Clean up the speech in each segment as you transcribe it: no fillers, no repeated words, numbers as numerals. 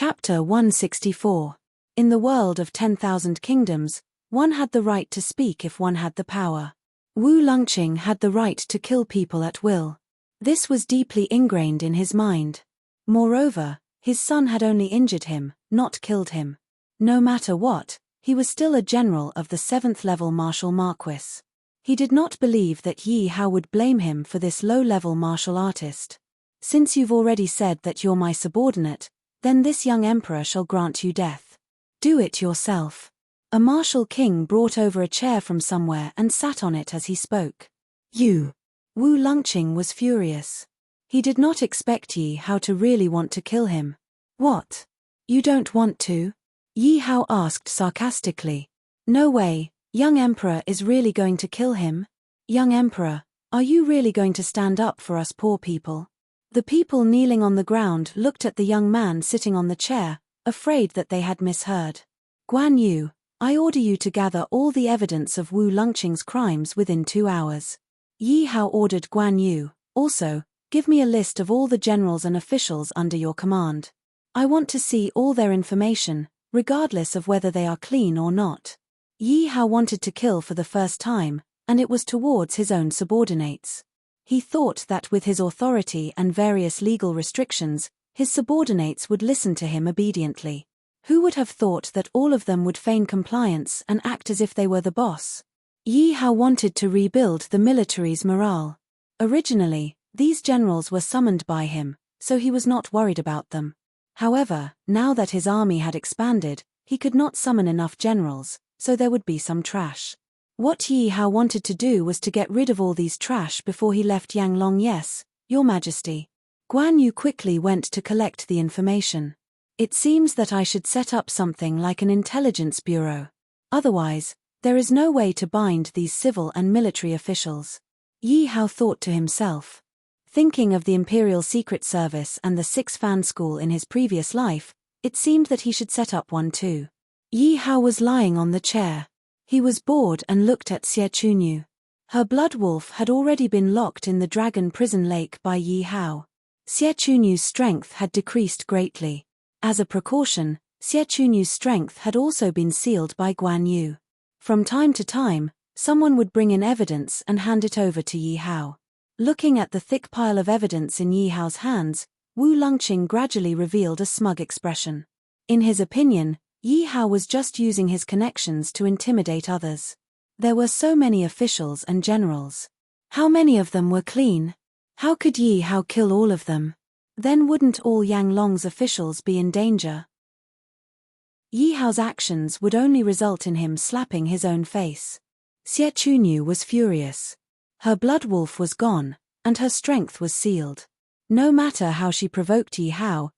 Chapter 164. In the world of 10,000 kingdoms, one had the right to speak if one had the power. Wu Longqing had the right to kill people at will. This was deeply ingrained in his mind. Moreover, his son had only injured him, not killed him. No matter what, he was still a general of the 7th-level martial marquis. He did not believe that Yi Hao would blame him for this low-level martial artist. Since you've already said that you're my subordinate, then this young emperor shall grant you death. Do it yourself. A martial king brought over a chair from somewhere and sat on it as he spoke. You. Wu Longqing was furious. He did not expect Yi Hao to really want to kill him. What? You don't want to? Yi Hao asked sarcastically. No way, young emperor is really going to kill him? Young emperor, are you really going to stand up for us poor people? The people kneeling on the ground looked at the young man sitting on the chair, afraid that they had misheard. Guan Yu, I order you to gather all the evidence of Wu Longqing's crimes within 2 hours. Yi Hao ordered Guan Yu, also, give me a list of all the generals and officials under your command. I want to see all their information, regardless of whether they are clean or not. Yi Hao wanted to kill for the first time, and it was towards his own subordinates. He thought that with his authority and various legal restrictions, his subordinates would listen to him obediently. Who would have thought that all of them would feign compliance and act as if they were the boss? Yi Hao wanted to rebuild the military's morale. Originally, these generals were summoned by him, so he was not worried about them. However, now that his army had expanded, he could not summon enough generals, so there would be some trash. What Yi Hao wanted to do was to get rid of all these trash before he left Yanglong. Yes, Your Majesty. Guan Yu quickly went to collect the information. It seems that I should set up something like an intelligence bureau. Otherwise, there is no way to bind these civil and military officials. Yi Hao thought to himself. Thinking of the Imperial Secret Service and the 6 Fan School in his previous life, it seemed that he should set up one too. Yi Hao was lying on the chair. He was bored and looked at Xie Chunyu. Her blood wolf had already been locked in the dragon prison lake by Yi Hao. Xie Chunyu's strength had decreased greatly. As a precaution, Xie Chunyu's strength had also been sealed by Guan Yu. From time to time, someone would bring in evidence and hand it over to Yi Hao. Looking at the thick pile of evidence in Yi Hao's hands, Wu Longqing gradually revealed a smug expression. In his opinion, Yi Hao was just using his connections to intimidate others. There were so many officials and generals. How many of them were clean? How could Yi Hao kill all of them? Then wouldn't all Yanglong's officials be in danger? Yi Hao's actions would only result in him slapping his own face. Xie Chunyu was furious. Her blood wolf was gone, and her strength was sealed. No matter how she provoked Yi Hao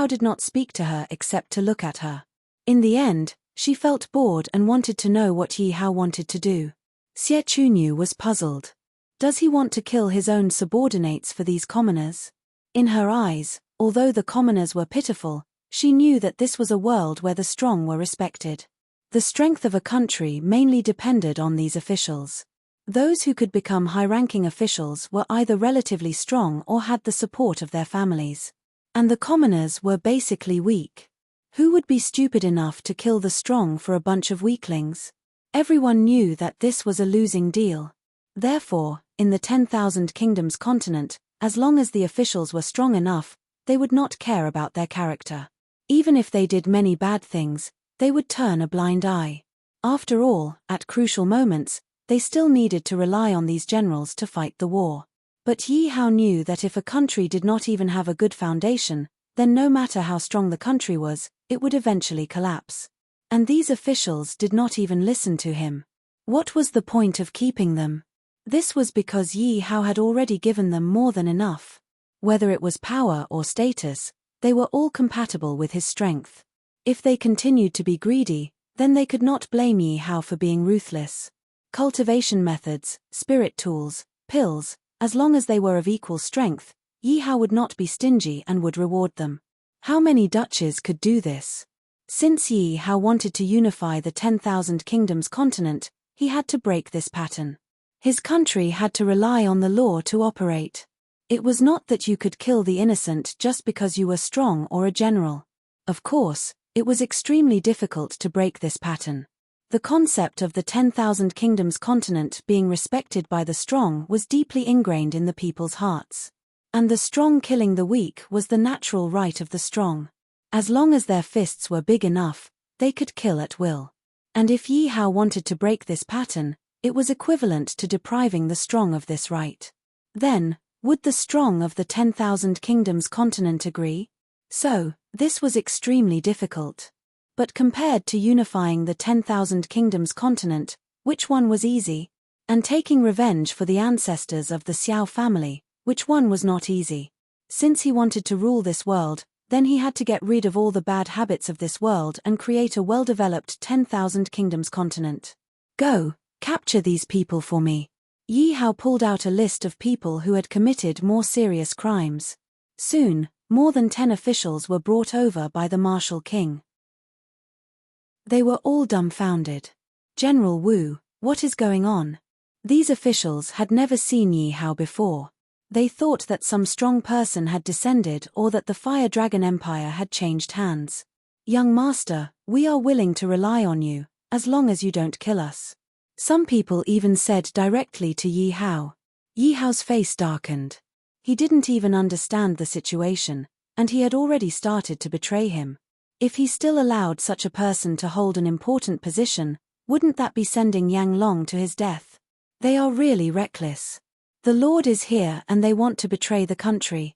did not speak to her except to look at her. In the end, she felt bored and wanted to know what Yi Hao wanted to do. Xie Chunyu was puzzled. Does he want to kill his own subordinates for these commoners? In her eyes, although the commoners were pitiful, she knew that this was a world where the strong were respected. The strength of a country mainly depended on these officials. Those who could become high-ranking officials were either relatively strong or had the support of their families. And the commoners were basically weak. Who would be stupid enough to kill the strong for a bunch of weaklings? Everyone knew that this was a losing deal. Therefore, in the 10,000 Kingdoms continent, as long as the officials were strong enough, they would not care about their character. Even if they did many bad things, they would turn a blind eye. After all, at crucial moments, they still needed to rely on these generals to fight the war. But Yi Hao knew that if a country did not even have a good foundation, then no matter how strong the country was, it would eventually collapse. And these officials did not even listen to him. What was the point of keeping them? This was because Yi Hao had already given them more than enough. Whether it was power or status, they were all compatible with his strength. If they continued to be greedy, then they could not blame Yi Hao for being ruthless. Cultivation methods, spirit tools, pills, as long as they were of equal strength, Yi Hao would not be stingy and would reward them. How many duchies could do this? Since Yi Hao wanted to unify the 10,000 Kingdoms continent, he had to break this pattern. His country had to rely on the law to operate. It was not that you could kill the innocent just because you were strong or a general. Of course, it was extremely difficult to break this pattern. The concept of the 10,000 Kingdoms continent being respected by the strong was deeply ingrained in the people's hearts. And the strong killing the weak was the natural right of the strong. As long as their fists were big enough, they could kill at will. And if Yi Hao wanted to break this pattern, it was equivalent to depriving the strong of this right. Then, would the strong of the 10,000 Kingdoms continent agree? So, this was extremely difficult. But compared to unifying the 10,000 Kingdoms continent, which one was easy? And taking revenge for the ancestors of the Xiao family, which one was not easy? Since he wanted to rule this world, then he had to get rid of all the bad habits of this world and create a well-developed 10,000 Kingdoms continent. Go, capture these people for me. Yi Hao pulled out a list of people who had committed more serious crimes. Soon, more than 10 officials were brought over by the martial king. They were all dumbfounded. General Wu, what is going on? These officials had never seen Yi Hao before. They thought that some strong person had descended or that the Fire Dragon Empire had changed hands. Young master, we are willing to rely on you, as long as you don't kill us. Some people even said directly to Yi Hao. Yi Hao's face darkened. He didn't even understand the situation, and he had already started to betray him. If he still allowed such a person to hold an important position, wouldn't that be sending Yang Long to his death? They are really reckless. The Lord is here and they want to betray the country.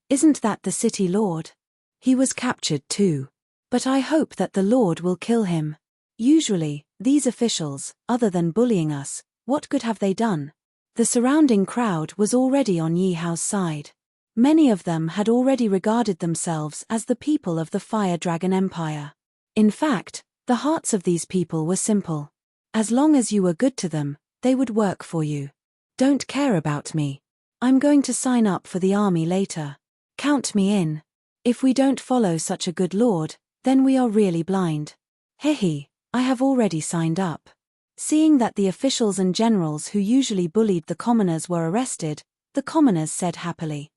Isn't that the city Lord? He was captured too. But I hope that the Lord will kill him. Usually, these officials, other than bullying us, what good have they done? The surrounding crowd was already on Yi Hao's side. Many of them had already regarded themselves as the people of the Fire Dragon Empire. In fact, the hearts of these people were simple. As long as you were good to them, they would work for you. Don't care about me. I'm going to sign up for the army later. Count me in. If we don't follow such a good lord, then we are really blind. Hehe, I have already signed up. Seeing that the officials and generals who usually bullied the commoners were arrested, the commoners said happily.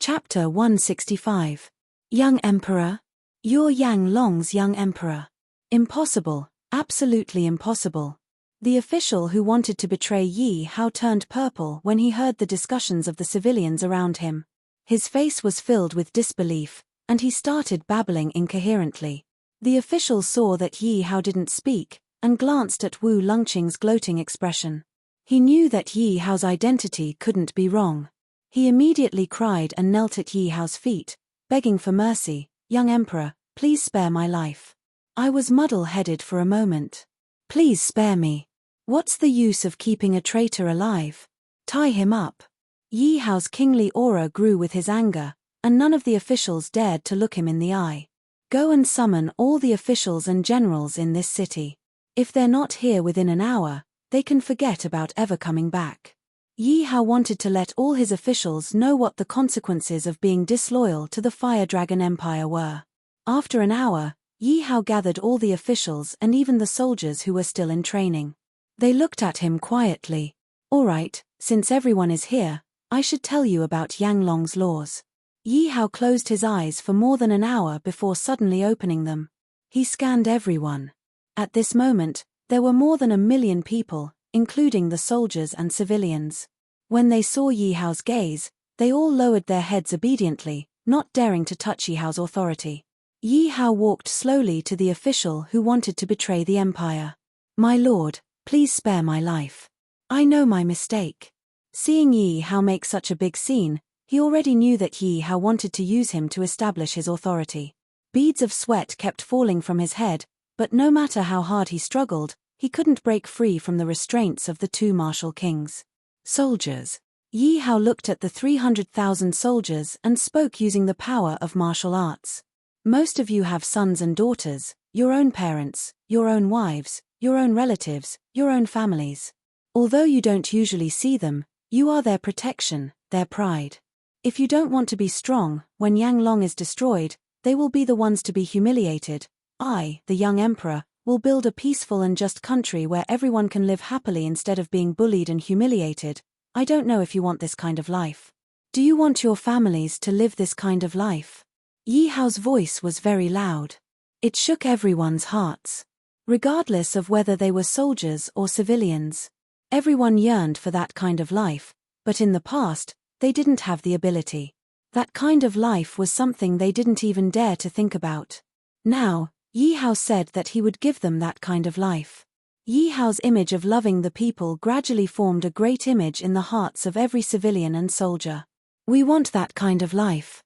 Chapter 165. Young Emperor? You're Yang Long's young emperor. Impossible, absolutely impossible. The official who wanted to betray Yi Hao turned purple when he heard the discussions of the civilians around him. His face was filled with disbelief, and he started babbling incoherently. The official saw that Yi Hao didn't speak, and glanced at Wu Longqing's gloating expression. He knew that Yi Hao's identity couldn't be wrong. He immediately cried and knelt at Yi Hao's feet, begging for mercy. Young Emperor, please spare my life. I was muddle-headed for a moment. Please spare me. What's the use of keeping a traitor alive? Tie him up. Yi Hao's kingly aura grew with his anger, and none of the officials dared to look him in the eye. Go and summon all the officials and generals in this city. If they're not here within an hour, they can forget about ever coming back. Yi Hao wanted to let all his officials know what the consequences of being disloyal to the Fire Dragon Empire were. After an hour, Yi Hao gathered all the officials and even the soldiers who were still in training. They looked at him quietly. All right, since everyone is here, I should tell you about Yang Long's laws. Yi Hao closed his eyes for more than an hour before suddenly opening them. He scanned everyone. At this moment, there were more than 1 million people, including the soldiers and civilians. When they saw Yi Hao's gaze, they all lowered their heads obediently, not daring to touch Yi Hao's authority. Yi Hao walked slowly to the official who wanted to betray the empire. My lord, please spare my life. I know my mistake. Seeing Yi Hao make such a big scene, he already knew that Yi Hao wanted to use him to establish his authority. Beads of sweat kept falling from his head, but no matter how hard he struggled, he couldn't break free from the restraints of the two martial kings. Soldiers. Yi Hao looked at the 300,000 soldiers and spoke using the power of martial arts. Most of you have sons and daughters, your own parents, your own wives, your own relatives, your own families. Although you don't usually see them, you are their protection, their pride. If you don't want to be strong, when Yang Long is destroyed, they will be the ones to be humiliated. I, the young emperor, will build a peaceful and just country where everyone can live happily instead of being bullied and humiliated. I don't know if you want this kind of life. Do you want your families to live this kind of life? Yi Hao's voice was very loud. It shook everyone's hearts. Regardless of whether they were soldiers or civilians. Everyone yearned for that kind of life, but in the past, they didn't have the ability. That kind of life was something they didn't even dare to think about. Now, Yi Hao said that he would give them that kind of life. Yi Hao's image of loving the people gradually formed a great image in the hearts of every civilian and soldier. We want that kind of life.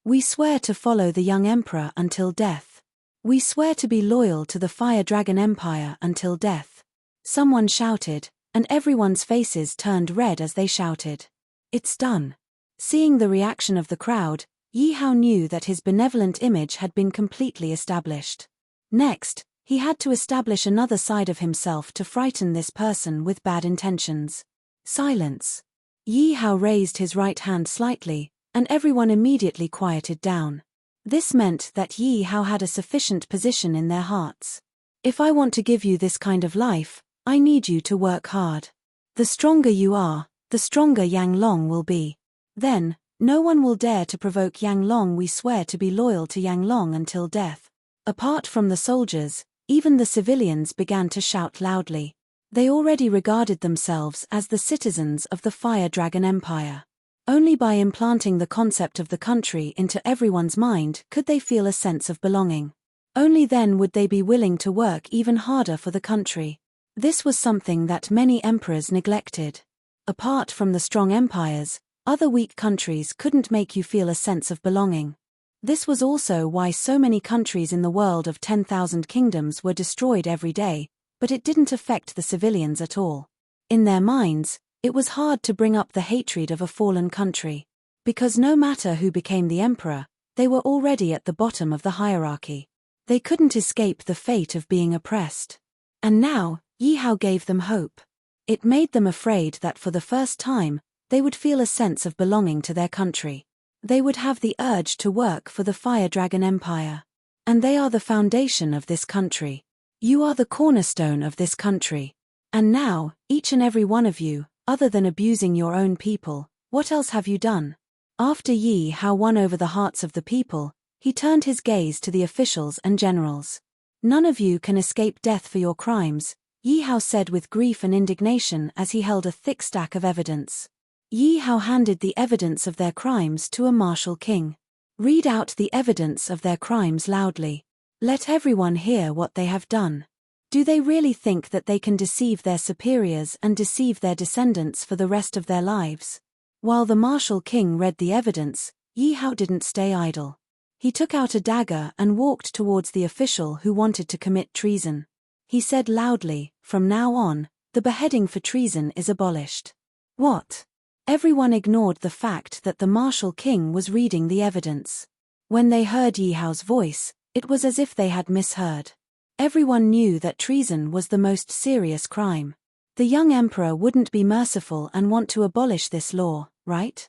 We swear to follow the young emperor until death. We swear to be loyal to the Fire Dragon Empire until death. Someone shouted, and everyone's faces turned red as they shouted. It's done. Seeing the reaction of the crowd, Yi Hao knew that his benevolent image had been completely established. Next, he had to establish another side of himself to frighten this person with bad intentions. Silence. Yi Hao raised his right hand slightly, and everyone immediately quieted down. This meant that Yi Hao had a sufficient position in their hearts. If I want to give you this kind of life, I need you to work hard. The stronger you are, the stronger Yang Long will be. Then, no one will dare to provoke Yang Long. We swear to be loyal to Yang Long until death. Apart from the soldiers, even the civilians began to shout loudly. They already regarded themselves as the citizens of the Fire Dragon Empire. Only by implanting the concept of the country into everyone's mind could they feel a sense of belonging. Only then would they be willing to work even harder for the country. This was something that many emperors neglected. Apart from the strong empires, other weak countries couldn't make you feel a sense of belonging. This was also why so many countries in the world of 10,000 kingdoms were destroyed every day, but it didn't affect the civilians at all. In their minds, it was hard to bring up the hatred of a fallen country. Because no matter who became the emperor, they were already at the bottom of the hierarchy. They couldn't escape the fate of being oppressed. And now, Yi Hao gave them hope. It made them afraid that for the first time, they would feel a sense of belonging to their country. They would have the urge to work for the Fire Dragon Empire. And they are the foundation of this country. You are the cornerstone of this country. And now, each and every one of you, other than abusing your own people, what else have you done? After Yi Hao won over the hearts of the people, he turned his gaze to the officials and generals. None of you can escape death for your crimes, Yi Hao said with grief and indignation as he held a thick stack of evidence. Yi Hao handed the evidence of their crimes to a martial king. Read out the evidence of their crimes loudly. Let everyone hear what they have done. Do they really think that they can deceive their superiors and deceive their descendants for the rest of their lives? While the martial king read the evidence, Yi Hao didn't stay idle. He took out a dagger and walked towards the official who wanted to commit treason. He said loudly, "From now on, the beheading for treason is abolished." What? Everyone ignored the fact that the martial king was reading the evidence. When they heard Yi Hao's voice, it was as if they had misheard. Everyone knew that treason was the most serious crime. The young emperor wouldn't be merciful and want to abolish this law, right?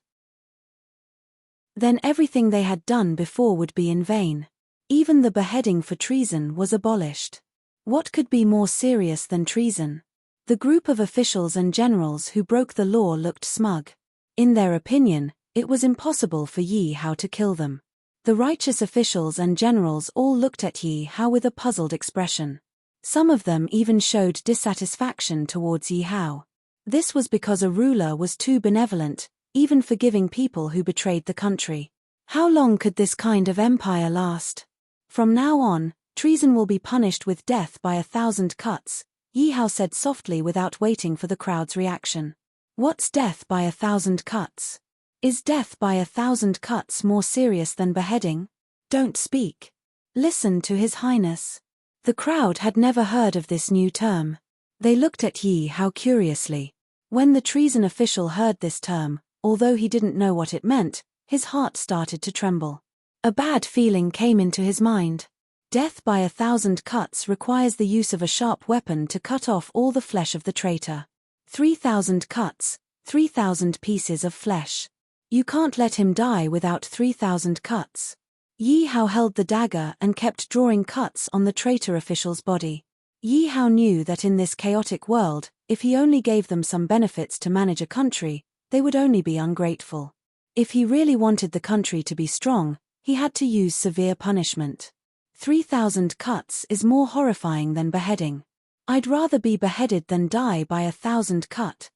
Then everything they had done before would be in vain. Even the beheading for treason was abolished. What could be more serious than treason? The group of officials and generals who broke the law looked smug. In their opinion, it was impossible for Yi Hao to kill them. The righteous officials and generals all looked at Yi Hao with a puzzled expression. Some of them even showed dissatisfaction towards Yi Hao. This was because a ruler was too benevolent, even forgiving people who betrayed the country. How long could this kind of empire last? From now on, treason will be punished with death by 1,000 cuts, Yi Hao said softly without waiting for the crowd's reaction. What's death by 1,000 cuts? Is death by 1,000 cuts more serious than beheading? Don't speak. Listen to His Highness. The crowd had never heard of this new term. They looked at Yi Hao curiously. When the treason official heard this term, although he didn't know what it meant, his heart started to tremble. A bad feeling came into his mind. Death by 1,000 cuts requires the use of a sharp weapon to cut off all the flesh of the traitor. 3,000 cuts, 3,000 pieces of flesh. You can't let him die without 3,000 cuts. Yi Hao held the dagger and kept drawing cuts on the traitor official's body. Yi Hao knew that in this chaotic world, if he only gave them some benefits to manage a country, they would only be ungrateful. If he really wanted the country to be strong, he had to use severe punishment. 3,000 cuts is more horrifying than beheading. I'd rather be beheaded than die by 1,000 cut.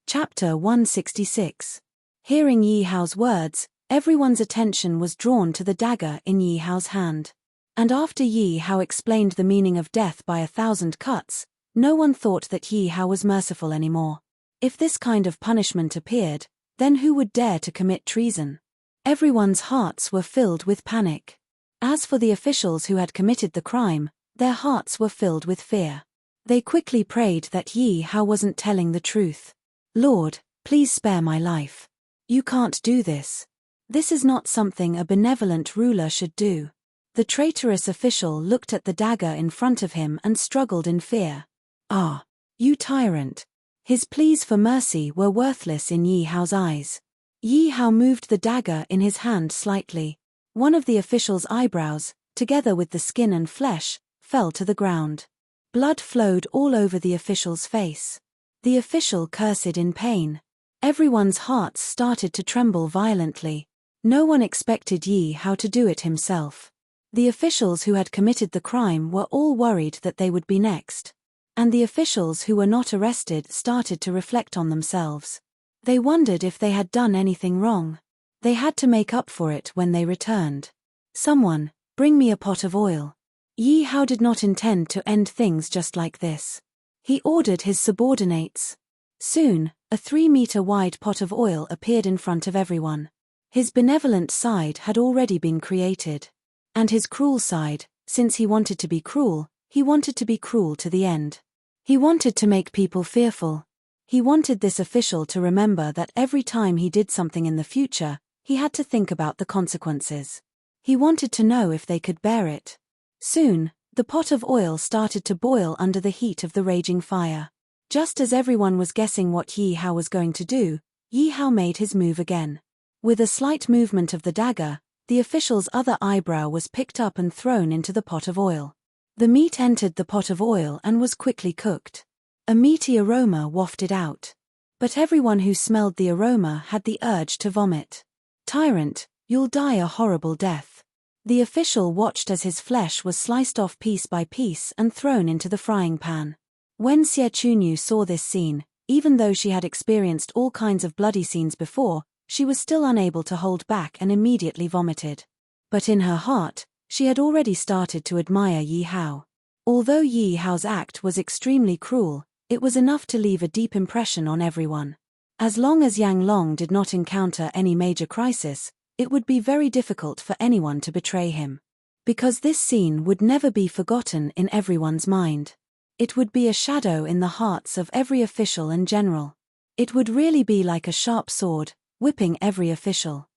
Chapter 166. Hearing Yi Hao's words, everyone's attention was drawn to the dagger in Yi Hao's hand. And after Yi Hao explained the meaning of death by 1,000 cuts, no one thought that Yi Hao was merciful anymore. If this kind of punishment appeared, then who would dare to commit treason? Everyone's hearts were filled with panic. As for the officials who had committed the crime, their hearts were filled with fear. They quickly prayed that Yi Hao wasn't telling the truth. Lord, please spare my life. You can't do this. This is not something a benevolent ruler should do. The traitorous official looked at the dagger in front of him and struggled in fear. Ah, you tyrant. His pleas for mercy were worthless in Yi Hao's eyes. Yi Hao moved the dagger in his hand slightly. One of the official's eyebrows, together with the skin and flesh, fell to the ground. Blood flowed all over the official's face. The official cursed in pain. Everyone's hearts started to tremble violently. No one expected Yi Hao to do it himself. The officials who had committed the crime were all worried that they would be next. And the officials who were not arrested started to reflect on themselves. They wondered if they had done anything wrong. They had to make up for it when they returned. Someone, bring me a pot of oil. Yi Hao did not intend to end things just like this. He ordered his subordinates. Soon, a 3-meter-wide pot of oil appeared in front of everyone. His benevolent side had already been created. And his cruel side, since he wanted to be cruel, he wanted to be cruel to the end. He wanted to make people fearful. He wanted this official to remember that every time he did something in the future, he had to think about the consequences. He wanted to know if they could bear it. Soon, the pot of oil started to boil under the heat of the raging fire. Just as everyone was guessing what Yi Hao was going to do, Yi Hao made his move again. With a slight movement of the dagger, the official's other eyebrow was picked up and thrown into the pot of oil. The meat entered the pot of oil and was quickly cooked. A meaty aroma wafted out. But everyone who smelled the aroma had the urge to vomit. Tyrant, you'll die a horrible death. The official watched as his flesh was sliced off piece by piece and thrown into the frying pan. When Xie Chunyu saw this scene, even though she had experienced all kinds of bloody scenes before, she was still unable to hold back and immediately vomited. But in her heart, she had already started to admire Yi Hao. Although Yi Hao's act was extremely cruel, it was enough to leave a deep impression on everyone. As long as Yang Long did not encounter any major crisis, it would be very difficult for anyone to betray him. Because this scene would never be forgotten in everyone's mind. It would be a shadow in the hearts of every official and general. It would really be like a sharp sword, whipping every official.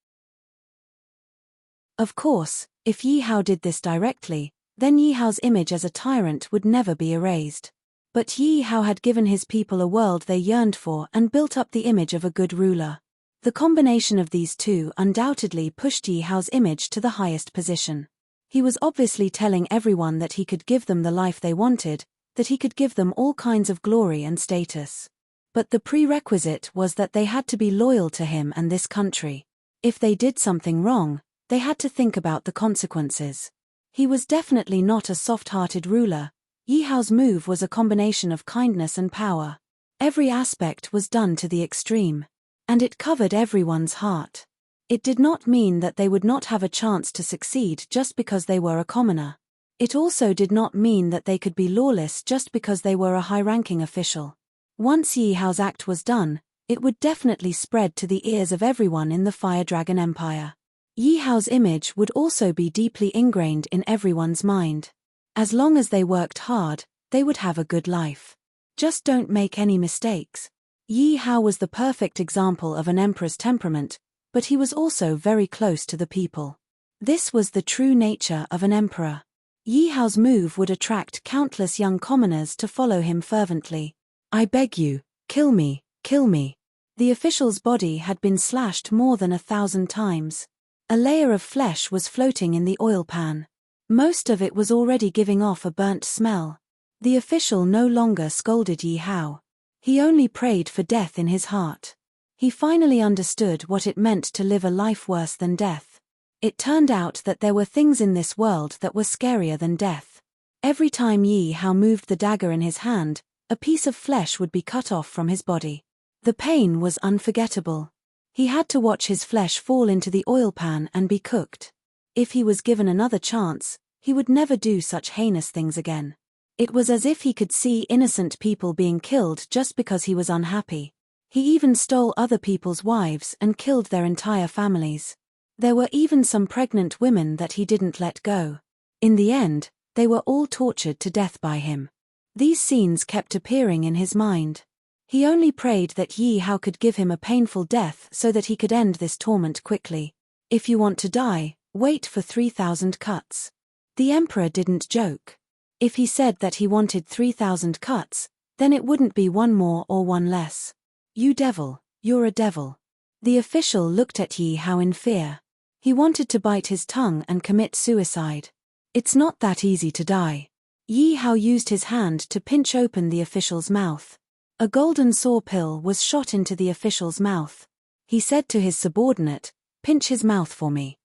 Of course, if Yi Hao did this directly, then Yi Hao's image as a tyrant would never be erased. But Yi Hao had given his people a world they yearned for and built up the image of a good ruler. The combination of these two undoubtedly pushed Yi Hao's image to the highest position. He was obviously telling everyone that he could give them the life they wanted, that he could give them all kinds of glory and status. But the prerequisite was that they had to be loyal to him and this country. If they did something wrong, they had to think about the consequences. He was definitely not a soft-hearted ruler. Yi Hao's move was a combination of kindness and power. Every aspect was done to the extreme. And it covered everyone's heart. It did not mean that they would not have a chance to succeed just because they were a commoner. It also did not mean that they could be lawless just because they were a high-ranking official. Once Yi Hao's act was done, it would definitely spread to the ears of everyone in the Fire Dragon Empire. Yi Hao's image would also be deeply ingrained in everyone's mind. As long as they worked hard, they would have a good life. Just don't make any mistakes. Yi Hao was the perfect example of an emperor's temperament, but he was also very close to the people. This was the true nature of an emperor. Yi Hao's move would attract countless young commoners to follow him fervently. I beg you, kill me, kill me. The official's body had been slashed more than 1,000 times. A layer of flesh was floating in the oil pan. Most of it was already giving off a burnt smell. The official no longer scolded Yi Hao. He only prayed for death in his heart. He finally understood what it meant to live a life worse than death. It turned out that there were things in this world that were scarier than death. Every time Yi Hao moved the dagger in his hand, a piece of flesh would be cut off from his body. The pain was unforgettable. He had to watch his flesh fall into the oil pan and be cooked. If he was given another chance, he would never do such heinous things again. It was as if he could see innocent people being killed just because he was unhappy. He even stole other people's wives and killed their entire families. There were even some pregnant women that he didn't let go. In the end, they were all tortured to death by him. These scenes kept appearing in his mind. He only prayed that Yi Hao could give him a painful death so that he could end this torment quickly. If you want to die, wait for 3,000 cuts. The emperor didn't joke. If he said that he wanted 3,000 cuts, then it wouldn't be one more or one less. You devil, you're a devil. The official looked at Yi Hao in fear. He wanted to bite his tongue and commit suicide. It's not that easy to die. Yi Hao used his hand to pinch open the official's mouth. A golden saw pill was shot into the official's mouth. He said to his subordinate, "Pinch his mouth for me."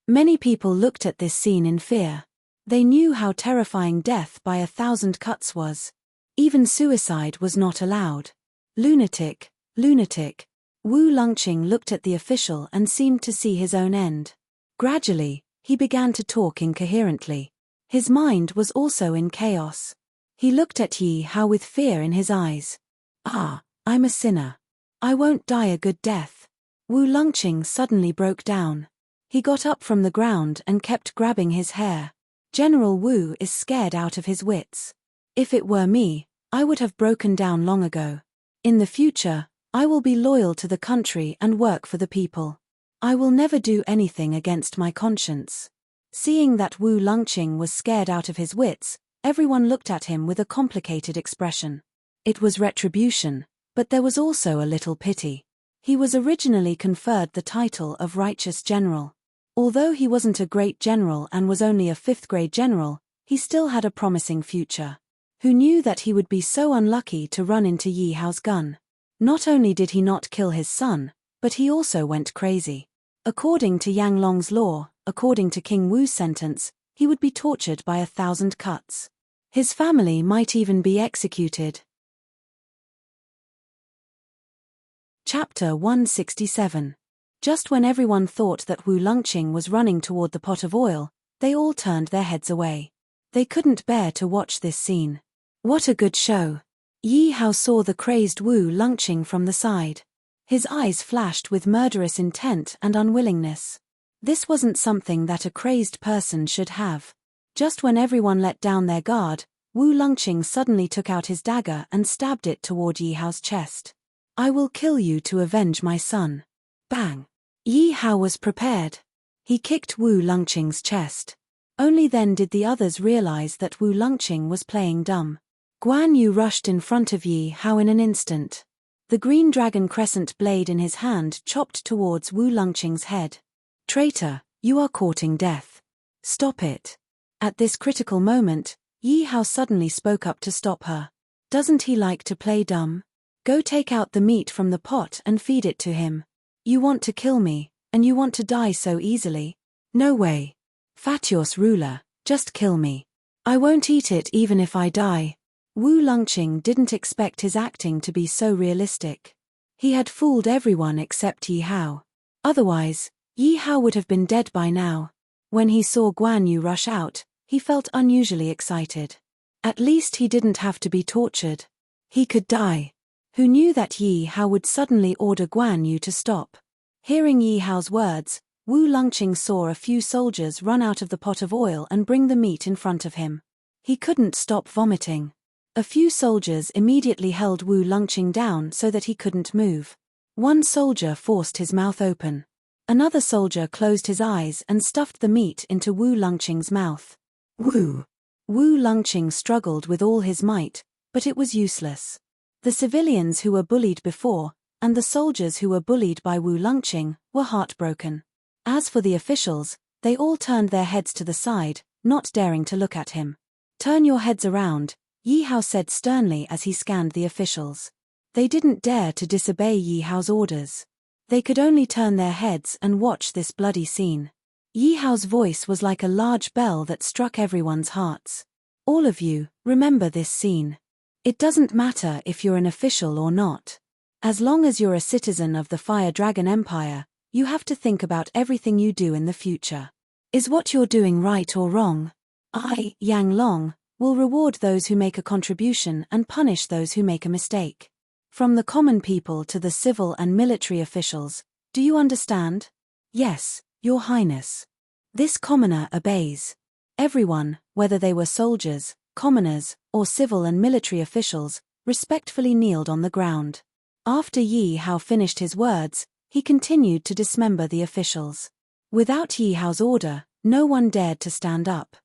Many people looked at this scene in fear. They knew how terrifying death by 1,000 cuts was. Even suicide was not allowed. Lunatic, lunatic. Wu Longqing looked at the official and seemed to see his own end. Gradually, he began to talk incoherently. His mind was also in chaos. He looked at Yi Hao with fear in his eyes. "Ah, I'm a sinner. I won't die a good death." Wu Longqing suddenly broke down. He got up from the ground and kept grabbing his hair. General Wu is scared out of his wits. If it were me, I would have broken down long ago. In the future, I will be loyal to the country and work for the people. I will never do anything against my conscience. Seeing that Wu Longqing was scared out of his wits, everyone looked at him with a complicated expression. It was retribution, but there was also a little pity. He was originally conferred the title of Righteous General. Although he wasn't a great general and was only a 5th-grade general, he still had a promising future. Who knew that he would be so unlucky to run into Yi Hao's gun? Not only did he not kill his son, but he also went crazy. According to Yang Long's law, according to King Wu's sentence, he would be tortured by 1,000 cuts. His family might even be executed. Chapter 167. Just when everyone thought that Wu Longqing was running toward the pot of oil, they all turned their heads away. They couldn't bear to watch this scene. What a good show! Yi Hao saw the crazed Wu Longqing from the side. His eyes flashed with murderous intent and unwillingness. This wasn't something that a crazed person should have. Just when everyone let down their guard, Wu Longqing suddenly took out his dagger and stabbed it toward Yi Hao's chest. "I will kill you to avenge my son." Bang! Yi Hao was prepared. He kicked Wu Longqing's chest. Only then did the others realize that Wu Longqing was playing dumb. Guan Yu rushed in front of Yi Hao in an instant. The green dragon crescent blade in his hand chopped towards Wu Longqing's head. "Traitor, you are courting death. Stop it." At this critical moment, Yi Hao suddenly spoke up to stop her. "Doesn't he like to play dumb? Go take out the meat from the pot and feed it to him. You want to kill me, and you want to die so easily? No way. Fatios ruler, just kill me. I won't eat it even if I die." Wu Longqing didn't expect his acting to be so realistic. He had fooled everyone except Yi Hao. Otherwise, Yi Hao would have been dead by now. When he saw Guan Yu rush out, he felt unusually excited. At least he didn't have to be tortured. He could die. Who knew that Yi Hao would suddenly order Guan Yu to stop? Hearing Yi Hao's words, Wu Longqing saw a few soldiers run out of the pot of oil and bring the meat in front of him. He couldn't stop vomiting. A few soldiers immediately held Wu Longqing down so that he couldn't move. One soldier forced his mouth open. Another soldier closed his eyes and stuffed the meat into Wu Longqing's mouth. Wu Longqing struggled with all his might, but it was useless. The civilians who were bullied before, and the soldiers who were bullied by Wu Longqing, were heartbroken. As for the officials, they all turned their heads to the side, not daring to look at him. "Turn your heads around," Yi Hao said sternly as he scanned the officials. They didn't dare to disobey Yi Hao's orders. They could only turn their heads and watch this bloody scene. Yi Hao's voice was like a large bell that struck everyone's hearts. All of you, remember this scene. It doesn't matter if you're an official or not. As long as you're a citizen of the Fire Dragon Empire, you have to think about everything you do in the future. Is what you're doing right or wrong? I, Yang Long, will reward those who make a contribution and punish those who make a mistake. From the common people to the civil and military officials, do you understand? Yes, Your Highness. This commoner obeys. Everyone, whether they were soldiers, commoners, or civil and military officials, respectfully kneeled on the ground. After Yi Hao finished his words, he continued to dismember the officials. Without Yi Hao's order, no one dared to stand up.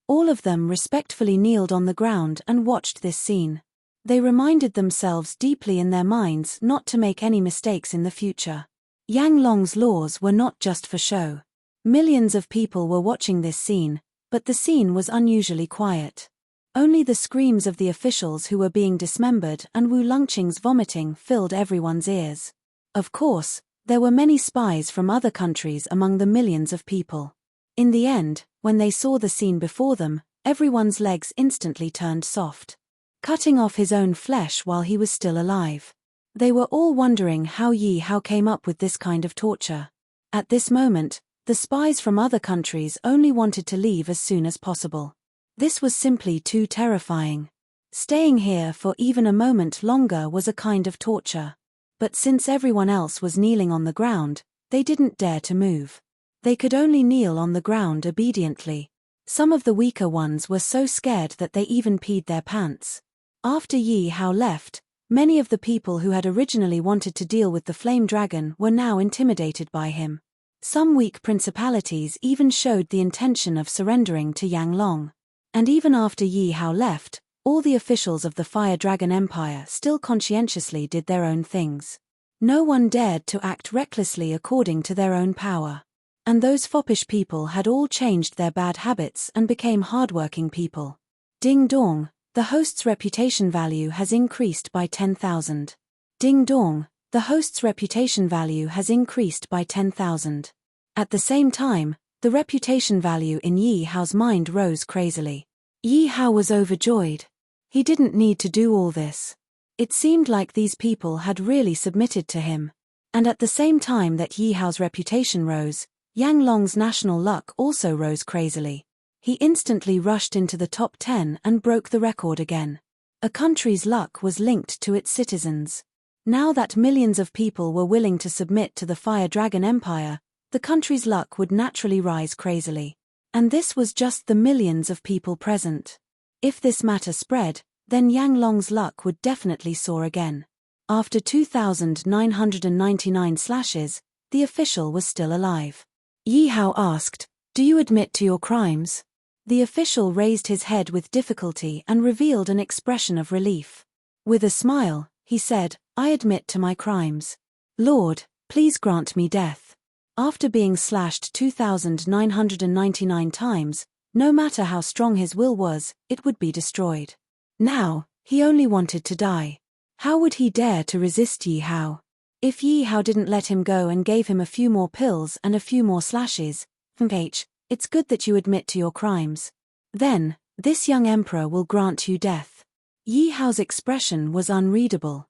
All of them respectfully kneeled on the ground and watched this scene. They reminded themselves deeply in their minds not to make any mistakes in the future. Yang Long's laws were not just for show. Millions of people were watching this scene, but the scene was unusually quiet. Only the screams of the officials who were being dismembered and Wu Longqing's vomiting filled everyone's ears. Of course, there were many spies from other countries among the millions of people. In the end, when they saw the scene before them, everyone's legs instantly turned soft. Cutting off his own flesh while he was still alive. They were all wondering how Yi Hao came up with this kind of torture. At this moment, the spies from other countries only wanted to leave as soon as possible. This was simply too terrifying. Staying here for even a moment longer was a kind of torture. But since everyone else was kneeling on the ground, they didn't dare to move. They could only kneel on the ground obediently. Some of the weaker ones were so scared that they even peed their pants. After Yi Hao left, many of the people who had originally wanted to deal with the flame dragon were now intimidated by him. Some weak principalities even showed the intention of surrendering to Yang Long. And even after Yi Hao left, all the officials of the Fire Dragon Empire still conscientiously did their own things. No one dared to act recklessly according to their own power. And those foppish people had all changed their bad habits and became hardworking people. Ding dong, the host's reputation value has increased by 10,000. Ding dong, the host's reputation value has increased by 10,000. At the same time, the reputation value in Yi Hao's mind rose crazily. Yi Hao was overjoyed. He didn't need to do all this. It seemed like these people had really submitted to him. And at the same time that Yi Hao's reputation rose, Yang Long's national luck also rose crazily. He instantly rushed into the top 10 and broke the record again. A country's luck was linked to its citizens. Now that millions of people were willing to submit to the Fire Dragon Empire, the country's luck would naturally rise crazily. And this was just the millions of people present. If this matter spread, then Yang Long's luck would definitely soar again. After 2,999 slashes, the official was still alive. Yi Hao asked, "Do you admit to your crimes?" The official raised his head with difficulty and revealed an expression of relief. With a smile, he said, "I admit to my crimes. Lord, please grant me death." After being slashed 2,999 times, no matter how strong his will was, it would be destroyed. Now, he only wanted to die. How would he dare to resist Yi Hao? If Yi Hao didn't let him go and gave him a few more pills and a few more slashes, it's good that you admit to your crimes. Then, this young emperor will grant you death. Yi Hao's expression was unreadable.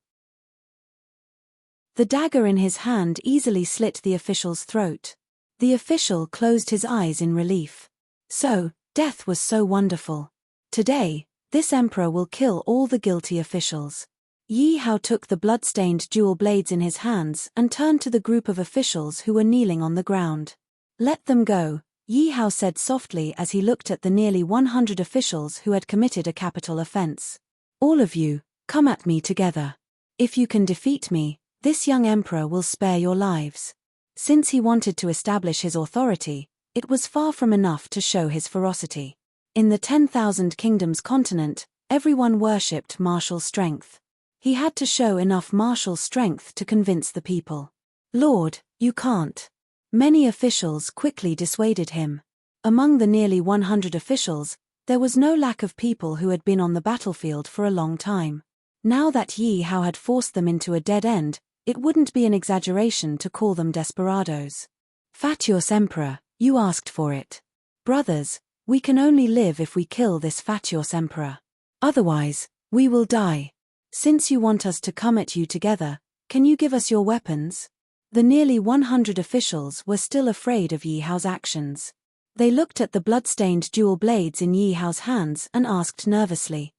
The dagger in his hand easily slit the official's throat. The official closed his eyes in relief. So, death was so wonderful. Today, this emperor will kill all the guilty officials. Yi Hao took the blood-stained dual blades in his hands and turned to the group of officials who were kneeling on the ground. "Let them go," Yi Hao said softly as he looked at the nearly 100 officials who had committed a capital offense. "All of you, come at me together. If you can defeat me, this young emperor will spare your lives." Since he wanted to establish his authority, it was far from enough to show his ferocity. In the 10,000 Kingdoms continent, everyone worshipped martial strength. He had to show enough martial strength to convince the people. "Lord, you can't." Many officials quickly dissuaded him. Among the nearly 100 officials, There was no lack of people who had been on the battlefield for a long time. Now that Yi Hao had forced them into a dead end, it wouldn't be an exaggeration to call them desperados. Fatuous Emperor, you asked for it. Brothers, we can only live if we kill this fatuous Emperor. Otherwise, we will die. Since you want us to come at you together, can you give us your weapons? The nearly 100 officials were still afraid of Yi Hao's actions. They looked at the blood-stained dual blades in Yi Hao's hands and asked nervously.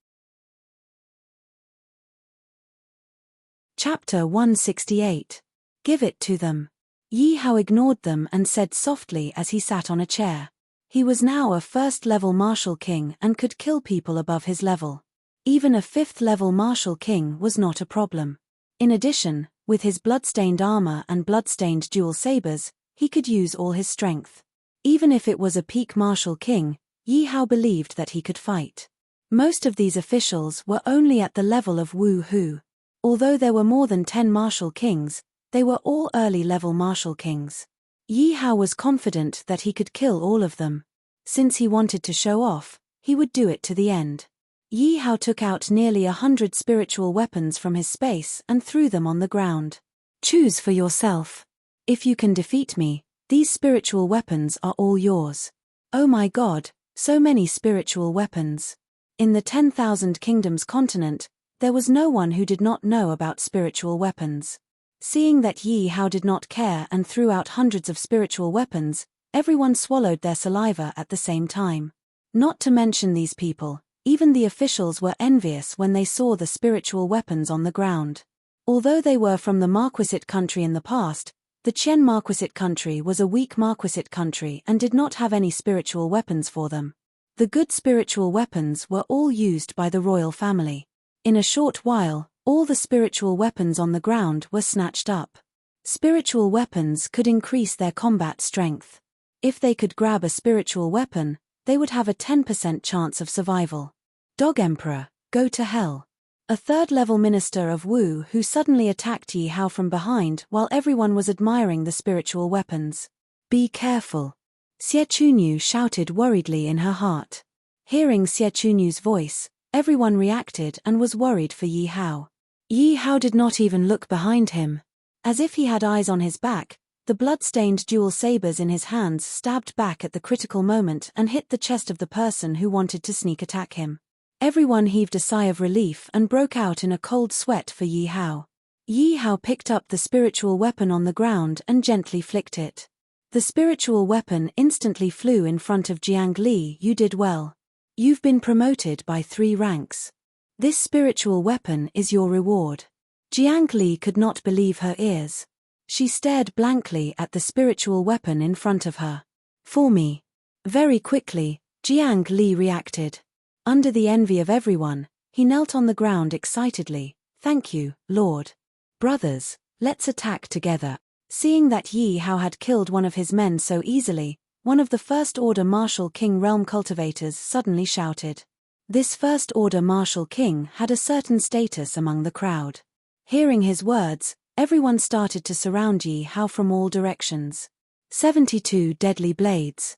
Chapter 168. Give it to them. Yi Hao ignored them and said softly as he sat on a chair. He was now a first-level martial king and could kill people above his level. Even a fifth-level martial king was not a problem. In addition, with his blood-stained armor and blood-stained dual sabers, he could use all his strength. Even if it was a peak martial king, Yi Hao believed that he could fight. Most of these officials were only at the level of Wu Hu. Although there were more than 10 martial kings, they were all early-level martial kings. Yi Hao was confident that he could kill all of them. Since he wanted to show off, he would do it to the end. Yi Hao took out nearly 100 spiritual weapons from his space and threw them on the ground. Choose for yourself. If you can defeat me, these spiritual weapons are all yours. Oh my God, so many spiritual weapons. In the 10,000 Kingdoms continent, there was no one who did not know about spiritual weapons. Seeing that Yi Hao did not care and threw out hundreds of spiritual weapons, everyone swallowed their saliva at the same time. Not to mention these people, even the officials were envious when they saw the spiritual weapons on the ground. Although they were from the Marquisate country in the past, the Qian Marquisate country was a weak Marquisate country and did not have any spiritual weapons for them. The good spiritual weapons were all used by the royal family. In a short while, all the spiritual weapons on the ground were snatched up. Spiritual weapons could increase their combat strength. If they could grab a spiritual weapon, they would have a 10% chance of survival. Dog Emperor, go to hell. A third-level minister of Wu who suddenly attacked Yi Hao from behind while everyone was admiring the spiritual weapons. Be careful. Xie Chunyu shouted worriedly in her heart. Hearing Xie Chunyu's voice, everyone reacted and was worried for Yi Hao. Yi Hao did not even look behind him. As if he had eyes on his back, the blood-stained dual sabers in his hands stabbed back at the critical moment and hit the chest of the person who wanted to sneak attack him. Everyone heaved a sigh of relief and broke out in a cold sweat for Yi Hao. Yi Hao picked up the spiritual weapon on the ground and gently flicked it. The spiritual weapon instantly flew in front of Jiang Li. You did well. You've been promoted by 3 ranks. This spiritual weapon is your reward. Jiang Li could not believe her ears. She stared blankly at the spiritual weapon in front of her. For me. Very quickly, Jiang Li reacted. Under the envy of everyone, he knelt on the ground excitedly. Thank you, Lord. Brothers, let's attack together. Seeing that Yi Hao had killed one of his men so easily, one of the First Order Martial King realm cultivators suddenly shouted. This First Order Martial King had a certain status among the crowd. Hearing his words, everyone started to surround Yi Hao from all directions. 72 deadly blades.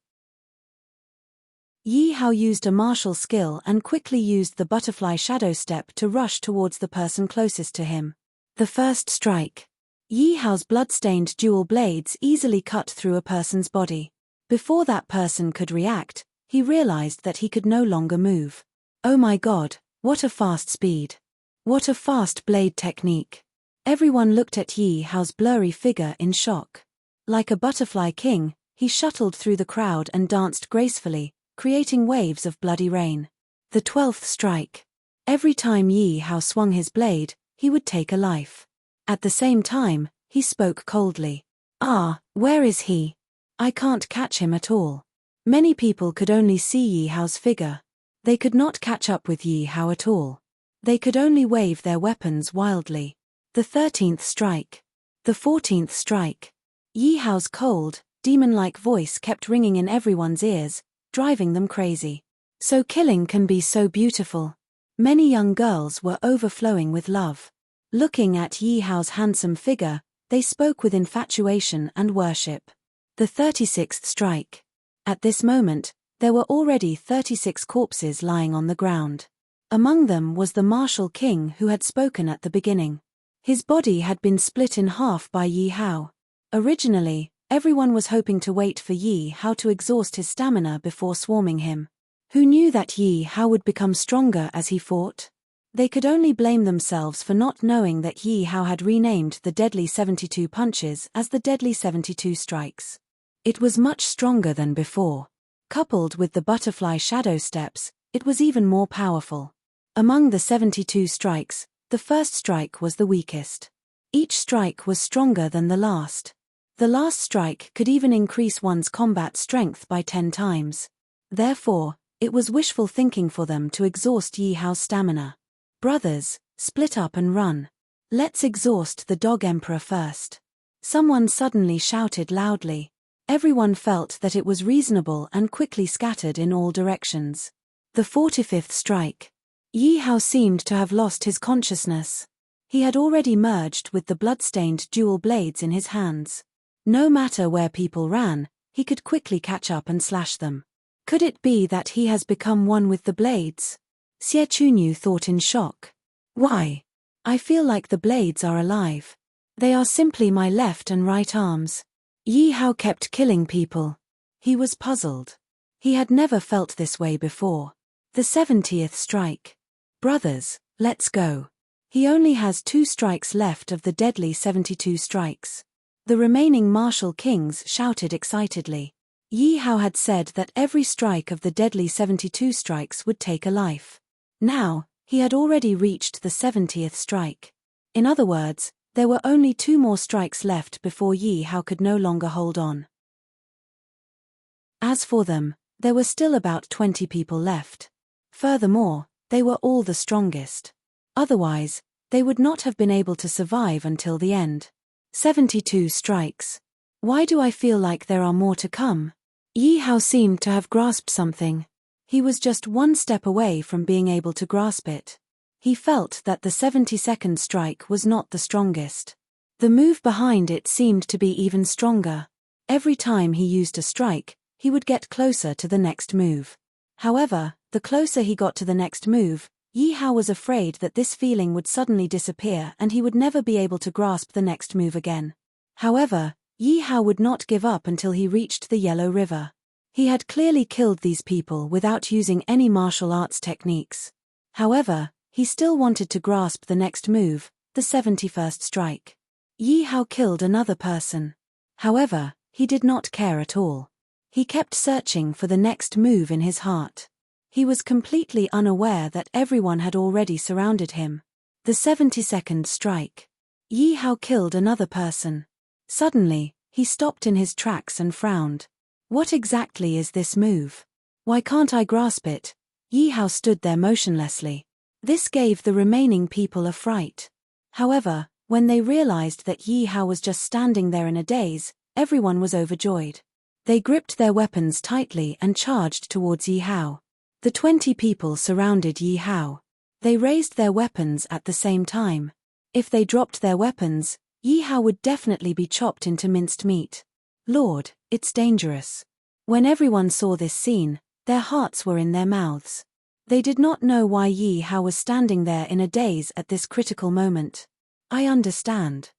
Yi Hao used a martial skill and quickly used the butterfly shadow step to rush towards the person closest to him. The first strike. Yi Hao's blood-stained dual blades easily cut through a person's body. Before that person could react, he realized that he could no longer move. Oh my God, what a fast speed. What a fast blade technique. Everyone looked at Yi Hao's blurry figure in shock. Like a butterfly king, he shuttled through the crowd and danced gracefully, creating waves of bloody rain. The 12th strike. Every time Yi Hao swung his blade, he would take a life. At the same time, he spoke coldly. Where is he? I can't catch him at all. Many people could only see Yi Hao's figure. They could not catch up with Yi Hao at all. They could only wave their weapons wildly. The 13th strike. The 14th strike. Yi Hao's cold, demon-like voice kept ringing in everyone's ears, driving them crazy. So killing can be so beautiful. Many young girls were overflowing with love. Looking at Yi Hao's handsome figure, they spoke with infatuation and worship. The 36th strike. At this moment, There were already 36 corpses lying on the ground. Among them was the martial king who had spoken at the beginning. His body had been split in half by Yi Hao. Originally, everyone was hoping to wait for Yi Hao to exhaust his stamina before swarming him. Who knew that Yi Hao would become stronger as he fought? They could only blame themselves for not knowing that Yi Hao had renamed the deadly 72 punches as the deadly 72 strikes. It was much stronger than before. Coupled with the butterfly shadow steps, it was even more powerful. Among the 72 strikes, the first strike was the weakest. Each strike was stronger than the last. The last strike could even increase one's combat strength by 10 times. Therefore, it was wishful thinking for them to exhaust Yi Hao's stamina. Brothers, split up and run. Let's exhaust the Dog Emperor first. Someone suddenly shouted loudly. Everyone felt that it was reasonable and quickly scattered in all directions. The 45th strike. Yi Hao seemed to have lost his consciousness. He had already merged with the blood-stained dual blades in his hands. No matter where people ran, he could quickly catch up and slash them. Could it be that he has become one with the blades? Xie Chunyu thought in shock. Why? I feel like the blades are alive. They are simply my left and right arms. Yi Hao kept killing people. He was puzzled. He had never felt this way before. The 70th strike. Brothers, let's go. He only has 2 strikes left of the deadly 72 strikes. The remaining martial kings shouted excitedly. Yi Hao had said that every strike of the deadly 72 strikes would take a life. Now, he had already reached the 70th strike. In other words, there were only 2 more strikes left before Yi Hao could no longer hold on. As for them, there were still about 20 people left. Furthermore, they were all the strongest. Otherwise, they would not have been able to survive until the end. 72 strikes. Why do I feel like there are more to come? Yi Hao seemed to have grasped something. He was just 1 step away from being able to grasp it. He felt that the 72nd strike was not the strongest. The move behind it seemed to be even stronger. Every time he used a strike, he would get closer to the next move. However, the closer he got to the next move, Yi Hao was afraid that this feeling would suddenly disappear and he would never be able to grasp the next move again. However, Yi Hao would not give up until he reached the Yellow River. He had clearly killed these people without using any martial arts techniques. However, he still wanted to grasp the next move, the 71st strike. Yi Hao killed another person. However, he did not care at all. He kept searching for the next move in his heart. He was completely unaware that everyone had already surrounded him. The 72nd strike. Yi Hao killed another person. Suddenly, he stopped in his tracks and frowned. What exactly is this move? Why can't I grasp it? Yi Hao stood there motionlessly. This gave the remaining people a fright. However, when they realized that Yi Hao was just standing there in a daze, everyone was overjoyed. They gripped their weapons tightly and charged towards Yi Hao. The 20 people surrounded Yi Hao. They raised their weapons at the same time. If they dropped their weapons, Yi Hao would definitely be chopped into minced meat. Lord, it's dangerous. When everyone saw this scene, their hearts were in their mouths. They did not know why Yi Hao was standing there in a daze at this critical moment. I understand.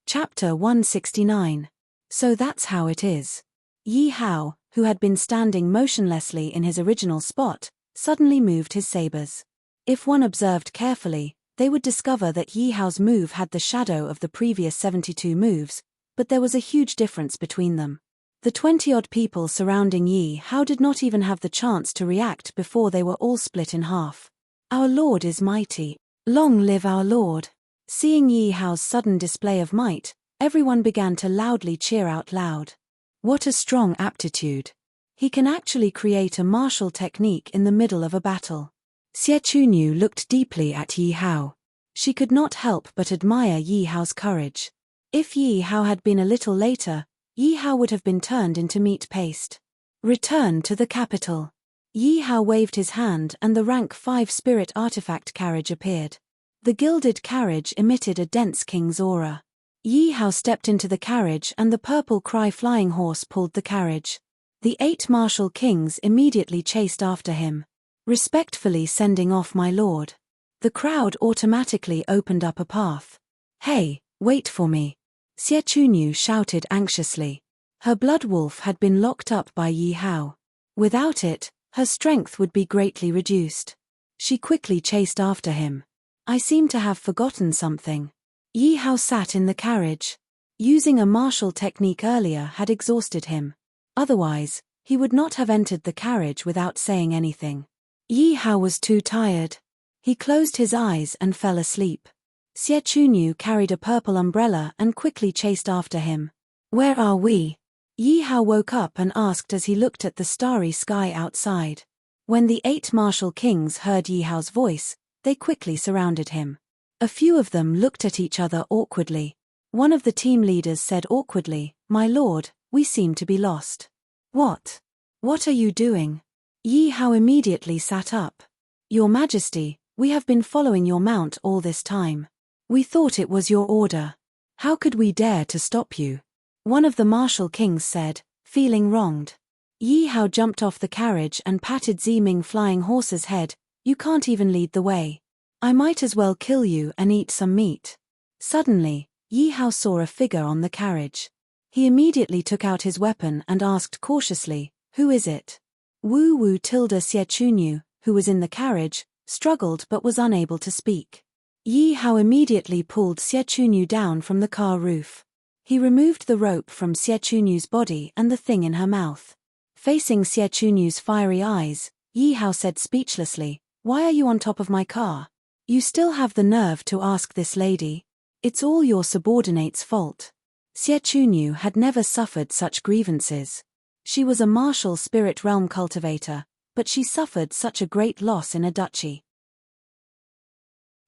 Chapter 169. So that's how it is. Yi Hao, who had been standing motionlessly in his original spot, suddenly moved his sabers. If one observed carefully, they would discover that Yi Hao's move had the shadow of the previous 72 moves, but there was a huge difference between them. The 20-odd people surrounding Yi Hao did not even have the chance to react before they were all split in half. Our Lord is mighty. Long live our Lord. Seeing Yi Hao's sudden display of might, everyone began to loudly cheer out loud. What a strong aptitude. He can actually create a martial technique in the middle of a battle. Xie Chunyu looked deeply at Yi Hao. She could not help but admire Yi Hao's courage. If Yi Hao had been a little later, Yi Hao would have been turned into meat paste. Return to the capital. Yi Hao waved his hand and the rank 5 spirit artifact carriage appeared. The gilded carriage emitted a dense king's aura. Yi Hao stepped into the carriage and the purple cry flying horse pulled the carriage. The 8 martial kings immediately chased after him. Respectfully sending off my lord. The crowd automatically opened up a path. Hey, wait for me. Xie Chunyu shouted anxiously. Her blood wolf had been locked up by Yi Hao. Without it, her strength would be greatly reduced. She quickly chased after him. I seem to have forgotten something. Yi Hao sat in the carriage. Using a martial technique earlier had exhausted him. Otherwise, he would not have entered the carriage without saying anything. Yi Hao was too tired. He closed his eyes and fell asleep. Xie Chunyu carried a purple umbrella and quickly chased after him. Where are we? Yi Hao woke up and asked as he looked at the starry sky outside. When the 8 martial kings heard Yi Hao's voice, they quickly surrounded him. A few of them looked at each other awkwardly. One of the team leaders said awkwardly, "My lord, we seem to be lost." What? What are you doing? Yi Hao immediately sat up. Your Majesty, we have been following your mount all this time. We thought it was your order. How could we dare to stop you? One of the martial kings said, feeling wronged. Yi Hao jumped off the carriage and patted Ziming flying horse's head. You can't even lead the way. I might as well kill you and eat some meat. Suddenly, Yi Hao saw a figure on the carriage. He immediately took out his weapon and asked cautiously, "Who is it?" Wu Xie Chunyu, who was in the carriage, struggled but was unable to speak. Yi Hao immediately pulled Xie Chunyu down from the car roof. He removed the rope from Xie Chunyu's body and the thing in her mouth. Facing Xie Chunyu's fiery eyes, Yi Hao said speechlessly, "Why are you on top of my car? You still have the nerve to ask this lady? It's all your subordinate's fault." Xie Chunyu had never suffered such grievances. She was a martial spirit realm cultivator, but she suffered such a great loss in a duchy.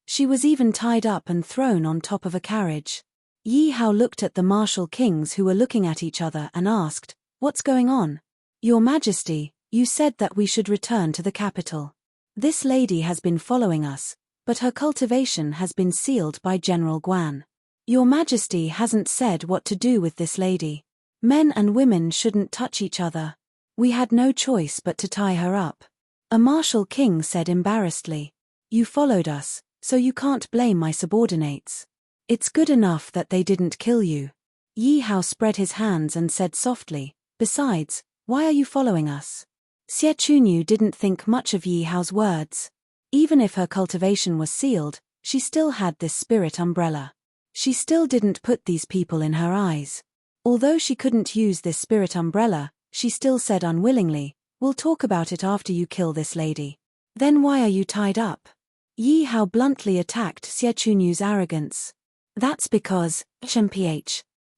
She was even tied up and thrown on top of a carriage. Yi Hao looked at the martial kings who were looking at each other and asked, "What's going on?" "Your Majesty, you said that we should return to the capital. This lady has been following us, but her cultivation has been sealed by General Guan. Your Majesty hasn't said what to do with this lady. Men and women shouldn't touch each other. We had no choice but to tie her up." A martial king said embarrassedly, "You followed us, so you can't blame my subordinates. It's good enough that they didn't kill you." Yi Hao spread his hands and said softly, "Besides, why are you following us?" Xie Chunyu didn't think much of Yi Hao's words. Even if her cultivation was sealed, she still had this spirit umbrella. She still didn't put these people in her eyes. Although she couldn't use this spirit umbrella, she still said unwillingly, "We'll talk about it after you kill this lady." "Then why are you tied up?" Yi Hao bluntly attacked Xie Chunyu's arrogance. "That's because, Xie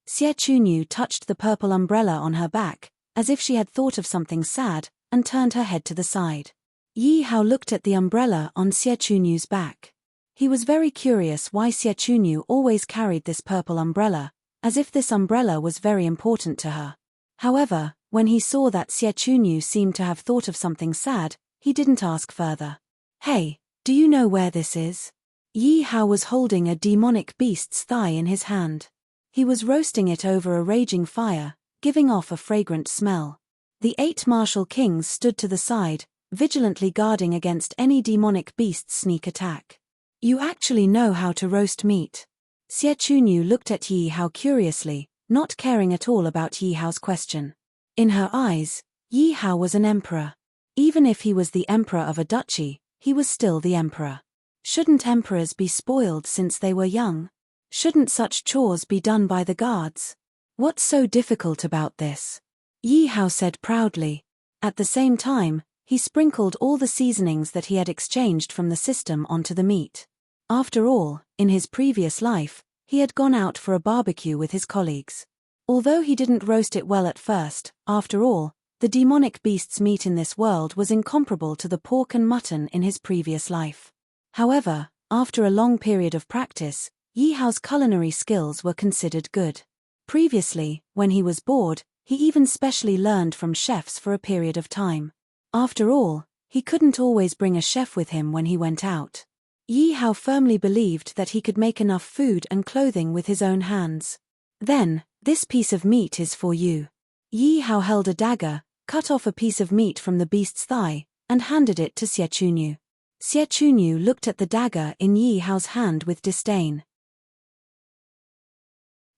Chunyu touched the purple umbrella on her back, as if she had thought of something sad, and turned her head to the side. Yi Hao looked at the umbrella on Xie Chunyu's back. He was very curious why Xie Chunyu always carried this purple umbrella, as if this umbrella was very important to her. However, when he saw that Xie Chunyu seemed to have thought of something sad, he didn't ask further. "Hey, do you know where this is?" Yi Hao was holding a demonic beast's thigh in his hand. He was roasting it over a raging fire, giving off a fragrant smell. The 8 martial kings stood to the side, vigilantly guarding against any demonic beast's sneak attack. "You actually know how to roast meat." Xie Chunyu looked at Yi Hao curiously, not caring at all about Yi Hao's question. In her eyes, Yi Hao was an emperor. Even if he was the emperor of a duchy, he was still the emperor. Shouldn't emperors be spoiled since they were young? Shouldn't such chores be done by the guards? What's so difficult about this? Yi Hao said proudly. At the same time, he sprinkled all the seasonings that he had exchanged from the system onto the meat. After all, in his previous life, he had gone out for a barbecue with his colleagues. Although he didn't roast it well at first, after all, the demonic beast's meat in this world was incomparable to the pork and mutton in his previous life. However, after a long period of practice, Yi Hao's culinary skills were considered good. Previously, when he was bored, he even specially learned from chefs for a period of time. After all, he couldn't always bring a chef with him when he went out. Yi Hao firmly believed that he could make enough food and clothing with his own hands. Then, this piece of meat is for you. Yi Hao held a dagger, cut off a piece of meat from the beast's thigh, and handed it to Xie Chunyu. Xie Chunyu looked at the dagger in Yi Hao's hand with disdain.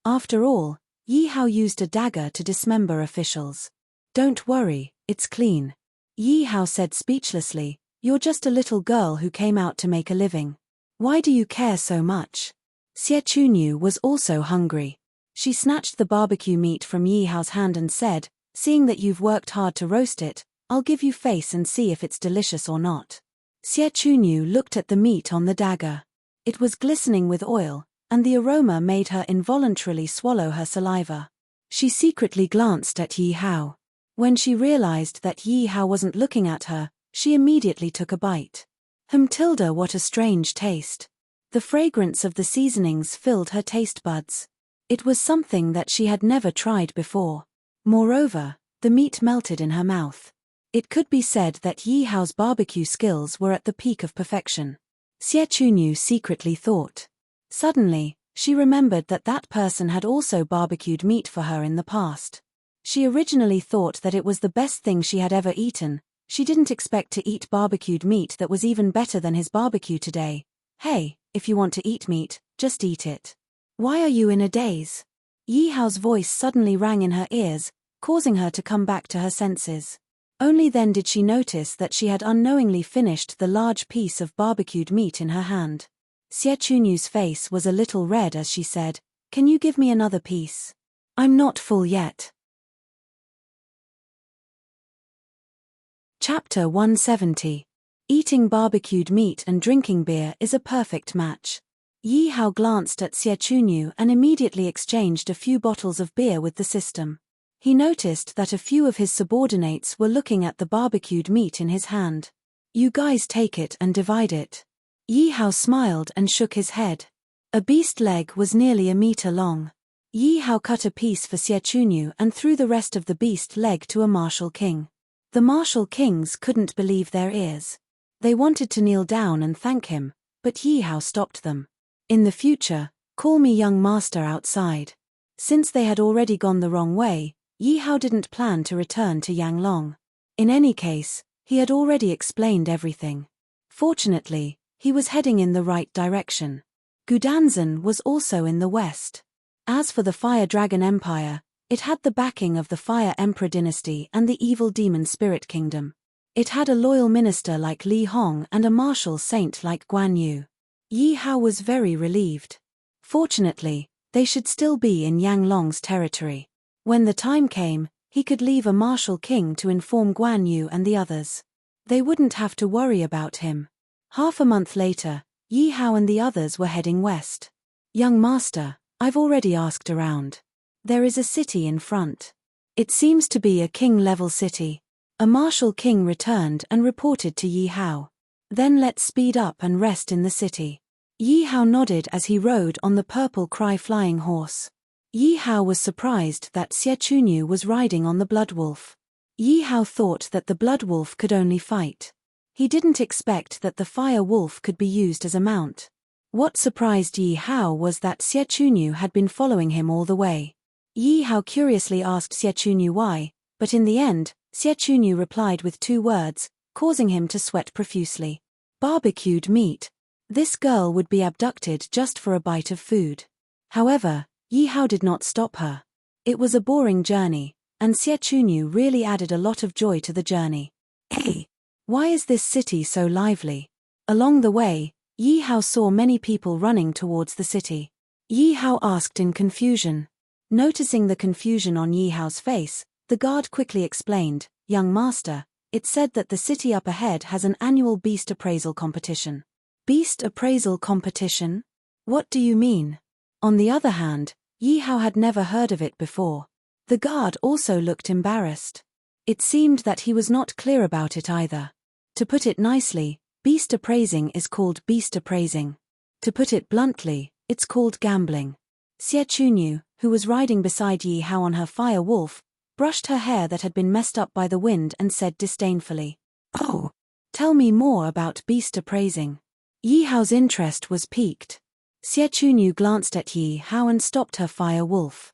After all, Yi Hao used a dagger to dismember officials. Don't worry, it's clean. Yi Hao said speechlessly, you're just a little girl who came out to make a living. Why do you care so much? Xie Chunyu was also hungry. She snatched the barbecue meat from Yi Hao's hand and said, seeing that you've worked hard to roast it, I'll give you face and see if it's delicious or not. Xie Chunyu looked at the meat on the dagger. It was glistening with oil, and the aroma made her involuntarily swallow her saliva. She secretly glanced at Yi Hao. When she realized that Yi Hao wasn't looking at her, she immediately took a bite. Tilda, what a strange taste. The fragrance of the seasonings filled her taste buds. It was something that she had never tried before. Moreover, the meat melted in her mouth. It could be said that Yi Hao's barbecue skills were at the peak of perfection. Xie Chunyu secretly thought. Suddenly, she remembered that that person had also barbecued meat for her in the past. She originally thought that it was the best thing she had ever eaten. She didn't expect to eat barbecued meat that was even better than his barbecue today. Hey, if you want to eat meat, just eat it. Why are you in a daze? Yi Hao's voice suddenly rang in her ears, causing her to come back to her senses. Only then did she notice that she had unknowingly finished the large piece of barbecued meat in her hand. Xie Chunyu's face was a little red as she said, "Can you give me another piece? I'm not full yet." Chapter 170. Eating barbecued meat and drinking beer is a perfect match. Yi Hao glanced at Xie Chunyu and immediately exchanged a few bottles of beer with the system. He noticed that a few of his subordinates were looking at the barbecued meat in his hand. You guys take it and divide it. Yi Hao smiled and shook his head. A beast leg was nearly a meter long. Yi Hao cut a piece for Xie Chunyu and threw the rest of the beast leg to a martial king. The martial kings couldn't believe their ears. They wanted to kneel down and thank him, but Yi Hao stopped them. In the future, call me young master outside. Since they had already gone the wrong way, Yi Hao didn't plan to return to Yanglong. In any case, he had already explained everything. Fortunately, he was heading in the right direction. Gudanzan was also in the west. As for the Fire Dragon Empire, it had the backing of the Fire Emperor dynasty and the Evil Demon Spirit Kingdom. It had a loyal minister like Li Hong and a martial saint like Guan Yu. Yi Hao was very relieved. Fortunately, they should still be in Yanglong's territory. When the time came, he could leave a martial king to inform Guan Yu and the others. They wouldn't have to worry about him. Half a month later, Yi Hao and the others were heading west. Young master, I've already asked around. There is a city in front. It seems to be a king-level city. A martial king returned and reported to Yi Hao. Then let's speed up and rest in the city. Yi Hao nodded as he rode on the purple cry flying horse. Yi Hao was surprised that Xie Chunyu was riding on the blood wolf. Yi Hao thought that the blood wolf could only fight. He didn't expect that the fire wolf could be used as a mount. What surprised Yi Hao was that Xie Chunyu had been following him all the way. Yi Hao curiously asked Xie Chunyu why, but in the end, Xie Chunyu replied with 2 words, causing him to sweat profusely. Barbecued meat. This girl would be abducted just for a bite of food. However, Yi Hao did not stop her. It was a boring journey, and Xie Chunyu really added a lot of joy to the journey. Hey, why is this city so lively? Along the way, Yi Hao saw many people running towards the city. Yi Hao asked in confusion. Noticing the confusion on Yi Hao's face, the guard quickly explained, "Young master, it's said that the city up ahead has an annual beast appraisal competition." Beast appraisal competition? What do you mean? On the other hand, Yi Hao had never heard of it before. The guard also looked embarrassed. It seemed that he was not clear about it either. To put it nicely, beast appraising is called beast appraising. To put it bluntly, it's called gambling. Xie Chunyu, who was riding beside Yi Hao on her fire wolf, brushed her hair that had been messed up by the wind and said disdainfully, "Oh, tell me more about beast appraising." Yi Hao's interest was piqued. Xie Chunyu glanced at Yi Hao and stopped her fire wolf.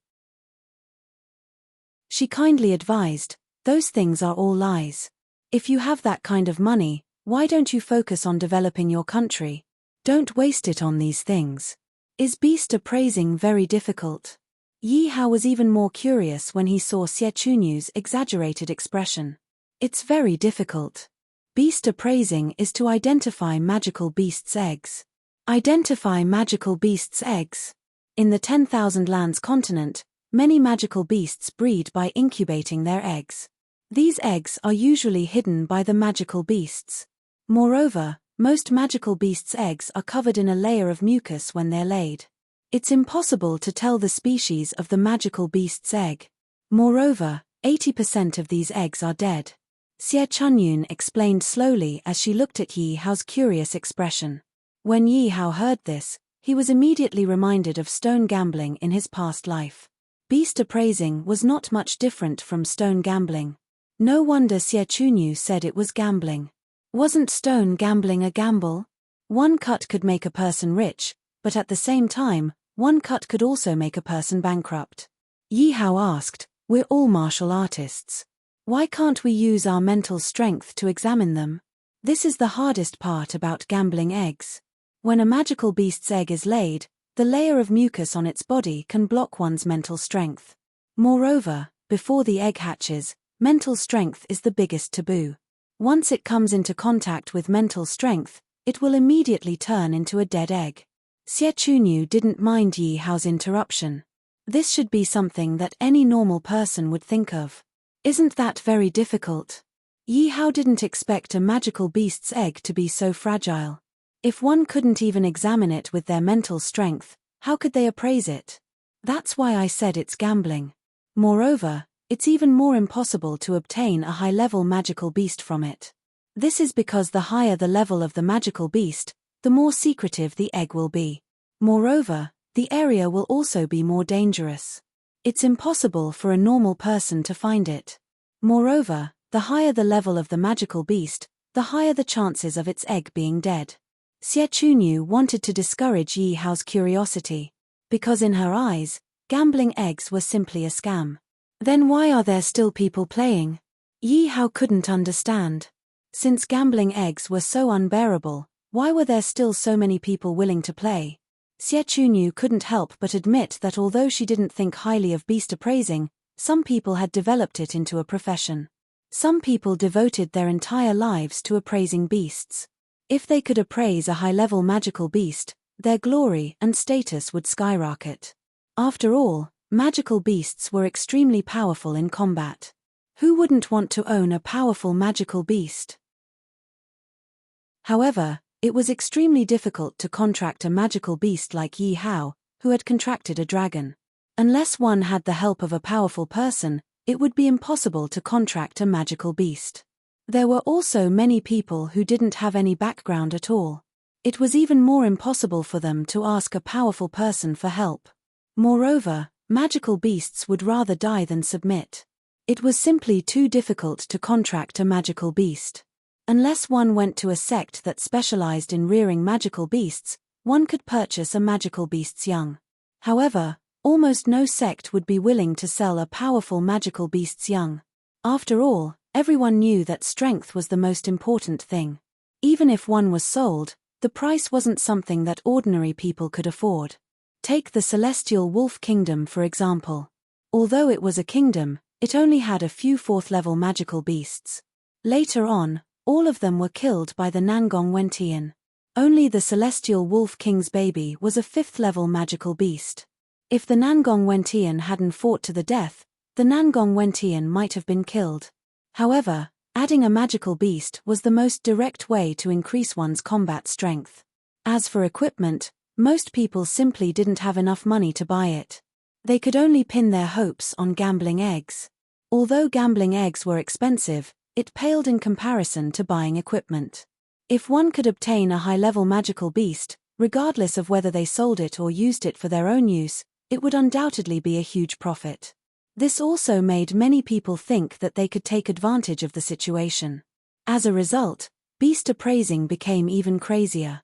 She kindly advised, "Those things are all lies. If you have that kind of money, why don't you focus on developing your country? Don't waste it on these things. Is beast appraising very difficult?" Yi Hao was even more curious when he saw Xie Chunyu's exaggerated expression. "It's very difficult. Beast appraising is to identify magical beasts' eggs." Identify magical beasts' eggs. In the 10,000 Lands continent, many magical beasts breed by incubating their eggs. These eggs are usually hidden by the magical beasts. Moreover, most magical beasts' eggs are covered in a layer of mucus when they're laid. It's impossible to tell the species of the magical beast's egg. Moreover, 80% of these eggs are dead. Xie Chunyun explained slowly as she looked at Yi Hao's curious expression. When Yi Hao heard this, he was immediately reminded of stone gambling in his past life. Beast appraising was not much different from stone gambling. No wonder Xie Chunyu said it was gambling. Wasn't stone gambling a gamble? One cut could make a person rich, but at the same time, one cut could also make a person bankrupt. Yi Hao asked, "We're all martial artists. Why can't we use our mental strength to examine them? This is the hardest part about gambling eggs. When a magical beast's egg is laid, the layer of mucus on its body can block one's mental strength. Moreover, before the egg hatches, mental strength is the biggest taboo. Once it comes into contact with mental strength, it will immediately turn into a dead egg." Xie Chunyu didn't mind Yi Hao's interruption. This should be something that any normal person would think of. Isn't that very difficult? Yi Hao didn't expect a magical beast's egg to be so fragile. If one couldn't even examine it with their mental strength, how could they appraise it? That's why I said it's gambling. Moreover, it's even more impossible to obtain a high-level magical beast from it. This is because the higher the level of the magical beast, the more secretive the egg will be. Moreover, the area will also be more dangerous. It's impossible for a normal person to find it. Moreover, the higher the level of the magical beast, the higher the chances of its egg being dead. Xie Chunyu wanted to discourage Yi Hao's curiosity, because in her eyes, gambling eggs were simply a scam. Then why are there still people playing? Yi Hao couldn't understand. Since gambling eggs were so unbearable, why were there still so many people willing to play? Xie Chunyu couldn't help but admit that although she didn't think highly of beast appraising, some people had developed it into a profession. Some people devoted their entire lives to appraising beasts. If they could appraise a high-level magical beast, their glory and status would skyrocket. After all, magical beasts were extremely powerful in combat. Who wouldn't want to own a powerful magical beast? However, it was extremely difficult to contract a magical beast like Yi Hao, who had contracted a dragon. Unless one had the help of a powerful person, it would be impossible to contract a magical beast. There were also many people who didn't have any background at all. It was even more impossible for them to ask a powerful person for help. Moreover, magical beasts would rather die than submit. It was simply too difficult to contract a magical beast. Unless one went to a sect that specialized in rearing magical beasts, one could purchase a magical beast's young. However, almost no sect would be willing to sell a powerful magical beast's young. After all, everyone knew that strength was the most important thing. Even if one was sold, the price wasn't something that ordinary people could afford. Take the Celestial Wolf Kingdom for example. Although it was a kingdom, it only had a few fourth-level magical beasts. Later on, all of them were killed by the Nangong Wentian. Only the Celestial Wolf King's baby was a fifth-level magical beast. If the Nangong Wentian hadn't fought to the death, the Nangong Wentian might have been killed. However, adding a magical beast was the most direct way to increase one's combat strength. As for equipment, most people simply didn't have enough money to buy it. They could only pin their hopes on gambling eggs. Although gambling eggs were expensive, it paled in comparison to buying equipment. If one could obtain a high-level magical beast, regardless of whether they sold it or used it for their own use, it would undoubtedly be a huge profit. This also made many people think that they could take advantage of the situation. As a result, beast appraising became even crazier.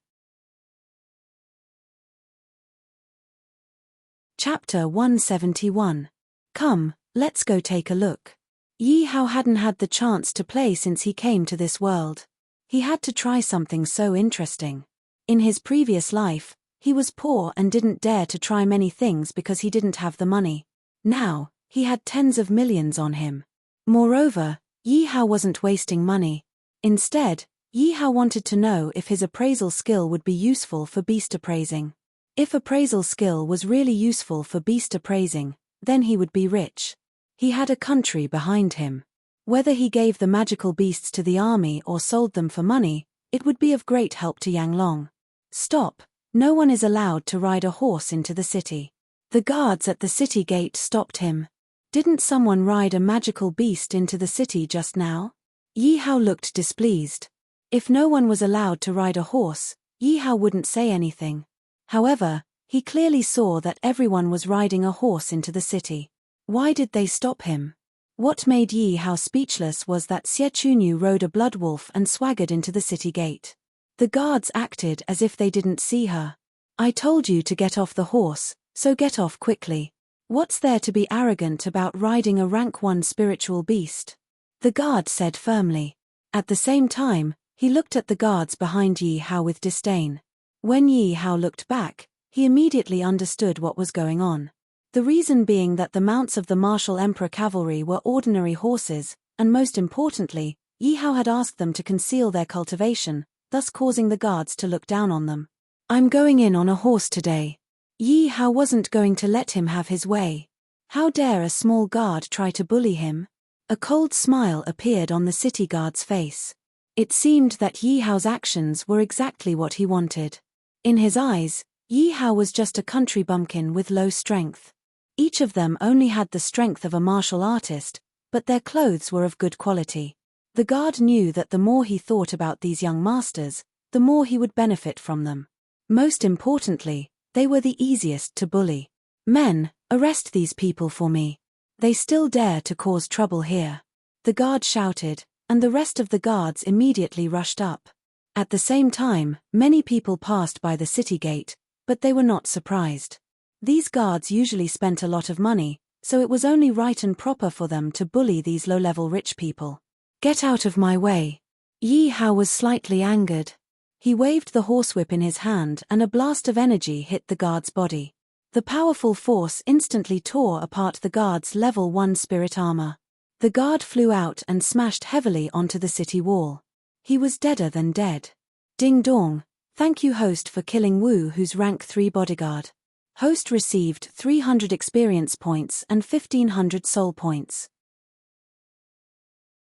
Chapter 171. Come, let's go take a look. Yi Hao hadn't had the chance to play since he came to this world. He had to try something so interesting. In his previous life, he was poor and didn't dare to try many things because he didn't have the money. Now, he had tens of millions on him. Moreover, Yi Hao wasn't wasting money. Instead, Yi Hao wanted to know if his appraisal skill would be useful for beast appraising. If appraisal skill was really useful for beast appraising, then he would be rich. He had a country behind him. Whether he gave the magical beasts to the army or sold them for money, it would be of great help to Yanglong. Stop, no one is allowed to ride a horse into the city. The guards at the city gate stopped him. Didn't someone ride a magical beast into the city just now? Yi Hao looked displeased. If no one was allowed to ride a horse, Yi Hao wouldn't say anything. However, he clearly saw that everyone was riding a horse into the city. Why did they stop him? What made Yi Hao speechless was that Xie Chunyu rode a blood wolf and swaggered into the city gate. The guards acted as if they didn't see her. I told you to get off the horse, so get off quickly. What's there to be arrogant about riding a rank 1 spiritual beast? The guard said firmly. At the same time, he looked at the guards behind Yi Hao with disdain. When Yi Hao looked back, he immediately understood what was going on. The reason being that the mounts of the martial emperor cavalry were ordinary horses, and most importantly, Yi Hao had asked them to conceal their cultivation, thus causing the guards to look down on them. I'm going in on a horse today. Yi Hao wasn't going to let him have his way. How dare a small guard try to bully him? A cold smile appeared on the city guard's face. It seemed that Yi Hao's actions were exactly what he wanted. In his eyes, Yi Hao was just a country bumpkin with low strength. Each of them only had the strength of a martial artist, but their clothes were of good quality. The guard knew that the more he thought about these young masters, the more he would benefit from them. Most importantly, they were the easiest to bully. Men, arrest these people for me. They still dare to cause trouble here. The guard shouted, and the rest of the guards immediately rushed up. At the same time, many people passed by the city gate, but they were not surprised. These guards usually spent a lot of money, so it was only right and proper for them to bully these low-level rich people. Get out of my way. Yi Hao was slightly angered. He waved the horsewhip in his hand and a blast of energy hit the guard's body. The powerful force instantly tore apart the guard's level 1 spirit armor. The guard flew out and smashed heavily onto the city wall. He was deader than dead. Ding dong, thank you host for killing Wu who's rank 3 bodyguard. Host received 300 experience points and 1500 soul points.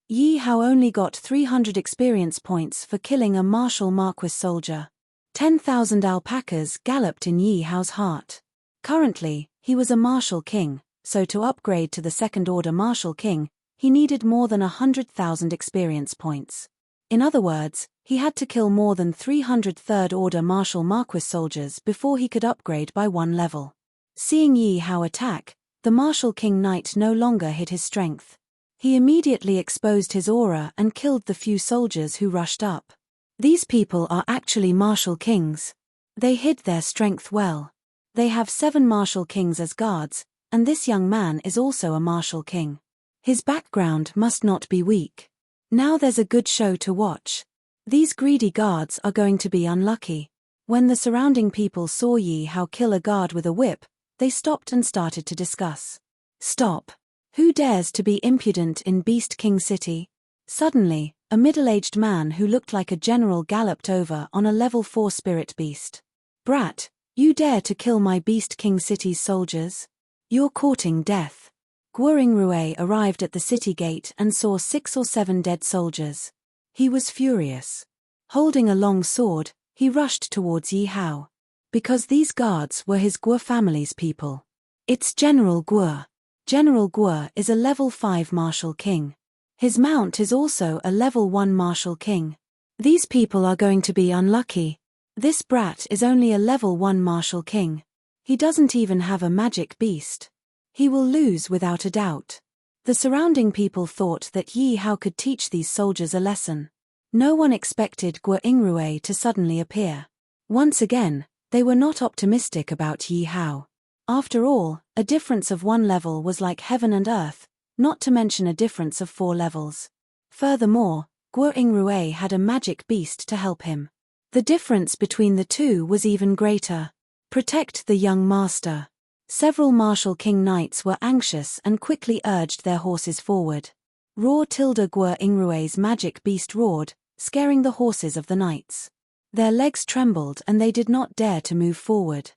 Yi Hao only got 300 experience points for killing a martial marquis soldier. 10,000 alpacas galloped in Yi Hao's heart. Currently, he was a martial king, so to upgrade to the second order martial king, he needed more than 100,000 experience points. In other words, he had to kill more than 300 third-order martial marquis soldiers before he could upgrade by 1 level. Seeing Yi Hao attack, the martial king knight no longer hid his strength. He immediately exposed his aura and killed the few soldiers who rushed up. These people are actually martial kings. They hid their strength well. They have 7 martial kings as guards, and this young man is also a martial king. His background must not be weak. Now there's a good show to watch. These greedy guards are going to be unlucky. When the surrounding people saw Yi Hao kill a guard with a whip, they stopped and started to discuss. Stop. Who dares to be impudent in Beast King City? Suddenly, a middle-aged man who looked like a general galloped over on a level 4 spirit beast. Brat, you dare to kill my Beast King City's soldiers? You're courting death. Guoringrue arrived at the city gate and saw 6 or 7 dead soldiers. He was furious. Holding a long sword, he rushed towards Yi Hao. Because these guards were his Guo family's people. It's General Guo. General Guo is a level 5 martial king. His mount is also a level 1 martial king. These people are going to be unlucky. This brat is only a level 1 martial king. He doesn't even have a magic beast. He will lose without a doubt. The surrounding people thought that Yi Hao could teach these soldiers a lesson. No one expected Guoringrue to suddenly appear. Once again, they were not optimistic about Yi Hao. After all, a difference of 1 level was like heaven and earth, not to mention a difference of 4 levels. Furthermore, Guo Yingrui had a magic beast to help him. The difference between the two was even greater. Protect the young master. Several martial king knights were anxious and quickly urged their horses forward. Roar tilde Guo Yingrui's magic beast roared, scaring the horses of the knights. Their legs trembled and they did not dare to move forward.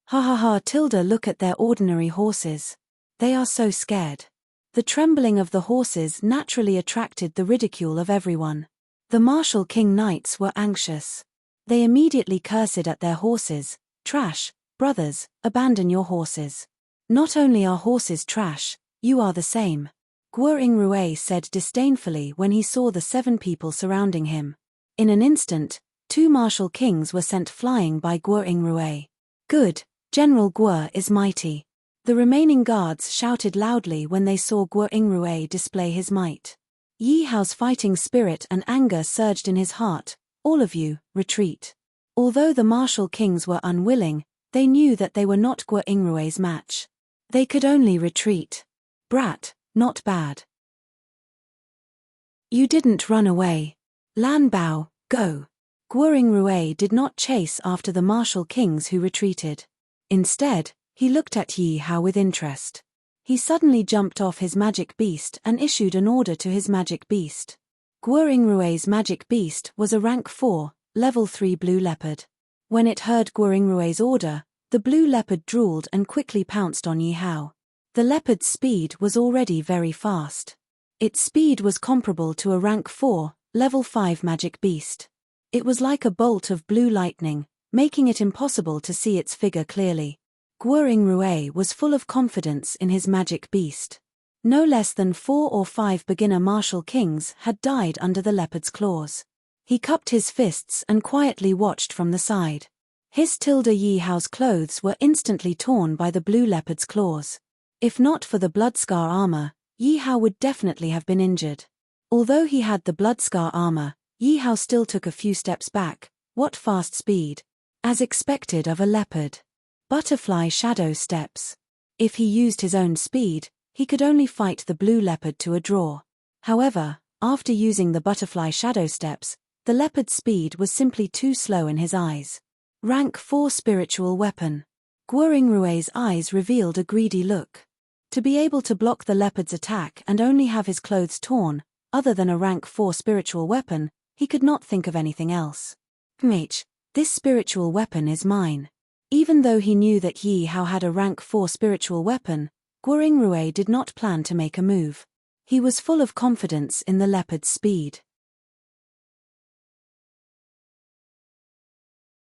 Ha ha ha tilde look at their ordinary horses. They are so scared. The trembling of the horses naturally attracted the ridicule of everyone. The martial king knights were anxious. They immediately cursed at their horses. Trash, brothers, abandon your horses. Not only are horses trash, you are the same. Guo Yingrui said disdainfully when he saw the 7 people surrounding him. In an instant, 2 martial kings were sent flying by Guo Yingrui. Good, General Guo is mighty. The remaining guards shouted loudly when they saw Guo Yingrui display his might. Yi Hao's fighting spirit and anger surged in his heart. All of you, retreat. Although the martial kings were unwilling, they knew that they were not Guo Yingrui's match. They could only retreat. Brat, not bad. You didn't run away. Lan Bao, go. Guo Yingrui did not chase after the martial kings who retreated. Instead, he looked at Yi Hao with interest. He suddenly jumped off his magic beast and issued an order to his magic beast. Guo Yingrui's magic beast was a rank 4, level 3 blue leopard. When it heard Guo Yingrui's order, the blue leopard drooled and quickly pounced on Yi Hao. The leopard's speed was already very fast. Its speed was comparable to a rank 4, level 5 magic beast. It was like a bolt of blue lightning, making it impossible to see its figure clearly. Guo Yingrui was full of confidence in his magic beast. No less than 4 or 5 beginner martial kings had died under the leopard's claws. He cupped his fists and quietly watched from the side. His tilde Yi Hao's clothes were instantly torn by the blue leopard's claws. If not for the bloodscar armor, Yi Hao would definitely have been injured. Although he had the bloodscar armor, Yi Hao still took a few steps back. What fast speed! As expected of a leopard. Butterfly shadow steps. If he used his own speed, he could only fight the blue leopard to a draw. However, after using the butterfly shadow steps, the leopard's speed was simply too slow in his eyes. Rank 4 spiritual weapon. Guo Yingrui's eyes revealed a greedy look. To be able to block the leopard's attack and only have his clothes torn, other than a rank 4 spiritual weapon, he could not think of anything else. This spiritual weapon is mine. Even though he knew that Yi Hao had a rank 4 spiritual weapon, Guo Yingrui did not plan to make a move. He was full of confidence in the leopard's speed.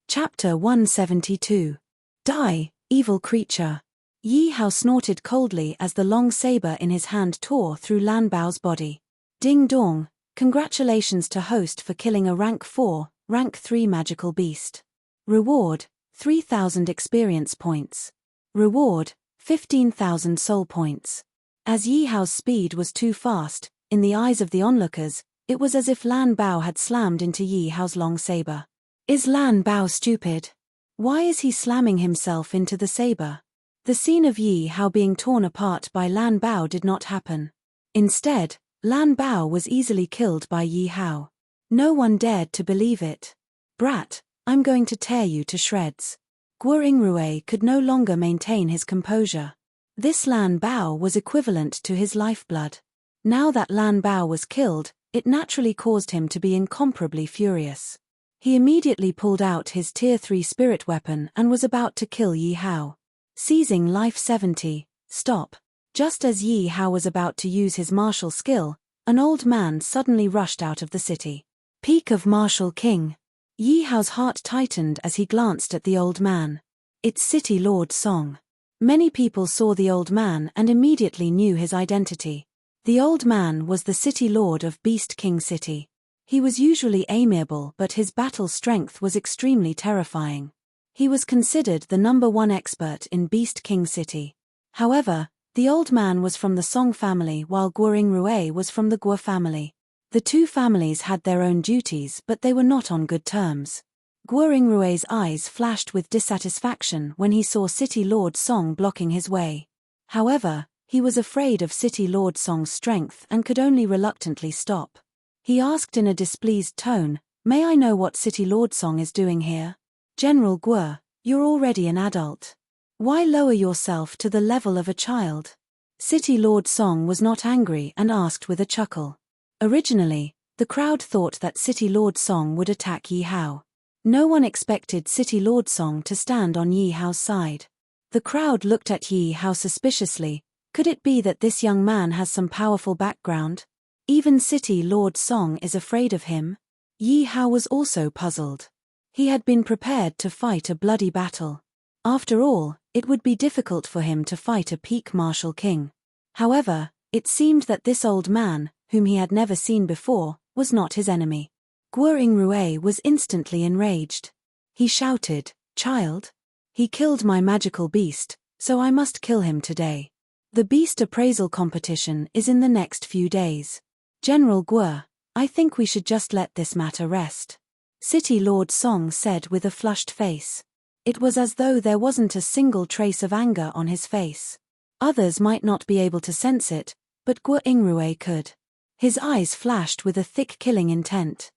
Chapter 172. Die, evil creature. Yi Hao snorted coldly as the long saber in his hand tore through Lan Bao's body. Ding dong, congratulations to host for killing a rank 4, rank 3 magical beast. Reward, 3,000 experience points. Reward, 15,000 soul points. As Yi Hao's speed was too fast, in the eyes of the onlookers, it was as if Lan Bao had slammed into Yi Hao's long saber. Is Lan Bao stupid? Why is he slamming himself into the saber? The scene of Yi Hao being torn apart by Lan Bao did not happen. Instead, Lan Bao was easily killed by Yi Hao. No one dared to believe it. Brat, I'm going to tear you to shreds. Guo Yingrui could no longer maintain his composure. This Lan Bao was equivalent to his lifeblood. Now that Lan Bao was killed, it naturally caused him to be incomparably furious. He immediately pulled out his tier 3 spirit weapon and was about to kill Yi Hao. Seizing life 70, stop. Just as Yi Hao was about to use his martial skill, an old man suddenly rushed out of the city. Peak of Martial King. Yi Hao's heart tightened as he glanced at the old man. It's City Lord Song. Many people saw the old man and immediately knew his identity. The old man was the City Lord of Beast King City. He was usually amiable, but his battle strength was extremely terrifying. He was considered the #1 expert in Beast King City. However, the old man was from the Song family while Guo Yingrui was from the Guo family. The two families had their own duties, but they were not on good terms. Guo Ingrue's eyes flashed with dissatisfaction when he saw City Lord Song blocking his way. However, he was afraid of City Lord Song's strength and could only reluctantly stop. He asked in a displeased tone, "May I know what City Lord Song is doing here?" "General Guo, you're already an adult. Why lower yourself to the level of a child?" City Lord Song was not angry and asked with a chuckle. Originally, the crowd thought that City Lord Song would attack Yi Hao. No one expected City Lord Song to stand on Yi Hao's side. The crowd looked at Yi Hao suspiciously. Could it be that this young man has some powerful background? Even City Lord Song is afraid of him? Yi Hao was also puzzled. He had been prepared to fight a bloody battle. After all, it would be difficult for him to fight a peak martial king. However, it seemed that this old man, whom he had never seen before, was not his enemy. Guo Ingrue was instantly enraged. He shouted, "Child? He killed my magical beast, so I must kill him today. The beast appraisal competition is in the next few days. General Guo, I think we should just let this matter rest," City Lord Song said with a flushed face. It was as though there wasn't a single trace of anger on his face. Others might not be able to sense it, but Guo Ingrue could. His eyes flashed with a thick killing intent.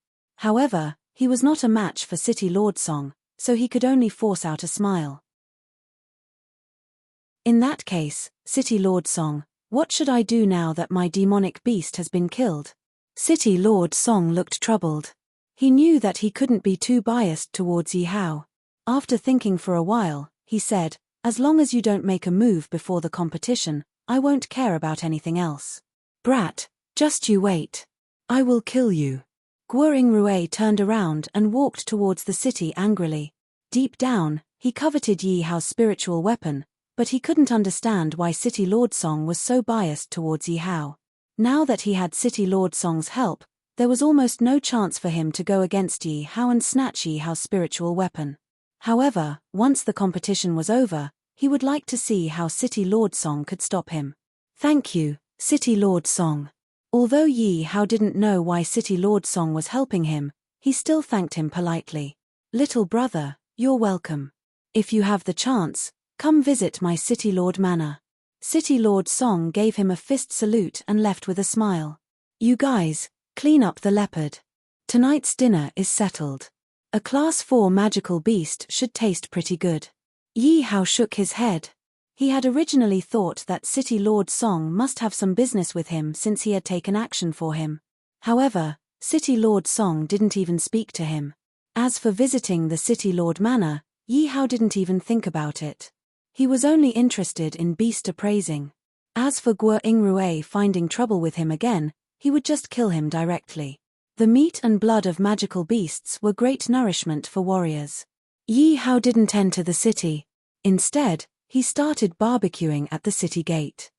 However, he was not a match for City Lord Song, so he could only force out a smile. "In that case, City Lord Song, what should I do now that my demonic beast has been killed?" City Lord Song looked troubled. He knew that he couldn't be too biased towards Yi Hao. After thinking for a while, he said, "As long as you don't make a move before the competition, I won't care about anything else." "Brat, just you wait. I will kill you." Guo Ingrue turned around and walked towards the city angrily. Deep down, he coveted Yi Hao's spiritual weapon, but he couldn't understand why City Lord Song was so biased towards Yi Hao. Now that he had City Lord Song's help, there was almost no chance for him to go against Yi Hao and snatch Yi Hao's spiritual weapon. However, once the competition was over, he would like to see how City Lord Song could stop him. "Thank you, City Lord Song." Although Yi Hao didn't know why City Lord Song was helping him, he still thanked him politely. "Little brother, you're welcome. If you have the chance, come visit my City Lord Manor." City Lord Song gave him a fist salute and left with a smile. "You guys, clean up the leopard. Tonight's dinner is settled. A Class 4 magical beast should taste pretty good." Yi Hao shook his head. He had originally thought that City Lord Song must have some business with him since he had taken action for him. However, City Lord Song didn't even speak to him. As for visiting the City Lord Manor, Yi Hao didn't even think about it. He was only interested in beast appraising. As for Guo Ingrue finding trouble with him again, he would just kill him directly. The meat and blood of magical beasts were great nourishment for warriors. Yi Hao didn't enter the city. Instead, he started barbecuing at the city gate.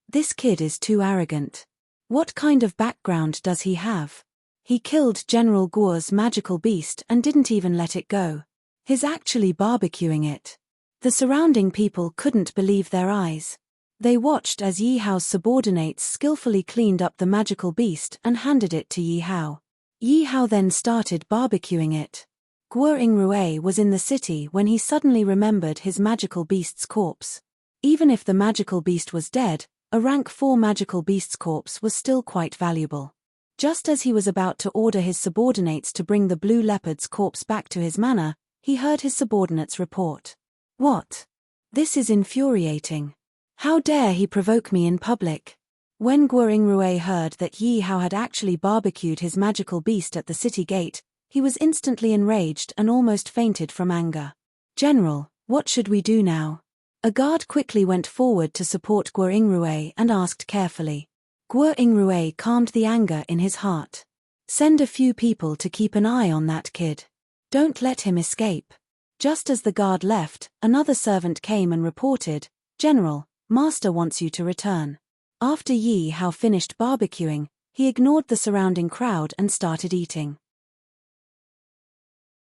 This kid is too arrogant. What kind of background does he have? He killed General Guo's magical beast and didn't even let it go. He's actually barbecuing it. The surrounding people couldn't believe their eyes. They watched as Yi Hao's subordinates skillfully cleaned up the magical beast and handed it to Yi Hao. Yi Hao then started barbecuing it. Guo Ingrue was in the city when he suddenly remembered his magical beast's corpse. Even if the magical beast was dead, a rank 4 magical beast's corpse was still quite valuable. Just as he was about to order his subordinates to bring the blue leopard's corpse back to his manor, he heard his subordinates report. "What? This is infuriating. How dare he provoke me in public?" When Guo Ingrue heard that Yi Hao had actually barbecued his magical beast at the city gate, he was instantly enraged and almost fainted from anger. "General, what should we do now?" A guard quickly went forward to support Guo Ingrue and asked carefully. Guo Ingrue calmed the anger in his heart. "Send a few people to keep an eye on that kid. Don't let him escape." Just as the guard left, another servant came and reported, "General, Master wants you to return." After Yi Hao finished barbecuing, he ignored the surrounding crowd and started eating.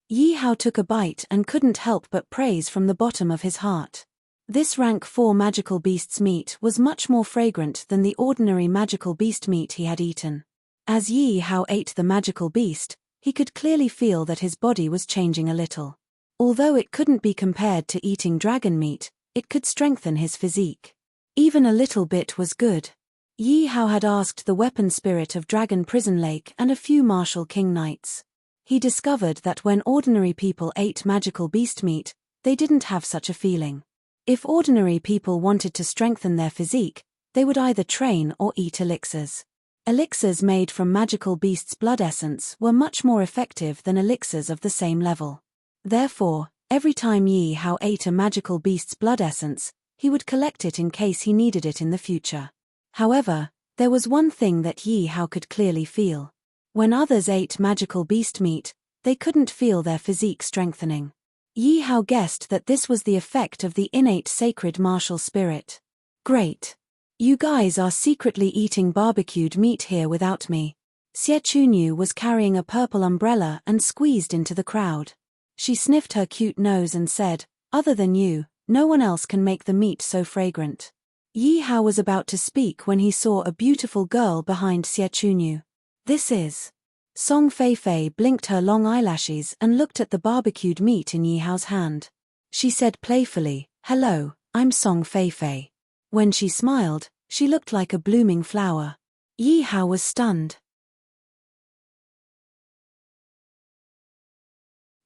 Yi Hao took a bite and couldn't help but praise from the bottom of his heart. This rank 4 magical beast's meat was much more fragrant than the ordinary magical beast meat he had eaten. As Yi Hao ate the magical beast, He could clearly feel that his body was changing a little. Although it couldn't be compared to eating dragon meat, it could strengthen his physique. Even a little bit was good. Yi Hao had asked the weapon spirit of Dragon Prison Lake and a few martial king knights. He discovered that when ordinary people ate magical beast meat, they didn't have such a feeling. If ordinary people wanted to strengthen their physique, they would either train or eat elixirs. Elixirs made from magical beasts' blood essence were much more effective than elixirs of the same level. Therefore, every time Yi Hao ate a magical beast's blood essence, he would collect it in case he needed it in the future. However, there was one thing that Yi Hao could clearly feel. When others ate magical beast meat, they couldn't feel their physique strengthening. Yi Hao guessed that this was the effect of the innate sacred martial spirit. Great. You guys are secretly eating barbecued meat here without me. Xie Chunyu was carrying a purple umbrella and squeezed into the crowd. She sniffed her cute nose and said, "Other than you, no one else can make the meat so fragrant." Yi Hao was about to speak when he saw a beautiful girl behind Xie Chunyu. "This is..." Song Feifei blinked her long eyelashes and looked at the barbecued meat in Yi Hao's hand. She said playfully, "Hello, I'm Song Feifei." When she smiled, she looked like a blooming flower. Yi Hao was stunned.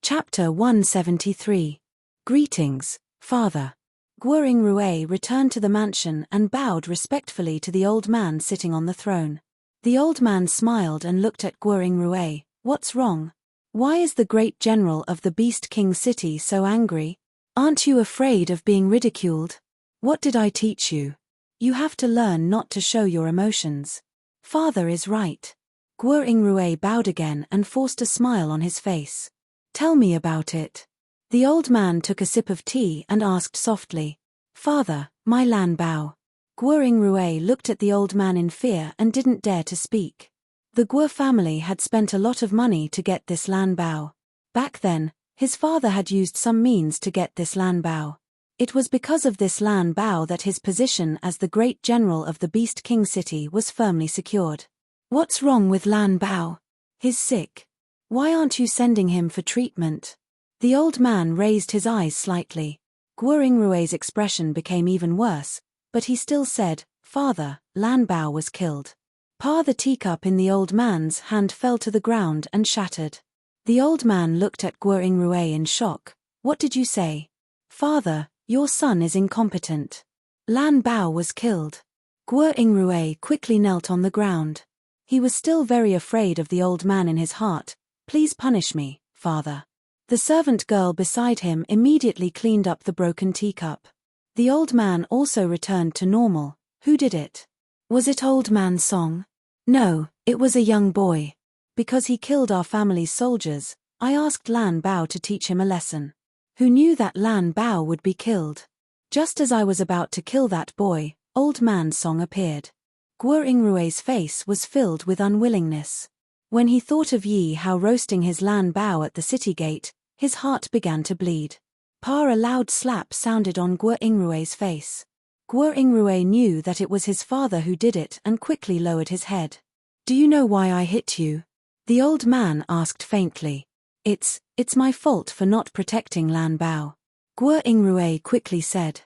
Chapter 173. Greetings, Father. Guoring Rui returned to the mansion and bowed respectfully to the old man sitting on the throne. The old man smiled and looked at Guoring Rui. "What's wrong? Why is the great general of the Beast King city so angry? Aren't you afraid of being ridiculed? What did I teach you? You have to learn not to show your emotions." "Father is right." Guoring Rui bowed again and forced a smile on his face. "Tell me about it." The old man took a sip of tea and asked softly, "Father, my Lan Bao." Guoring Rui looked at the old man in fear and didn't dare to speak. The Guo family had spent a lot of money to get this Lan Bao. Back then, his father had used some means to get this Lan Bao. It was because of this Lan Bao that his position as the great general of the Beast King city was firmly secured. "What's wrong with Lan Bao? He's sick. Why aren't you sending him for treatment?" The old man raised his eyes slightly. Guoring Rui's expression became even worse, but he still said, "Father, Lan Bao was killed." The teacup in the old man's hand fell to the ground and shattered. The old man looked at Guoring Rui in shock. "What did you say?" "Father, your son is incompetent. Lan Bao was killed." Guoring Rui quickly knelt on the ground. He was still very afraid of the old man in his heart. "Please punish me, Father." The servant girl beside him immediately cleaned up the broken teacup. The old man also returned to normal. "Who did it? Was it old man Song?" "No, it was a young boy. Because he killed our family's soldiers, I asked Lan Bao to teach him a lesson. Who knew that Lan Bao would be killed? Just as I was about to kill that boy, old man Song appeared." Guoring Rui's face was filled with unwillingness. When he thought of Yi Hao roasting his Lan Bao at the city gate, his heart began to bleed. A loud slap sounded on Guoring Rui's face. Guoring Rui knew that it was his father who did it and quickly lowered his head. "Do you know why I hit you?" the old man asked faintly. It's my fault for not protecting Lan Bao," Guoring Rui quickly said.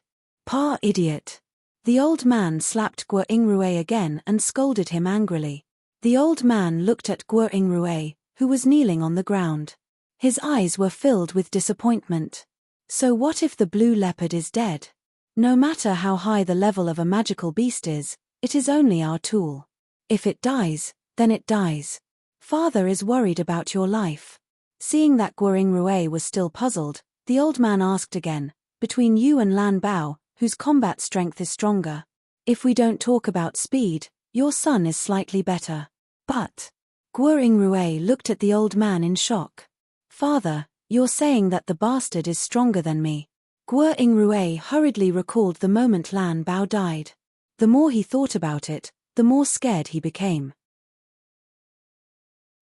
Idiot." The old man slapped Guoring Rui again and scolded him angrily. The old man looked at Guoring Rui, who was kneeling on the ground. His eyes were filled with disappointment. "So what if the blue leopard is dead? No matter how high the level of a magical beast is, it is only our tool. If it dies, then it dies. Father is worried about your life." Seeing that Guoring Rui was still puzzled, the old man asked again, "Between you and Lan Bao, whose combat strength is stronger? If we don't talk about speed, your son is slightly better." "But..." Guoring Rui looked at the old man in shock. "Father, you're saying that the bastard is stronger than me." Guoring Rui hurriedly recalled the moment Lan Bao died. The more he thought about it, the more scared he became.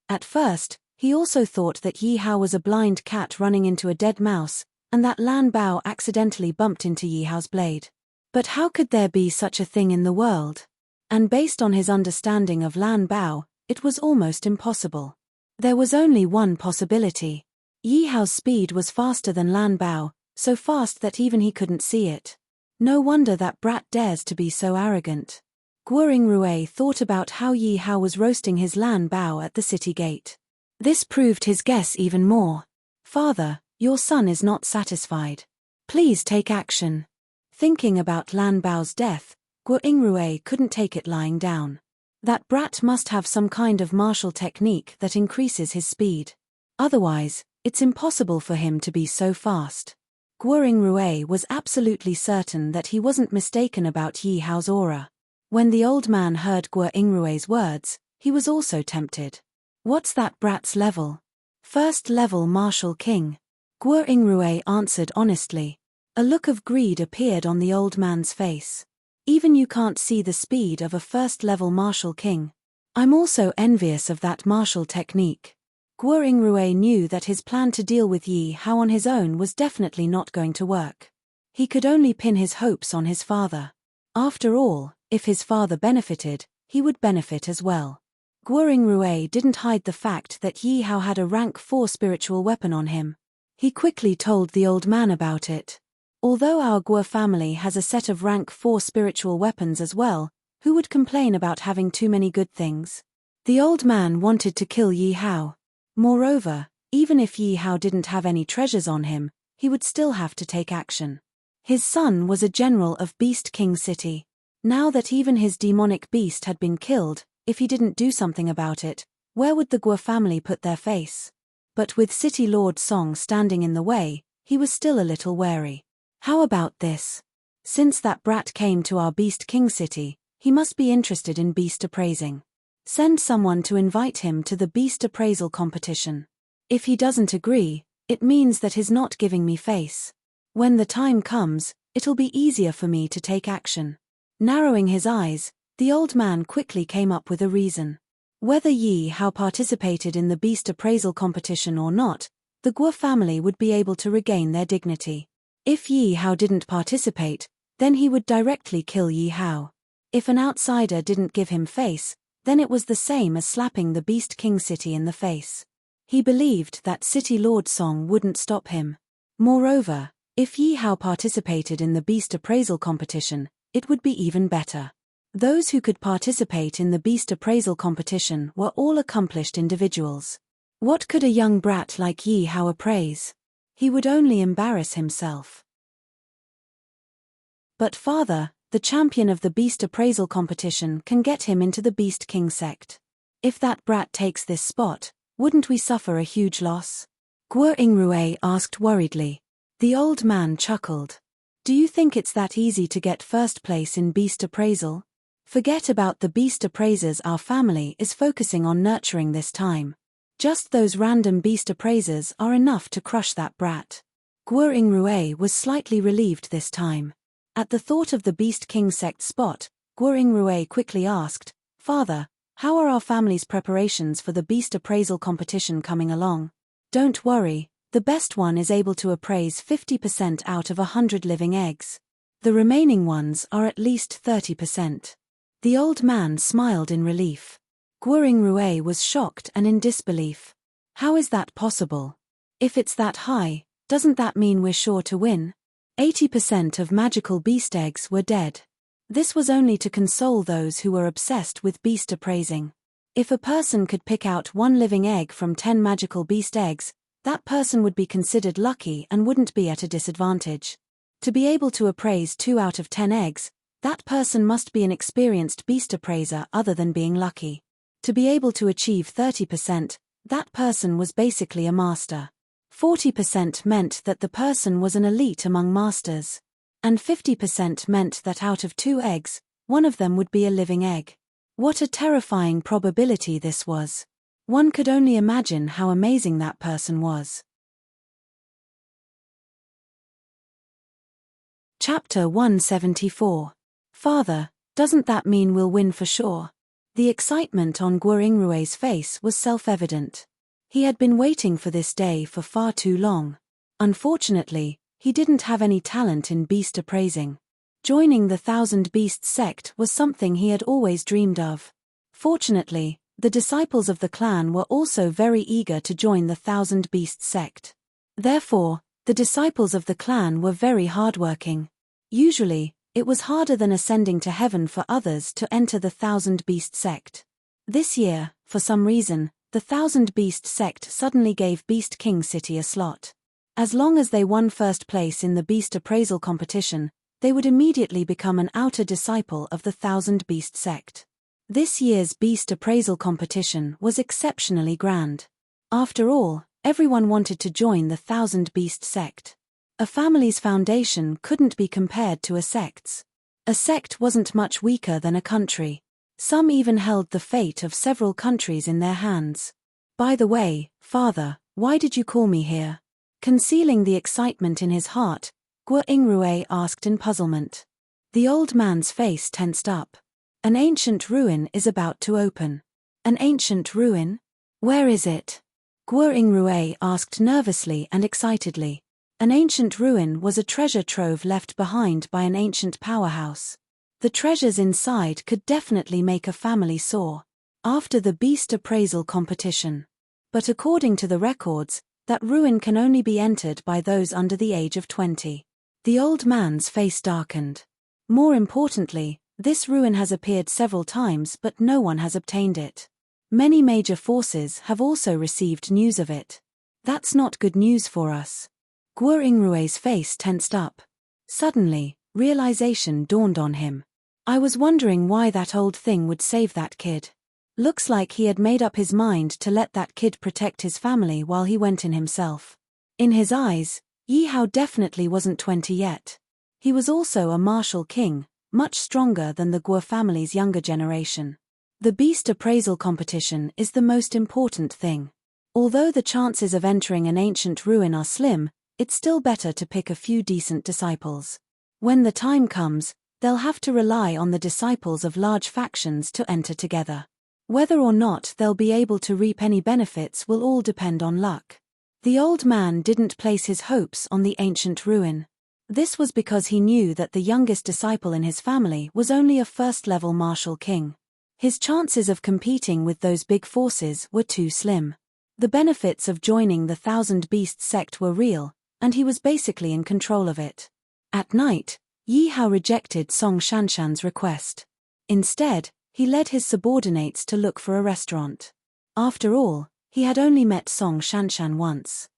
At first, he also thought that Yi Hao was a blind cat running into a dead mouse, and that Lan Bao accidentally bumped into Yi Hao's blade. But how could there be such a thing in the world? And based on his understanding of Lan Bao, it was almost impossible. There was only one possibility. Yi Hao's speed was faster than Lan Bao, so fast that even he couldn't see it. No wonder that brat dares to be so arrogant. Guo Rui thought about how Yi Hao was roasting his Lan Bao at the city gate. This proved his guess even more. Father, your son is not satisfied. Please take action. Thinking about Lan Bao's death, Guo Rui couldn't take it lying down. That brat must have some kind of martial technique that increases his speed. Otherwise, it's impossible for him to be so fast. Guo Rui was absolutely certain that he wasn't mistaken about Yi Hao's aura. When the old man heard Guo Rui's words, he was also tempted. What's that brat's level? First level martial king. Guo Rui answered honestly. A look of greed appeared on the old man's face. Even you can't see the speed of a first-level martial king. I'm also envious of that martial technique. Guo Rui knew that his plan to deal with Yi Hao on his own was definitely not going to work. He could only pin his hopes on his father. After all, if his father benefited, he would benefit as well. Guo Rui didn't hide the fact that Yi Hao had a rank 4 spiritual weapon on him. He quickly told the old man about it. Although our Guo family has a set of rank 4 spiritual weapons as well, who would complain about having too many good things? The old man wanted to kill Yi Hao. Moreover, even if Yi Hao didn't have any treasures on him, he would still have to take action. His son was a general of Beast King City. Now that even his demonic beast had been killed, if he didn't do something about it, where would the Guo family put their face? But with City Lord Song standing in the way, he was still a little wary. How about this? Since that brat came to our Beast King City, he must be interested in beast appraising. Send someone to invite him to the beast appraisal competition. If he doesn't agree, it means that he's not giving me face. When the time comes, it'll be easier for me to take action. Narrowing his eyes, the old man quickly came up with a reason. Whether Yi Hao participated in the beast appraisal competition or not, the Guo family would be able to regain their dignity. If Yi Hao didn't participate, then he would directly kill Yi Hao. If an outsider didn't give him face, then it was the same as slapping the Beast King City in the face. He believed that City Lord Song wouldn't stop him. Moreover, if Yi Hao participated in the beast appraisal competition, it would be even better. Those who could participate in the beast appraisal competition were all accomplished individuals. What could a young brat like Yi Hao appraise? He would only embarrass himself. But father, the champion of the beast appraisal competition can get him into the Beast King sect. If that brat takes this spot, wouldn't we suffer a huge loss? Guo Rui asked worriedly. The old man chuckled. Do you think it's that easy to get first place in beast appraisal? Forget about the beast appraisers our family is focusing on nurturing this time. Just those random beast appraisers are enough to crush that brat. Guo Rui was slightly relieved this time. At the thought of the Beast King sect spot, Guo Rui quickly asked, Father, how are our family's preparations for the beast appraisal competition coming along? Don't worry, the best one is able to appraise 50% out of 100 living eggs. The remaining ones are at least 30%. The old man smiled in relief. Guo Rui was shocked and in disbelief. How is that possible? If it's that high, doesn't that mean we're sure to win? 80% of magical beast eggs were dead. This was only to console those who were obsessed with beast appraising. If a person could pick out one living egg from 10 magical beast eggs, that person would be considered lucky and wouldn't be at a disadvantage. To be able to appraise 2 out of 10 eggs, that person must be an experienced beast appraiser other than being lucky. To be able to achieve 30%, that person was basically a master. 40% meant that the person was an elite among masters. And 50% meant that out of 2 eggs, one of them would be a living egg. What a terrifying probability this was. One could only imagine how amazing that person was. Chapter 174. Father, doesn't that mean we'll win for sure? The excitement on Guo Rui's face was self-evident. He had been waiting for this day for far too long. Unfortunately, he didn't have any talent in beast appraising. Joining the Thousand Beasts sect was something he had always dreamed of. Fortunately, The disciples of the clan were also very eager to join the Thousand Beasts sect. Therefore, the disciples of the clan were very hardworking. Usually, it was harder than ascending to heaven for others to enter the Thousand Beast sect. This year, for some reason, the Thousand Beast sect suddenly gave Beast King City a slot. As long as they won first place in the Beast Appraisal competition, they would immediately become an outer disciple of the Thousand Beast sect. This year's Beast Appraisal competition was exceptionally grand. After all, everyone wanted to join the Thousand Beast sect. A family's foundation couldn't be compared to a sect's. A sect wasn't much weaker than a country. Some even held the fate of several countries in their hands. By the way, Father, why did you call me here? Concealing the excitement in his heart, Guo Yingrui asked in puzzlement. The old man's face tensed up. An ancient ruin is about to open. An ancient ruin? Where is it? Guo Yingrui asked nervously and excitedly. An ancient ruin was a treasure trove left behind by an ancient powerhouse. The treasures inside could definitely make a family soar. After the Beast Appraisal competition. But according to the records, that ruin can only be entered by those under the age of 20. The old man's face darkened. More importantly, this ruin has appeared several times but no one has obtained it. Many major forces have also received news of it. That's not good news for us. Guo Yingrui's face tensed up. Suddenly, realization dawned on him. I was wondering why that old thing would save that kid. Looks like he had made up his mind to let that kid protect his family while he went in himself. In his eyes, Yi Hao definitely wasn't 20 yet. He was also a martial king, much stronger than the Guo family's younger generation. The Beast Appraisal competition is the most important thing. Although the chances of entering an ancient ruin are slim, it's still better to pick a few decent disciples. When the time comes, they'll have to rely on the disciples of large factions to enter together. Whether or not they'll be able to reap any benefits will all depend on luck. The old man didn't place his hopes on the ancient ruin. This was because he knew that the youngest disciple in his family was only a first-level martial king. His chances of competing with those big forces were too slim. The benefits of joining the Thousand Beasts sect were real, and he was basically in control of it. At night, Yi Hao rejected Song Shanshan's request. Instead, he led his subordinates to look for a restaurant. After all, he had only met Song Shanshan once.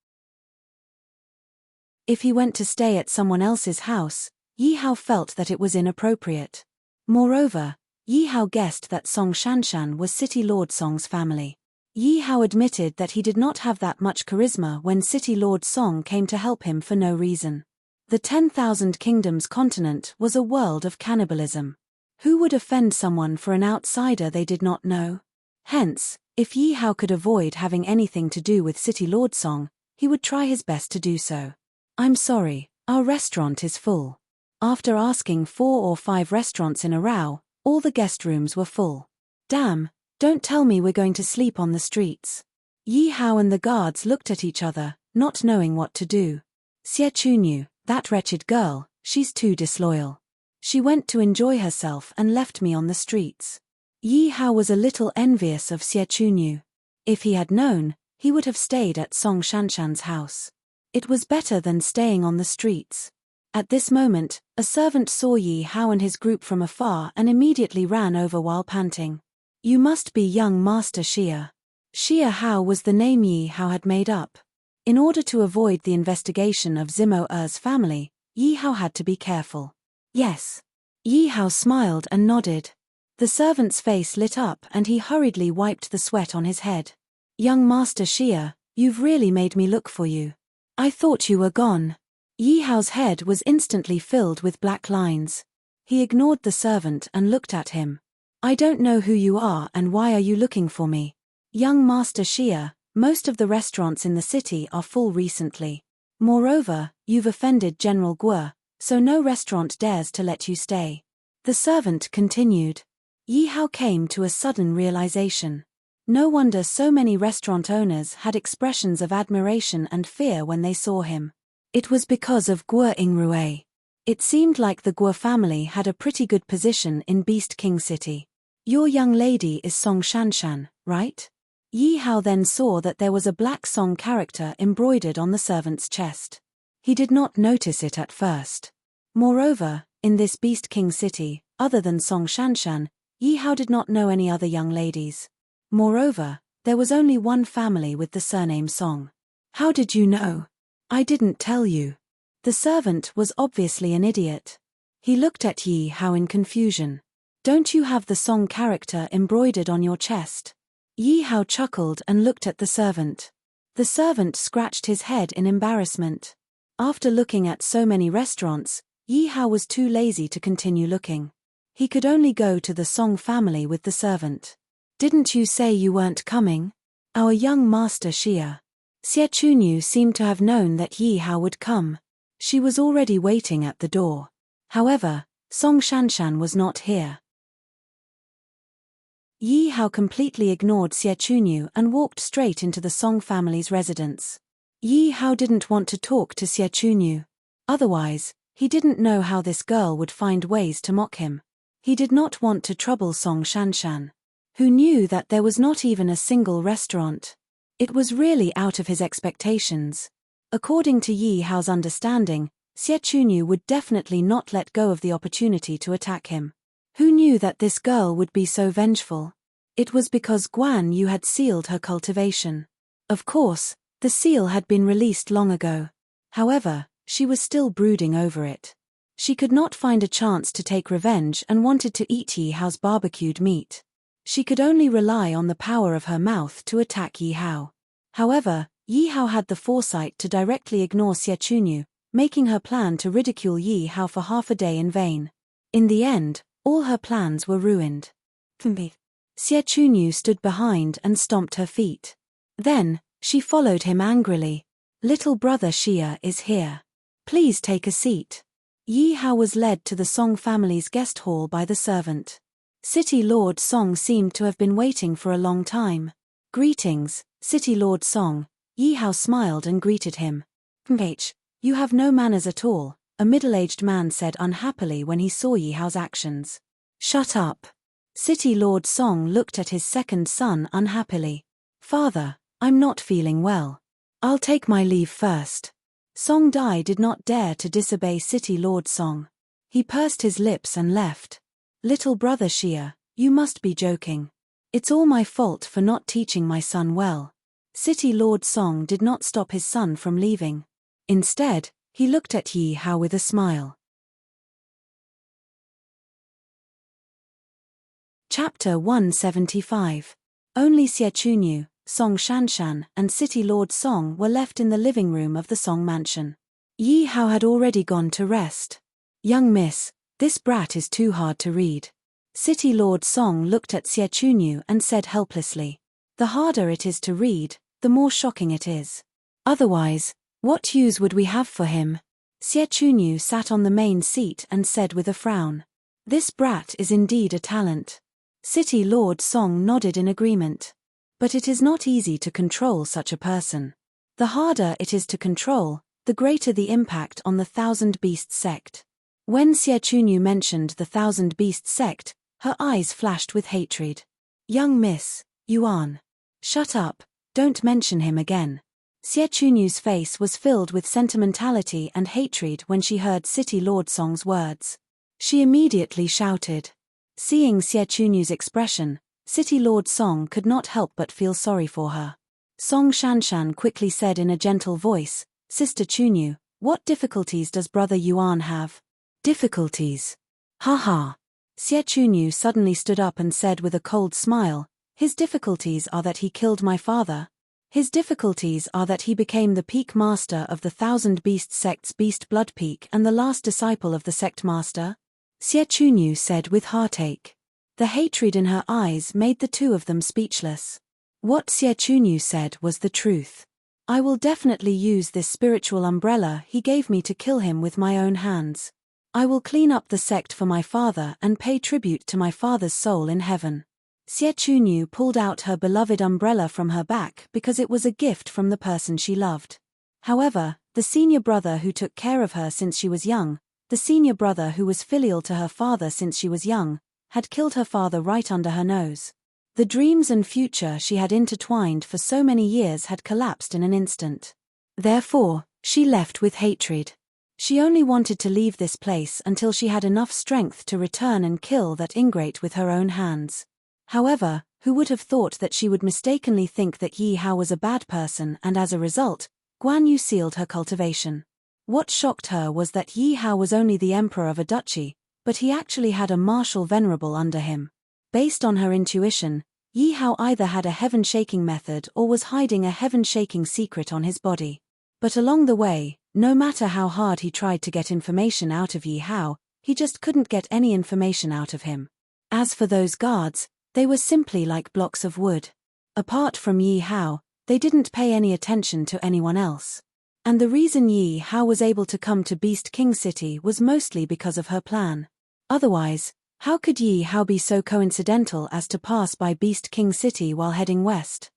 If he went to stay at someone else's house, Yi Hao felt that it was inappropriate. Moreover, Yi Hao guessed that Song Shanshan was City Lord Song's family. Yi Hao admitted that he did not have that much charisma when City Lord Song came to help him for no reason. The 10,000 Kingdoms continent was a world of cannibalism. Who would offend someone for an outsider they did not know? Hence, if Yi Hao could avoid having anything to do with City Lord Song, he would try his best to do so. I'm sorry, our restaurant is full. After asking 4 or 5 restaurants in a row, all the guest rooms were full. Damn, don't tell me we're going to sleep on the streets. Yi Hao and the guards looked at each other, not knowing what to do. Xie Chunyu, that wretched girl, she's too disloyal. She went to enjoy herself and left me on the streets. Yi Hao was a little envious of Xie Chunyu. If he had known, he would have stayed at Song Shanshan's house. It was better than staying on the streets. At this moment, a servant saw Yi Hao and his group from afar and immediately ran over while panting. You must be young Master Xie. Xie Hao was the name Yi Hao had made up. In order to avoid the investigation of Zimo Er's family, Yi Hao had to be careful. Yes. Yi Hao smiled and nodded. The servant's face lit up and he hurriedly wiped the sweat on his head. Young Master Xie, you've really made me look for you. I thought you were gone. Yi Hao's head was instantly filled with black lines. He ignored the servant and looked at him. I don't know who you are and why are you looking for me? Young Master Xie, most of the restaurants in the city are full recently. Moreover, you've offended General Guo, so no restaurant dares to let you stay. The servant continued. Yi Hao came to a sudden realization. No wonder so many restaurant owners had expressions of admiration and fear when they saw him. It was because of Guo Yingrui. It seemed like the Guo family had a pretty good position in Beast King City. Your young lady is Song Shanshan, right? Yi Hao then saw that there was a black Song character embroidered on the servant's chest. He did not notice it at first. Moreover, in this Beast King city, other than Song Shanshan, Yi Hao did not know any other young ladies. Moreover, there was only one family with the surname Song. How did you know? I didn't tell you. The servant was obviously an idiot. He looked at Yi Hao in confusion. Don't you have the Song character embroidered on your chest? Yi Hao chuckled and looked at the servant. The servant scratched his head in embarrassment. After looking at so many restaurants, Yi Hao was too lazy to continue looking. He could only go to the Song family with the servant. Didn't you say you weren't coming? Our young master Xia. Xie Chunyu seemed to have known that Yi Hao would come. She was already waiting at the door. However, Song Shanshan was not here. Yi Hao completely ignored Xie Chunyu and walked straight into the Song family's residence. Yi Hao didn't want to talk to Xie Chunyu. Otherwise, he didn't know how this girl would find ways to mock him. He did not want to trouble Song Shanshan, who knew that there was not even a single restaurant. It was really out of his expectations. According to Yi Hao's understanding, Xie Chunyu would definitely not let go of the opportunity to attack him. Who knew that this girl would be so vengeful? It was because Guan Yu had sealed her cultivation. Of course, the seal had been released long ago. However, she was still brooding over it. She could not find a chance to take revenge and wanted to eat Yi Hao's barbecued meat. She could only rely on the power of her mouth to attack Yi Hao. However, Yi Hao had the foresight to directly ignore Xie Chunyu, making her plan to ridicule Yi Hao for half a day in vain. In the end, all her plans were ruined. Xie Chunyu stood behind and stomped her feet. Then, she followed him angrily. Little brother Xia is here. Please take a seat. Yi Hao was led to the Song family's guest hall by the servant. City Lord Song seemed to have been waiting for a long time. Greetings, City Lord Song. Yi Hao smiled and greeted him. You have no manners at all, a middle-aged man said unhappily when he saw Yi Hao's actions. Shut up. City Lord Song looked at his second son unhappily. Father, I'm not feeling well. I'll take my leave first. Song Dai did not dare to disobey City Lord Song. He pursed his lips and left. Little brother Xia, you must be joking. It's all my fault for not teaching my son well. City Lord Song did not stop his son from leaving. Instead, he looked at Yi Hao with a smile. Chapter 175. Only Xie Chunyu, Song Shanshan, and City Lord Song were left in the living room of the Song mansion. Yi Hao had already gone to rest. Young miss, this brat is too hard to read. City Lord Song looked at Xie Chunyu and said helplessly. The harder it is to read, the more shocking it is. Otherwise, what use would we have for him? Xie Chunyu sat on the main seat and said with a frown. This brat is indeed a talent. City Lord Song nodded in agreement. But it is not easy to control such a person. The harder it is to control, the greater the impact on the Thousand Beasts sect. When Xie Chunyu mentioned the Thousand Beasts sect, her eyes flashed with hatred. Young miss, Yuan. Shut up, don't mention him again. Xie Chunyu's face was filled with sentimentality and hatred when she heard City Lord Song's words. She immediately shouted. Seeing Xie Chunyu's expression, City Lord Song could not help but feel sorry for her. Song Shanshan quickly said in a gentle voice, Sister Chunyu, what difficulties does brother Yuan have? Difficulties? Ha ha. Xie Chunyu suddenly stood up and said with a cold smile, his difficulties are that he killed my father. His difficulties are that he became the peak master of the Thousand Beasts sect's Beast Blood Peak and the last disciple of the sect master. Xie Chunyu said with heartache. The hatred in her eyes made the two of them speechless. What Xie Chunyu said was the truth. I will definitely use this spiritual umbrella he gave me to kill him with my own hands. I will clean up the sect for my father and pay tribute to my father's soul in heaven. Xie Chunyu pulled out her beloved umbrella from her back because it was a gift from the person she loved. However, the senior brother who took care of her since she was young, the senior brother who was filial to her father since she was young, had killed her father right under her nose. The dreams and future she had intertwined for so many years had collapsed in an instant. Therefore, she left with hatred. She only wanted to leave this place until she had enough strength to return and kill that ingrate with her own hands. However, who would have thought that she would mistakenly think that Yi Hao was a bad person, and as a result, Guan Yu sealed her cultivation. What shocked her was that Yi Hao was only the emperor of a duchy, but he actually had a martial venerable under him. Based on her intuition, Yi Hao either had a heaven-shaking method or was hiding a heaven-shaking secret on his body. But along the way, no matter how hard he tried to get information out of Yi Hao, he just couldn't get any information out of him. As for those guards, they were simply like blocks of wood. Apart from Yi Hao, they didn't pay any attention to anyone else. And the reason Yi Hao was able to come to Beast King City was mostly because of her plan. Otherwise, how could Yi Hao be so coincidental as to pass by Beast King City while heading west?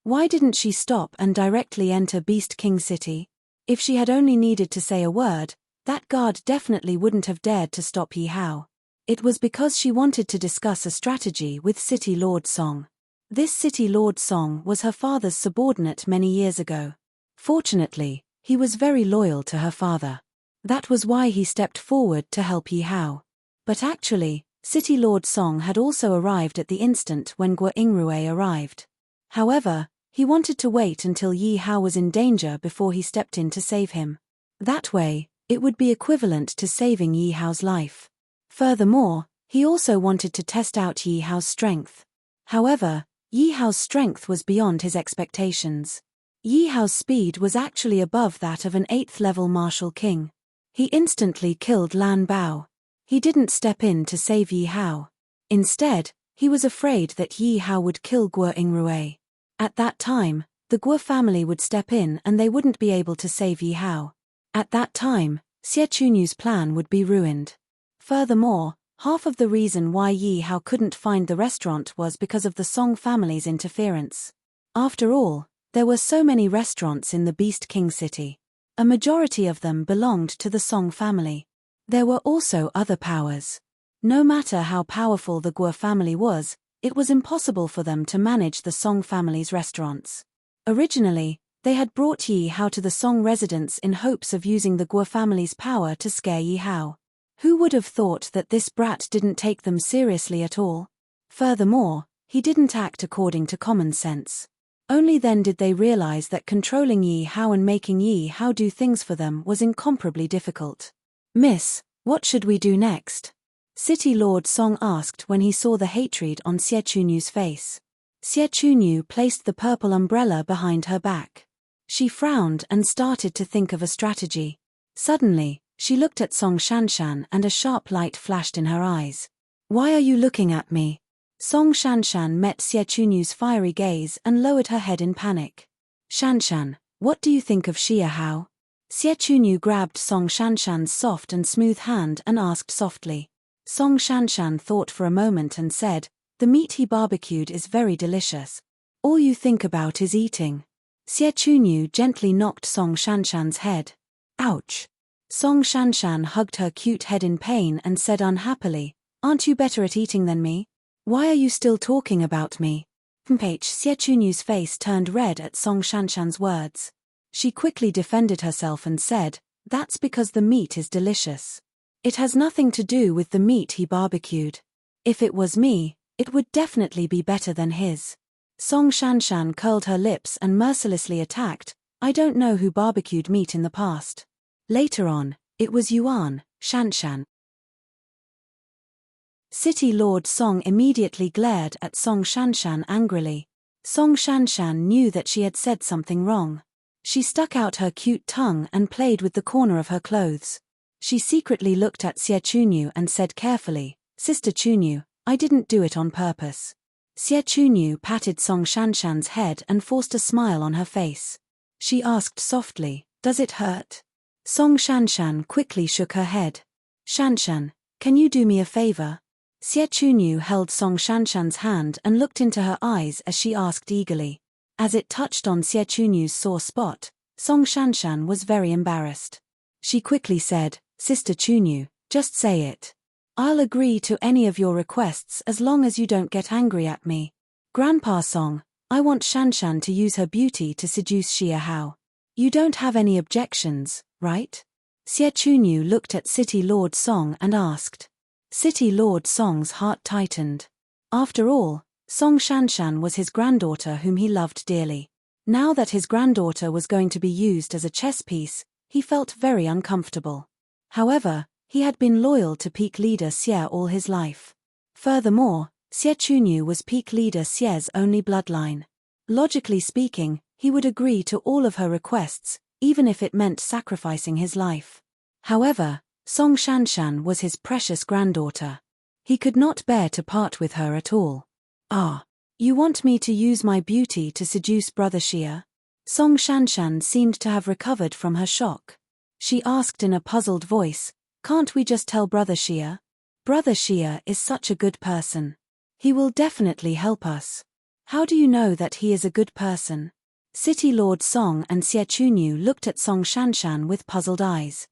Why didn't she stop and directly enter Beast King City? If she had only needed to say a word, that guard definitely wouldn't have dared to stop Yi Hao. It was because she wanted to discuss a strategy with City Lord Song. This City Lord Song was her father's subordinate many years ago. Fortunately, he was very loyal to her father. That was why he stepped forward to help Yi Hao. But actually, City Lord Song had also arrived at the instant when Guo Yingrui arrived. However, he wanted to wait until Yi Hao was in danger before he stepped in to save him. That way, it would be equivalent to saving Yi Hao's life. Furthermore, he also wanted to test out Yi Hao's strength. However, Yi Hao's strength was beyond his expectations. Yi Hao's speed was actually above that of an 8th-level martial king. He instantly killed Lan Bao. He didn't step in to save Yi Hao. Instead, he was afraid that Yi Hao would kill Guo Yingrui. At that time, the Guo family would step in and they wouldn't be able to save Yi Hao. At that time, Xie Chunyu's plan would be ruined. Furthermore, half of the reason why Yi Hao couldn't find the restaurant was because of the Song family's interference. After all, there were so many restaurants in the Beast King City. A majority of them belonged to the Song family. There were also other powers. No matter how powerful the Guo family was, it was impossible for them to manage the Song family's restaurants. Originally, they had brought Yi Hao to the Song residence in hopes of using the Guo family's power to scare Yi Hao. Who would have thought that this brat didn't take them seriously at all? Furthermore, he didn't act according to common sense. Only then did they realize that controlling Yi Hao and making Yi Hao do things for them was incomparably difficult. "Miss, what should we do next?" City Lord Song asked when he saw the hatred on Xie Chunyu's face. Xie Chunyu placed the purple umbrella behind her back. She frowned and started to think of a strategy. Suddenly, she looked at Song Shanshan and a sharp light flashed in her eyes. "Why are you looking at me?" Song Shanshan met Xie Chunyu's fiery gaze and lowered her head in panic. "Shanshan, what do you think of Xie Hao?" Xie Chunyu grabbed Song Shanshan's soft and smooth hand and asked softly. Song Shanshan thought for a moment and said, "The meat he barbecued is very delicious. All you think about is eating." Xie Chunyu gently knocked Song Shanshan's head. "Ouch." Song Shanshan hugged her cute head in pain and said unhappily, "Aren't you better at eating than me? Why are you still talking about me?" Xie Chunyu's face turned red at Song Shanshan's words. She quickly defended herself and said, "That's because the meat is delicious. It has nothing to do with the meat he barbecued. If it was me, it would definitely be better than his." Song Shanshan curled her lips and mercilessly attacked, "I don't know who barbecued meat in the past." Later on, it was Yuan, Shanshan. City Lord Song immediately glared at Song Shanshan angrily. Song Shanshan knew that she had said something wrong. She stuck out her cute tongue and played with the corner of her clothes. She secretly looked at Xie Chunyu and said carefully, "Sister Chunyu, I didn't do it on purpose." Xie Chunyu patted Song Shanshan's head and forced a smile on her face. She asked softly, "Does it hurt?" Song Shanshan quickly shook her head. "Shanshan, can you do me a favor?" Xie Chunyu held Song Shanshan's hand and looked into her eyes as she asked eagerly. As it touched on Xie Chunyu's sore spot, Song Shanshan was very embarrassed. She quickly said, "Sister Chunyu, just say it." I'll agree to any of your requests as long as you don't get angry at me. Grandpa Song, I want Shanshan to use her beauty to seduce Xia Hao. You don't have any objections, right? Xie Chunyu looked at City Lord Song and asked. City Lord Song's heart tightened. After all, Song Shanshan was his granddaughter whom he loved dearly. Now that his granddaughter was going to be used as a chess piece, he felt very uncomfortable. However, he had been loyal to peak leader Xie all his life. Furthermore, Xie Chunyu was peak leader Xie's only bloodline. Logically speaking, he would agree to all of her requests, even if it meant sacrificing his life. However, Song Shanshan was his precious granddaughter. He could not bear to part with her at all. Ah, you want me to use my beauty to seduce Brother Xia? Song Shanshan seemed to have recovered from her shock. She asked in a puzzled voice, can't we just tell Brother Xia? Brother Xia is such a good person. He will definitely help us. How do you know that he is a good person? City Lord Song and Xie Chunyu looked at Song Shanshan with puzzled eyes.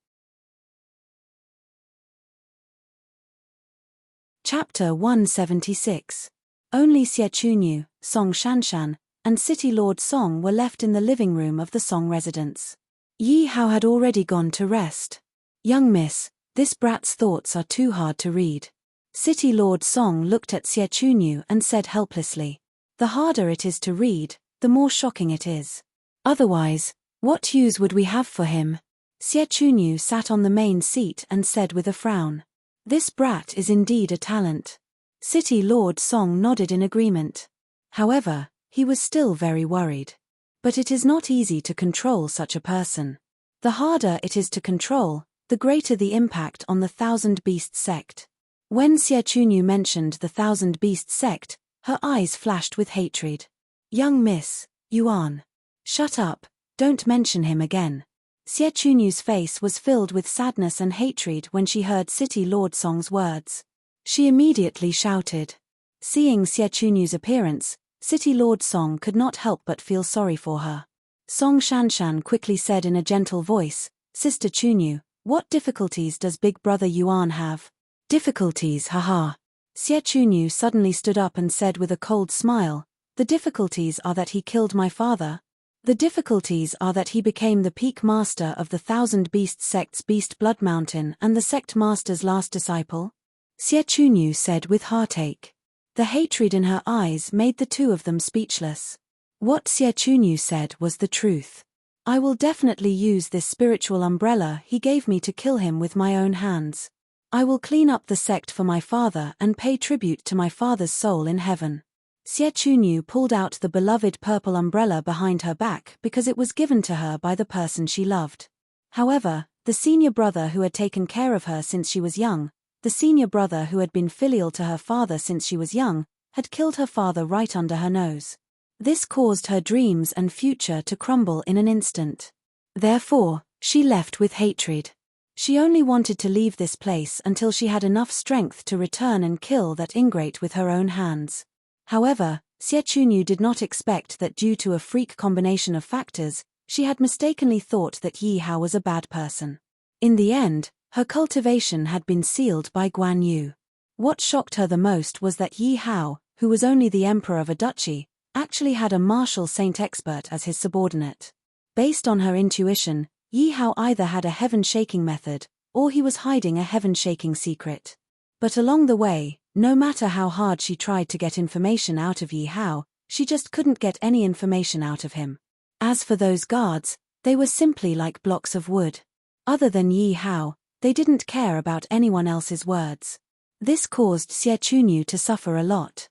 Chapter 176. Only Xie Chunyu, Song Shanshan, and City Lord Song were left in the living room of the Song residence. Yi Hao had already gone to rest. Young miss, this brat's thoughts are too hard to read. City Lord Song looked at Xie Chunyu and said helplessly. The harder it is to read, the more shocking it is. Otherwise, what use would we have for him? Xie Chunyu sat on the main seat and said with a frown. This brat is indeed a talent. City Lord Song nodded in agreement. However, he was still very worried. But it is not easy to control such a person. The harder it is to control, the greater the impact on the Thousand Beasts sect. When Xie Chunyu mentioned the Thousand Beasts sect, her eyes flashed with hatred. Young miss, Yuan. Shut up, don't mention him again. Xie Chunyu's face was filled with sadness and hatred when she heard City Lord Song's words. She immediately shouted. Seeing Xie Chunyu's appearance, City Lord Song could not help but feel sorry for her. Song Shanshan quickly said in a gentle voice, Sister Chunyu, what difficulties does Big Brother Yuan have? Difficulties, haha. Xie Chunyu suddenly stood up and said with a cold smile, the difficulties are that he killed my father. The difficulties are that he became the peak master of the Thousand Beasts sect's Beast Blood Mountain and the sect master's last disciple. Xie Chunyu said with heartache. The hatred in her eyes made the two of them speechless. What Xie Chunyu said was the truth. I will definitely use this spiritual umbrella he gave me to kill him with my own hands. I will clean up the sect for my father and pay tribute to my father's soul in heaven. Xie Chunyu pulled out the beloved purple umbrella behind her back because it was given to her by the person she loved. However, the senior brother who had taken care of her since she was young, the senior brother who had been filial to her father since she was young, had killed her father right under her nose. This caused her dreams and future to crumble in an instant. Therefore, she left with hatred. She only wanted to leave this place until she had enough strength to return and kill that ingrate with her own hands. However, Xie Chunyu did not expect that due to a freak combination of factors, she had mistakenly thought that Yi Hao was a bad person. In the end, her cultivation had been sealed by Guan Yu. What shocked her the most was that Yi Hao, who was only the emperor of a duchy, actually had a martial saint expert as his subordinate. Based on her intuition, Yi Hao either had a heaven-shaking method, or he was hiding a heaven-shaking secret. But along the way, no matter how hard she tried to get information out of Yi Hao, she just couldn't get any information out of him. As for those guards, they were simply like blocks of wood. Other than Yi Hao, they didn't care about anyone else's words. This caused Xie Chunyu to suffer a lot.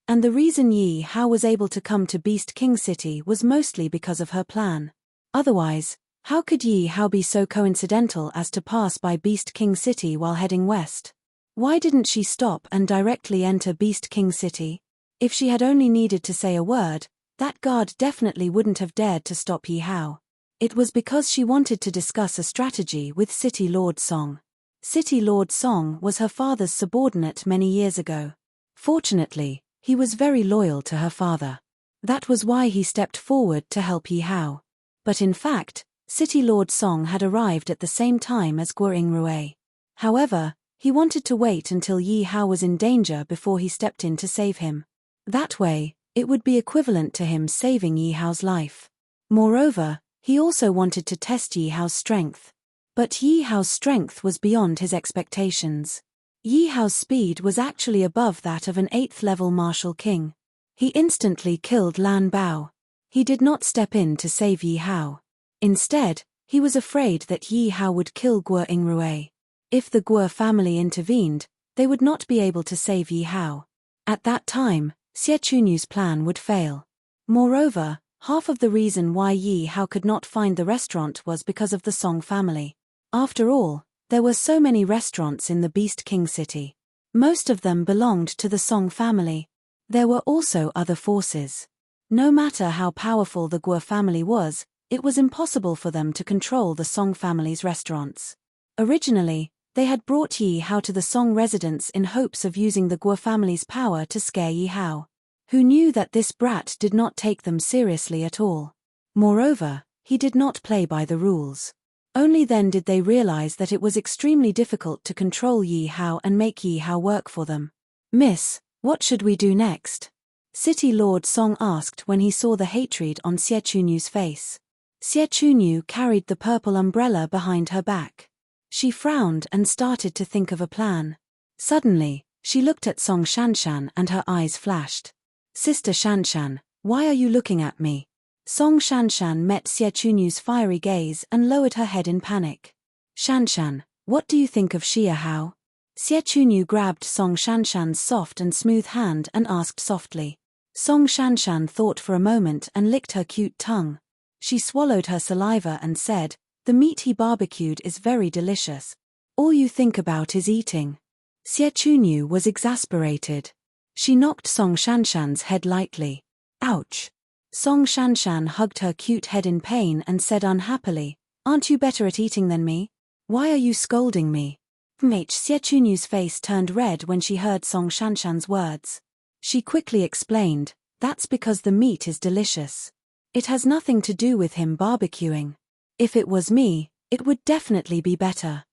And the reason Yi Hao was able to come to Beast King City was mostly because of her plan. Otherwise, how could Yi Hao be so coincidental as to pass by Beast King City while heading west? Why didn't she stop and directly enter Beast King City? If she had only needed to say a word, that guard definitely wouldn't have dared to stop Yi Hao. It was because she wanted to discuss a strategy with City Lord Song. City Lord Song was her father's subordinate many years ago. Fortunately, he was very loyal to her father. That was why he stepped forward to help Yi Hao. But in fact, City Lord Song had arrived at the same time as Guo Yingrui. However, he wanted to wait until Yi Hao was in danger before he stepped in to save him. That way, it would be equivalent to him saving Yi Hao's life. Moreover, he also wanted to test Yi Hao's strength. But Yi Hao's strength was beyond his expectations. Yi Hao's speed was actually above that of an 8th-level martial king. He instantly killed Lan Bao. He did not step in to save Yi Hao. Instead, he was afraid that Yi Hao would kill Guo Yingrui. If the Guo family intervened, they would not be able to save Yi Hao. At that time, Xie Chunyu's plan would fail. Moreover, half of the reason why Yi Hao could not find the restaurant was because of the Song family. After all, there were so many restaurants in the Beast King city. Most of them belonged to the Song family. There were also other forces. No matter how powerful the Guo family was, it was impossible for them to control the Song family's restaurants. Originally, they had brought Yi Hao to the Song residence in hopes of using the Guo family's power to scare Yi Hao, who knew that this brat did not take them seriously at all. Moreover, he did not play by the rules. Only then did they realize that it was extremely difficult to control Yi Hao and make Yi Hao work for them. "Miss, what should we do next?" City Lord Song asked when he saw the hatred on Xie Chunyu's face. Xie Chunyu carried the purple umbrella behind her back. She frowned and started to think of a plan. Suddenly, she looked at Song Shanshan and her eyes flashed. "Sister Shanshan, why are you looking at me?" Song Shanshan met Xie Chunyu's fiery gaze and lowered her head in panic. "Shanshan, what do you think of Xie Hao?" Xie Chunyu grabbed Song Shanshan's soft and smooth hand and asked softly. Song Shanshan thought for a moment and licked her cute tongue. She swallowed her saliva and said, "The meat he barbecued is very delicious. All you think about is eating." Xie Chunyu was exasperated. She knocked Song Shanshan's head lightly. "Ouch." Song Shanshan hugged her cute head in pain and said unhappily, "Aren't you better at eating than me? Why are you scolding me?" Xie Chunyu's face turned red when she heard Song Shanshan's words. She quickly explained, "That's because the meat is delicious. It has nothing to do with him barbecuing. If it was me, it would definitely be better."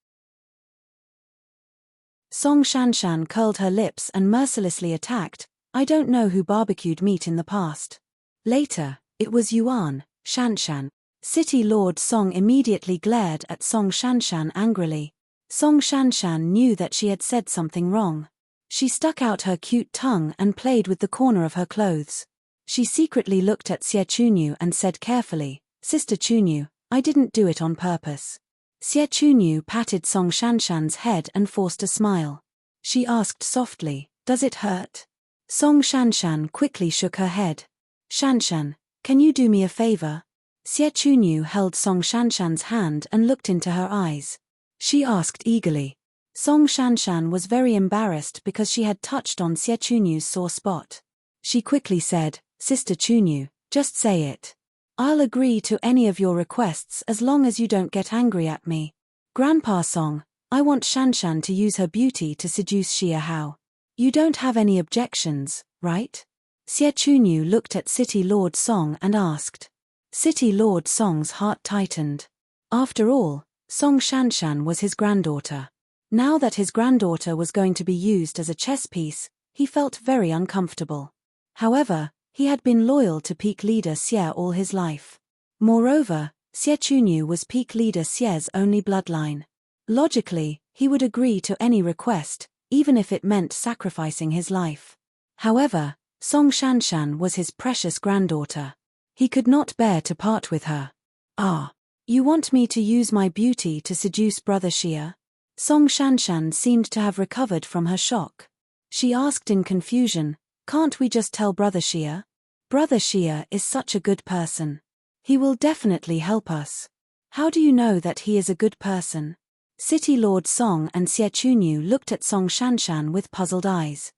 Song Shanshan curled her lips and mercilessly attacked, "I don't know who barbecued meat in the past." Later, it was Yuan, Shanshan. City Lord Song immediately glared at Song Shanshan angrily. Song Shanshan knew that she had said something wrong. She stuck out her cute tongue and played with the corner of her clothes. She secretly looked at Xie Chunyu and said carefully, "Sister Chunyu, I didn't do it on purpose." Xie Chunyu patted Song Shanshan's head and forced a smile. She asked softly, "Does it hurt?" Song Shanshan quickly shook her head. "Shanshan, can you do me a favor?" Xie Chunyu held Song Shanshan's hand and looked into her eyes. She asked eagerly. Song Shanshan was very embarrassed because she had touched on Xie Chunyu's sore spot. She quickly said, "Sister Chunyu, just say it. I'll agree to any of your requests as long as you don't get angry at me. Grandpa Song, I want Shanshan to use her beauty to seduce Xie Hao. You don't have any objections, right?" Xie Chunyu looked at City Lord Song and asked. City Lord Song's heart tightened. After all, Song Shanshan was his granddaughter. Now that his granddaughter was going to be used as a chess piece, he felt very uncomfortable. However, he had been loyal to peak leader Xie all his life. Moreover, Xie Chunyu was peak leader Xie's only bloodline. Logically, he would agree to any request, even if it meant sacrificing his life. However, Song Shanshan was his precious granddaughter. He could not bear to part with her. "Ah, you want me to use my beauty to seduce Brother Xie?" Song Shanshan seemed to have recovered from her shock. She asked in confusion, "Can't we just tell Brother Xie? Brother Xie is such a good person. He will definitely help us." "How do you know that he is a good person?" City Lord Song and Xie Chunyu looked at Song Shanshan with puzzled eyes.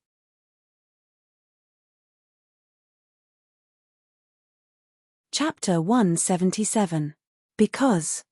Chapter 177. Because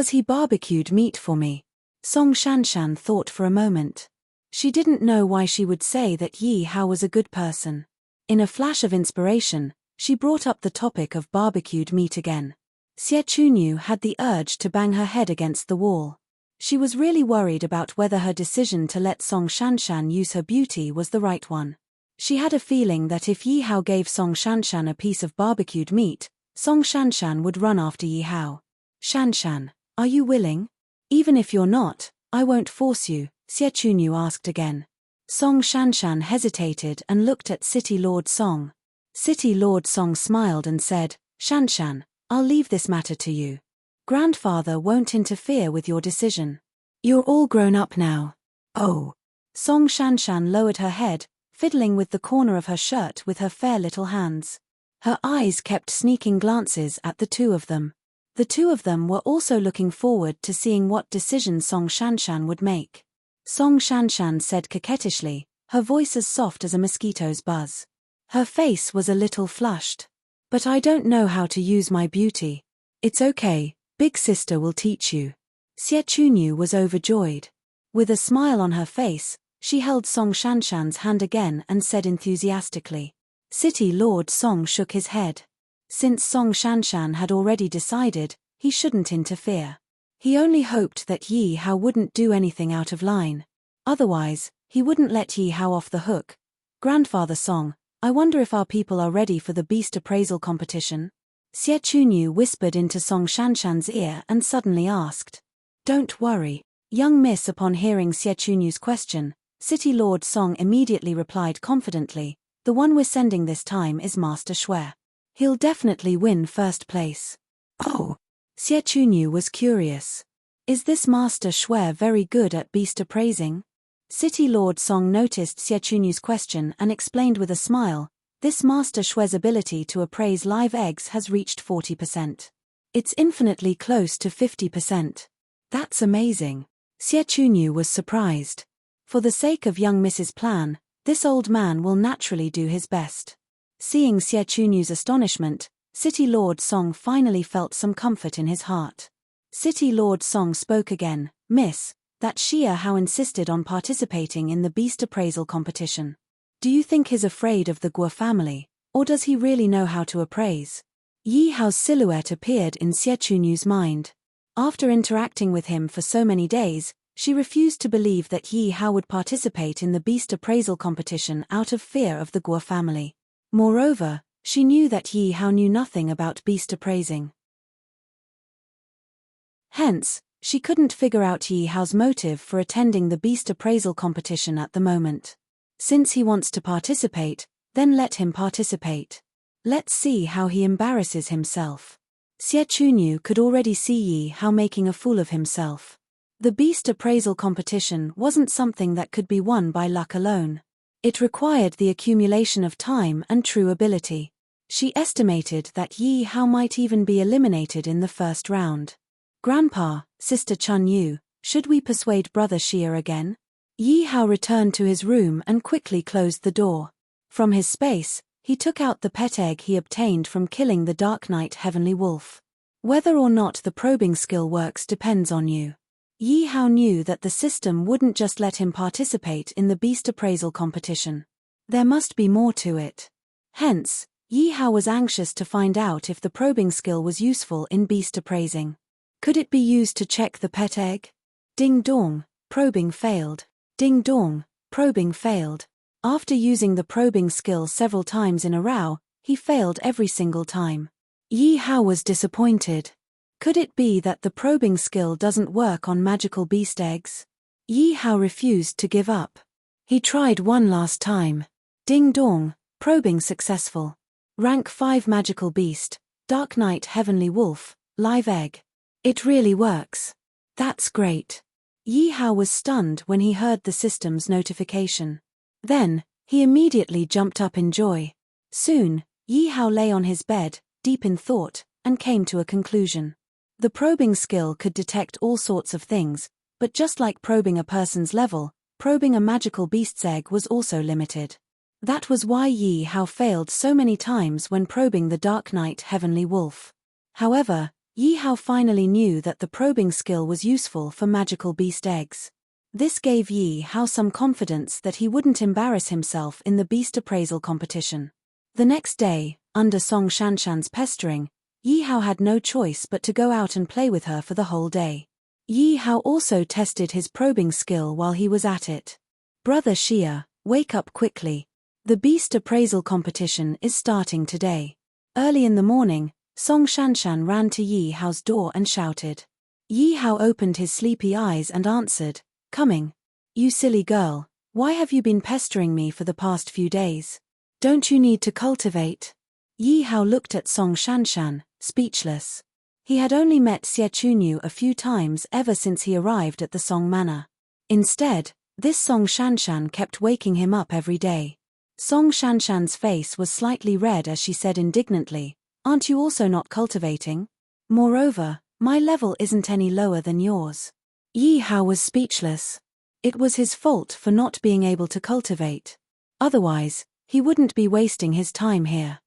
he barbecued meat for me. Song Shanshan thought for a moment. She didn't know why she would say that Yi Hao was a good person. In a flash of inspiration, she brought up the topic of barbecued meat again. Xie Chunyu had the urge to bang her head against the wall. She was really worried about whether her decision to let Song Shanshan use her beauty was the right one. She had a feeling that if Yi Hao gave Song Shanshan a piece of barbecued meat, Song Shanshan would run after Yi Hao. Shanshan, are you willing? Even if you're not, I won't force you, Xie Chunyu asked again. Song Shanshan hesitated and looked at City Lord Song. City Lord Song smiled and said, Shanshan, I'll leave this matter to you. Grandfather won't interfere with your decision. You're all grown up now. Oh. Song Shanshan lowered her head, fiddling with the corner of her shirt with her fair little hands. Her eyes kept sneaking glances at the two of them. The two of them were also looking forward to seeing what decision Song Shanshan would make. Song Shanshan said coquettishly, her voice as soft as a mosquito's buzz. Her face was a little flushed. But I don't know how to use my beauty. It's okay, big sister will teach you. Xie Chunyu was overjoyed. With a smile on her face, she held Song Shanshan's hand again and said enthusiastically. City Lord Song shook his head. Since Song Shanshan had already decided, he shouldn't interfere. He only hoped that Yi Hao wouldn't do anything out of line. Otherwise, he wouldn't let Yi Hao off the hook. Grandfather Song, I wonder if our people are ready for the beast appraisal competition? Xie Chunyu whispered into Song Shanshan's ear and suddenly asked. Don't worry, young miss. Upon hearing Xie Chunyu's question, City Lord Song immediately replied confidently, the one we're sending this time is Master Xue. He'll definitely win first place. Oh. Xie Chunyu was curious. Is this Master Xue very good at beast appraising? City Lord Song noticed Xie Chunyu's question and explained with a smile, this Master Xue's ability to appraise live eggs has reached 40%. It's infinitely close to 50%. That's amazing. Xie Chunyu was surprised. For the sake of young Mrs. Plan, this old man will naturally do his best. Seeing Xie Chunyu's astonishment, City Lord Song finally felt some comfort in his heart. City Lord Song spoke again, Miss, that Xie Hao insisted on participating in the beast appraisal competition. Do you think he's afraid of the Guo family, or does he really know how to appraise? Yi Hao's silhouette appeared in Xie Chunyu's mind. After interacting with him for so many days, she refused to believe that Yi Hao would participate in the beast appraisal competition out of fear of the Guo family. Moreover, she knew that Yi Hao knew nothing about beast appraising. Hence, she couldn't figure out Yi Hao's motive for attending the beast appraisal competition at the moment. Since he wants to participate, then let him participate. Let's see how he embarrasses himself. Xie Chunyu could already see Yi Hao making a fool of himself. The beast appraisal competition wasn't something that could be won by luck alone. It required the accumulation of time and true ability. She estimated that Yi Hao might even be eliminated in the first round. Grandpa, Sister Chun Yu, should we persuade Brother Xie again? Yi Hao returned to his room and quickly closed the door. From his space, he took out the pet egg he obtained from killing the Dark Knight Heavenly Wolf. Whether or not the probing skill works depends on you. Yi Hao knew that the system wouldn't just let him participate in the beast appraisal competition. There must be more to it. Hence, Yi Hao was anxious to find out if the probing skill was useful in beast appraising. Could it be used to check the pet egg? Ding dong, probing failed. Ding dong, probing failed. After using the probing skill several times in a row, he failed every single time. Yi Hao was disappointed. Could it be that the probing skill doesn't work on magical beast eggs? Yi Hao refused to give up. He tried one last time. Ding dong, probing successful. Rank 5 magical beast, Dark Knight Heavenly Wolf, live egg. It really works. That's great. Yi Hao was stunned when he heard the system's notification. Then, he immediately jumped up in joy. Soon, Yi Hao lay on his bed, deep in thought, and came to a conclusion. The probing skill could detect all sorts of things, but just like probing a person's level, probing a magical beast's egg was also limited. That was why Yi Hao failed so many times when probing the Dark Knight Heavenly Wolf. However, Yi Hao finally knew that the probing skill was useful for magical beast eggs. This gave Yi Hao some confidence that he wouldn't embarrass himself in the beast appraisal competition. The next day, under Song Shanshan's pestering, Yi Hao had no choice but to go out and play with her for the whole day. Yi Hao also tested his probing skill while he was at it. Brother Xia, wake up quickly. The beast appraisal competition is starting today. Early in the morning, Song Shanshan ran to Yi Hao's door and shouted. Yi Hao opened his sleepy eyes and answered, "Coming." "You silly girl, why have you been pestering me for the past few days? Don't you need to cultivate?" Yi Hao looked at Song Shanshan, speechless. He had only met Xie Chunyu a few times ever since he arrived at the Song Manor. Instead, this Song Shanshan kept waking him up every day. Song Shanshan's face was slightly red as she said indignantly, "Aren't you also not cultivating? Moreover, my level isn't any lower than yours." Yi Hao was speechless. It was his fault for not being able to cultivate. Otherwise, he wouldn't be wasting his time here.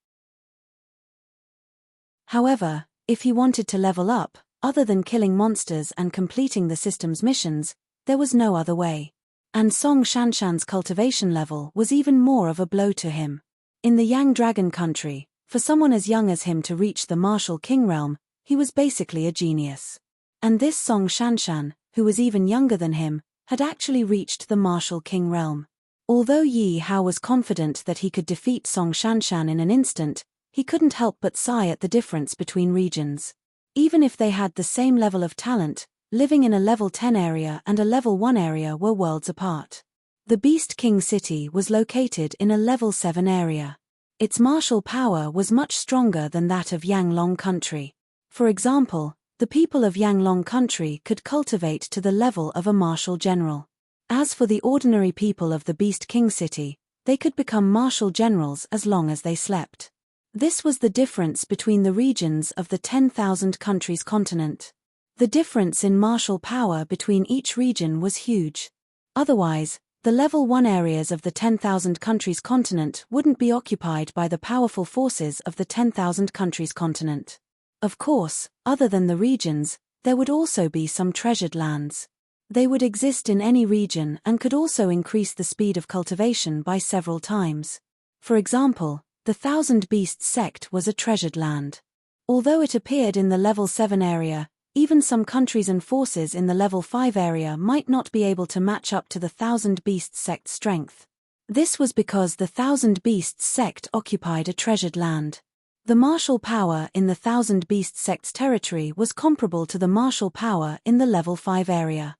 However, if he wanted to level up, other than killing monsters and completing the system's missions, there was no other way. And Song Shanshan's cultivation level was even more of a blow to him. In the Yang Dragon country, for someone as young as him to reach the martial king realm, he was basically a genius. And this Song Shanshan, who was even younger than him, had actually reached the martial king realm. Although Yi Hao was confident that he could defeat Song Shanshan in an instant, he couldn't help but sigh at the difference between regions. Even if they had the same level of talent, living in a level 10 area and a level 1 area were worlds apart. The Beast King City was located in a level 7 area. Its martial power was much stronger than that of Yanglong country. For example, the people of Yanglong country could cultivate to the level of a martial general. As for the ordinary people of the Beast King City, they could become martial generals as long as they slept. This was the difference between the regions of the 10,000 countries continent. The difference in martial power between each region was huge. Otherwise, the level 1 areas of the 10,000 countries continent wouldn't be occupied by the powerful forces of the 10,000 countries continent. Of course, other than the regions, there would also be some treasured lands. They would exist in any region and could also increase the speed of cultivation by several times. For example, the Thousand Beasts sect was a treasured land. Although it appeared in the level 7 area, even some countries and forces in the level 5 area might not be able to match up to the Thousand Beasts sect's strength. This was because the Thousand Beasts sect occupied a treasured land. The martial power in the Thousand Beasts sect's territory was comparable to the martial power in the level 5 area.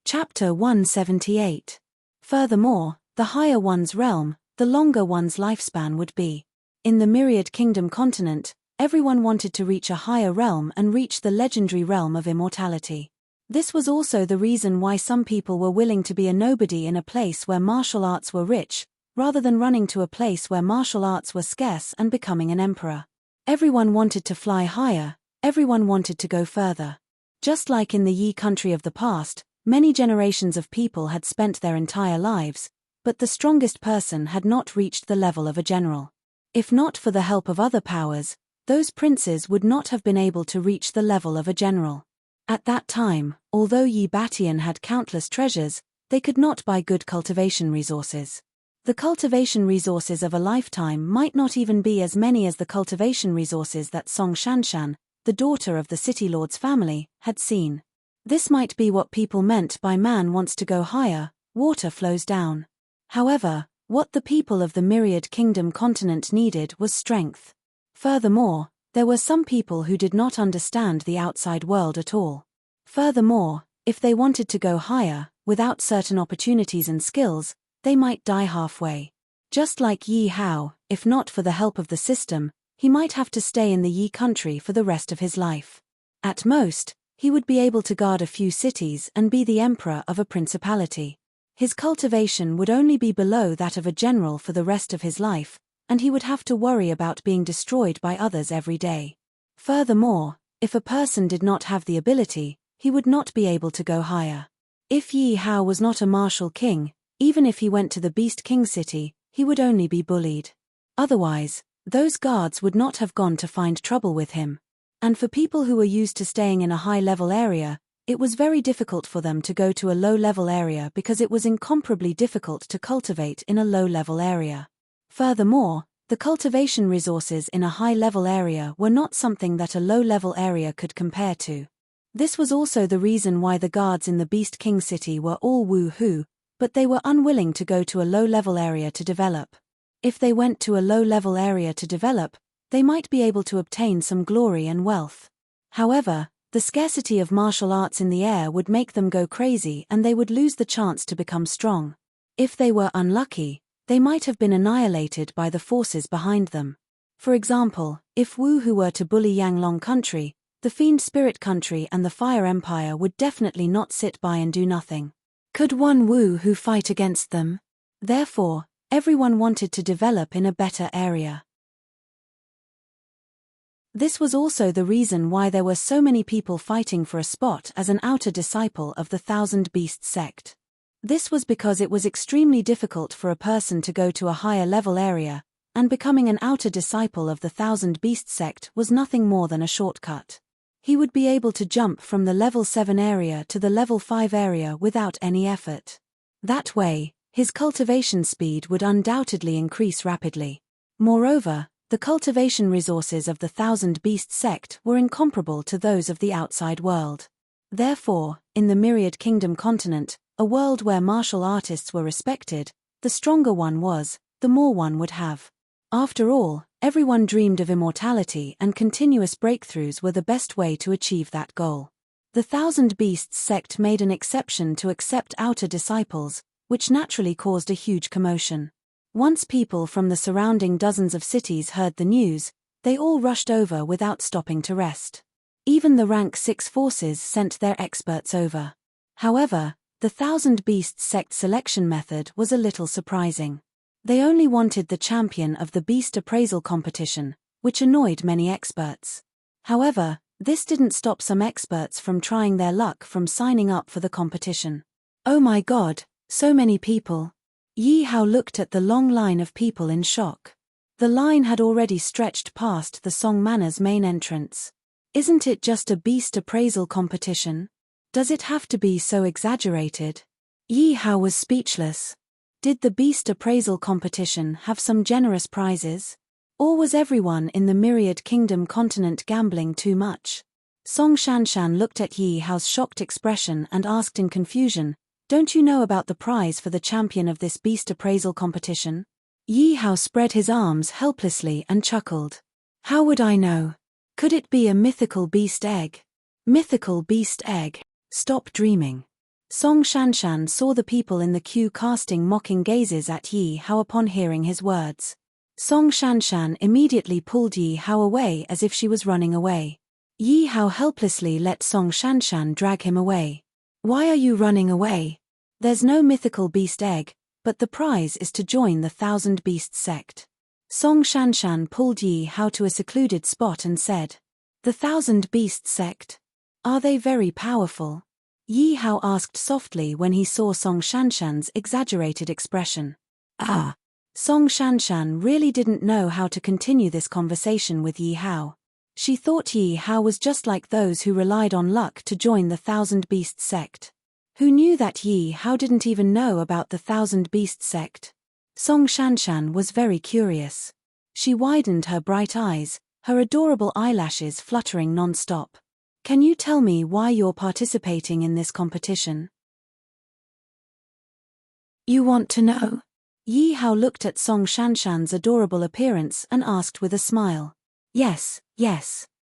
Chapter 178. Furthermore, the higher one's realm, the longer one's lifespan would be. In the Myriad Kingdom continent, everyone wanted to reach a higher realm and reach the legendary realm of immortality. This was also the reason why some people were willing to be a nobody in a place where martial arts were rich, rather than running to a place where martial arts were scarce and becoming an emperor. Everyone wanted to fly higher, everyone wanted to go further. Just like in the Yi country of the past, many generations of people had spent their entire lives, but the strongest person had not reached the level of a general. If not for the help of other powers, those princes would not have been able to reach the level of a general. At that time, although Yi Batian had countless treasures, they could not buy good cultivation resources. The cultivation resources of a lifetime might not even be as many as the cultivation resources that Song Shanshan, the daughter of the city lord's family, had seen. This might be what people meant by man wants to go higher, water flows down. However, what the people of the Myriad Kingdom continent needed was strength. Furthermore, there were some people who did not understand the outside world at all. Furthermore, if they wanted to go higher, without certain opportunities and skills, they might die halfway. Just like Yi Hao, if not for the help of the system, he might have to stay in the Yi country for the rest of his life. At most, he would be able to guard a few cities and be the emperor of a principality. His cultivation would only be below that of a general for the rest of his life, and he would have to worry about being destroyed by others every day. Furthermore, if a person did not have the ability, he would not be able to go higher. If Yi Hao was not a martial king, even if he went to the Beast King City, he would only be bullied. Otherwise, those guards would not have gone to find trouble with him. And for people who were used to staying in a high-level area, it was very difficult for them to go to a low-level area because it was incomparably difficult to cultivate in a low-level area. Furthermore, The cultivation resources in a high-level area were not something that a low-level area could compare to. This was also the reason why the guards in the Beast King city were all woo-hoo, but they were unwilling to go to a low-level area to develop. If they went to a low-level area to develop, they might be able to obtain some glory and wealth. However, the scarcity of martial arts in the air would make them go crazy and they would lose the chance to become strong. If they were unlucky, they might have been annihilated by the forces behind them. For example, if Wu-Hu were to bully Yanglong country, the Fiend Spirit country and the Fire Empire would definitely not sit by and do nothing. Could one Wu-Hu fight against them? Therefore, everyone wanted to develop in a better area. This was also the reason why there were so many people fighting for a spot as an outer disciple of the Thousand Beasts sect. This was because it was extremely difficult for a person to go to a higher level area, and becoming an outer disciple of the Thousand Beasts sect was nothing more than a shortcut. He would be able to jump from the level 7 area to the level 5 area without any effort. That way, his cultivation speed would undoubtedly increase rapidly. Moreover, the cultivation resources of the Thousand Beasts sect were incomparable to those of the outside world. Therefore, in the Myriad Kingdom continent, a world where martial artists were respected, the stronger one was, the more one would have. After all, everyone dreamed of immortality and continuous breakthroughs were the best way to achieve that goal. The Thousand Beasts sect made an exception to accept outer disciples, which naturally caused a huge commotion. Once people from the surrounding dozens of cities heard the news, they all rushed over without stopping to rest. Even the rank 6 forces sent their experts over. However, the Thousand Beasts sect selection method was a little surprising. They only wanted the champion of the beast appraisal competition, which annoyed many experts. However, this didn't stop some experts from trying their luck from signing up for the competition. Oh my God, so many people. Yi Hao looked at the long line of people in shock. The line had already stretched past the Song Manor's main entrance. Isn't it just a beast appraisal competition? Does it have to be so exaggerated? Yi Hao was speechless. Did the beast appraisal competition have some generous prizes? Or was everyone in the Myriad Kingdom continent gambling too much? Song Shanshan looked at Yi Hao's shocked expression and asked in confusion, "Don't you know about the prize for the champion of this beast appraisal competition?" Yi Hao spread his arms helplessly and chuckled. "How would I know? Could it be a mythical beast egg?" "Mythical beast egg? Stop dreaming." Song Shanshan saw the people in the queue casting mocking gazes at Yi Hao upon hearing his words. Song Shanshan immediately pulled Yi Hao away as if she was running away. Yi Hao helplessly let Song Shanshan drag him away. "Why are you running away? There's no mythical beast egg, but the prize is to join the Thousand Beasts sect." Song Shanshan pulled Yi Hao to a secluded spot and said, "The Thousand Beasts sect? Are they very powerful?" Yi Hao asked softly when he saw Song Shanshan's exaggerated expression. "Ah." Song Shanshan really didn't know how to continue this conversation with Yi Hao. She thought Yi Hao was just like those who relied on luck to join the Thousand Beasts sect. Who knew that Yi Hao didn't even know about the Thousand Beasts sect? Song Shanshan was very curious. She widened her bright eyes, her adorable eyelashes fluttering non-stop. "Can you tell me why you're participating in this competition?" "You want to know?" Yi Hao looked at Song Shanshan's adorable appearance and asked with a smile. Yes.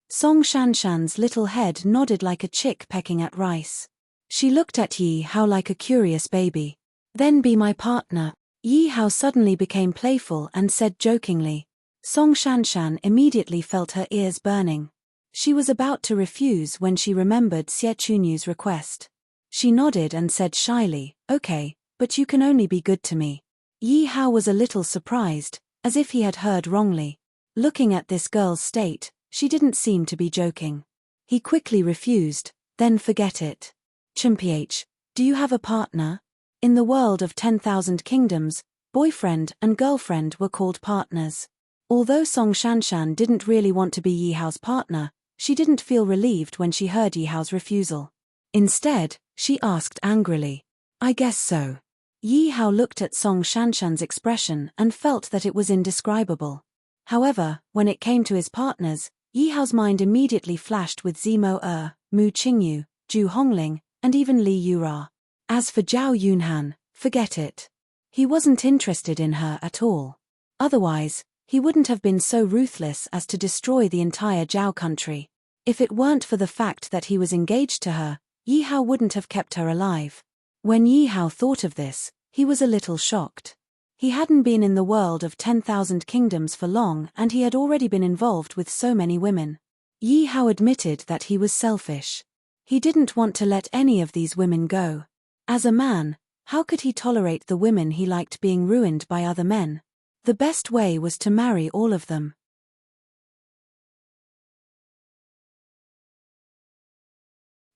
Song Shanshan's little head nodded like a chick pecking at rice. She looked at Yi Hao like a curious baby. "Then be my partner." Yi Hao suddenly became playful and said jokingly. Song Shanshan immediately felt her ears burning. She was about to refuse when she remembered Xie Chunyu's request. She nodded and said shyly, "Okay, but you can only be good to me." Yi Hao was a little surprised, as if he had heard wrongly. Looking at this girl's state, she didn't seem to be joking. He quickly refused, "Then forget it." "Chimph, do you have a partner?" In the world of 10,000 kingdoms, boyfriend and girlfriend were called partners. Although Song Shanshan didn't really want to be Yi Hao's partner, she didn't feel relieved when she heard Yi Hao's refusal. Instead, she asked angrily, "I guess so. Yi Hao looked at Song Shanshan's expression and felt that it was indescribable. However, when it came to his partners, Yi Hao's mind immediately flashed with Zimo Mu Qingyu, Zhu Hongling, and even Li Yura. As for Zhao Yunhan, forget it. He wasn't interested in her at all. Otherwise, he wouldn't have been so ruthless as to destroy the entire Zhao country. If it weren't for the fact that he was engaged to her, Yi Hao wouldn't have kept her alive. When Yi Hao thought of this, he was a little shocked. He hadn't been in the world of 10,000 kingdoms for long and he had already been involved with so many women. Yi Hao admitted that he was selfish. He didn't want to let any of these women go. As a man, how could he tolerate the women he liked being ruined by other men? The best way was to marry all of them.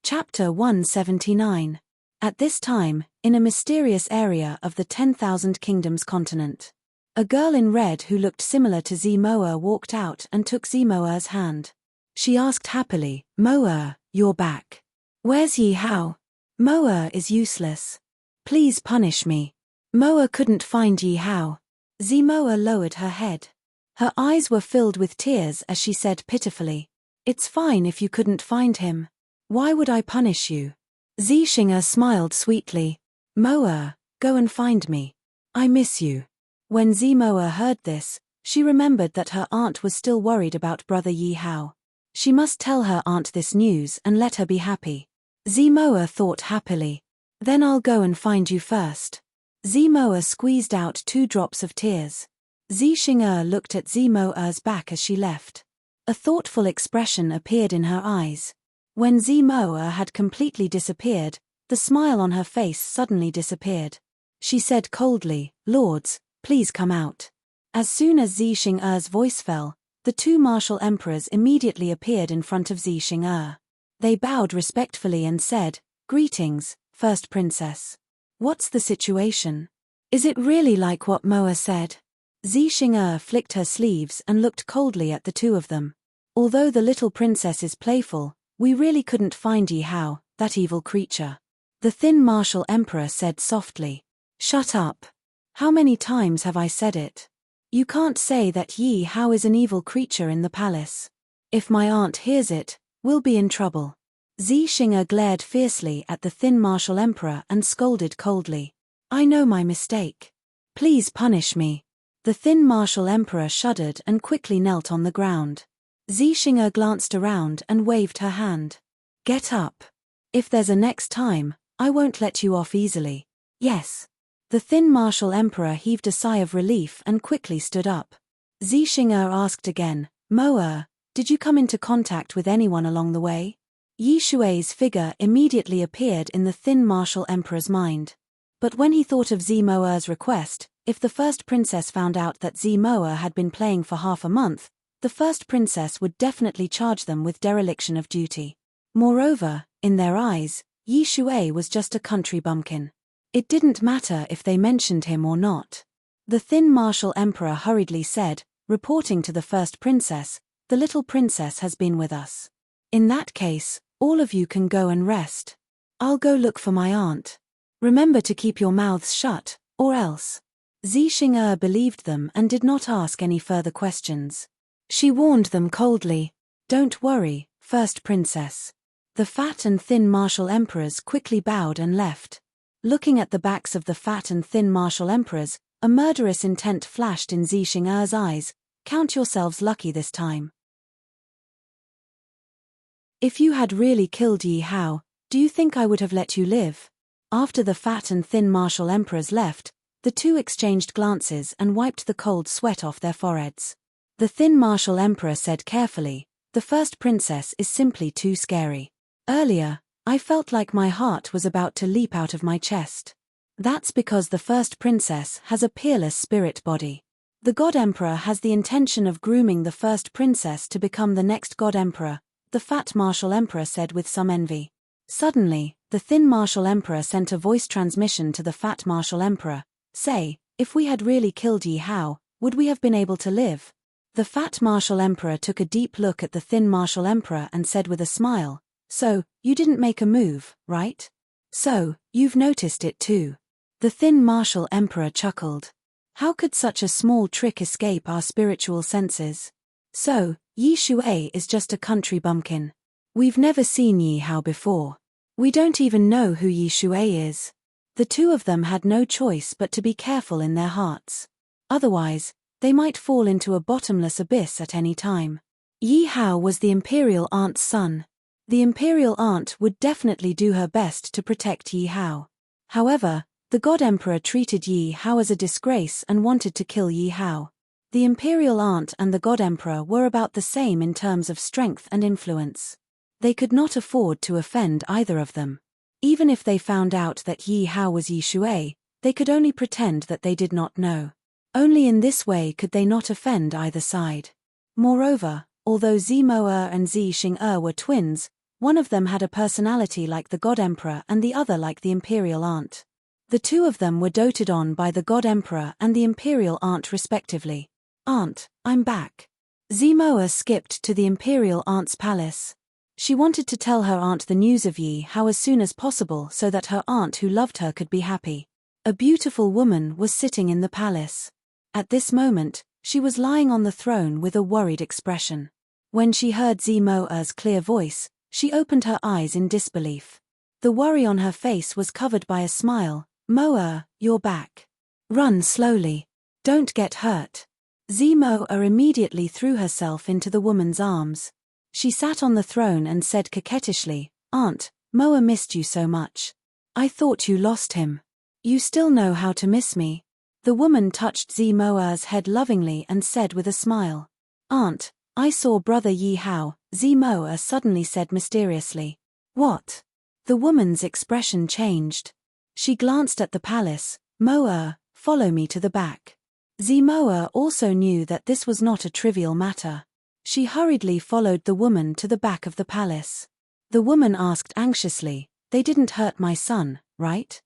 Chapter 179. At this time, in a mysterious area of the 10,000 Kingdoms continent, a girl in red who looked similar to Zimo walked out and took Zimo's hand. She asked happily, "Mo, you're back. Where's Yi Hao? Mo is useless. Please punish me." Mo couldn't find Yi Hao. Zimo lowered her head. Her eyes were filled with tears as she said pitifully, "It's fine if you couldn't find him. Why would I punish you?" Zixing smiled sweetly. "Mo, go and find me. I miss you." When Zimo heard this, she remembered that her aunt was still worried about brother Yi Hao. She must tell her aunt this news and let her be happy. Zimo thought happily. "Then I'll go and find you first." Zimo squeezed out 2 drops of tears. Zixing looked at Zimo's back as she left. A thoughtful expression appeared in her eyes. When Zimo had completely disappeared, the smile on her face suddenly disappeared. She said coldly, "Lords, please come out." As soon as Zixing's voice fell, the 2 martial emperors immediately appeared in front of Zixing. They bowed respectfully and said, "Greetings, First Princess. What's the situation? Is it really like what Mo said?" Zixing flicked her sleeves and looked coldly at the 2 of them. "Although the little princess is playful, we really couldn't find Yi Hao, that evil creature." The thin martial emperor said softly. "Shut up. How many times have I said it? You can't say that Yi Hao is an evil creature in the palace. If my aunt hears it, we'll be in trouble." Zixing glared fiercely at the thin martial emperor and scolded coldly. "I know my mistake. Please punish me." The thin martial emperor shuddered and quickly knelt on the ground. Zixing glanced around and waved her hand. "Get up. If there's a next time, I won't let you off easily." "Yes." The thin martial emperor heaved a sigh of relief and quickly stood up. Zixing asked again, "Mo, did you come into contact with anyone along the way?" Yi Shui's figure immediately appeared in the thin martial emperor's mind. But when he thought of Zimo's request, if the first princess found out that Zimo had been playing for half a month, the first princess would definitely charge them with dereliction of duty. Moreover, in their eyes, Yi Shui was just a country bumpkin. It didn't matter if they mentioned him or not. The thin martial emperor hurriedly said, reporting to the first princess, "The little princess has been with us. In that case, all of you can go and rest. I'll go look for my aunt. Remember to keep your mouths shut, or else." Zixing believed them and did not ask any further questions. She warned them coldly, "Don't worry, First Princess." The fat and thin martial emperors quickly bowed and left. Looking at the backs of the fat and thin martial emperors, a murderous intent flashed in Zixing's eyes. "Count yourselves lucky this time. If you had really killed Yi Hao, do you think I would have let you live?" After the fat and thin martial emperors left, the 2 exchanged glances and wiped the cold sweat off their foreheads. The thin martial emperor said carefully, "The first princess is simply too scary. Earlier, I felt like my heart was about to leap out of my chest. That's because the first princess has a peerless spirit body. The God Emperor has the intention of grooming the first princess to become the next God Emperor," the fat martial emperor said with some envy. Suddenly, the thin martial emperor sent a voice transmission to the fat martial emperor. "Say, if we had really killed Yi Hao, would we have been able to live?" The fat martial emperor took a deep look at the thin martial emperor and said with a smile, "So, you didn't make a move, right? So, you've noticed it too." The thin martial emperor chuckled. How could such a small trick escape our spiritual senses? So, Yi Shui is just a country bumpkin. We've never seen Yi Hao before. We don't even know who Yi Shui is. The two of them had no choice but to be careful in their hearts. Otherwise, they might fall into a bottomless abyss at any time. Yi Hao was the imperial aunt's son. The imperial aunt would definitely do her best to protect Yi Hao. However, the god emperor treated Yi Hao as a disgrace and wanted to kill Yi Hao. The imperial aunt and the god emperor were about the same in terms of strength and influence. They could not afford to offend either of them. Even if they found out that Yi Hao was Yi Shui, they could only pretend that they did not know. Only in this way could they not offend either side. Moreover, although Zimo and Zi Xing were twins, one of them had a personality like the god emperor and the other like the imperial aunt. The two of them were doted on by the god emperor and the imperial aunt respectively. "Aunt, I'm back." Zimo skipped to the imperial aunt's palace. She wanted to tell her aunt the news of Yi Hao as soon as possible so that her aunt who loved her could be happy. A beautiful woman was sitting in the palace. At this moment, she was lying on the throne with a worried expression. When she heard Zimo's clear voice, she opened her eyes in disbelief. The worry on her face was covered by a smile. "Moa, you're back. Run slowly. Don't get hurt." Zimo immediately threw herself into the woman's arms. She sat on the throne and said coquettishly, "Aunt, Moa missed you so much. I thought you lost him. You still know how to miss me." The woman touched Zimo's head lovingly and said with a smile, "Aunt, I saw brother Yi Hao," Zimo suddenly said mysteriously. "What?" The woman's expression changed. She glanced at the palace. "Moa, follow me to the back." Zimo also knew that this was not a trivial matter. She hurriedly followed the woman to the back of the palace. The woman asked anxiously, "They didn't hurt my son, right?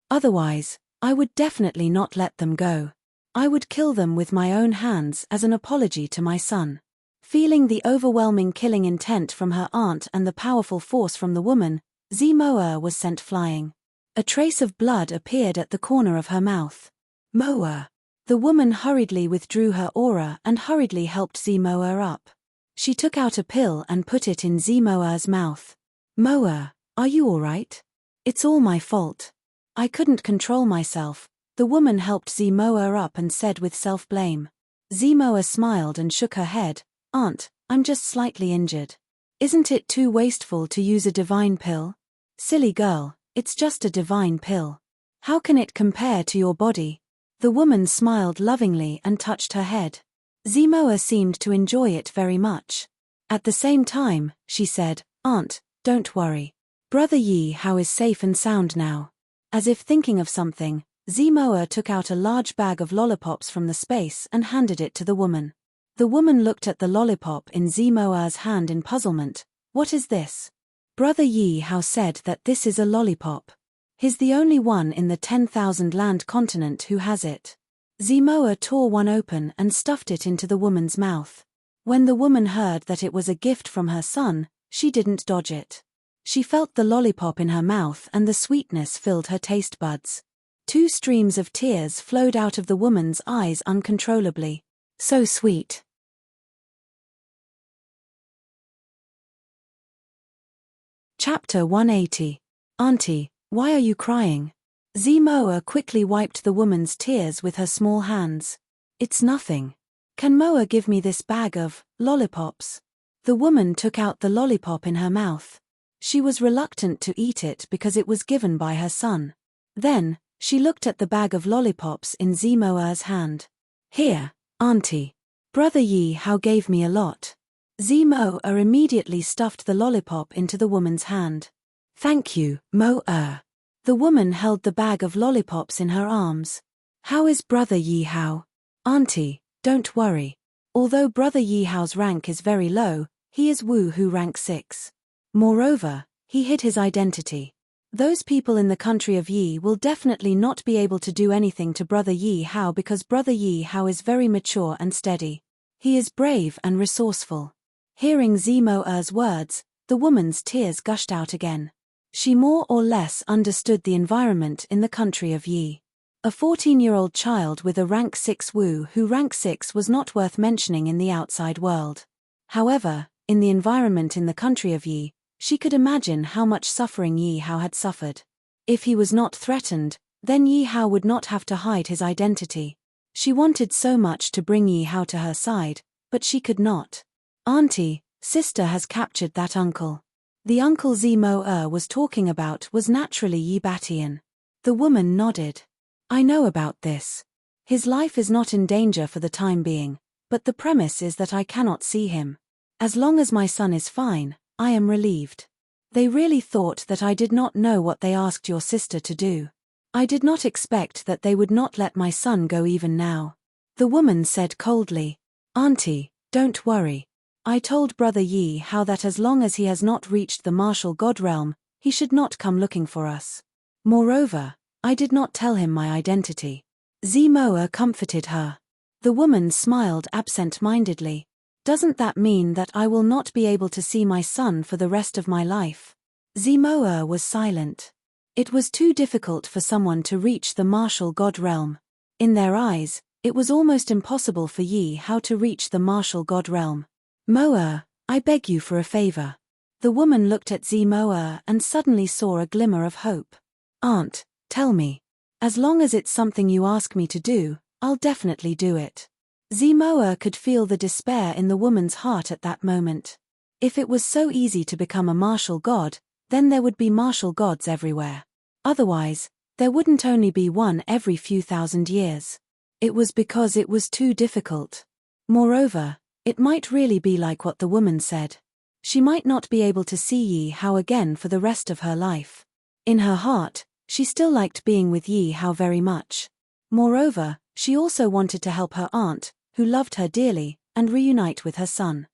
Otherwise, I would definitely not let them go. I would kill them with my own hands as an apology to my son." Feeling the overwhelming killing intent from her aunt and the powerful force from the woman, Zimo was sent flying. A trace of blood appeared at the corner of her mouth. "Moa." The woman hurriedly withdrew her aura and hurriedly helped Zimo up. She took out a pill and put it in Zimo's mouth. "Moa, are you all right? It's all my fault. I couldn't control myself." The woman helped Zimo up and said with self-blame. Zimo smiled and shook her head. "Aunt, I'm just slightly injured. Isn't it too wasteful to use a divine pill?" "Silly girl, it's just a divine pill. How can it compare to your body?" The woman smiled lovingly and touched her head. Zimo seemed to enjoy it very much. At the same time, she said, "Aunt, don't worry. Brother Yi Hao is safe and sound now." As if thinking of something, Zimo took out a large bag of lollipops from the space and handed it to the woman. The woman looked at the lollipop in Zimo's hand in puzzlement. "What is this?" "Brother Yi Hao said that this is a lollipop. He's the only one in the 10,000 land continent who has it." Zimo tore one open and stuffed it into the woman's mouth. When the woman heard that it was a gift from her son, she didn't dodge it. She felt the lollipop in her mouth and the sweetness filled her taste buds. 2 streams of tears flowed out of the woman's eyes uncontrollably. So sweet. Chapter 180. Auntie, why are you crying? Zimo quickly wiped the woman's tears with her small hands. "It's nothing. Can Moa give me this bag of lollipops?" The woman took out the lollipop in her mouth. She was reluctant to eat it because it was given by her son. Then, she looked at the bag of lollipops in Zimo's hand. "Here, Auntie. Brother Yi Hao gave me a lot." Zimo immediately stuffed the lollipop into the woman's hand. "Thank you, Moa." The woman held the bag of lollipops in her arms. "How is brother Yi Hao?" "Auntie, don't worry. Although brother Yi Hao's rank is very low, he is Wu Hu rank 6. Moreover, he hid his identity. Those people in the country of Yi will definitely not be able to do anything to brother Yi Hao because brother Yi Hao is very mature and steady. He is brave and resourceful." Hearing Zimo's words, the woman's tears gushed out again. She more or less understood the environment in the country of Yi. A 14-year-old child with a rank 6 Wu who rank 6 was not worth mentioning in the outside world. However, in the environment in the country of Yi, she could imagine how much suffering Yi Hao had suffered. If he was not threatened, then Yi Hao would not have to hide his identity. She wanted so much to bring Yi Hao to her side, but she could not. Auntie, sister has captured that uncle. The uncle Zimo was talking about was naturally Yi Batian. The woman nodded. I know about this. His life is not in danger for the time being, but the premise is that I cannot see him. As long as my son is fine, I am relieved. They really thought that I did not know what they asked your sister to do. I did not expect that they would not let my son go even now. The woman said coldly. Auntie, don't worry. I told Brother Yi Hao that as long as he has not reached the martial god realm, he should not come looking for us. Moreover, I did not tell him my identity. Zimoa comforted her. The woman smiled absent-mindedly. Doesn't that mean that I will not be able to see my son for the rest of my life? Zimoa was silent. It was too difficult for someone to reach the martial god realm. In their eyes, it was almost impossible for Yi Hao to reach the martial god realm. Moa, I beg you for a favor. The woman looked at Zimoa and suddenly saw a glimmer of hope. Aunt, tell me. As long as it's something you ask me to do, I'll definitely do it. Zimoa could feel the despair in the woman's heart at that moment. If it was so easy to become a martial god, then there would be martial gods everywhere. Otherwise, there wouldn't only be one every few thousand years. It was because it was too difficult. Moreover, it might really be like what the woman said. She might not be able to see Yi Hao again for the rest of her life. In her heart, she still liked being with Yi Hao very much. Moreover, she also wanted to help her aunt, who loved her dearly, and reunite with her son.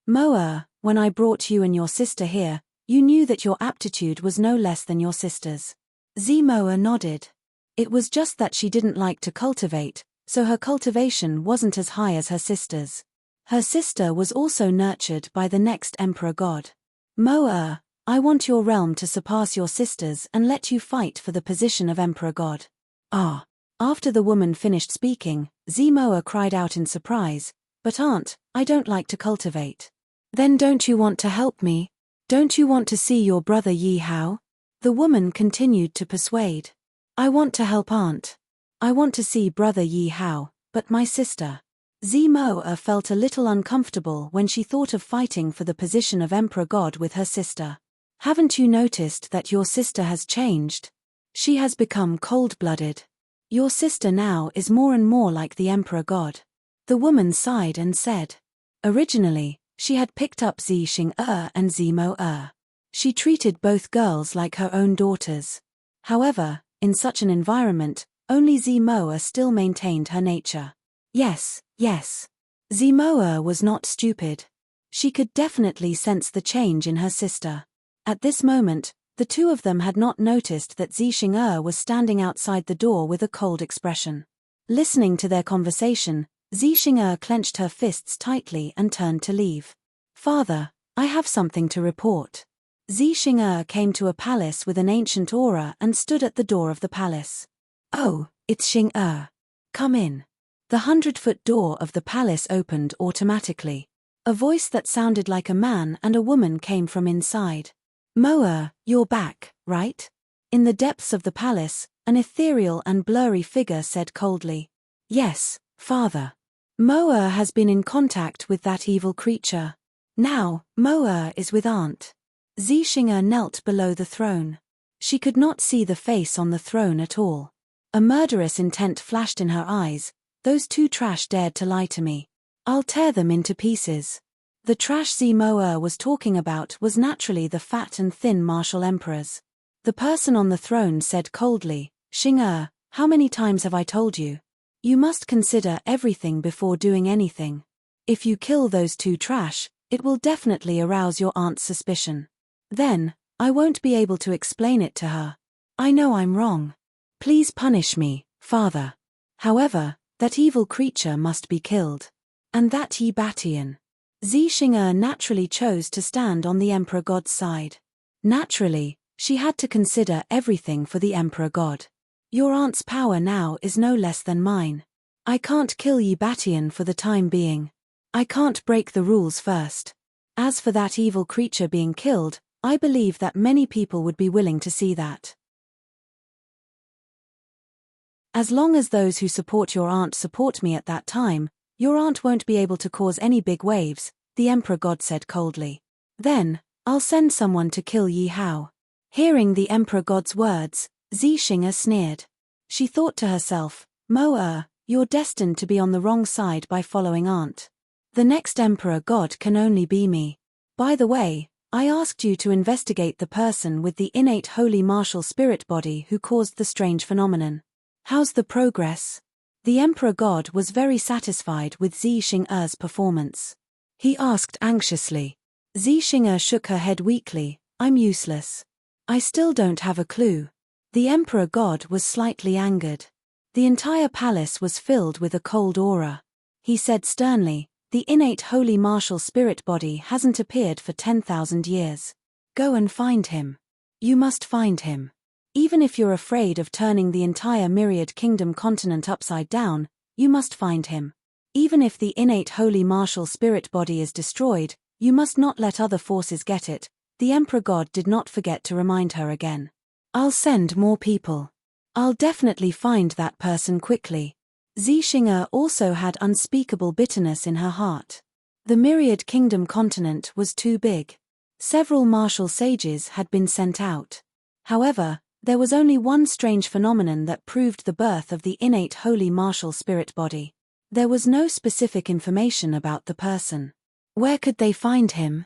Moa, when I brought you and your sister here, you knew that your aptitude was no less than your sister's. Zimoa nodded. It was just that she didn't like to cultivate, so her cultivation wasn't as high as her sister's. Her sister was also nurtured by the next emperor god. Moa, I want your realm to surpass your sister's and let you fight for the position of emperor god. Ah. After the woman finished speaking, Zimoa cried out in surprise, but aunt, I don't like to cultivate. Then don't you want to help me? Don't you want to see your brother Yi Hao? The woman continued to persuade. I want to help aunt. I want to see brother Yi Hao, but my sister. Zimoa felt a little uncomfortable when she thought of fighting for the position of emperor god with her sister. Haven't you noticed that your sister has changed? She has become cold-blooded. Your sister now is more and more like the emperor god. The woman sighed and said. Originally, she had picked up Zi Xing and Zimo. She treated both girls like her own daughters. However, in such an environment, only Zimo still maintained her nature. Yes. Zimo was not stupid. She could definitely sense the change in her sister. At this moment, the two of them had not noticed that Zi Xing was standing outside the door with a cold expression. Listening to their conversation, Zi Xing clenched her fists tightly and turned to leave. Father, I have something to report. Zi Xing came to a palace with an ancient aura and stood at the door of the palace. Oh, it's Xing. Come in. The 100-foot door of the palace opened automatically. A voice that sounded like a man and a woman came from inside. Moa, you're back, right? In the depths of the palace, an ethereal and blurry figure said coldly. Yes, father. Moa has been in contact with that evil creature. Now, Moa is with aunt. Zi Xing knelt below the throne. She could not see the face on the throne at all. A murderous intent flashed in her eyes. Those two trash dared to lie to me. I'll tear them into pieces. The trash Zimoa was talking about was naturally the fat and thin martial emperors. The person on the throne said coldly, Xing, how many times have I told you? You must consider everything before doing anything. If you kill those two trash, it will definitely arouse your aunt's suspicion. Then, I won't be able to explain it to her. I know I'm wrong. Please punish me, father. However, that evil creature must be killed. And that Yi Batian. Xing'er naturally chose to stand on the Emperor God's side. Naturally, she had to consider everything for the Emperor God. Your aunt's power now is no less than mine. I can't kill Yi Batian for the time being. I can't break the rules first. As for that evil creature being killed, I believe that many people would be willing to see that. As long as those who support your aunt support me at that time, your aunt won't be able to cause any big waves, the Emperor God said coldly. Then, I'll send someone to kill Yi Hao. Hearing the Emperor God's words, Xing'er sneered. She thought to herself, Mo you're destined to be on the wrong side by following aunt. The next Emperor God can only be me. By the way, I asked you to investigate the person with the innate holy martial spirit body who caused the strange phenomenon. How's the progress? The Emperor God was very satisfied with Xing'er's performance. He asked anxiously. Xing'er shook her head weakly, I'm useless. I still don't have a clue. The Emperor God was slightly angered. The entire palace was filled with a cold aura. He said sternly, the innate holy martial spirit body hasn't appeared for 10,000 years. Go and find him. You must find him. Even if you're afraid of turning the entire myriad kingdom continent upside down, you must find him. Even if the innate holy martial spirit body is destroyed, you must not let other forces get it. The Emperor God did not forget to remind her again. I'll send more people. I'll definitely find that person quickly. Xing'er also had unspeakable bitterness in her heart. The myriad kingdom continent was too big. Several martial sages had been sent out. However, there was only one strange phenomenon that proved the birth of the innate holy martial spirit body. There was no specific information about the person. Where could they find him?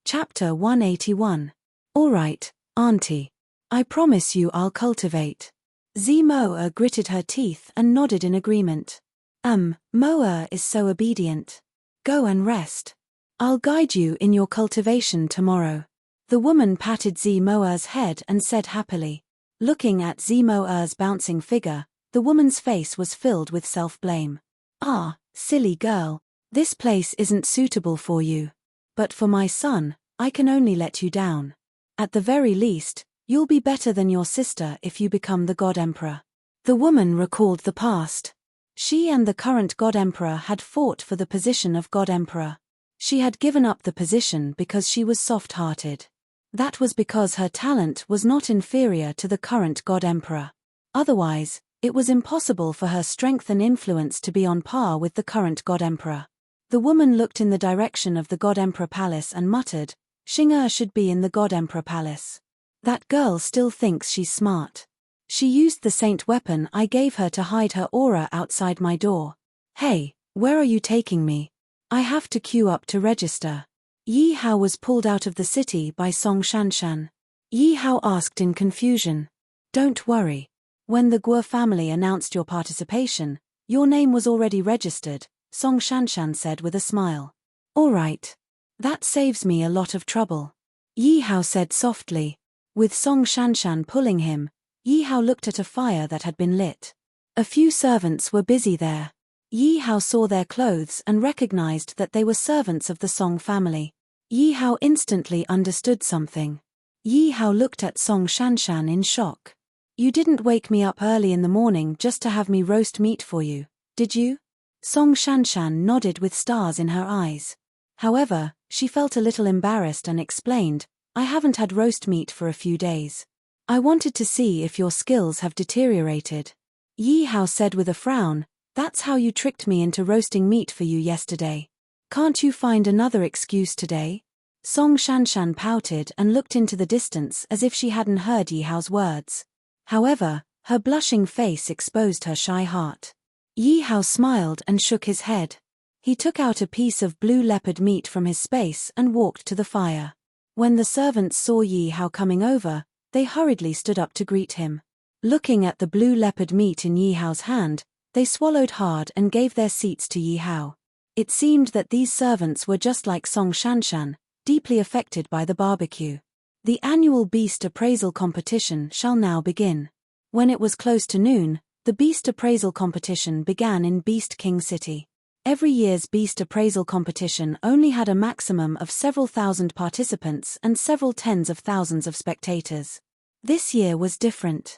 Chapter 181. Alright, Auntie. I promise you I'll cultivate. Mo gritted her teeth and nodded in agreement. Mo is so obedient. Go and rest. I'll guide you in your cultivation tomorrow. The woman patted Mo's head and said happily. Looking at Mo's bouncing figure, the woman's face was filled with self-blame. Ah, silly girl, this place isn't suitable for you. But for my son, I can only let you down. At the very least, you'll be better than your sister if you become the God Emperor. The woman recalled the past. She and the current God Emperor had fought for the position of God Emperor. She had given up the position because she was soft-hearted. That was because her talent was not inferior to the current God Emperor. Otherwise, it was impossible for her strength and influence to be on par with the current God Emperor. The woman looked in the direction of the God Emperor Palace and muttered, Xing'er should be in the God Emperor Palace. That girl still thinks she's smart. She used the saint weapon I gave her to hide her aura outside my door. Hey, where are you taking me? I have to queue up to register. Yi Hao was pulled out of the city by Song Shanshan. Yi Hao asked in confusion. Don't worry. When the Guo family announced your participation, your name was already registered, Song Shanshan said with a smile. All right. That saves me a lot of trouble. Yi Hao said softly. With Song Shanshan pulling him, Yi Hao looked at a fire that had been lit. A few servants were busy there. Yi Hao saw their clothes and recognized that they were servants of the Song family. Yi Hao instantly understood something. Yi Hao looked at Song Shanshan in shock. You didn't wake me up early in the morning just to have me roast meat for you, did you? Song Shanshan nodded with stars in her eyes. However, she felt a little embarrassed and explained, I haven't had roast meat for a few days. I wanted to see if your skills have deteriorated. Yi Hao said with a frown, that's how you tricked me into roasting meat for you yesterday. Can't you find another excuse today? Song Shanshan pouted and looked into the distance as if she hadn't heard Yi Hao's words. However, her blushing face exposed her shy heart. Yi Hao smiled and shook his head. He took out a piece of blue leopard meat from his space and walked to the fire. When the servants saw Yi Hao coming over, they hurriedly stood up to greet him. Looking at the blue leopard meat in Yi Hao's hand, they swallowed hard and gave their seats to Yi Hao. It seemed that these servants were just like Song Shanshan, deeply affected by the barbecue. The annual beast appraisal competition shall now begin. When it was close to noon, The Beast Appraisal Competition began in Beast King City. Every year's Beast Appraisal Competition only had a maximum of several thousand participants and several tens of thousands of spectators. This year was different.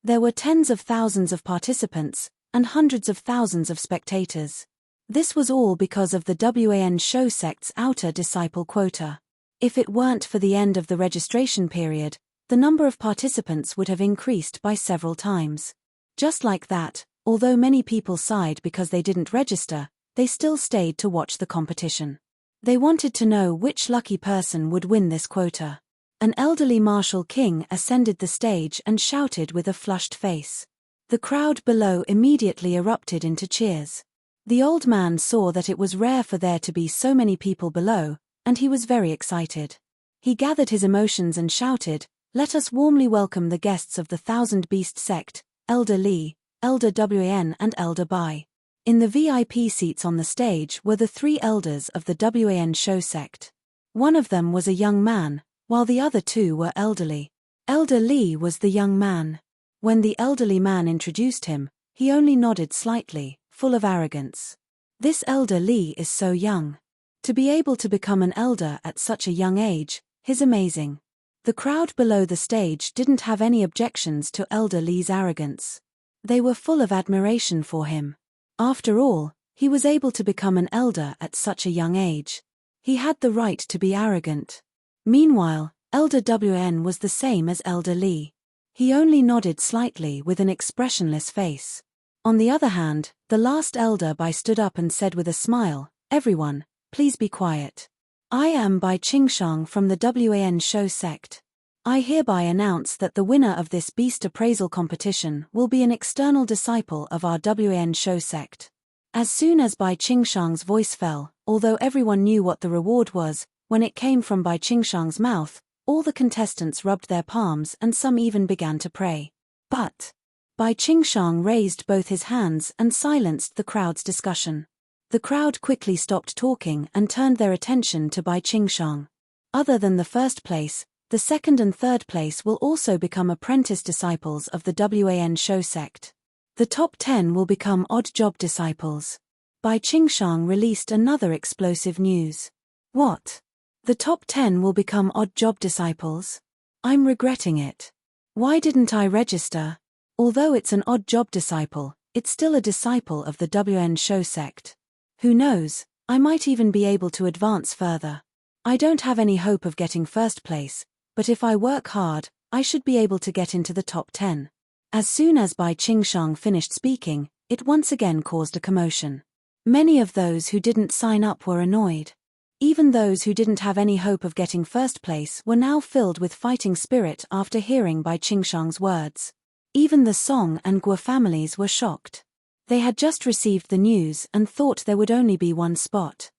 There were tens of thousands of participants and hundreds of thousands of spectators. This was all because of the WAN show sect's outer disciple quota. If it weren't for the end of the registration period, the number of participants would have increased by several times. Just like that, although many people sighed because they didn't register, they still stayed to watch the competition. They wanted to know which lucky person would win this quota. An elderly martial king ascended the stage and shouted with a flushed face. The crowd below immediately erupted into cheers. The old man saw that it was rare for there to be so many people below, and he was very excited. He gathered his emotions and shouted, "Let us warmly welcome the guests of the Thousand Beast sect, Elder Li, Elder WAN and Elder Bai." In the VIP seats on the stage were the three elders of the WAN show sect. One of them was a young man, while the other two were elderly. Elder Li was the young man. When the elderly man introduced him, he only nodded slightly, full of arrogance. This Elder Li is so young. To be able to become an elder at such a young age is amazing. The crowd below the stage didn't have any objections to Elder Li's arrogance. They were full of admiration for him. After all, he was able to become an elder at such a young age. He had the right to be arrogant. Meanwhile, Elder WN was the same as Elder Li. He only nodded slightly with an expressionless face. On the other hand, the last Elder Bai stood up and said with a smile, "Everyone, please be quiet. I am Bai Qingshang from the WAN show sect. I hereby announce that the winner of this Beast Appraisal Competition will be an external disciple of our WAN show sect." As soon as Bai Qingshang's voice fell, although everyone knew what the reward was, when it came from Bai Qingshang's mouth, all the contestants rubbed their palms and some even began to pray. But Bai Qingshang raised both his hands and silenced the crowd's discussion. The crowd quickly stopped talking and turned their attention to Bai Qingshang. Other than the first place, the second and third place will also become apprentice disciples of the WAN show sect. The top 10 will become odd job disciples. Bai Qingshang released another explosive news. What? The top 10 will become odd job disciples? I'm regretting it. Why didn't I register? Although it's an odd job disciple, it's still a disciple of the WN show sect. Who knows, I might even be able to advance further. I don't have any hope of getting first place, but if I work hard, I should be able to get into the top 10. As soon as Bai Qingshang finished speaking, it once again caused a commotion. Many of those who didn't sign up were annoyed. Even those who didn't have any hope of getting first place were now filled with fighting spirit after hearing Bai Qingshang's words. Even the Song and Guo families were shocked. They had just received the news and thought there would only be one spot.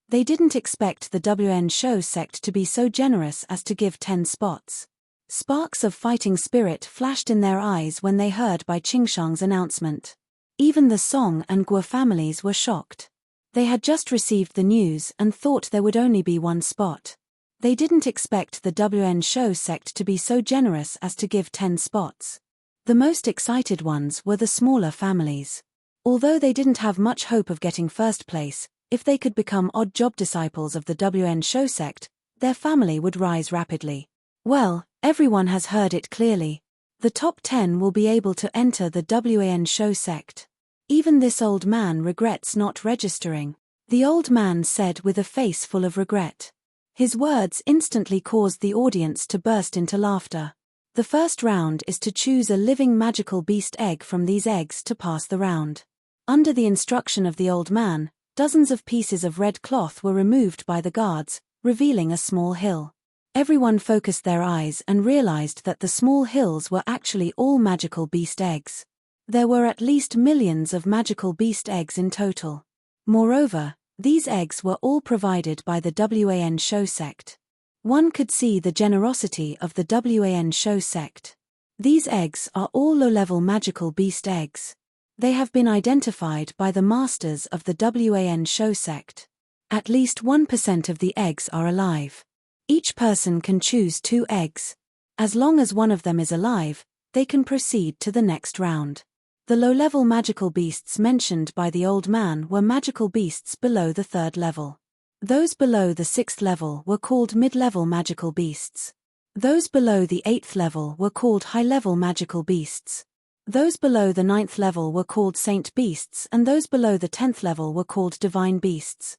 They didn't expect the WN show sect to be so generous as to give 10 spots. Sparks of fighting spirit flashed in their eyes when they heard Bai Qingshang's announcement. Even the Song and Guo families were shocked. They had just received the news and thought there would only be one spot. They didn't expect the WN show sect to be so generous as to give 10 spots. The most excited ones were the smaller families. Although they didn't have much hope of getting first place, if they could become odd job disciples of the WN show sect, their family would rise rapidly. Well, everyone has heard it clearly. The top 10 will be able to enter the WAN show sect. Even this old man regrets not registering. The old man said with a face full of regret. His words instantly caused the audience to burst into laughter. The first round is to choose a living magical beast egg from these eggs to pass the round. Under the instruction of the old man, dozens of pieces of red cloth were removed by the guards, revealing a small hill. Everyone focused their eyes and realized that the small hills were actually all magical beast eggs. There were at least millions of magical beast eggs in total. Moreover, these eggs were all provided by the WAN show sect. One could see the generosity of the WAN show sect. These eggs are all low-level magical beast eggs. They have been identified by the masters of the WAN show sect. At least 1% of the eggs are alive. Each person can choose 2 eggs. As long as one of them is alive, they can proceed to the next round. The low-level magical beasts mentioned by the old man were magical beasts below the 3rd level. Those below the 6th level were called mid-level magical beasts. Those below the 8th level were called high-level magical beasts. Those below the 9th level were called saint beasts, and those below the 10th level were called divine beasts.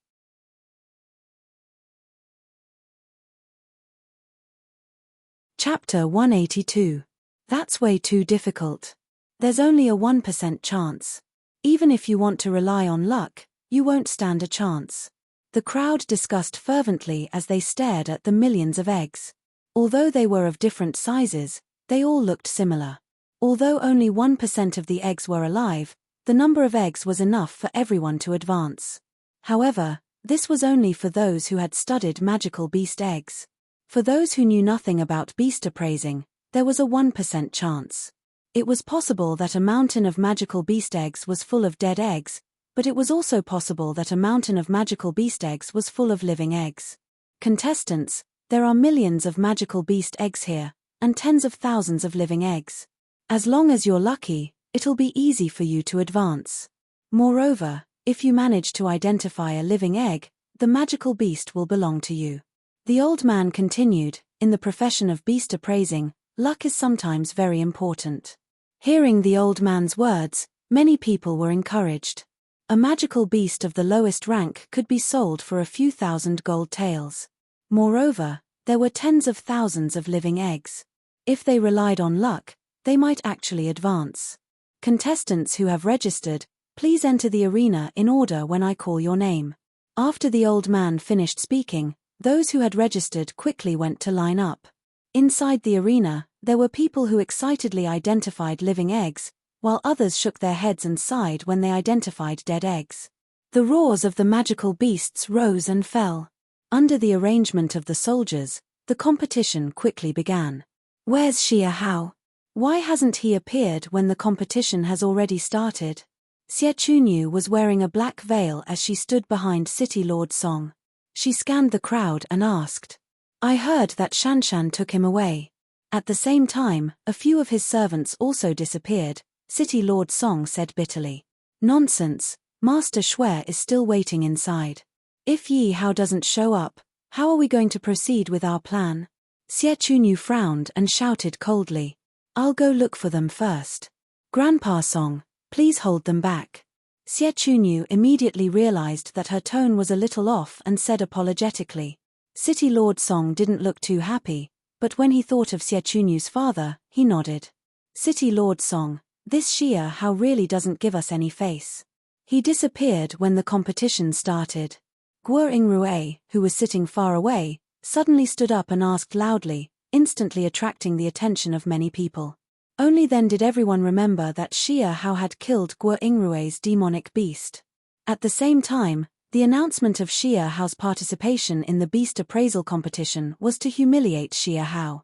Chapter 182. That's way too difficult. There's only a 1% chance. Even if you want to rely on luck, you won't stand a chance. The crowd discussed fervently as they stared at the millions of eggs. Although they were of different sizes, they all looked similar. Although only 1% of the eggs were alive, the number of eggs was enough for everyone to advance. However, this was only for those who had studied magical beast eggs. For those who knew nothing about beast appraising, there was a 1% chance. It was possible that a mountain of magical beast eggs was full of dead eggs, but it was also possible that a mountain of magical beast eggs was full of living eggs. Contestants, there are millions of magical beast eggs here, and tens of thousands of living eggs. As long as you're lucky, it'll be easy for you to advance. Moreover, if you manage to identify a living egg, the magical beast will belong to you. The old man continued, in the profession of beast appraising, luck is sometimes very important. Hearing the old man's words, many people were encouraged. A magical beast of the lowest rank could be sold for a few thousand gold taels. Moreover, there were tens of thousands of living eggs. If they relied on luck, they might actually advance. Contestants who have registered, please enter the arena in order when I call your name. After the old man finished speaking, those who had registered quickly went to line up. Inside the arena, there were people who excitedly identified living eggs, while others shook their heads and sighed when they identified dead eggs. The roars of the magical beasts rose and fell. Under the arrangement of the soldiers, the competition quickly began. Where's Xia Hao? Why hasn't he appeared when the competition has already started? Xie Chunyu was wearing a black veil as she stood behind City Lord Song. She scanned the crowd and asked, I heard that Shanshan took him away. At the same time, a few of his servants also disappeared, City Lord Song said bitterly. Nonsense, Master Shui is still waiting inside. If Yi Hao doesn't show up, how are we going to proceed with our plan? Xie Chunyu frowned and shouted coldly. I'll go look for them first. Grandpa Song, please hold them back. Xie Chunyu immediately realized that her tone was a little off and said apologetically. City Lord Song didn't look too happy, but when he thought of Xie Chunyu's father, he nodded. City Lord Song, this Xia Hao really doesn't give us any face. He disappeared when the competition started. Guo Yingrui, who was sitting far away, suddenly stood up and asked loudly, instantly attracting the attention of many people. Only then did everyone remember that Xia Hao had killed Guo Yingrui's demonic beast. At the same time, the announcement of Xia Hao's participation in the beast appraisal competition was to humiliate Xia Hao.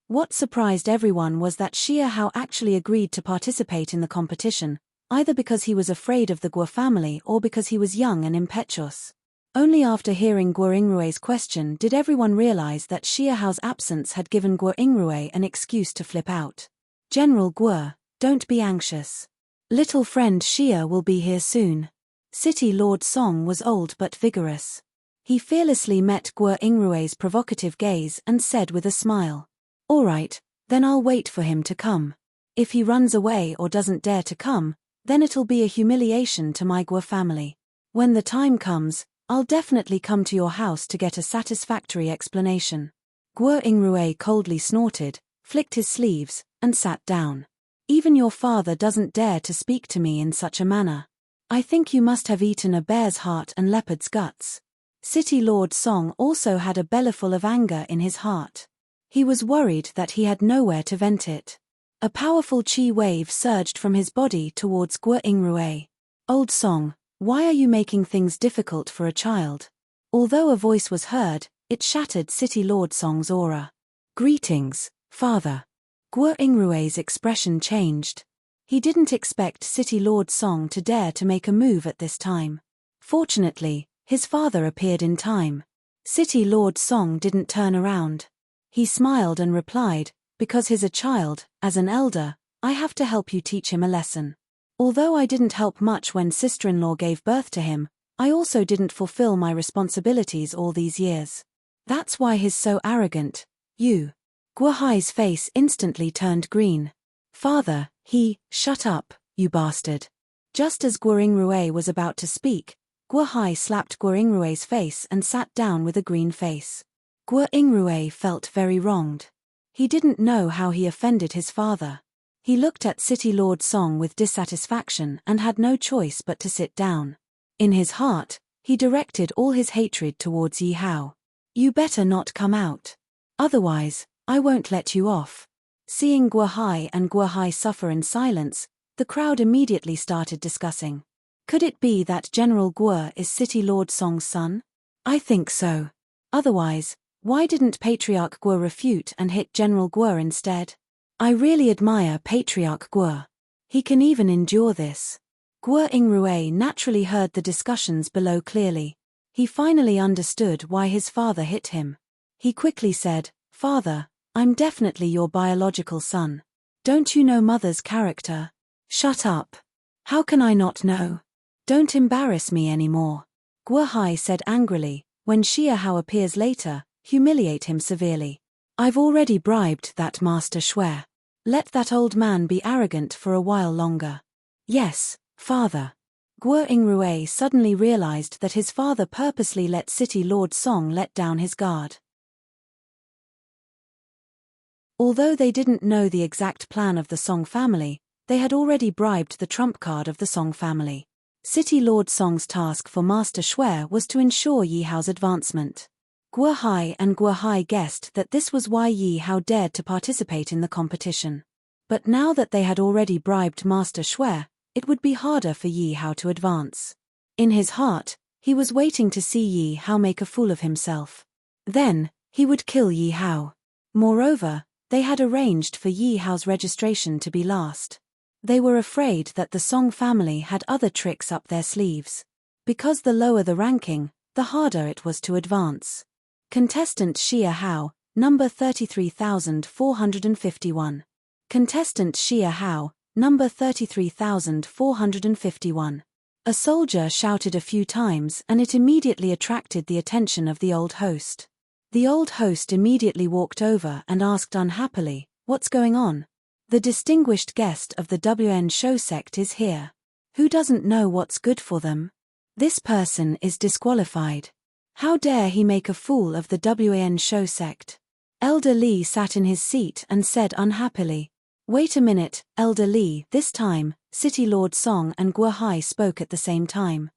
What surprised everyone was that Xia Hao actually agreed to participate in the competition, either because he was afraid of the Guo family or because he was young and impetuous. Only after hearing Guo Yingrui's question did everyone realize that Xia Hao's absence had given Guo Yingrui an excuse to flip out. General Guo, don't be anxious. Little friend Xia will be here soon. City Lord Song was old but vigorous. He fearlessly met Guo Yingrui's provocative gaze and said with a smile. All right, then I'll wait for him to come. If he runs away or doesn't dare to come, then it'll be a humiliation to my Guo family. When the time comes, I'll definitely come to your house to get a satisfactory explanation. Guo Yingrui coldly snorted, flicked his sleeves, and sat down. Even your father doesn't dare to speak to me in such a manner. I think you must have eaten a bear's heart and leopard's guts. City Lord Song also had a bellyful of anger in his heart. He was worried that he had nowhere to vent it. A powerful chi wave surged from his body towards Guo Yingrui. Old Song, why are you making things difficult for a child? Although a voice was heard, it shattered City Lord Song's aura. Greetings, father. Guo Yingrui's expression changed. He didn't expect City Lord Song to dare to make a move at this time. Fortunately, his father appeared in time. City Lord Song didn't turn around. He smiled and replied, "Because he's a child, as an elder, I have to help you teach him a lesson. Although I didn't help much when sister-in-law gave birth to him, I also didn't fulfill my responsibilities all these years. That's why he's so arrogant, you." Guo Hai's face instantly turned green. "Father, shut up, you bastard." Just as Guo Yingrui was about to speak, Guo Hai slapped Guo Yingrui's face and sat down with a green face. Guo Yingrui felt very wronged. He didn't know how he offended his father. He looked at City Lord Song with dissatisfaction and had no choice but to sit down. In his heart, he directed all his hatred towards Yi Hao. "You better not come out. Otherwise, I won't let you off." Seeing Guo Hai and Guo Hai suffer in silence, the crowd immediately started discussing. Could it be that General Guo is City Lord Song's son? I think so. Otherwise, why didn't Patriarch Guo refute and hit General Guo instead? I really admire Patriarch Guo. He can even endure this. Guo Yingrui naturally heard the discussions below clearly. He finally understood why his father hit him. He quickly said, "Father, I'm definitely your biological son. Don't you know mother's character?" "Shut up. How can I not know? Don't embarrass me anymore," Guo Hai said angrily. When Xia Hao appears later, humiliate him severely. "I've already bribed that Master Shui. Let that old man be arrogant for a while longer." "Yes, father." Guo Yingrui suddenly realized that his father purposely let City Lord Song let down his guard. Although they didn't know the exact plan of the Song family, they had already bribed the trump card of the Song family. City Lord Song's task for Master Shui was to ensure Yi Hao's advancement. Guo Hai and Guo Hai guessed that this was why Yi Hao dared to participate in the competition. But now that they had already bribed Master Shui, it would be harder for Yi Hao to advance. In his heart, he was waiting to see Yi Hao make a fool of himself. Then, he would kill Yi Hao. Moreover, they had arranged for Yi Hao's registration to be last. They were afraid that the Song family had other tricks up their sleeves. Because the lower the ranking, the harder it was to advance. Contestant Xia Hao, number 33,451. Contestant Xia Hao, number 33,451. A soldier shouted a few times and it immediately attracted the attention of the old host. The old host immediately walked over and asked unhappily, "What's going on?" "The distinguished guest of the WN Shou sect is here. Who doesn't know what's good for them? This person is disqualified. How dare he make a fool of the WN Shou sect?" Elder Li sat in his seat and said unhappily, "Wait a minute, Elder Li." This time, City Lord Song and Guo Hai spoke at the same time.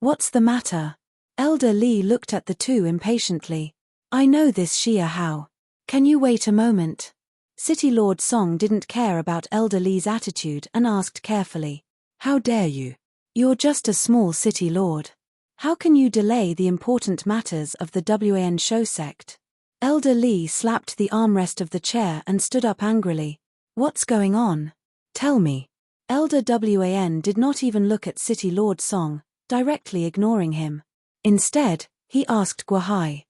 What's the matter?" Elder Li looked at the two impatiently. "I know this Xia Hao. Can you wait a moment?" City Lord Song didn't care about Elder Li's attitude and asked carefully, "How dare you? You're just a small city lord. How can you delay the important matters of the WN Shou sect?" Elder Li slapped the armrest of the chair and stood up angrily. "What's going on? Tell me." Elder WAN did not even look at City Lord Song, directly ignoring him. Instead, he asked Guo Hai.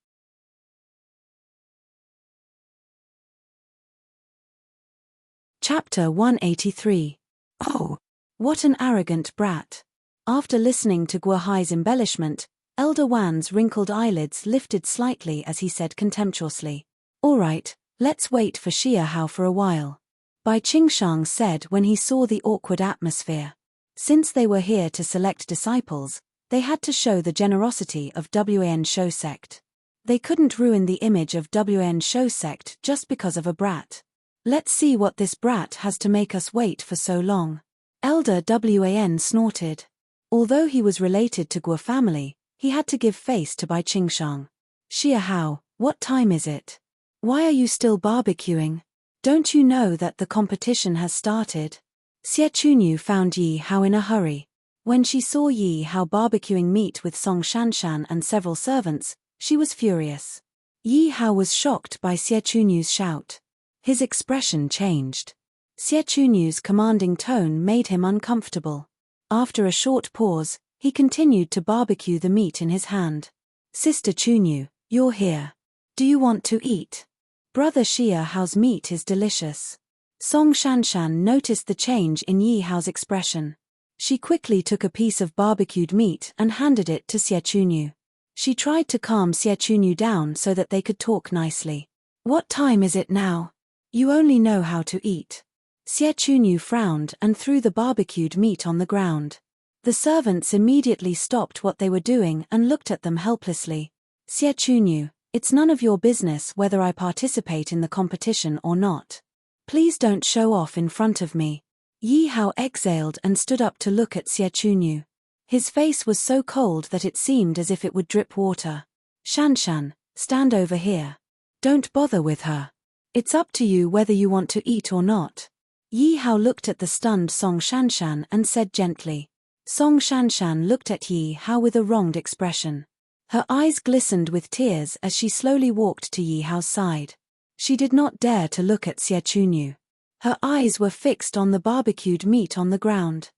Chapter 183. Oh, what an arrogant brat. After listening to Guo Hai's embellishment, Elder Wan's wrinkled eyelids lifted slightly as he said contemptuously, "All right, let's wait for Xia Hao for a while." Bai Qingshang said when he saw the awkward atmosphere. Since they were here to select disciples, they had to show the generosity of WN Shou sect. They couldn't ruin the image of WN Shou sect just because of a brat. "Let's see what this brat has to make us wait for so long." Elder WAN snorted. Although he was related to Guo family, he had to give face to Bai Qingshang. "Xia Hao, what time is it? Why are you still barbecuing? Don't you know that the competition has started?" Xie Chunyu found Yi Hao in a hurry. When she saw Yi Hao barbecuing meat with Song Shanshan and several servants, she was furious. Yi Hao was shocked by Xie Chunyu's shout. His expression changed. Xie Chunyu's commanding tone made him uncomfortable. After a short pause, he continued to barbecue the meat in his hand. Sister Chunyu, you're here. Do you want to eat? Brother Xia Hao's meat is delicious. Song Shanshan noticed the change in Yi Hao's expression. She quickly took a piece of barbecued meat and handed it to Xie Chunyu. She tried to calm Xie Chunyu down so that they could talk nicely. What time is it now? You only know how to eat. Xie Chunyu frowned and threw the barbecued meat on the ground. The servants immediately stopped what they were doing and looked at them helplessly. Xie Chunyu, it's none of your business whether I participate in the competition or not. Please don't show off in front of me. Yi Hao exhaled and stood up to look at Xie Chunyu. His face was so cold that it seemed as if it would drip water. Shanshan, stand over here. Don't bother with her. It's up to you whether you want to eat or not. Yi Hao looked at the stunned Song Shanshan and said gently. Song Shanshan looked at Yi Hao with a wronged expression. Her eyes glistened with tears as she slowly walked to Yi Hao's side. She did not dare to look at Xie Chunyu. Her eyes were fixed on the barbecued meat on the ground.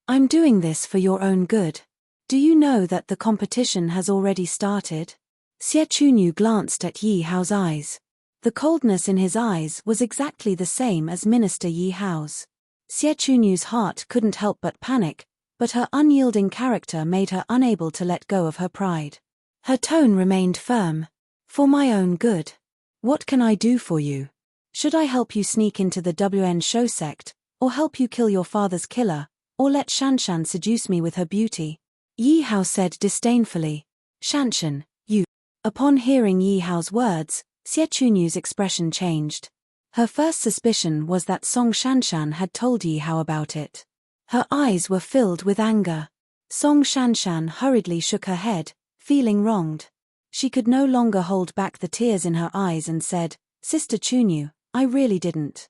I'm doing this for your own good. Do you know that the competition has already started? Xie Chunyu glanced at Yi Hao's eyes. The coldness in his eyes was exactly the same as Minister Yi Hao's. Xie Chunyu's heart couldn't help but panic, but her unyielding character made her unable to let go of her pride. Her tone remained firm. For my own good. What can I do for you? Should I help you sneak into the WN Shou sect, or help you kill your father's killer, or let Shanshan seduce me with her beauty? Yi Hao said disdainfully. Shanshan, you. Upon hearing Yi Hao's words, Xie Chunyu's expression changed. Her first suspicion was that Song Shanshan had told Yi Hao about it. Her eyes were filled with anger. Song Shanshan hurriedly shook her head, feeling wronged. She could no longer hold back the tears in her eyes and said, Sister Chunyu, I really didn't.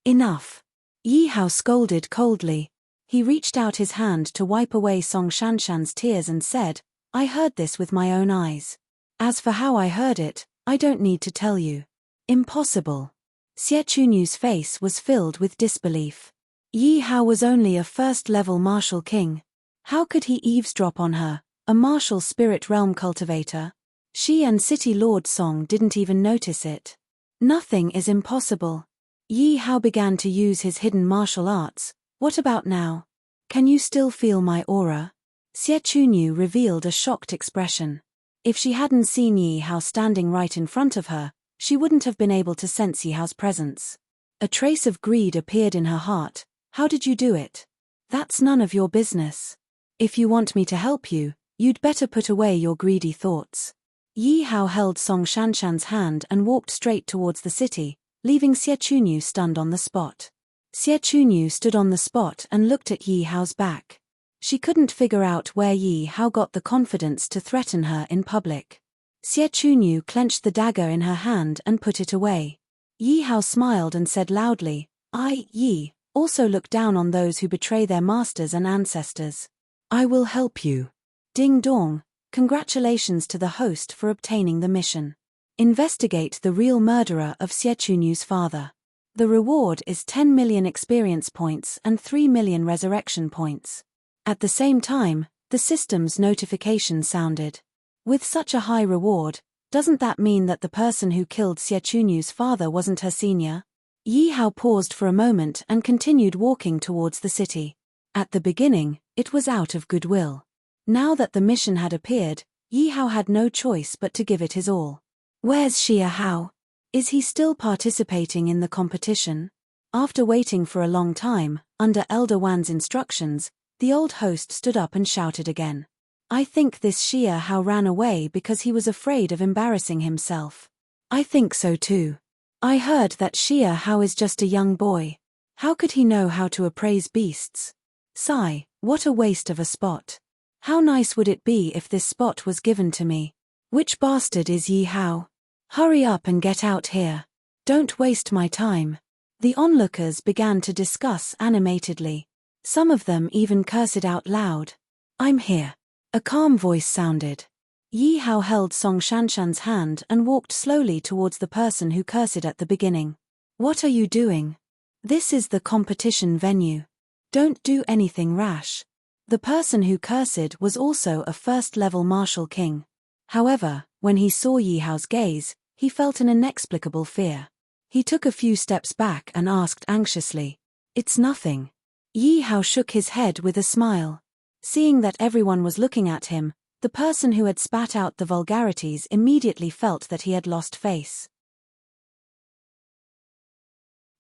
Enough. Yi Hao scolded coldly. He reached out his hand to wipe away Song Shanshan's tears and said, I heard this with my own eyes. As for how I heard it, I don't need to tell you. Impossible. Xie Chunyu's face was filled with disbelief. Yi Hao was only a first-level martial king. How could he eavesdrop on her, a martial spirit realm cultivator? She and City Lord Song didn't even notice it. Nothing is impossible. Yi Hao began to use his hidden martial arts. What about now? Can you still feel my aura? Xie Chunyu revealed a shocked expression. If she hadn't seen Yi Hao standing right in front of her, she wouldn't have been able to sense Yi Hao's presence. A trace of greed appeared in her heart. How did you do it? That's none of your business. If you want me to help you, you'd better put away your greedy thoughts. Yi Hao held Song Shanshan's hand and walked straight towards the city, leaving Xie Chunyu stunned on the spot. Xie Chunyu stood on the spot and looked at Yi Hao's back. She couldn't figure out where Yi Hao got the confidence to threaten her in public. Xie Chunyu clenched the dagger in her hand and put it away. Yi Hao smiled and said loudly, Yi, also look down on those who betray their masters and ancestors. I will help you. Ding dong, congratulations to the host for obtaining the mission. Investigate the real murderer of Xie Chunyu's father. The reward is 10 million experience points and 3 million resurrection points. At the same time, the system's notification sounded. With such a high reward, doesn't that mean that the person who killed Xie Chunyu's father wasn't her senior? Yi Hao paused for a moment and continued walking towards the city. At the beginning, it was out of goodwill. Now that the mission had appeared, Yi Hao had no choice but to give it his all. Where's Xia Hao? Is he still participating in the competition? After waiting for a long time, under Elder Wan's instructions, the old host stood up and shouted again. I think this Xia Hao ran away because he was afraid of embarrassing himself. I think so too. I heard that Xia Hao is just a young boy. How could he know how to appraise beasts? Sigh, what a waste of a spot. How nice would it be if this spot was given to me? Which bastard is Yi Hao? Hurry up and get out here. Don't waste my time. The onlookers began to discuss animatedly. Some of them even cursed out loud. I'm here. A calm voice sounded. Yi Hao held Song Shanshan's hand and walked slowly towards the person who cursed at the beginning. What are you doing? This is the competition venue. Don't do anything rash. The person who cursed was also a first-level martial king. However, when he saw Yi Hao's gaze, he felt an inexplicable fear. He took a few steps back and asked anxiously, "It's nothing." Yi Hao shook his head with a smile. Seeing that everyone was looking at him, the person who had spat out the vulgarities immediately felt that he had lost face.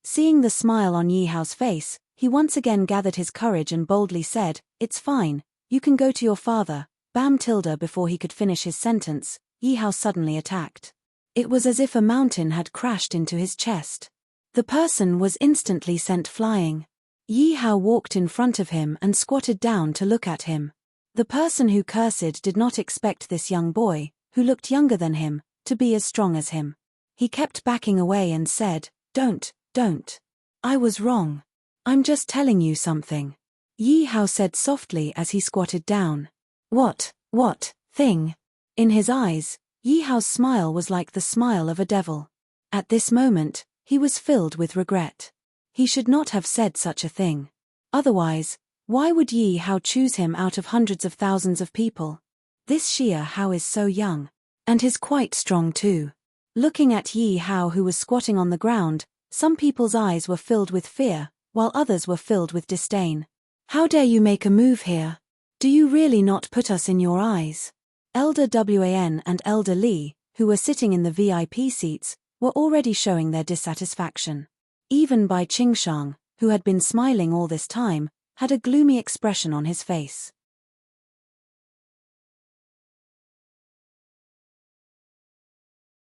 Seeing the smile on Yi Hao's face, he once again gathered his courage and boldly said, "It's fine, you can go to your father." Bam tilde. Before he could finish his sentence, Yi Hao suddenly attacked. It was as if a mountain had crashed into his chest. The person was instantly sent flying. Yi Hao walked in front of him and squatted down to look at him. The person who cursed did not expect this young boy, who looked younger than him, to be as strong as him. He kept backing away and said, Don't. I was wrong. I'm just telling you something." Yi Hao said softly as he squatted down. What thing?" In his eyes, Yi Hao's smile was like the smile of a devil. At this moment, he was filled with regret. He should not have said such a thing. Otherwise, why would Yi Hao choose him out of hundreds of thousands of people? This Xia Hao is so young. And he's quite strong too. Looking at Yi Hao, who was squatting on the ground, some people's eyes were filled with fear, while others were filled with disdain. "How dare you make a move here? Do you really not put us in your eyes?" Elder Wan and Elder Li, who were sitting in the VIP seats, were already showing their dissatisfaction. Even Bai Qingshang, who had been smiling all this time, had a gloomy expression on his face.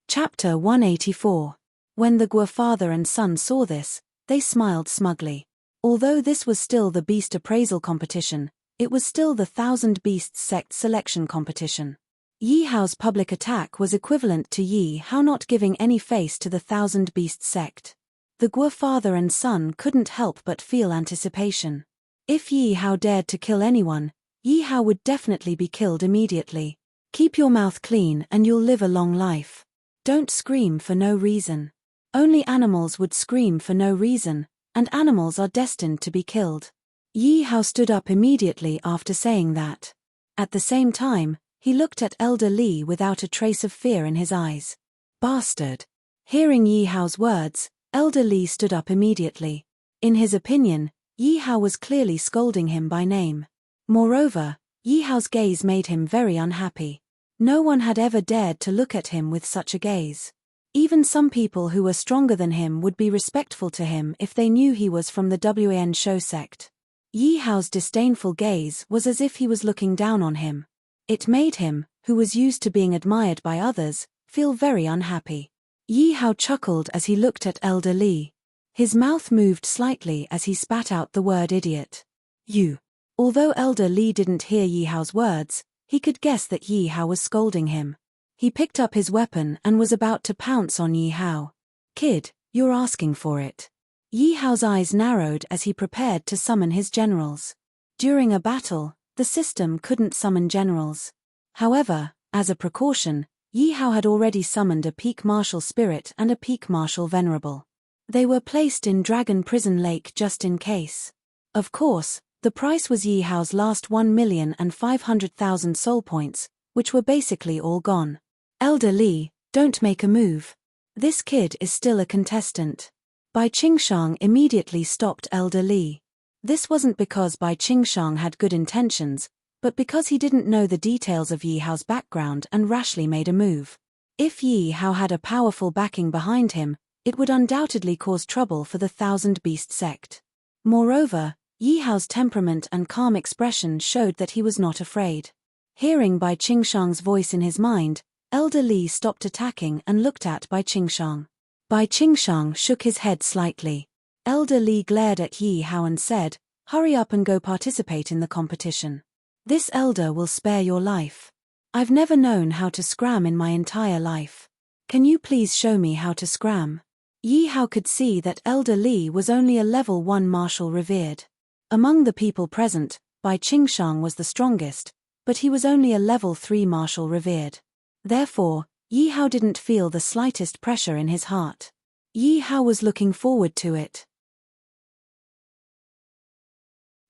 Chapter 184. When the Guo father and son saw this, they smiled smugly. Although this was still the beast appraisal competition, it was still the Thousand Beasts sect selection competition. Yi Hao's public attack was equivalent to Yi Hao not giving any face to the Thousand Beasts sect. The Guo father and son couldn't help but feel anticipation. If Yi Hao dared to kill anyone, Yi Hao would definitely be killed immediately. Keep your mouth clean and you'll live a long life. Don't scream for no reason. Only animals would scream for no reason, and animals are destined to be killed. Yi Hao stood up immediately after saying that. At the same time, he looked at Elder Li without a trace of fear in his eyes. Bastard. Hearing Yi Hao's words, Elder Li stood up immediately. In his opinion, Yi Hao was clearly scolding him by name. Moreover, Yi Hao's gaze made him very unhappy. No one had ever dared to look at him with such a gaze. Even some people who were stronger than him would be respectful to him if they knew he was from the Wan Shou sect. Yi Hao's disdainful gaze was as if he was looking down on him. It made him, who was used to being admired by others, feel very unhappy. Yi Hao chuckled as he looked at Elder Li. His mouth moved slightly as he spat out the word idiot. You. Although Elder Li didn't hear Yi Hao's words, he could guess that Yi Hao was scolding him. He picked up his weapon and was about to pounce on Yi Hao. Kid, you're asking for it. Yi Hao's eyes narrowed as he prepared to summon his generals. During a battle, the system couldn't summon generals. However, as a precaution, Yi Hao had already summoned a peak martial spirit and a peak martial venerable. They were placed in Dragon Prison Lake just in case. Of course, the price was Yi Hao's last 1,500,000 soul points, which were basically all gone. Elder Li, don't make a move. This kid is still a contestant. Bai Qingshang immediately stopped Elder Li. This wasn't because Bai Qingshang had good intentions, but because he didn't know the details of Yi Hao's background and rashly made a move. If Yi Hao had a powerful backing behind him, it would undoubtedly cause trouble for the Thousand Beast sect. Moreover, Yi Hao's temperament and calm expression showed that he was not afraid. Hearing Bai Qingshang's voice in his mind, Elder Li stopped attacking and looked at Bai Qingshang. Bai Qingshang shook his head slightly. Elder Li glared at Yi Hao and said, "Hurry up and go participate in the competition. This elder will spare your life. I've never known how to scram in my entire life. Can you please show me how to scram?" Yi Hao could see that Elder Li was only a level 1 martial revered. Among the people present, Bai Qingshang was the strongest, but he was only a level 3 martial revered. Therefore, Yi Hao didn't feel the slightest pressure in his heart. Yi Hao was looking forward to it.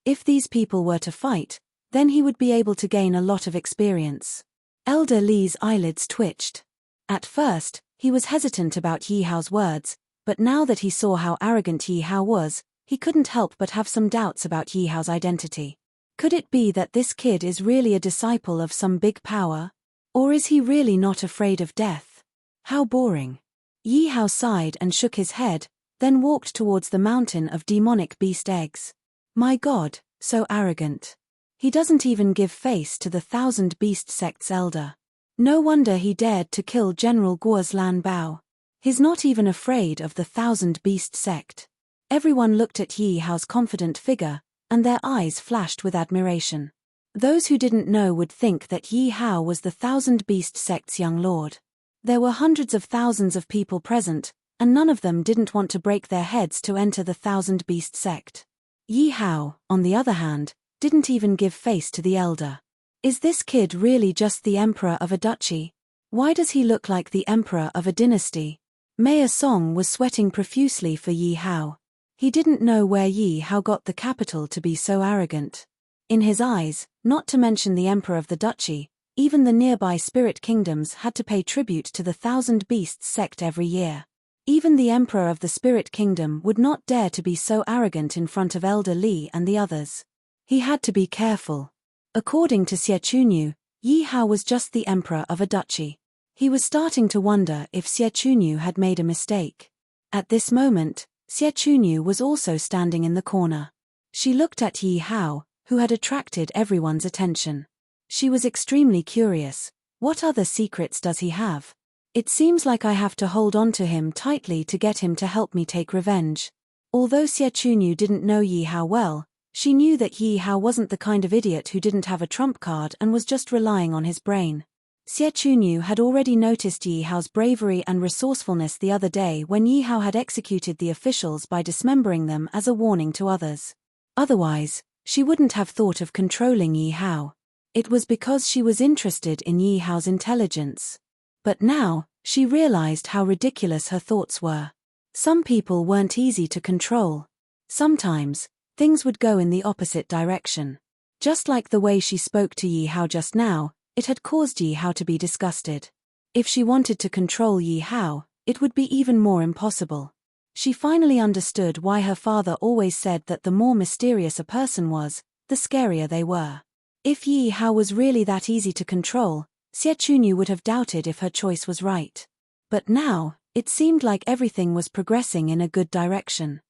If these people were to fight, Then he would be able to gain a lot of experience. Elder Li's eyelids twitched. At first, he was hesitant about Yi Hao's words, but now that he saw how arrogant Yi Hao was, he couldn't help but have some doubts about Yi Hao's identity. Could it be that this kid is really a disciple of some big power? Or is he really not afraid of death? How boring. Yi Hao sighed and shook his head, then walked towards the mountain of demonic beast eggs. My God, so arrogant. He doesn't even give face to the 1,000 Beast Sect's elder. No wonder he dared to kill General Guo's Lan Bao. He's not even afraid of the 1,000 Beast Sect. Everyone looked at Yi Hao's confident figure, and their eyes flashed with admiration. Those who didn't know would think that Yi Hao was the 1,000 Beast Sect's young lord. There were hundreds of thousands of people present, and none of them didn't want to break their heads to enter the 1,000 Beast Sect. Yi Hao, on the other hand, didn't even give face to the elder. Is this kid really just the emperor of a duchy? Why does he look like the emperor of a dynasty? Mayor Song was sweating profusely for Yi Hao. He didn't know where Yi Hao got the capital to be so arrogant. In his eyes, not to mention the emperor of the duchy, even the nearby spirit kingdoms had to pay tribute to the 1,000 Beasts sect every year. Even the emperor of the spirit kingdom would not dare to be so arrogant in front of Elder Li and the others. He had to be careful. According to Xie Chunyu, Yi Hao was just the emperor of a duchy. He was starting to wonder if Xie Chunyu had made a mistake. At this moment, Xie Chunyu was also standing in the corner. She looked at Yi Hao, who had attracted everyone's attention. She was extremely curious. What other secrets does he have? It seems like I have to hold on to him tightly to get him to help me take revenge. Although Xie Chunyu didn't know Yi Hao well, she knew that Yi Hao wasn't the kind of idiot who didn't have a trump card and was just relying on his brain. Xie Chunyu had already noticed Yi Hao's bravery and resourcefulness the other day when Yi Hao had executed the officials by dismembering them as a warning to others. Otherwise, she wouldn't have thought of controlling Yi Hao. It was because she was interested in Yi Hao's intelligence. But now, she realized how ridiculous her thoughts were. Some people weren't easy to control. Sometimes, things would go in the opposite direction. Just like the way she spoke to Yi Hao just now, it had caused Yi Hao to be disgusted. If she wanted to control Yi Hao, it would be even more impossible. She finally understood why her father always said that the more mysterious a person was, the scarier they were. If Yi Hao was really that easy to control, Xie Chunyu would have doubted if her choice was right. But now, it seemed like everything was progressing in a good direction.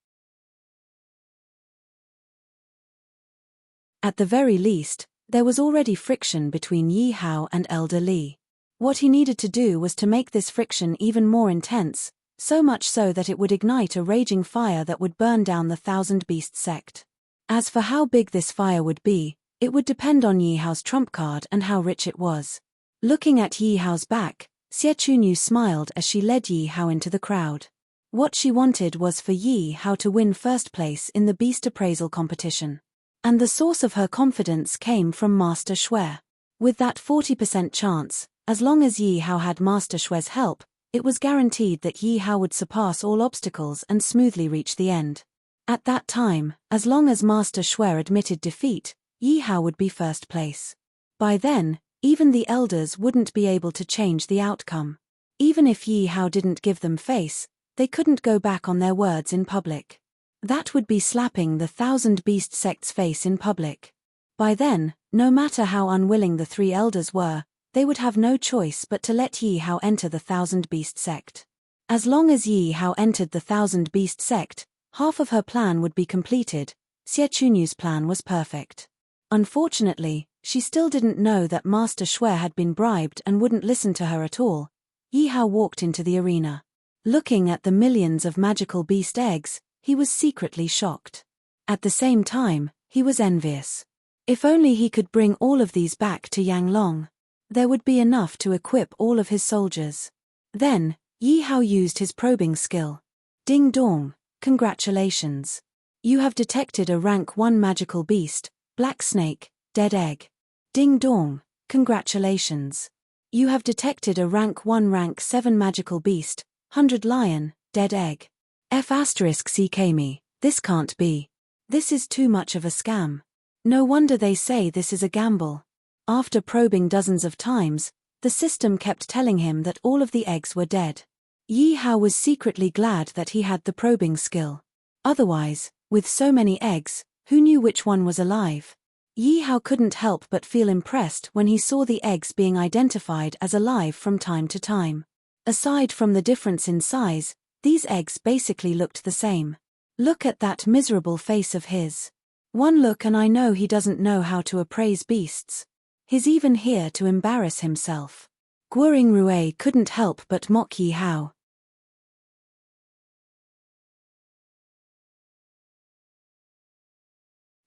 At the very least, there was already friction between Yi Hao and Elder Li. What he needed to do was to make this friction even more intense, so much so that it would ignite a raging fire that would burn down the 1,000 Beast sect. As for how big this fire would be, it would depend on Yi Hao's trump card and how rich it was. Looking at Yi Hao's back, Xie Chunyu smiled as she led Yi Hao into the crowd. What she wanted was for Yi Hao to win first place in the beast appraisal competition. And the source of her confidence came from Master Xue. With that 40% chance, as long as Yi Hao had Master Xue's help, it was guaranteed that Yi Hao would surpass all obstacles and smoothly reach the end. At that time, as long as Master Xue admitted defeat, Yi Hao would be first place. By then, even the elders wouldn't be able to change the outcome. Even if Yi Hao didn't give them face, they couldn't go back on their words in public. That would be slapping the 1,000 Beast sect's face in public. By then, no matter how unwilling the three elders were, they would have no choice but to let Yi Hao enter the 1,000 Beast sect. As long as Yi Hao entered the 1,000 Beast sect, half of her plan would be completed. Xie Chunyu's plan was perfect. Unfortunately, she still didn't know that Master Xue had been bribed and wouldn't listen to her at all. Yi Hao walked into the arena. Looking at the millions of magical beast eggs, he was secretly shocked. At the same time, he was envious. If only he could bring all of these back to Yanglong. There would be enough to equip all of his soldiers. Then, Yi Hao used his probing skill. Ding dong, congratulations. You have detected a rank 1 magical beast, black snake, dead egg. Ding dong, congratulations. You have detected a rank 1 rank 7 magical beast, 100 lion, dead egg. F***ck me, this can't be. This is too much of a scam. No wonder they say this is a gamble. After probing dozens of times, the system kept telling him that all of the eggs were dead. Yi Hao was secretly glad that he had the probing skill. Otherwise, with so many eggs, who knew which one was alive? Yi Hao couldn't help but feel impressed when he saw the eggs being identified as alive from time to time. Aside from the difference in size, these eggs basically looked the same. Look at that miserable face of his. One look and I know he doesn't know how to appraise beasts. He's even here to embarrass himself. Guo Yingrui couldn't help but mock Yi Hao.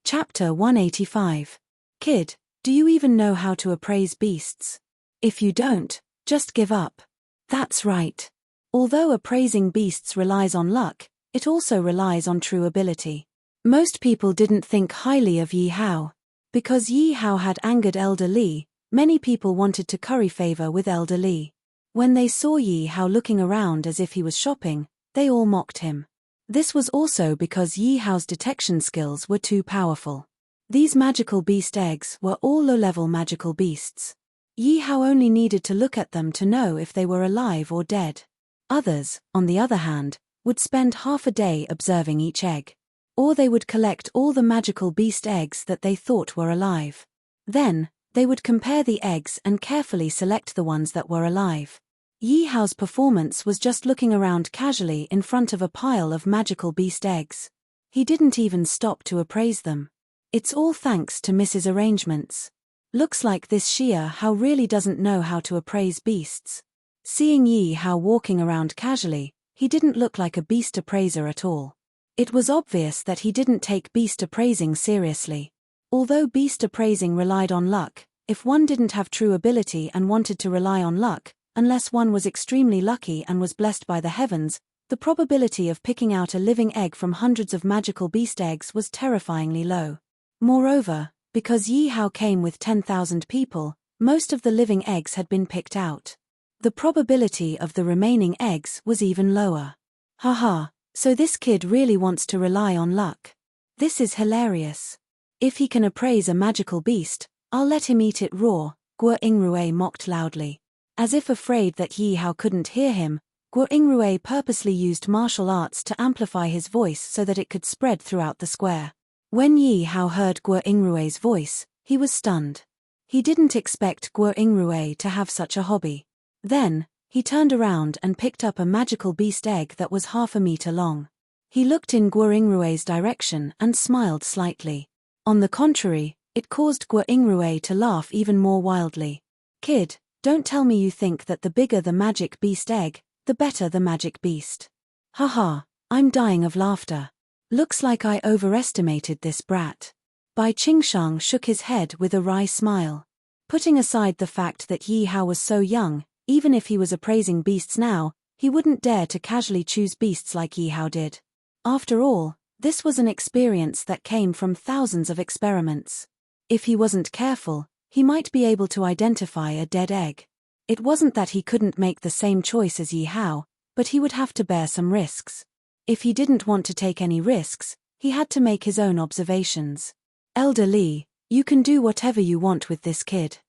Chapter 185. Kid, do you even know how to appraise beasts? If you don't, just give up. That's right. Although appraising beasts relies on luck, it also relies on true ability. Most people didn't think highly of Yi Hao. Because Yi Hao had angered Elder Li, many people wanted to curry favor with Elder Li. When they saw Yi Hao looking around as if he was shopping, they all mocked him. This was also because Yi Hao's detection skills were too powerful. These magical beast eggs were all low-level magical beasts. Yi Hao only needed to look at them to know if they were alive or dead. Others, on the other hand, would spend half a day observing each egg. Or they would collect all the magical beast eggs that they thought were alive. Then, they would compare the eggs and carefully select the ones that were alive. Yi Hao's performance was just looking around casually in front of a pile of magical beast eggs. He didn't even stop to appraise them. It's all thanks to Mrs. Arrangements. Looks like this Xia Hao really doesn't know how to appraise beasts. Seeing Yi Hao walking around casually, he didn't look like a beast appraiser at all. It was obvious that he didn't take beast appraising seriously. Although beast appraising relied on luck, if one didn't have true ability and wanted to rely on luck, unless one was extremely lucky and was blessed by the heavens, the probability of picking out a living egg from hundreds of magical beast eggs was terrifyingly low. Moreover, because Yi Hao came with 10,000 people, most of the living eggs had been picked out. The probability of the remaining eggs was even lower. Haha, so this kid really wants to rely on luck. This is hilarious. If he can appraise a magical beast, I'll let him eat it raw, Guo Yingrui mocked loudly. As if afraid that Yi Hao couldn't hear him, Guo Yingrui purposely used martial arts to amplify his voice so that it could spread throughout the square. When Yi Hao heard Guo Yingrui's voice, he was stunned. He didn't expect Guo Yingrui to have such a hobby. Then, he turned around and picked up a magical beast egg that was half a meter long. He looked in Guo Yingrui's direction and smiled slightly. On the contrary, it caused Guo Yingrui to laugh even more wildly. Kid, don't tell me you think that the bigger the magic beast egg, the better the magic beast. Haha, I'm dying of laughter. Looks like I overestimated this brat. Bai Qingshang shook his head with a wry smile. Putting aside the fact that Yi Hao was so young, even if he was appraising beasts now, he wouldn't dare to casually choose beasts like Yi Hao did. After all, this was an experience that came from thousands of experiments. If he wasn't careful, he might be able to identify a dead egg. It wasn't that he couldn't make the same choice as Yi Hao, but he would have to bear some risks. If he didn't want to take any risks, he had to make his own observations. Elder Li, you can do whatever you want with this kid.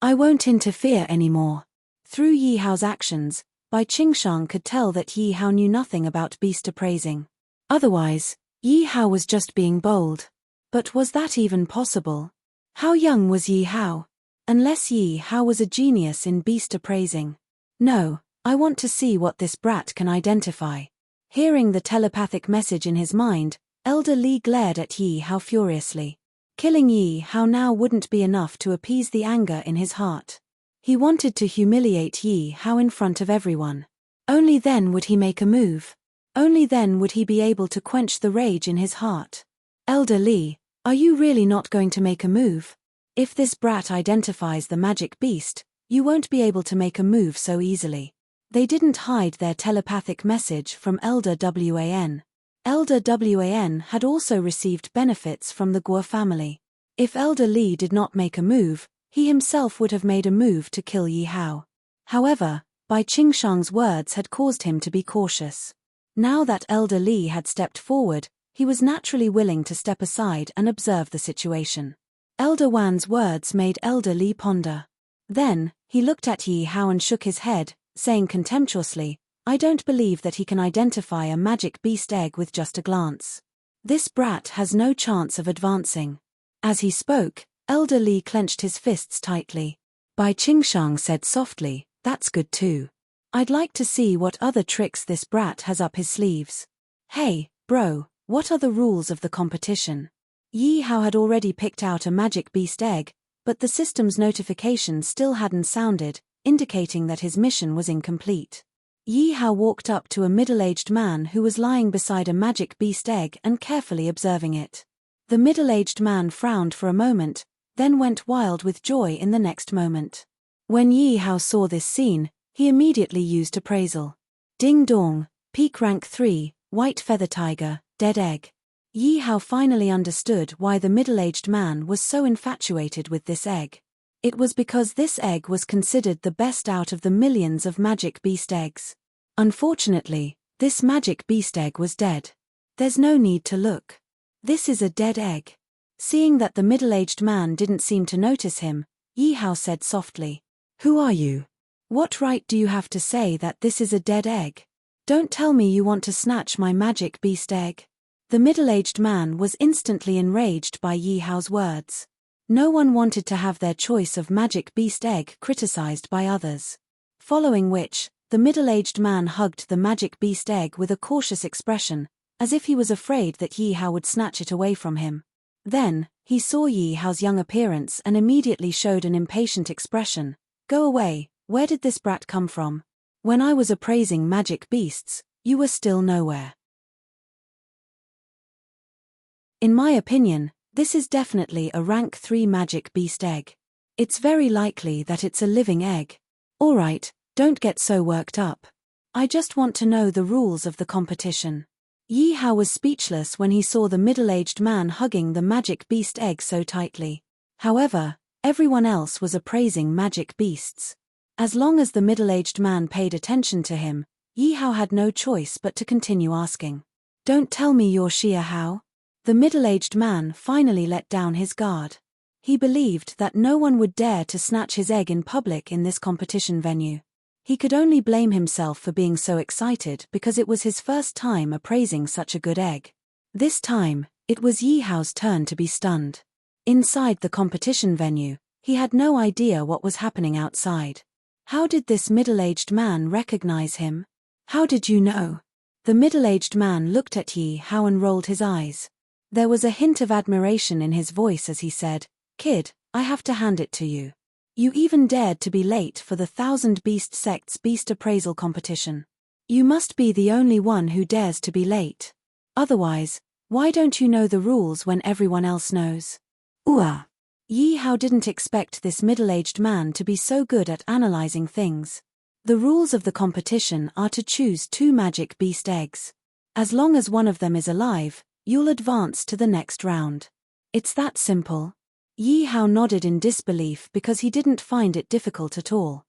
I won't interfere anymore. Through Yi Hao's actions, Bai Qingshang could tell that Yi Hao knew nothing about beast appraising. Otherwise, Yi Hao was just being bold. But was that even possible? How young was Yi Hao? Unless Yi Hao was a genius in beast appraising. No, I want to see what this brat can identify. Hearing the telepathic message in his mind, Elder Li glared at Yi Hao furiously. Killing Yi Hao now wouldn't be enough to appease the anger in his heart. He wanted to humiliate Yi Hao in front of everyone. Only then would he make a move. Only then would he be able to quench the rage in his heart. Elder Li, are you really not going to make a move? If this brat identifies the magic beast, you won't be able to make a move so easily. They didn't hide their telepathic message from Elder Wan. Elder Wan had also received benefits from the Guo family. If Elder Li did not make a move, he himself would have made a move to kill Yi Hao. However, Bai Qingshang's words had caused him to be cautious. Now that Elder Li had stepped forward, He was naturally willing to step aside and observe the situation. Elder Wan's words made Elder Li ponder. Then, he looked at Yi Hao and shook his head, saying contemptuously, "I don't believe that he can identify a magic beast egg with just a glance. This brat has no chance of advancing." As he spoke, Elder Li clenched his fists tightly. Bai Qingshang said softly, "That's good too. I'd like to see what other tricks this brat has up his sleeves." "Hey, bro, what are the rules of the competition?" Yi Hao had already picked out a magic beast egg, but the system's notification still hadn't sounded, indicating that his mission was incomplete. Yi Hao walked up to a middle-aged man who was lying beside a magic beast egg and carefully observing it. The middle-aged man frowned for a moment, then went wild with joy in the next moment. When Yi Hao saw this scene, he immediately used appraisal. Ding dong, peak rank 3, white feather tiger, dead egg. Yi Hao finally understood why the middle-aged man was so infatuated with this egg. It was because this egg was considered the best out of the millions of magic beast eggs. Unfortunately, this magic beast egg was dead. There's no need to look. This is a dead egg. Seeing that the middle-aged man didn't seem to notice him, Yi Hao said softly, "Who are you? What right do you have to say that this is a dead egg? Don't tell me you want to snatch my magic beast egg." The middle-aged man was instantly enraged by Yi Hao's words. No one wanted to have their choice of magic beast egg criticized by others. Following which, the middle-aged man hugged the magic beast egg with a cautious expression, as if he was afraid that Yi Hao would snatch it away from him. Then, he saw Yi Hao's young appearance and immediately showed an impatient expression. "Go away, where did this brat come from? When I was appraising magic beasts, you were still nowhere." In my opinion, this is definitely a rank 3 magic beast egg. It's very likely that it's a living egg. Alright, don't get so worked up. I just want to know the rules of the competition. Yi Hao was speechless when he saw the middle-aged man hugging the magic beast egg so tightly. However, everyone else was appraising magic beasts. As long as the middle-aged man paid attention to him, Yi Hao had no choice but to continue asking. "Don't tell me you're Xia Hao?" The middle-aged man finally let down his guard. He believed that no one would dare to snatch his egg in public in this competition venue. He could only blame himself for being so excited because it was his first time appraising such a good egg. This time, it was Yi Hao's turn to be stunned. Inside the competition venue, he had no idea what was happening outside. How did this middle-aged man recognize him? "How did you know?" The middle-aged man looked at Yi Hao and rolled his eyes. There was a hint of admiration in his voice as he said, "Kid, I have to hand it to you. You even dared to be late for the Thousand Beast Sect's beast appraisal competition. You must be the only one who dares to be late. Otherwise, why don't you know the rules when everyone else knows?" Yi Hao didn't expect this middle-aged man to be so good at analyzing things. The rules of the competition are to choose 2 magic beast eggs. As long as one of them is alive, you'll advance to the next round. It's that simple. Yi Hao nodded in disbelief because he didn't find it difficult at all.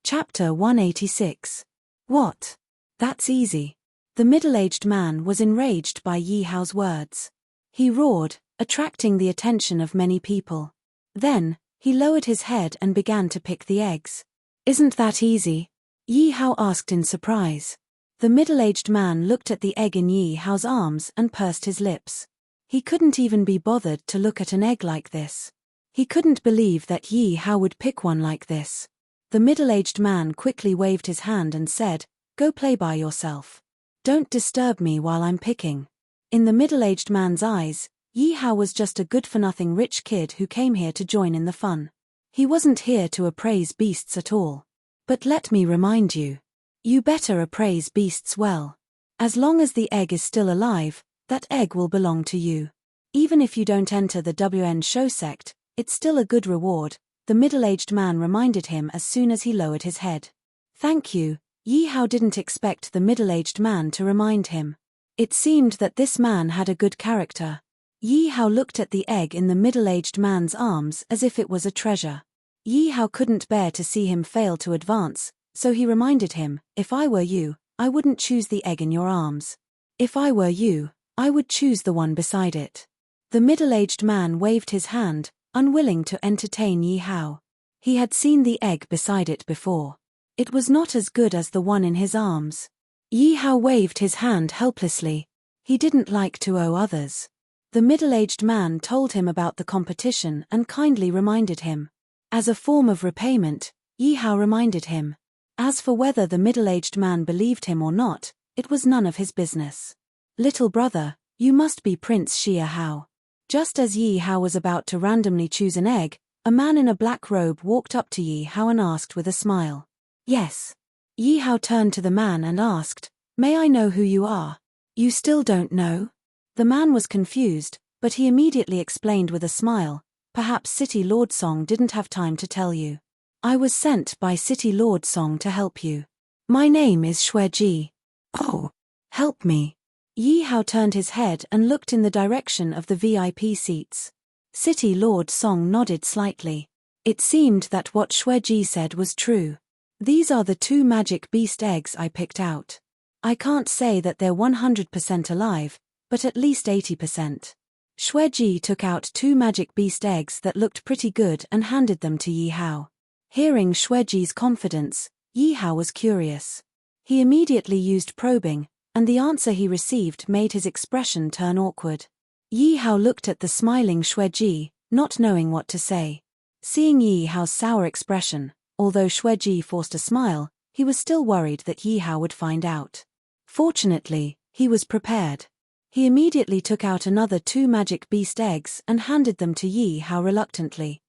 Chapter 186. What? That's easy. The middle-aged man was enraged by Yi Hao's words. He roared, attracting the attention of many people. Then, he lowered his head and began to pick the eggs. "Isn't that easy?" Yi Hao asked in surprise. The middle-aged man looked at the egg in Yi Hao's arms and pursed his lips. He couldn't even be bothered to look at an egg like this. He couldn't believe that Yi Hao would pick one like this. The middle-aged man quickly waved his hand and said, "Go play by yourself. Don't disturb me while I'm picking." In the middle-aged man's eyes, Yi Hao was just a good-for-nothing rich kid who came here to join in the fun. He wasn't here to appraise beasts at all. But let me remind you. You better appraise beasts well. As long as the egg is still alive, that egg will belong to you. Even if you don't enter the WN show sect, it's still a good reward, the middle-aged man reminded him as soon as he lowered his head. Thank you. Yi Hao didn't expect the middle-aged man to remind him. It seemed that this man had a good character. Yi Hao looked at the egg in the middle-aged man's arms as if it was a treasure. Yi Hao couldn't bear to see him fail to advance, So he reminded him, "If I were you, I wouldn't choose the egg in your arms. If I were you, I would choose the one beside it." The middle-aged man waved his hand, unwilling to entertain Yi Hao. He had seen the egg beside it before. It was not as good as the one in his arms. Yi Hao waved his hand helplessly. He didn't like to owe others. The middle-aged man told him about the competition and kindly reminded him. As a form of repayment, Yi Hao reminded him. As for whether the middle-aged man believed him or not, it was none of his business. "Little brother, you must be Prince Xia Hao." Just as Yi Hao was about to randomly choose an egg, a man in a black robe walked up to Yi Hao and asked with a smile. "Yes." Yi Hao turned to the man and asked, "May I know who you are?" "You still don't know?" The man was confused, but he immediately explained with a smile, "Perhaps City Lord Song didn't have time to tell you. I was sent by City Lord Song to help you. My name is Xueji." "Oh, help me." Yi Hao turned his head and looked in the direction of the VIP seats. City Lord Song nodded slightly. It seemed that what Xueji said was true. "These are the 2 magic beast eggs I picked out. I can't say that they're 100% alive, but at least 80%. Xueji took out 2 magic beast eggs that looked pretty good and handed them to Yi Hao. Hearing Xueji's confidence, Yi Hao was curious. He immediately used probing, and the answer he received made his expression turn awkward. Yi Hao looked at the smiling Xueji, not knowing what to say. Seeing Yi Hao's sour expression, although Xueji forced a smile, he was still worried that Yi Hao would find out. Fortunately, he was prepared. He immediately took out another 2 magic beast eggs and handed them to Yi Hao reluctantly.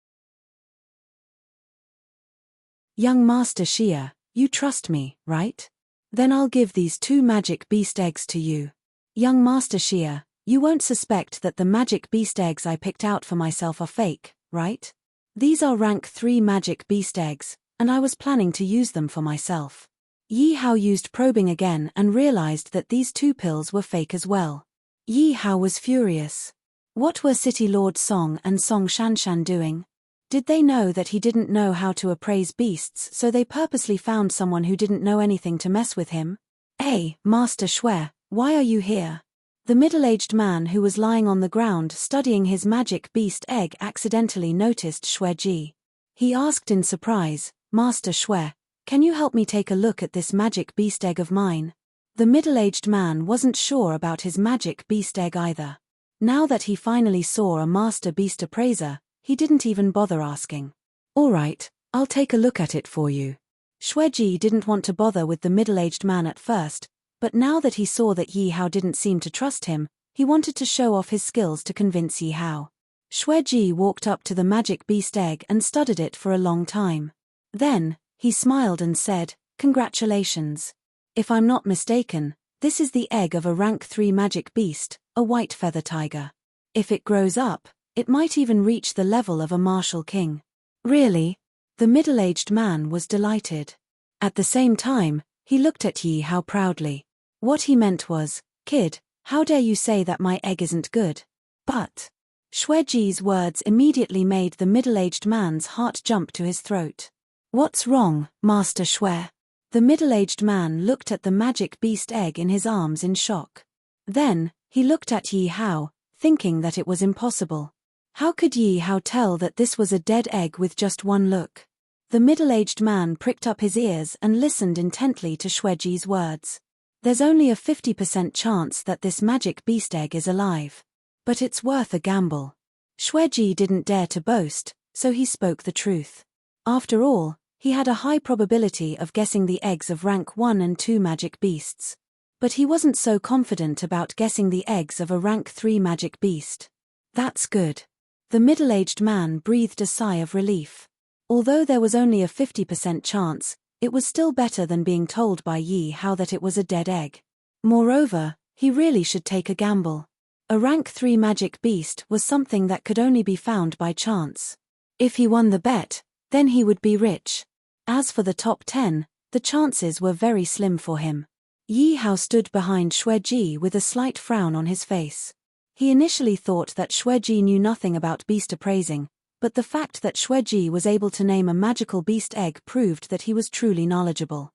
"Young Master Xia, you trust me, right? Then I'll give these 2 magic beast eggs to you. Young Master Xia, you won't suspect that the magic beast eggs I picked out for myself are fake, right? These are rank 3 magic beast eggs, and I was planning to use them for myself." Yi Hao used probing again and realized that these 2 pills were fake as well. Yi Hao was furious. What were City Lord Song and Song Shanshan doing? Did they know that he didn't know how to appraise beasts, so they purposely found someone who didn't know anything to mess with him? "Hey, Master Xue, why are you here?" The middle-aged man who was lying on the ground studying his magic beast egg accidentally noticed Xueji. He asked in surprise, "Master Xue, can you help me take a look at this magic beast egg of mine?" The middle-aged man wasn't sure about his magic beast egg either. Now that he finally saw a master beast appraiser, he didn't even bother asking. "All right, I'll take a look at it for you." Xueji didn't want to bother with the middle-aged man at first, but now that he saw that Yi Hao didn't seem to trust him, he wanted to show off his skills to convince Yi Hao. Xueji walked up to the magic beast egg and studied it for a long time. Then, he smiled and said, "Congratulations. If I'm not mistaken, this is the egg of a rank 3 magic beast, a white feather tiger. If it grows up, it might even reach the level of a martial king." "Really?" The middle-aged man was delighted. At the same time, he looked at Yi Hao proudly. What he meant was, "Kid, how dare you say that my egg isn't good?" But Xueji's words immediately made the middle-aged man's heart jump to his throat. "What's wrong, Master Xue?" The middle-aged man looked at the magic beast egg in his arms in shock. Then, he looked at Yi Hao, thinking that it was impossible. How could Yi Hao tell that this was a dead egg with just one look? The middle-aged man pricked up his ears and listened intently to Xueji's words. "There's only a 50% chance that this magic beast egg is alive. But it's worth a gamble." Xueji didn't dare to boast, so he spoke the truth. After all, he had a high probability of guessing the eggs of rank 1 and 2 magic beasts. But he wasn't so confident about guessing the eggs of a rank 3 magic beast. "That's good." The middle-aged man breathed a sigh of relief. Although there was only a 50% chance, it was still better than being told by Yi Hao that it was a dead egg. Moreover, he really should take a gamble. A rank 3 magic beast was something that could only be found by chance. If he won the bet, then he would be rich. As for the top 10, the chances were very slim for him. Yi Hao stood behind Xueji with a slight frown on his face. He initially thought that Xueji knew nothing about beast appraising, but the fact that Xueji was able to name a magical beast egg proved that he was truly knowledgeable.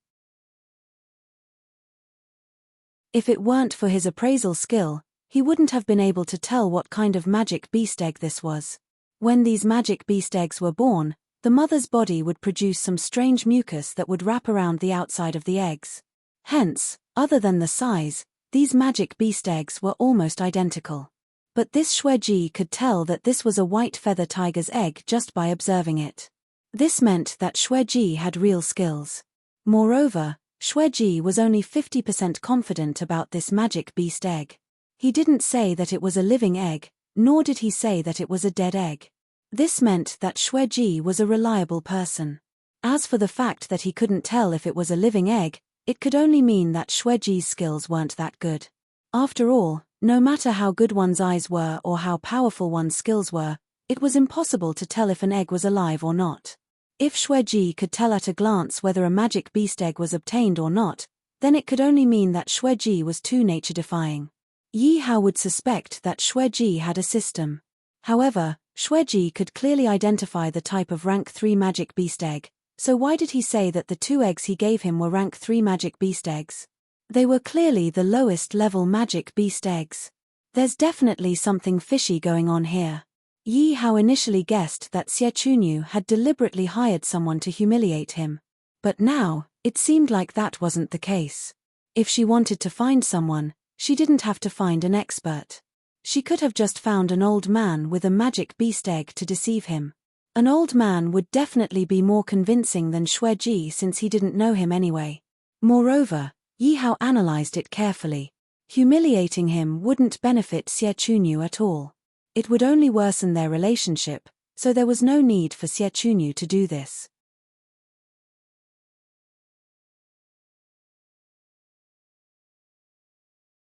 If it weren't for his appraisal skill, he wouldn't have been able to tell what kind of magic beast egg this was. When these magic beast eggs were born, the mother's body would produce some strange mucus that would wrap around the outside of the eggs. Hence, other than the size, these magic beast eggs were almost identical. But this Xueji could tell that this was a white feather tiger's egg just by observing it. This meant that Xueji had real skills. Moreover, Xueji was only 50% confident about this magic beast egg. He didn't say that it was a living egg, nor did he say that it was a dead egg. This meant that Xueji was a reliable person. As for the fact that he couldn't tell if it was a living egg, it could only mean that Xueji's skills weren't that good. After all, no matter how good one's eyes were or how powerful one's skills were, it was impossible to tell if an egg was alive or not. If Xueji could tell at a glance whether a magic beast egg was obtained or not, then it could only mean that Xueji was too nature-defying. Yi Hao would suspect that Xueji had a system. However, Xueji could clearly identify the type of rank 3 magic beast egg, so why did he say that the 2 eggs he gave him were rank 3 magic beast eggs? They were clearly the lowest level magic beast eggs. There's definitely something fishy going on here. Yi Hao initially guessed that Xie Chunyu had deliberately hired someone to humiliate him. But now, it seemed like that wasn't the case. If she wanted to find someone, she didn't have to find an expert. She could have just found an old man with a magic beast egg to deceive him. An old man would definitely be more convincing than Xueji since he didn't know him anyway. Moreover, Yi Hao analyzed it carefully. Humiliating him wouldn't benefit Xie Chunyu at all. It would only worsen their relationship, so there was no need for Xie Chunyu to do this.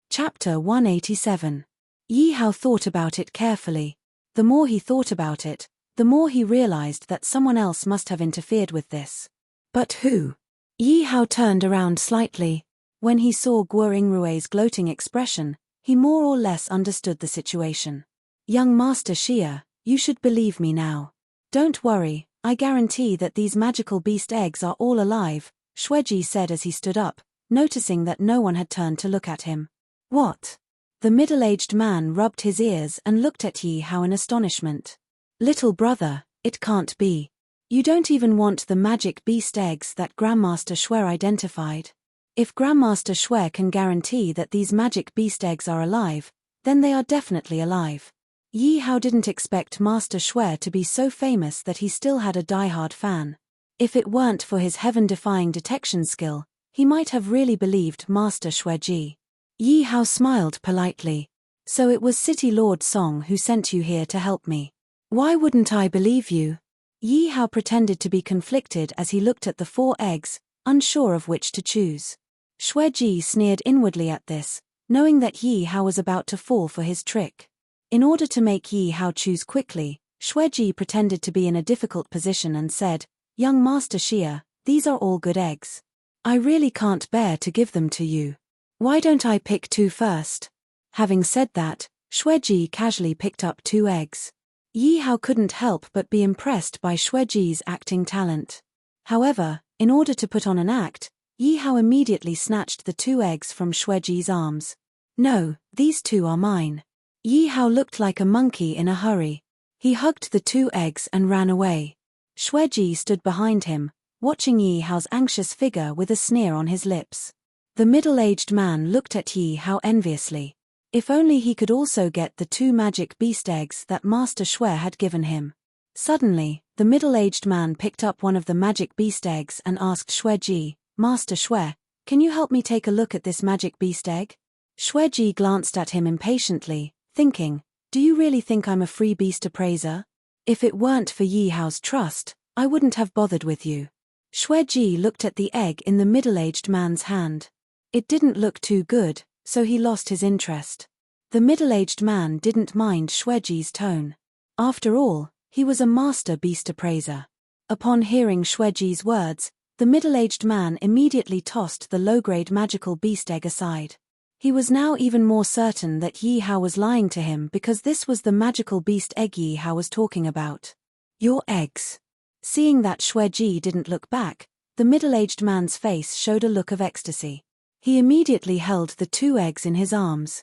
Chapter 187. Yi Hao thought about it carefully. The more he thought about it, the more he realized that someone else must have interfered with this. But who? Yi Hao turned around slightly. When he saw Guo Yingrui's gloating expression, he more or less understood the situation. Young Master Xia, you should believe me now. Don't worry, I guarantee that these magical beast eggs are all alive, Xueji said as he stood up, noticing that no one had turned to look at him. What? The middle-aged man rubbed his ears and looked at Yi Hao in astonishment. Little brother, it can't be. You don't even want the magic beast eggs that Grandmaster Xue identified. If Grandmaster Xue can guarantee that these magic beast eggs are alive, then they are definitely alive. Yi Hao didn't expect Master Xue to be so famous that he still had a die-hard fan. If it weren't for his heaven-defying detection skill, he might have really believed Master Xueji. Yi Hao smiled politely. So it was City Lord Song who sent you here to help me. Why wouldn't I believe you? Yi Hao pretended to be conflicted as he looked at the 4 eggs, unsure of which to choose. Xueji sneered inwardly at this, knowing that Yi Hao was about to fall for his trick. In order to make Yi Hao choose quickly, Xueji pretended to be in a difficult position and said, Young Master Xia, these are all good eggs. I really can't bear to give them to you. Why don't I pick 2 first? Having said that, Xueji casually picked up 2 eggs. Yi Hao couldn't help but be impressed by Xueji's acting talent. However, in order to put on an act, Yi Hao immediately snatched the 2 eggs from Xueji's arms. No, these 2 are mine. Yi Hao looked like a monkey in a hurry. He hugged the 2 eggs and ran away. Xueji stood behind him, watching Yi Hao's anxious figure with a sneer on his lips. The middle-aged man looked at Yi Hao enviously. If only he could also get the 2 magic beast eggs that Master Xue had given him. Suddenly, the middle-aged man picked up one of the magic beast eggs and asked Xueji, Master Xue, can you help me take a look at this magic beast egg? Xueji glanced at him impatiently, thinking, do you really think I'm a free beast appraiser? If it weren't for Yi Hao's trust, I wouldn't have bothered with you. Xueji looked at the egg in the middle-aged man's hand. It didn't look too good, so he lost his interest. The middle-aged man didn't mind Xueji's tone. After all, he was a master beast appraiser. Upon hearing Xueji's words, the middle-aged man immediately tossed the low-grade magical beast egg aside. He was now even more certain that Yi Hao was lying to him because this was the magical beast egg Yi Hao was talking about. Your eggs. Seeing that Xueji didn't look back, the middle-aged man's face showed a look of ecstasy. He immediately held the 2 eggs in his arms.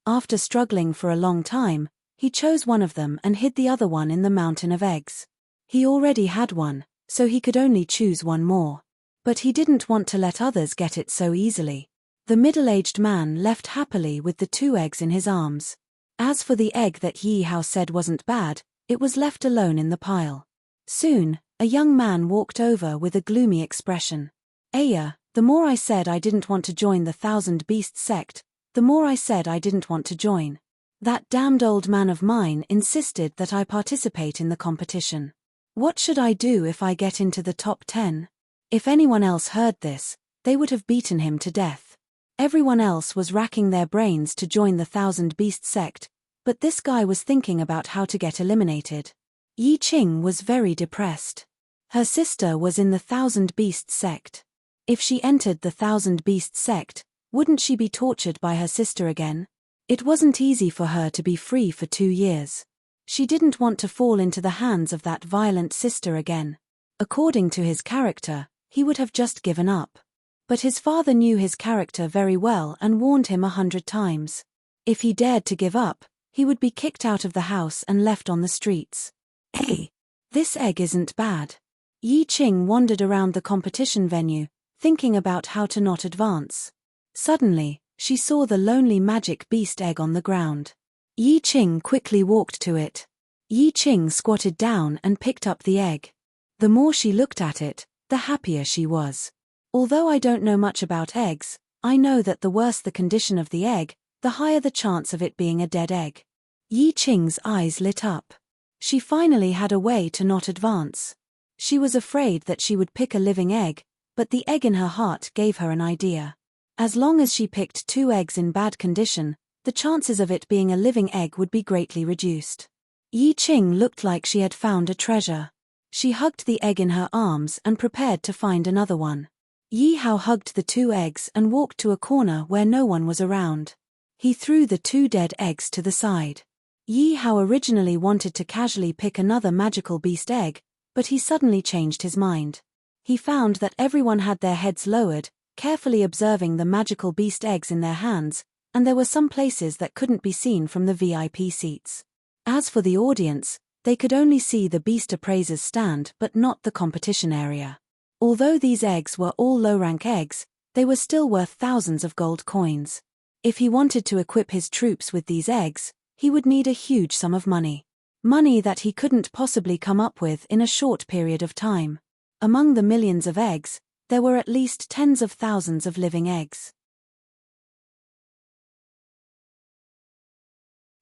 After struggling for a long time, he chose one of them and hid the other one in the mountain of eggs. He already had one, so he could only choose one more. But he didn't want to let others get it so easily. The middle-aged man left happily with the 2 eggs in his arms. As for the egg that Yi Hao said wasn't bad, it was left alone in the pile. Soon, a young man walked over with a gloomy expression. Aya, the more I said I didn't want to join the Thousand Beasts sect, the more I said I didn't want to join. That damned old man of mine insisted that I participate in the competition. What should I do if I get into the top 10? If anyone else heard this, they would have beaten him to death. Everyone else was racking their brains to join the Thousand Beast sect, but this guy was thinking about how to get eliminated. Yi Qing was very depressed. Her sister was in the Thousand Beast sect. If she entered the Thousand Beast sect, wouldn't she be tortured by her sister again? It wasn't easy for her to be free for 2 years. She didn't want to fall into the hands of that violent sister again. According to his character, he would have just given up. But his father knew his character very well and warned him 100 times. If he dared to give up, he would be kicked out of the house and left on the streets. Hey, this egg isn't bad. Yi Qing wandered around the competition venue, thinking about how to not advance. Suddenly, she saw the lonely magic beast egg on the ground. Yi Qing quickly walked to it. Yi Qing squatted down and picked up the egg. The more she looked at it, the happier she was. Although I don't know much about eggs, I know that the worse the condition of the egg, the higher the chance of it being a dead egg. Yi Qing's eyes lit up. She finally had a way to not advance. She was afraid that she would pick a living egg, but the egg in her heart gave her an idea. As long as she picked 2 eggs in bad condition, the chances of it being a living egg would be greatly reduced. Yi Qing looked like she had found a treasure. She hugged the egg in her arms and prepared to find another one. Yi Hao hugged the 2 eggs and walked to a corner where no one was around. He threw the 2 dead eggs to the side. Yi Hao originally wanted to casually pick another magical beast egg, but he suddenly changed his mind. He found that everyone had their heads lowered, carefully observing the magical beast eggs in their hands, and there were some places that couldn't be seen from the VIP seats. As for the audience, they could only see the beast appraiser's stand but not the competition area. Although these eggs were all low-rank eggs, they were still worth thousands of gold coins. If he wanted to equip his troops with these eggs, he would need a huge sum of money. Money that he couldn't possibly come up with in a short period of time. Among the millions of eggs, there were at least tens of thousands of living eggs.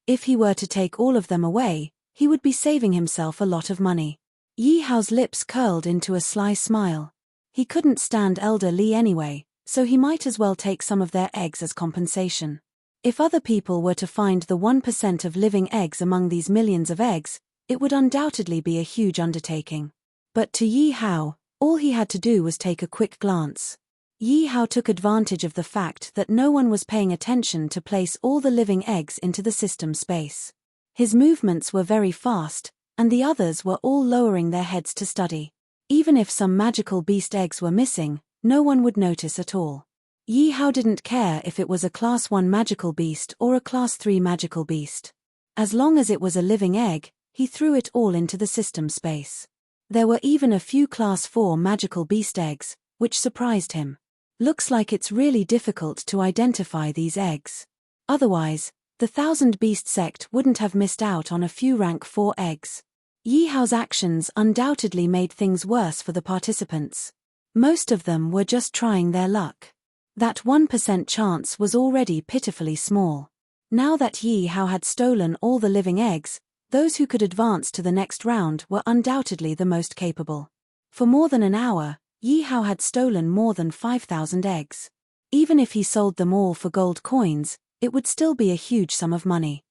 If he were to take all of them away, he would be saving himself a lot of money. Yi Hao's lips curled into a sly smile. He couldn't stand Elder Li anyway, so he might as well take some of their eggs as compensation. If other people were to find the 1% of living eggs among these millions of eggs, it would undoubtedly be a huge undertaking. But to Yi Hao, all he had to do was take a quick glance. Yi Hao took advantage of the fact that no one was paying attention to place all the living eggs into the system space. His movements were very fast, and the others were all lowering their heads to study. Even if some magical beast eggs were missing, no one would notice at all. Yi Hao didn't care if it was a Class 1 magical beast or a Class 3 magical beast. As long as it was a living egg, he threw it all into the system space. There were even a few Class 4 magical beast eggs, which surprised him. Looks like it's really difficult to identify these eggs. Otherwise, the Thousand Beast sect wouldn't have missed out on a few rank 4 eggs. Yi Hao's actions undoubtedly made things worse for the participants. Most of them were just trying their luck. That 1% chance was already pitifully small. Now that Yi Hao had stolen all the living eggs, those who could advance to the next round were undoubtedly the most capable. For more than an hour, Yi Hao had stolen more than 5,000 eggs. Even if he sold them all for gold coins, it would still be a huge sum of money.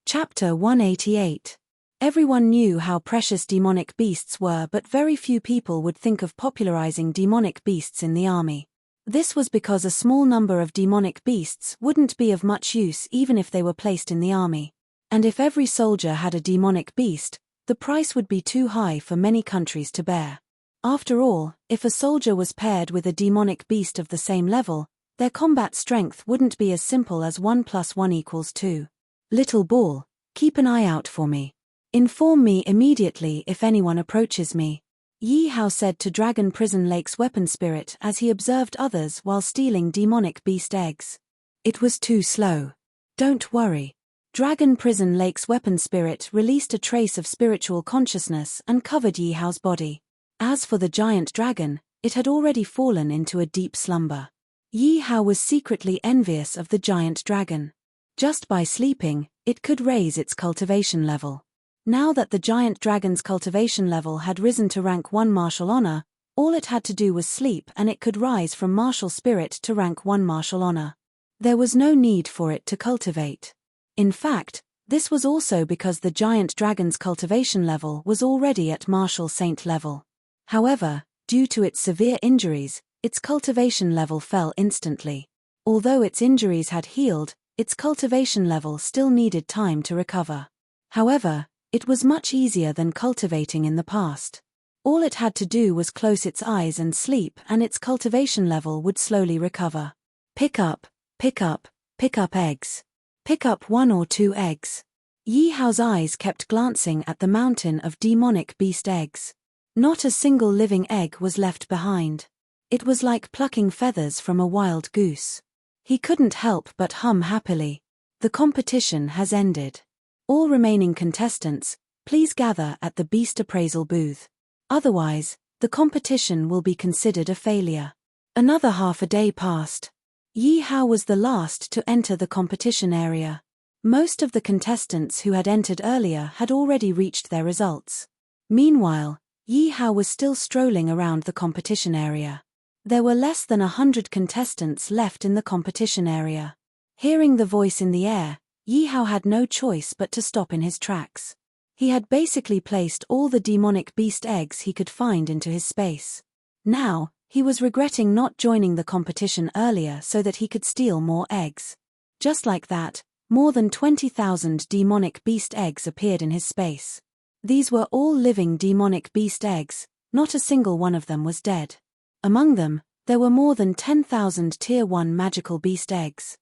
Chapter 188. Everyone knew how precious demonic beasts were, but very few people would think of popularizing demonic beasts in the army. This was because a small number of demonic beasts wouldn't be of much use even if they were placed in the army. And if every soldier had a demonic beast, the price would be too high for many countries to bear. After all, if a soldier was paired with a demonic beast of the same level, their combat strength wouldn't be as simple as 1 + 1 = 2. Little ball, keep an eye out for me. Inform me immediately if anyone approaches me, Yi Hao said to Dragon Prison Lake's weapon spirit as he observed others while stealing demonic beast eggs. It was too slow. Don't worry. Dragon Prison Lake's weapon spirit released a trace of spiritual consciousness and covered Yi Hao's body. As for the giant dragon, it had already fallen into a deep slumber. Yi Hao was secretly envious of the giant dragon. Just by sleeping, it could raise its cultivation level. Now that the giant dragon's cultivation level had risen to rank 1 martial honor, all it had to do was sleep and it could rise from martial spirit to rank 1 martial honor. There was no need for it to cultivate. In fact, this was also because the giant dragon's cultivation level was already at martial saint level. However, due to its severe injuries, its cultivation level fell instantly. Although its injuries had healed, its cultivation level still needed time to recover. However, it was much easier than cultivating in the past. All it had to do was close its eyes and sleep and its cultivation level would slowly recover. Pick up eggs. Pick up 1 or 2 eggs. Yi Hao's eyes kept glancing at the mountain of demonic beast eggs. Not a single living egg was left behind. It was like plucking feathers from a wild goose. He couldn't help but hum happily. The competition has ended. All remaining contestants, please gather at the beast appraisal booth. Otherwise, the competition will be considered a failure. Another half a day passed. Yi Hao was the last to enter the competition area. Most of the contestants who had entered earlier had already reached their results. Meanwhile, Yi Hao was still strolling around the competition area. There were less than 100 contestants left in the competition area. Hearing the voice in the air, Yi Hao had no choice but to stop in his tracks. He had basically placed all the demonic beast eggs he could find into his space. Now, he was regretting not joining the competition earlier so that he could steal more eggs. Just like that, more than 20,000 demonic beast eggs appeared in his space. These were all living demonic beast eggs, not a single one of them was dead. Among them, there were more than 10,000 Tier 1 magical beast eggs.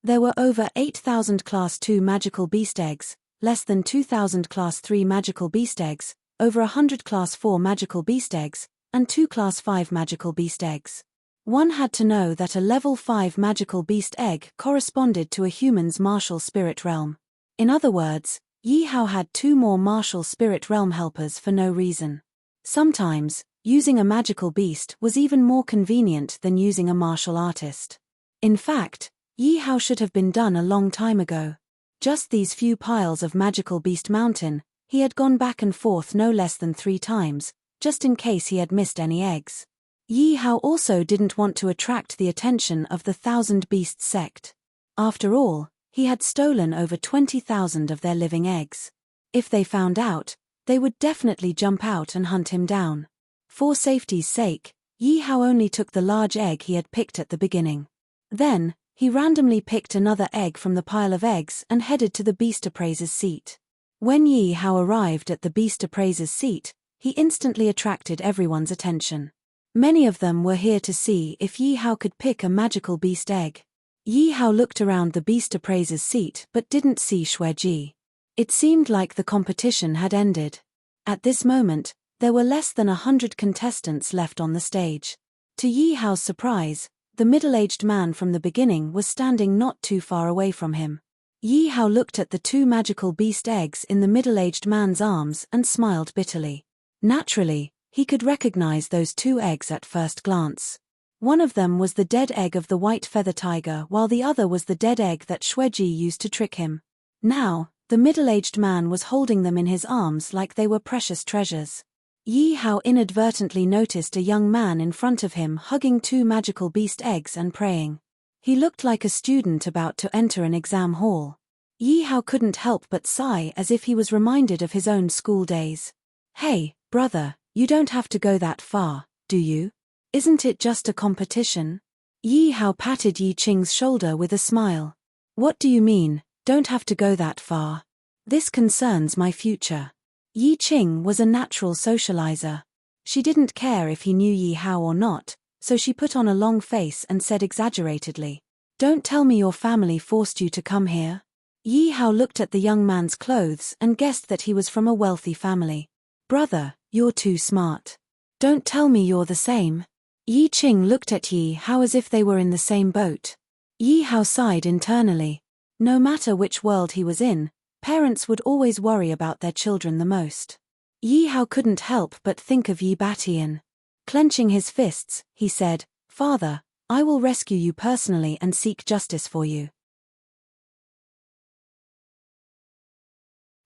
There were over 8,000 Class 2 magical beast eggs, less than 2,000 Class 3 magical beast eggs, over 100 Class 4 magical beast eggs, and 2 Class 5 magical beast eggs. One had to know that a level 5 magical beast egg corresponded to a human's martial spirit realm. In other words, Yi Hao had 2 more martial spirit realm helpers for no reason. Sometimes, using a magical beast was even more convenient than using a martial artist. In fact, Yi Hao should have been done a long time ago. Just these few piles of magical beast mountain, he had gone back and forth no less than 3 times, just in case he had missed any eggs. Yi Hao also didn't want to attract the attention of the Thousand Beasts sect. After all, he had stolen over 20,000 of their living eggs. If they found out, they would definitely jump out and hunt him down. For safety's sake, Yi Hao only took the large egg he had picked at the beginning. Then, he randomly picked another egg from the pile of eggs and headed to the beast appraiser's seat. When Yi Hao arrived at the beast appraiser's seat, he instantly attracted everyone's attention. Many of them were here to see if Yi Hao could pick a magical beast egg. Yi Hao looked around the beast appraiser's seat but didn't see Xueji. It seemed like the competition had ended. At this moment, there were less than 100 contestants left on the stage. To Yi Hao's surprise, the middle-aged man from the beginning was standing not too far away from him. Yi Hao looked at the 2 magical beast eggs in the middle-aged man's arms and smiled bitterly. Naturally, he could recognize those 2 eggs at first glance. One of them was the dead egg of the white feather tiger while the other was the dead egg that Xueji used to trick him. Now, the middle-aged man was holding them in his arms like they were precious treasures. Yi Hao inadvertently noticed a young man in front of him hugging 2 magical beast eggs and praying. He looked like a student about to enter an exam hall. Yi Hao couldn't help but sigh as if he was reminded of his own school days. "Hey, brother, You don't have to go that far, do you? Isn't it just a competition? Yi Hao patted Yi Qing's shoulder with a smile. What do you mean, don't have to go that far? This concerns my future. Yi Qing was a natural socializer. She didn't care if he knew Yi Hao or not, so she put on a long face and said exaggeratedly, "Don't tell me your family forced you to come here." Yi Hao looked at the young man's clothes and guessed that he was from a wealthy family. "Brother, you're too smart. Don't tell me you're the same." Yi Qing looked at Yi Hao as if they were in the same boat. Yi Hao sighed internally. No matter which world he was in, parents would always worry about their children the most. Yi Hao couldn't help but think of Yi Batian. Clenching his fists, he said, "Father, I will rescue you personally and seek justice for you.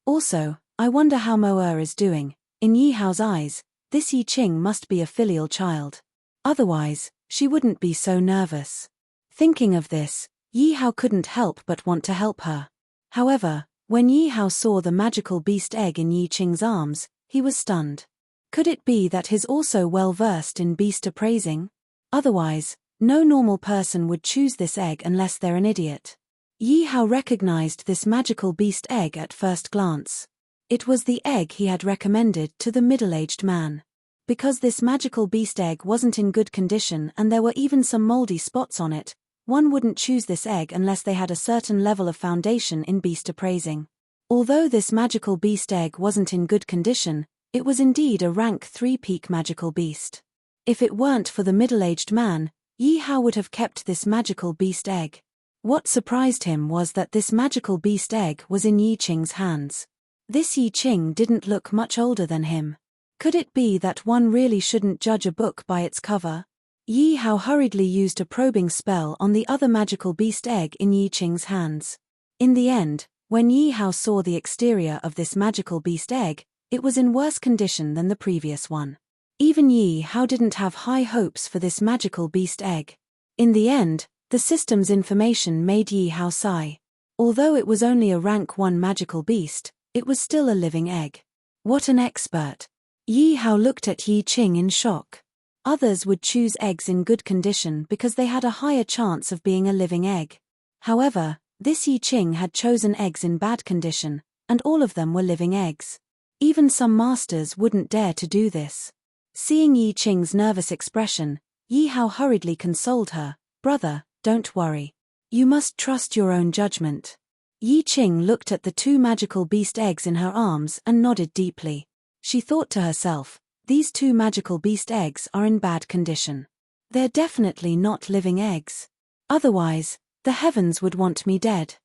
Also, I wonder how Mo is doing." In Yi Hao's eyes, this Yi Qing must be a filial child. Otherwise, she wouldn't be so nervous. Thinking of this, Yi Hao couldn't help but want to help her. However, when Yi Hao saw the magical beast egg in Yi Qing's arms, he was stunned. Could it be that he's also well versed in beast appraising? Otherwise, no normal person would choose this egg unless they're an idiot. Yi Hao recognized this magical beast egg at first glance. It was the egg he had recommended to the middle-aged man. Because this magical beast egg wasn't in good condition and there were even some moldy spots on it, one wouldn't choose this egg unless they had a certain level of foundation in beast appraising. Although this magical beast egg wasn't in good condition, it was indeed a rank 3 peak magical beast. If it weren't for the middle-aged man, Yi Hao would have kept this magical beast egg. What surprised him was that this magical beast egg was in Yi Qing's hands. This Yi Qing didn't look much older than him. Could it be that one really shouldn't judge a book by its cover? Yi Hao hurriedly used a probing spell on the other magical beast egg in Yi Qing's hands. In the end, when Yi Hao saw the exterior of this magical beast egg, it was in worse condition than the previous one. Even Yi Hao didn't have high hopes for this magical beast egg. In the end, the system's information made Yi Hao sigh. Although it was only a rank 1 magical beast, it was still a living egg. What an expert! Yi Hao looked at Yi Qing in shock. Others would choose eggs in good condition because they had a higher chance of being a living egg. However, this Yi Qing had chosen eggs in bad condition, and all of them were living eggs. Even some masters wouldn't dare to do this. Seeing Yi Qing's nervous expression, Yi Hao hurriedly consoled her, "Brother, don't worry. You must trust your own judgment." Yi Qing looked at the 2 magical beast eggs in her arms and nodded deeply. She thought to herself, these 2 magical beast eggs are in bad condition. They're definitely not living eggs. Otherwise, the heavens would want me dead.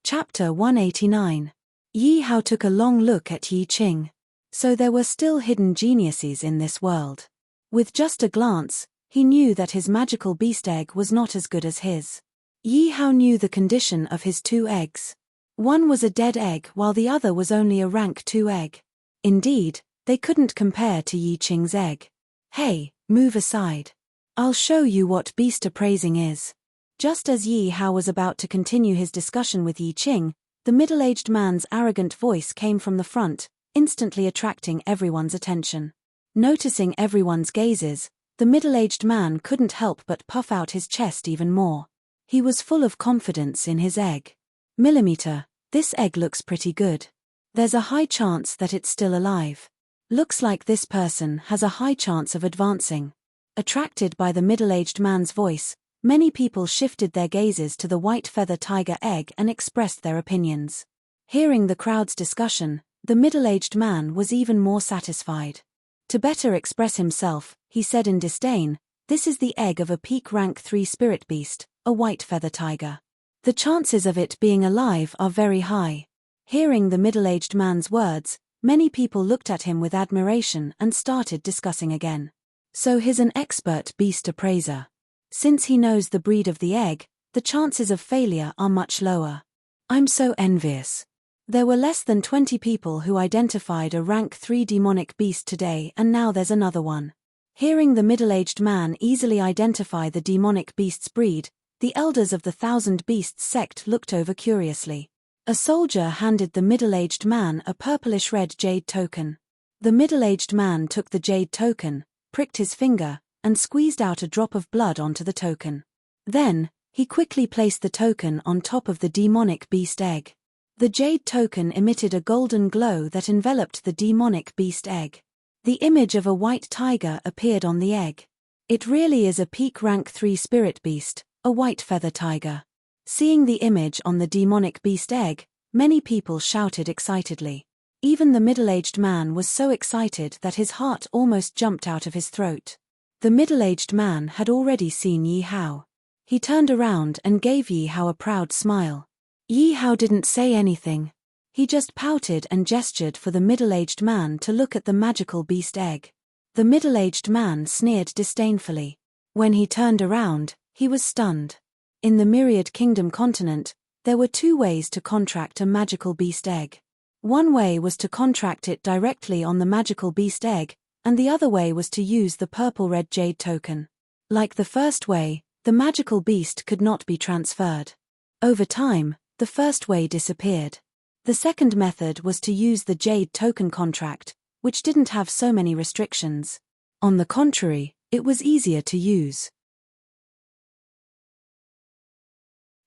Chapter 189. Yi Hao took a long look at Yi Qing. So there were still hidden geniuses in this world. With just a glance, he knew that his magical beast egg was not as good as his. Yi Hao knew the condition of his 2 eggs. One was a dead egg while the other was only a rank 2 egg. Indeed, they couldn't compare to Yi Qing's egg. "Hey, move aside. I'll show you what beast appraising is." Just as Yi Hao was about to continue his discussion with Yi Qing, the middle-aged man's arrogant voice came from the front, instantly attracting everyone's attention. Noticing everyone's gazes, the middle-aged man couldn't help but puff out his chest even more. He was full of confidence in his egg. "Millimeter, this egg looks pretty good. There's a high chance that it's still alive. Looks like this person has a high chance of advancing." Attracted by the middle-aged man's voice, many people shifted their gazes to the white feather tiger egg and expressed their opinions. Hearing the crowd's discussion, the middle-aged man was even more satisfied. To better express himself, he said in disdain, "This is the egg of a peak rank 3 spirit beast, a white feather tiger. The chances of it being alive are very high." Hearing the middle-aged man's words, many people looked at him with admiration and started discussing again. So he's an expert beast appraiser. Since he knows the breed of the egg, the chances of failure are much lower. I'm so envious. There were less than 20 people who identified a rank 3 demonic beast today, and now there's another one. Hearing the middle-aged man easily identify the demonic beast's breed, The elders of the Thousand Beasts sect looked over curiously. A soldier handed the middle-aged man a purplish-red jade token. The middle-aged man took the jade token, pricked his finger, and squeezed out a drop of blood onto the token. Then, he quickly placed the token on top of the demonic beast egg. The jade token emitted a golden glow that enveloped the demonic beast egg. The image of a white tiger appeared on the egg. It really is a peak rank 3 spirit beast, a white feather tiger. Seeing the image on the demonic beast egg, many people shouted excitedly. Even the middle-aged man was so excited that his heart almost jumped out of his throat. The middle-aged man had already seen Yi Hao. He turned around and gave Yi Hao a proud smile. Yi Hao didn't say anything. He just pouted and gestured for the middle-aged man to look at the magical beast egg. The middle-aged man sneered disdainfully. When he turned around, he was stunned. In the Myriad Kingdom continent, there were 2 ways to contract a magical beast egg. One way was to contract it directly on the magical beast egg, and the other way was to use the purple-red jade token. Like the first way, the magical beast could not be transferred. Over time, the first way disappeared. The second method was to use the jade token contract, which didn't have so many restrictions. On the contrary, it was easier to use.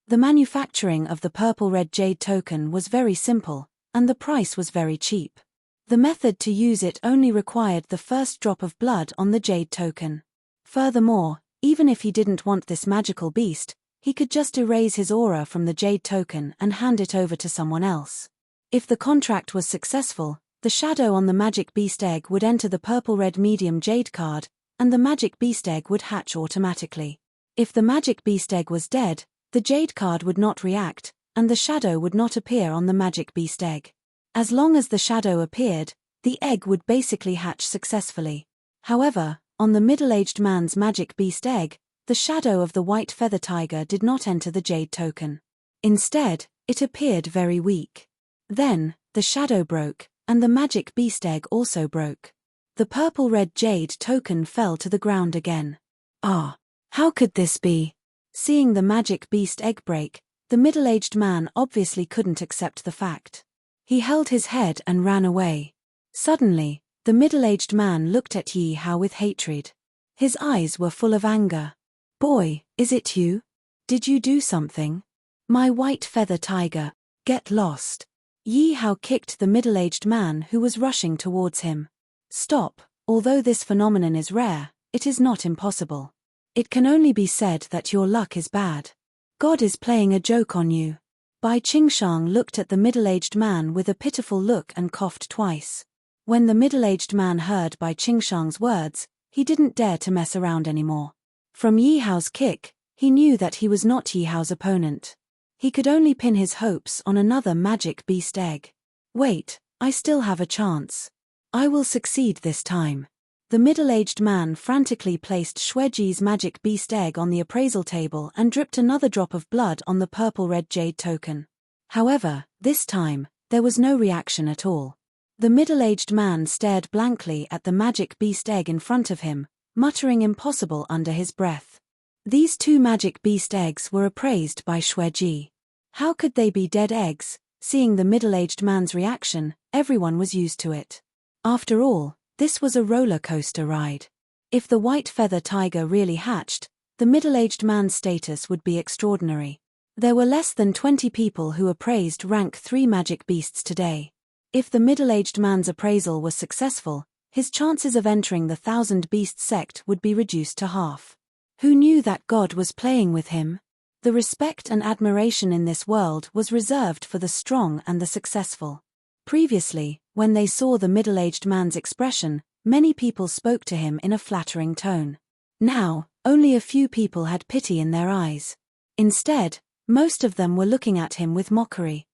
The manufacturing of the purple-red jade token was very simple, and the price was very cheap. The method to use it only required the first drop of blood on the jade token. Furthermore, even if he didn't want this magical beast, he could just erase his aura from the jade token and hand it over to someone else. If the contract was successful, the shadow on the magic beast egg would enter the purple-red medium jade card, and the magic beast egg would hatch automatically. If the magic beast egg was dead, the jade card would not react, and the shadow would not appear on the magic beast egg. As long as the shadow appeared, the egg would basically hatch successfully. However, on the middle-aged man's magic beast egg, the shadow of the white feather tiger did not enter the jade token. Instead, it appeared very weak. Then, the shadow broke, and the magic beast egg also broke. The purple-red jade token fell to the ground again. Ah! How could this be? Seeing the magic beast egg break, the middle-aged man obviously couldn't accept the fact. He held his head and ran away. Suddenly, the middle-aged man looked at Yi Hao with hatred. His eyes were full of anger. "Boy, is it you? Did you do something? My white feather tiger, get lost." Yi Hao kicked the middle-aged man who was rushing towards him. "Stop, although this phenomenon is rare, it is not impossible. It can only be said that your luck is bad. God is playing a joke on you." Bai Qingshang looked at the middle-aged man with a pitiful look and coughed twice. When the middle-aged man heard Bai Qingshang's words, he didn't dare to mess around anymore. From Yi Hao's kick, he knew that he was not Yi Hao's opponent. He could only pin his hopes on another magic beast egg. "Wait, I still have a chance. I will succeed this time." The middle-aged man frantically placed Xueji's magic beast egg on the appraisal table and dripped another drop of blood on the purple-red jade token. However, this time, there was no reaction at all. The middle-aged man stared blankly at the magic beast egg in front of him, muttering impossible under his breath. These 2 magic beast eggs were appraised by Xueji. How could they be dead eggs? Seeing the middle-aged man's reaction, everyone was used to it. After all, this was a roller coaster ride. If the white feather tiger really hatched, the middle-aged man's status would be extraordinary. There were less than 20 people who appraised rank 3 magic beasts today. If the middle-aged man's appraisal was successful, his chances of entering the Thousand Beasts sect would be reduced to half. Who knew that God was playing with him? The respect and admiration in this world was reserved for the strong and the successful. Previously, when they saw the middle-aged man's expression, many people spoke to him in a flattering tone. Now, only a few people had pity in their eyes. Instead, most of them were looking at him with mockery.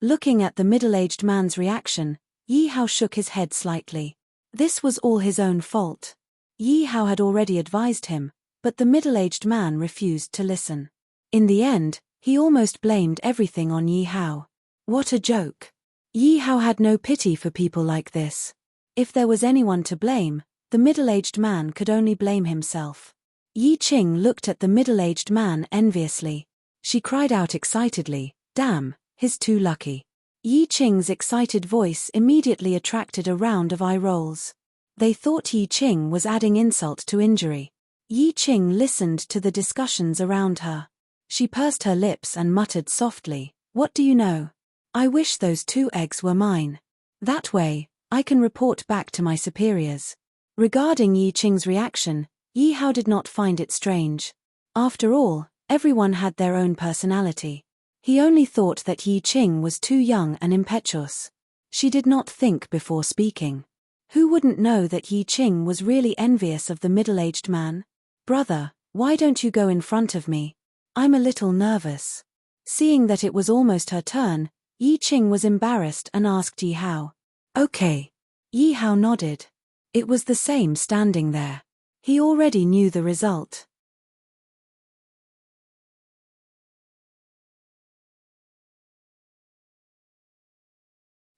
Looking at the middle-aged man's reaction, Yi Hao shook his head slightly. This was all his own fault. Yi Hao had already advised him, but the middle-aged man refused to listen. In the end, he almost blamed everything on Yi Hao. What a joke. Yi Hao had no pity for people like this. If there was anyone to blame, the The middle-aged man could only blame himself. Yi Qing looked at the middle-aged man enviously. She cried out excitedly, "Damn, he's too lucky." Yi Qing's excited voice immediately attracted a round of eye rolls. They thought Yi Qing was adding insult to injury. Yi Qing listened to the discussions around her. She pursed her lips and muttered softly, "What do you know? I wish those 2 eggs were mine. That way, I can report back to my superiors." Regarding Yi Qing's reaction, Yi Hao did not find it strange. After all, everyone had their own personality. He only thought that Yi Qing was too young and impetuous. She did not think before speaking. Who wouldn't know that Yi Qing was really envious of the middle-aged man? "Brother, why don't you go in front of me? I'm a little nervous." Seeing that it was almost her turn, Yi Qing was embarrassed and asked Yi Hao. "Okay." Yi Hao nodded. It was the same standing there. He already knew the result.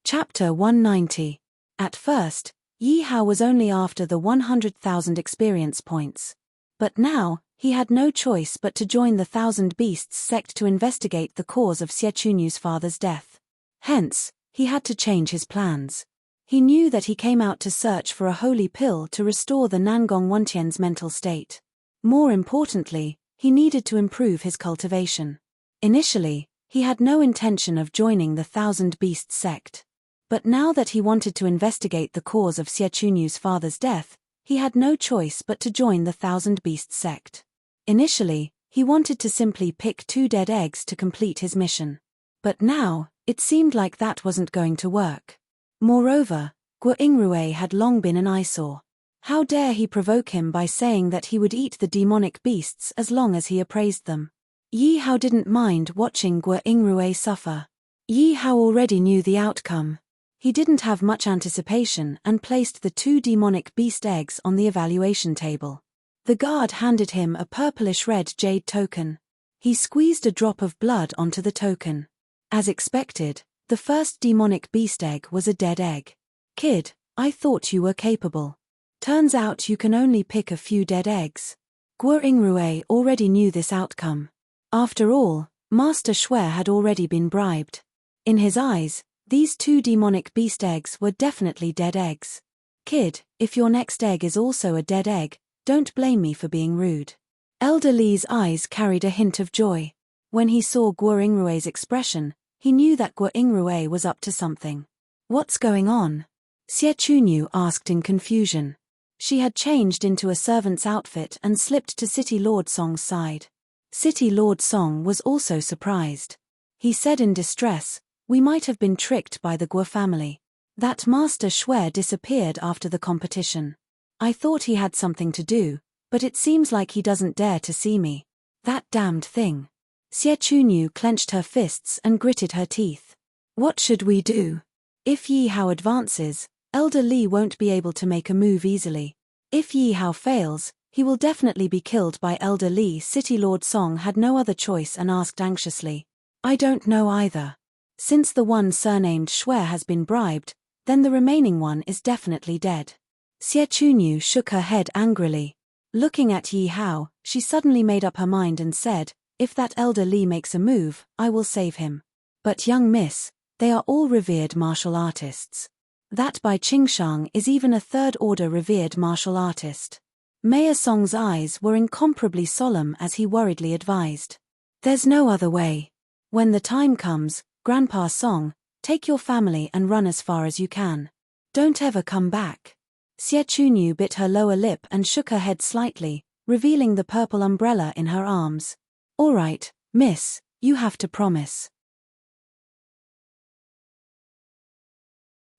Chapter 190. At first, Yi Hao was only after the 100,000 experience points. But now, he had no choice but to join the Thousand Beasts sect to investigate the cause of Xie Chunyu's father's death. Hence, he had to change his plans. He knew that he came out to search for a holy pill to restore the Nangong Wantian's mental state. More importantly, he needed to improve his cultivation. Initially, he had no intention of joining the Thousand Beasts sect. But now that he wanted to investigate the cause of Xie Chunyu's father's death, he had no choice but to join the Thousand Beasts sect. Initially, he wanted to simply pick 2 dead eggs to complete his mission. But now, it seemed like that wasn't going to work. Moreover, Guo Yingrui had long been an eyesore. How dare he provoke him by saying that he would eat the demonic beasts as long as he appraised them? Yi Hao didn't mind watching Guo Yingrui suffer. Yi Hao already knew the outcome. He didn't have much anticipation and placed the 2 demonic beast eggs on the evaluation table. The guard handed him a purplish-red jade token. He squeezed a drop of blood onto the token. As expected, the first demonic beast egg was a dead egg. "Kid, I thought you were capable. Turns out you can only pick a few dead eggs." Guo Yingrui already knew this outcome. After all, Master Xue had already been bribed. In his eyes, these 2 demonic beast eggs were definitely dead eggs. "Kid, if your next egg is also a dead egg, don't blame me for being rude." Elder Li's eyes carried a hint of joy. When he saw Guo Yingrui's expression, he knew that Guo Yingrui was up to something. "What's going on?" Xie Chunyu asked in confusion. She had changed into a servant's outfit and slipped to City Lord Song's side. City Lord Song was also surprised. He said in distress, "We might have been tricked by the Guo family. That Master Xue disappeared after the competition. I thought he had something to do, but it seems like he doesn't dare to see me. That damned thing." Xie Chunyu clenched her fists and gritted her teeth. "What should we do? If Yi Hao advances, Elder Li won't be able to make a move easily. If Yi Hao fails, he will definitely be killed by Elder Li." City Lord Song had no other choice and asked anxiously, "I don't know either. Since the one surnamed Xue has been bribed, then the remaining one is definitely dead." Xie Chunyu shook her head angrily. Looking at Yi Hao, she suddenly made up her mind and said, "If that Elder Li makes a move, I will save him. But young miss, they are all revered martial artists. That Bai Qingshang is even a 3rd-order revered martial artist." Mayor Song's eyes were incomparably solemn as he worriedly advised, "There's no other way. When the time comes, Grandpa Song, take your family and run as far as you can. Don't ever come back." Xie Chunyu bit her lower lip and shook her head slightly, revealing the purple umbrella in her arms. "All right, miss, you have to promise."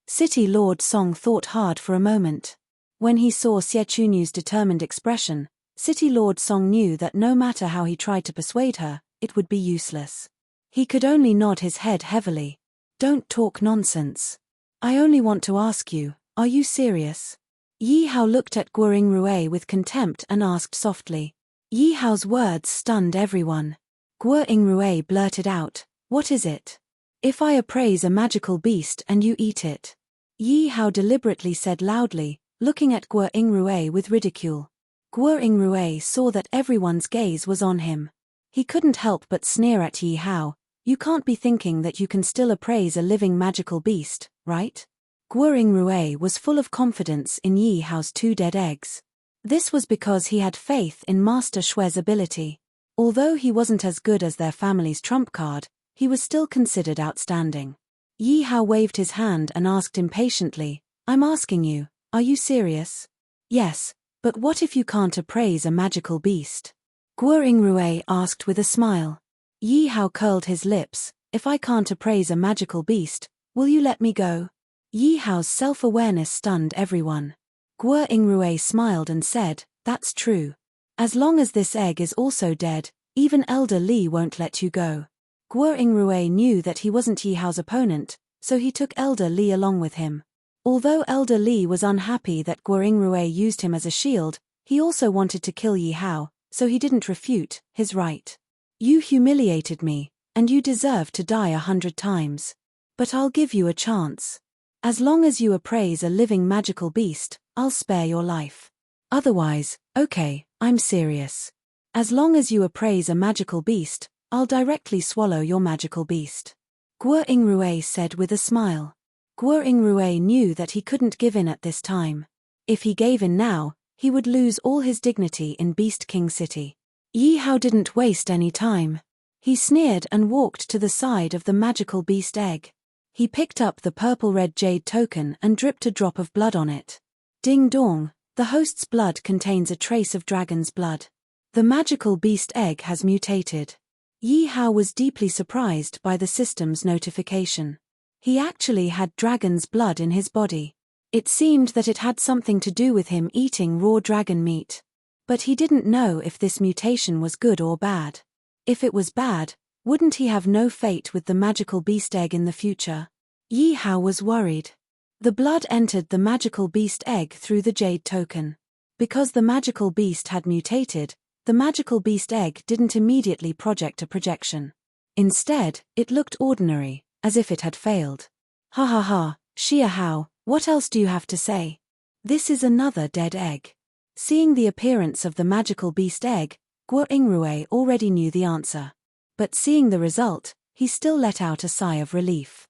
City Lord Song thought hard for a moment. When he saw Xie Chunyu's determined expression, City Lord Song knew that no matter how he tried to persuade her, it would be useless. He could only nod his head heavily. "Don't talk nonsense. I only want to ask you, are you serious?" Yi Hao looked at Guo Yingrui with contempt and asked softly. Yi Hao's words stunned everyone. Guo Yingrui blurted out, "What is it?" "If I appraise a magical beast and you eat it." Yi Hao deliberately said loudly, looking at Guo Yingrui with ridicule. Guo Yingrui saw that everyone's gaze was on him. He couldn't help but sneer at Yi Hao. You can't be thinking that you can still appraise a living magical beast, right? Guo Yingrui was full of confidence in Yi Hao's 2 dead eggs. This was because he had faith in Master Shui's ability. Although he wasn't as good as their family's trump card, he was still considered outstanding. Yi Hao waved his hand and asked impatiently, I'm asking you, are you serious? Yes, but what if you can't appraise a magical beast? Guo Yingrui asked with a smile. Yi Hao curled his lips, if I can't appraise a magical beast, will you let me go? Yi Hao's self-awareness stunned everyone. Guo Yingrui smiled and said, that's true. As long as this egg is also dead, even Elder Li won't let you go. Guo Yingrui knew that he wasn't Yi Hao's opponent, so he took Elder Li along with him. Although Elder Li was unhappy that Guo Yingrui used him as a shield, he also wanted to kill Yi Hao, so he didn't refute his right. You humiliated me, and you deserve to die 100 times. But I'll give you a chance. As long as you appraise a living magical beast, I'll spare your life. Otherwise, okay, I'm serious. As long as you appraise a magical beast, I'll directly swallow your magical beast. Guo Yingrui said with a smile. Guo Yingrui knew that he couldn't give in at this time. If he gave in now, he would lose all his dignity in Beast King City. Yi Hao didn't waste any time. He sneered and walked to the side of the magical beast egg. He picked up the purple-red jade token and dripped a drop of blood on it. Ding dong, the host's blood contains a trace of dragon's blood. The magical beast egg has mutated. Yi Hao was deeply surprised by the system's notification. He actually had dragon's blood in his body. It seemed that it had something to do with him eating raw dragon meat. But he didn't know if this mutation was good or bad. If it was bad, wouldn't he have no fate with the magical beast egg in the future? Yi Hao was worried. The blood entered the magical beast egg through the jade token. Because the magical beast had mutated, the magical beast egg didn't immediately project a projection. Instead, it looked ordinary, as if it had failed. Ha ha ha, Xia Hao, what else do you have to say? This is another dead egg. Seeing the appearance of the magical beast egg, Guo Yingrui already knew the answer. But seeing the result, he still let out a sigh of relief.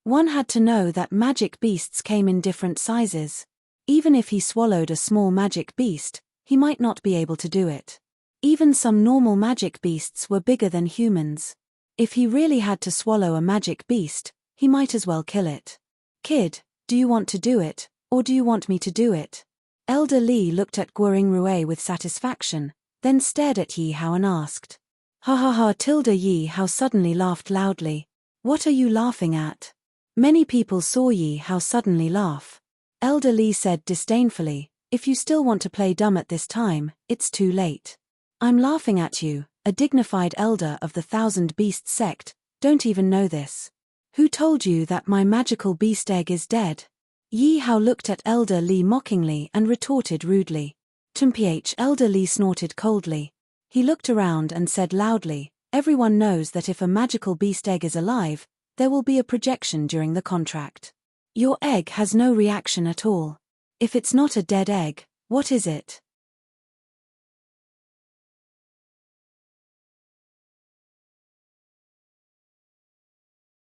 One had to know that magic beasts came in different sizes. Even if he swallowed a small magic beast, he might not be able to do it. Even some normal magic beasts were bigger than humans. If he really had to swallow a magic beast, he might as well kill it. Kid, do you want to do it, or do you want me to do it? Elder Li looked at Guo Yingrui with satisfaction, then stared at Yi Hao and asked. Ha ha ha! Yi Hao suddenly laughed loudly. What are you laughing at? Many people saw Yi Hao suddenly laugh. Elder Li said disdainfully, if you still want to play dumb at this time, it's too late. I'm laughing at you, a dignified elder of the Thousand Beasts sect, don't even know this. Who told you that my magical beast egg is dead? Yi Hao looked at Elder Li mockingly and retorted rudely. Tumph! Elder Li snorted coldly. He looked around and said loudly, everyone knows that if a magical beast egg is alive, there will be a projection during the contract. Your egg has no reaction at all. If it's not a dead egg, what is it?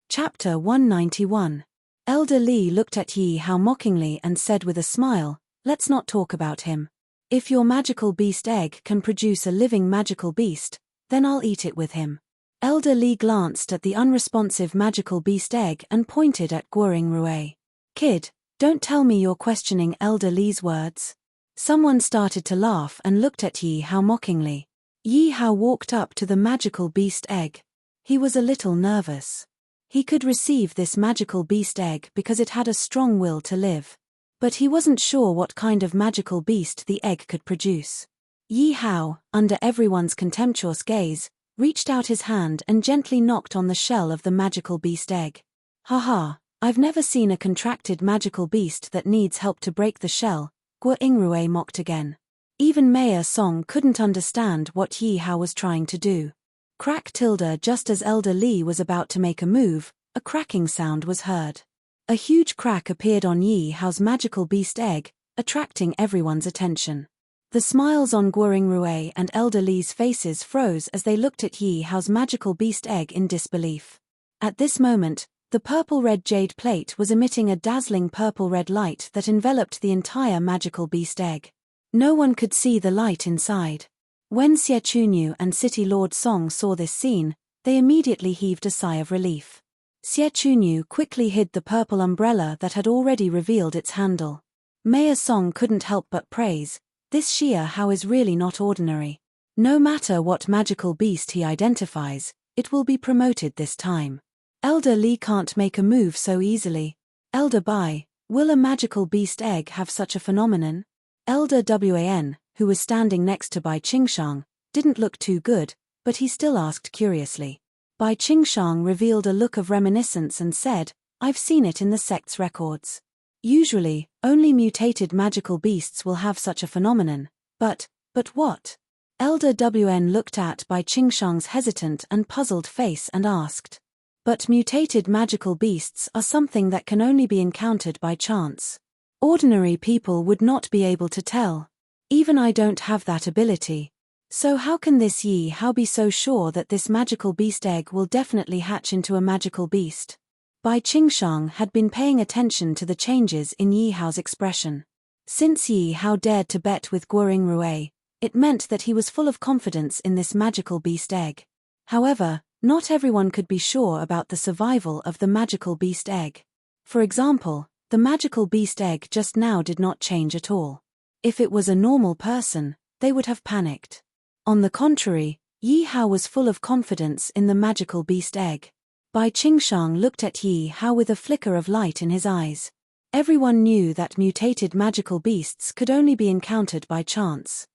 Chapter 191. Elder Li looked at Yi Hao mockingly and said with a smile, let's not talk about him. If your magical beast egg can produce a living magical beast, then I'll eat it with him. Elder Li glanced at the unresponsive magical beast egg and pointed at Guo Yingrui. Kid, don't tell me you're questioning Elder Li's words. Someone started to laugh and looked at Yi Hao mockingly. Yi Hao walked up to the magical beast egg. He was a little nervous. He could receive this magical beast egg because it had a strong will to live. But he wasn't sure what kind of magical beast the egg could produce. Yi Hao, under everyone's contemptuous gaze, reached out his hand and gently knocked on the shell of the magical beast egg. Haha, I've never seen a contracted magical beast that needs help to break the shell, Guo Yingrui mocked again. Even Maya Song couldn't understand what Yi Hao was trying to do. Crack tilde just as Elder Li was about to make a move, a cracking sound was heard. A huge crack appeared on Yi Hao's magical beast egg, attracting everyone's attention. The smiles on Guoring Rue and Elder Li's faces froze as they looked at Yi Hao's magical beast egg in disbelief. At this moment, the purple-red jade plate was emitting a dazzling purple-red light that enveloped the entire magical beast egg. No one could see the light inside. When Xie Chunyu and City Lord Song saw this scene, they immediately heaved a sigh of relief. Xie Chunyu quickly hid the purple umbrella that had already revealed its handle. Mayor Song couldn't help but praise, "This Xie Hao is really not ordinary. No matter what magical beast he identifies, it will be promoted this time. Elder Li can't make a move so easily. Elder Bai, will a magical beast egg have such a phenomenon?" Elder Wan, who was standing next to Bai Qingshang, didn't look too good, but he still asked curiously. Bai Qingshang revealed a look of reminiscence and said, "I've seen it in the sect's records. Usually, only mutated magical beasts will have such a phenomenon, but what?" Elder Wan looked at Bai Qingshang's hesitant and puzzled face and asked. "But mutated magical beasts are something that can only be encountered by chance. Ordinary people would not be able to tell. Even I don't have that ability. So how can this Yi Hao be so sure that this magical beast egg will definitely hatch into a magical beast?" Bai Qingshang had been paying attention to the changes in Yi Hao's expression. Since Yi Hao dared to bet with Guoring Rue, it meant that he was full of confidence in this magical beast egg. However, not everyone could be sure about the survival of the magical beast egg. For example, the magical beast egg just now did not change at all. If it was a normal person, they would have panicked. On the contrary, Yi Hao was full of confidence in the magical beast egg. Bai Qingshang looked at Yi Hao with a flicker of light in his eyes. Everyone knew that mutated magical beasts could only be encountered by chance.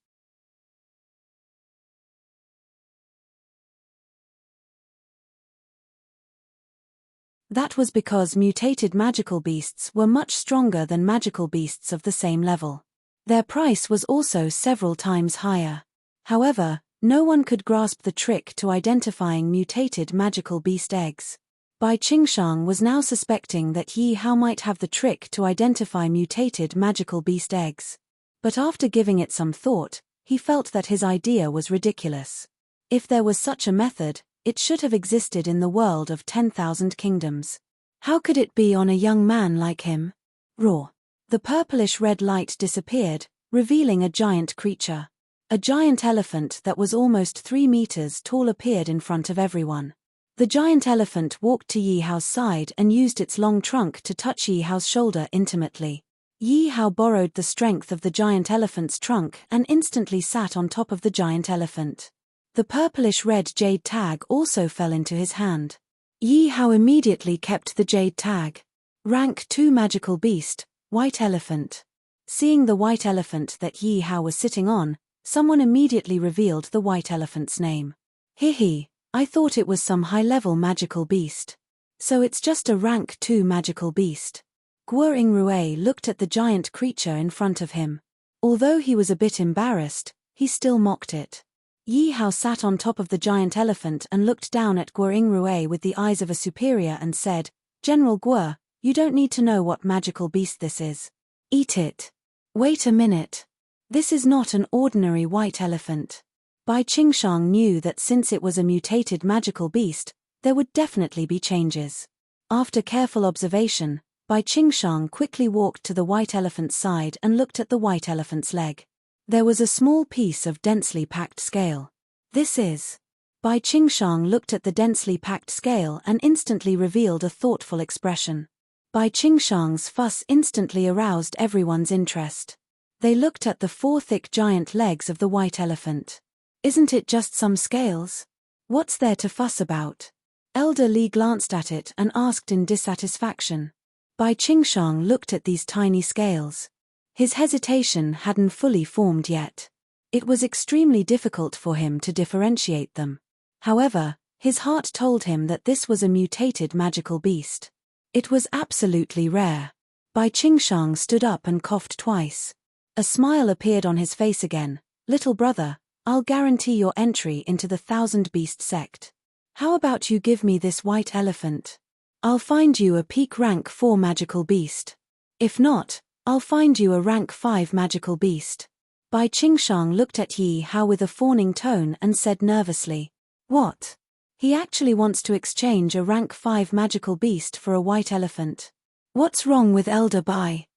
That was because mutated magical beasts were much stronger than magical beasts of the same level. Their price was also several times higher. However, no one could grasp the trick to identifying mutated magical beast eggs. Bai Qingshang was now suspecting that Yi Hao might have the trick to identify mutated magical beast eggs. But after giving it some thought, he felt that his idea was ridiculous. If there was such a method, it should have existed in the world of 10,000 kingdoms. How could it be on a young man like him? Roar. The purplish-red light disappeared, revealing a giant creature. A giant elephant that was almost 3 meters tall appeared in front of everyone. The giant elephant walked to Yi Hao's side and used its long trunk to touch Yi Hao's shoulder intimately. Yi Hao borrowed the strength of the giant elephant's trunk and instantly sat on top of the giant elephant. The purplish-red jade tag also fell into his hand. Yi Hao immediately kept the jade tag. Rank 2 magical beast, white elephant. Seeing the white elephant that Yi Hao was sitting on, someone immediately revealed the white elephant's name. "Hihi, I thought it was some high-level magical beast. So it's just a rank 2 magical beast." Guoring Rue looked at the giant creature in front of him. Although he was a bit embarrassed, he still mocked it. Yi Hao sat on top of the giant elephant and looked down at Guoring Rue with the eyes of a superior and said, "General Guo, you don't need to know what magical beast this is. Eat it." "Wait a minute. This is not an ordinary white elephant." Bai Qingshang knew that since it was a mutated magical beast, there would definitely be changes. After careful observation, Bai Qingshang quickly walked to the white elephant's side and looked at the white elephant's leg. There was a small piece of densely packed scale. "This is..." Bai Qingshang looked at the densely packed scale and instantly revealed a thoughtful expression. Bai Qingshang's fuss instantly aroused everyone's interest. They looked at the 4 thick giant legs of the white elephant. "Isn't it just some scales? What's there to fuss about?" Elder Li glanced at it and asked in dissatisfaction. Bai Qingshang looked at these tiny scales. His hesitation hadn't fully formed yet. It was extremely difficult for him to differentiate them. However, his heart told him that this was a mutated magical beast. It was absolutely rare. Bai Qingshang stood up and coughed twice. A smile appeared on his face again. "Little brother, I'll guarantee your entry into the 1,000 Beast sect. How about you give me this white elephant?" I'll find you a peak rank 4 magical beast. If not, I'll find you a rank 5 magical beast. Bai Qingshang looked at Yi Hao with a fawning tone and said nervously, "What? He actually wants to exchange a rank 5 magical beast for a white elephant. What's wrong with Elder Bai?"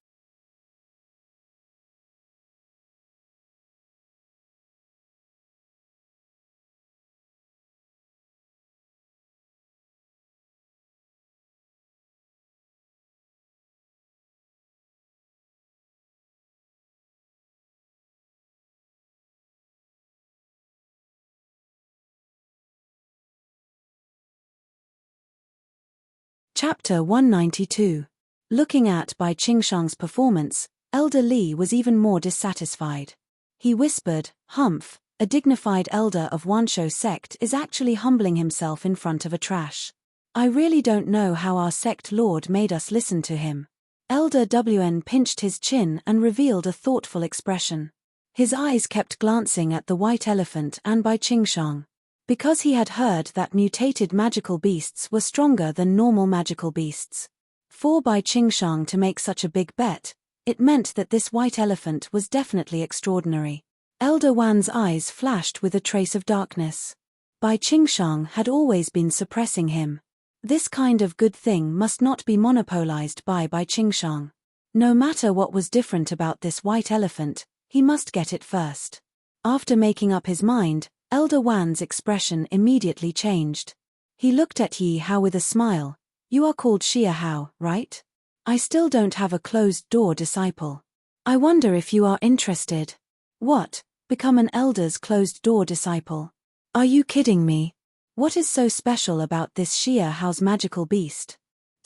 Chapter 192. Looking at Bai Qingshang's performance, Elder Li was even more dissatisfied. He whispered, "Humph, a dignified elder of Wanshou sect is actually humbling himself in front of a trash. I really don't know how our sect lord made us listen to him." Elder WN pinched his chin and revealed a thoughtful expression. His eyes kept glancing at the white elephant and Bai Qingshang. Because he had heard that mutated magical beasts were stronger than normal magical beasts. For Bai Qingshang to make such a big bet, it meant that this white elephant was definitely extraordinary. Elder Wan's eyes flashed with a trace of darkness. Bai Qingshang had always been suppressing him. This kind of good thing must not be monopolized by Bai Qingshang. No matter what was different about this white elephant, he must get it first. After making up his mind, Elder Wan's expression immediately changed. He looked at Yi Hao with a smile. "You are called Xia Hao, right? I still don't have a closed-door disciple. I wonder if you are interested." "What? Become an elder's closed-door disciple? Are you kidding me? What is so special about this Xia Hao's magical beast?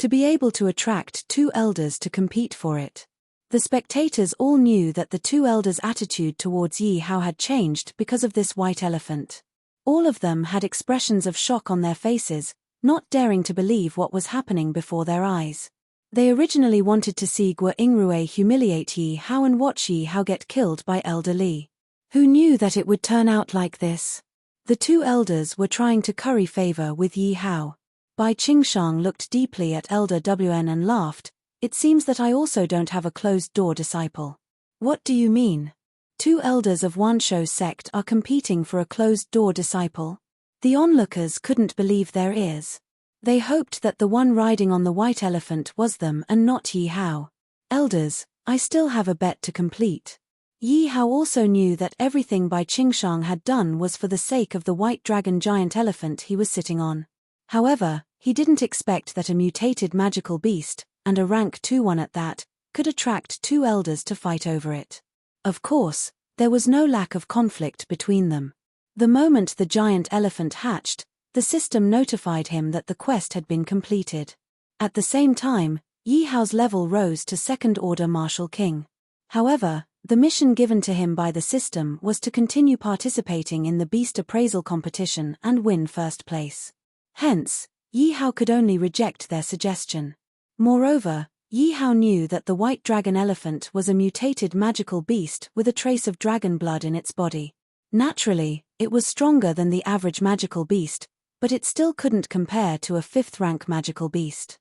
To be able to attract 2 elders to compete for it." The spectators all knew that the 2 elders' attitude towards Yi Hao had changed because of this white elephant. All of them had expressions of shock on their faces, not daring to believe what was happening before their eyes. They originally wanted to see Guo Yingrui humiliate Yi Hao and watch Yi Hao get killed by Elder Li. Who knew that it would turn out like this? The 2 elders were trying to curry favor with Yi Hao. Bai Qingshang looked deeply at Elder WN and laughed. "It seems that I also don't have a closed-door disciple." "What do you mean? 2 elders of Wanshou sect are competing for a closed-door disciple?" The onlookers couldn't believe their ears. They hoped that the one riding on the white elephant was them and not Yi Hao. "Elders, I still have a bet to complete." Yi Hao also knew that everything Bai Qingshang had done was for the sake of the white dragon giant elephant he was sitting on. However, he didn't expect that a mutated magical beast, and a rank 2 one at that, could attract 2 elders to fight over it. Of course, there was no lack of conflict between them. The moment the giant elephant hatched, the system notified him that the quest had been completed. At the same time, Yi Hao's level rose to 2nd Order Martial King. However, the mission given to him by the system was to continue participating in the beast appraisal competition and win 1st place. Hence, Yi Hao could only reject their suggestion. Moreover, Yi Hao knew that the white dragon elephant was a mutated magical beast with a trace of dragon blood in its body. Naturally, it was stronger than the average magical beast, but it still couldn't compare to a 5th rank magical beast.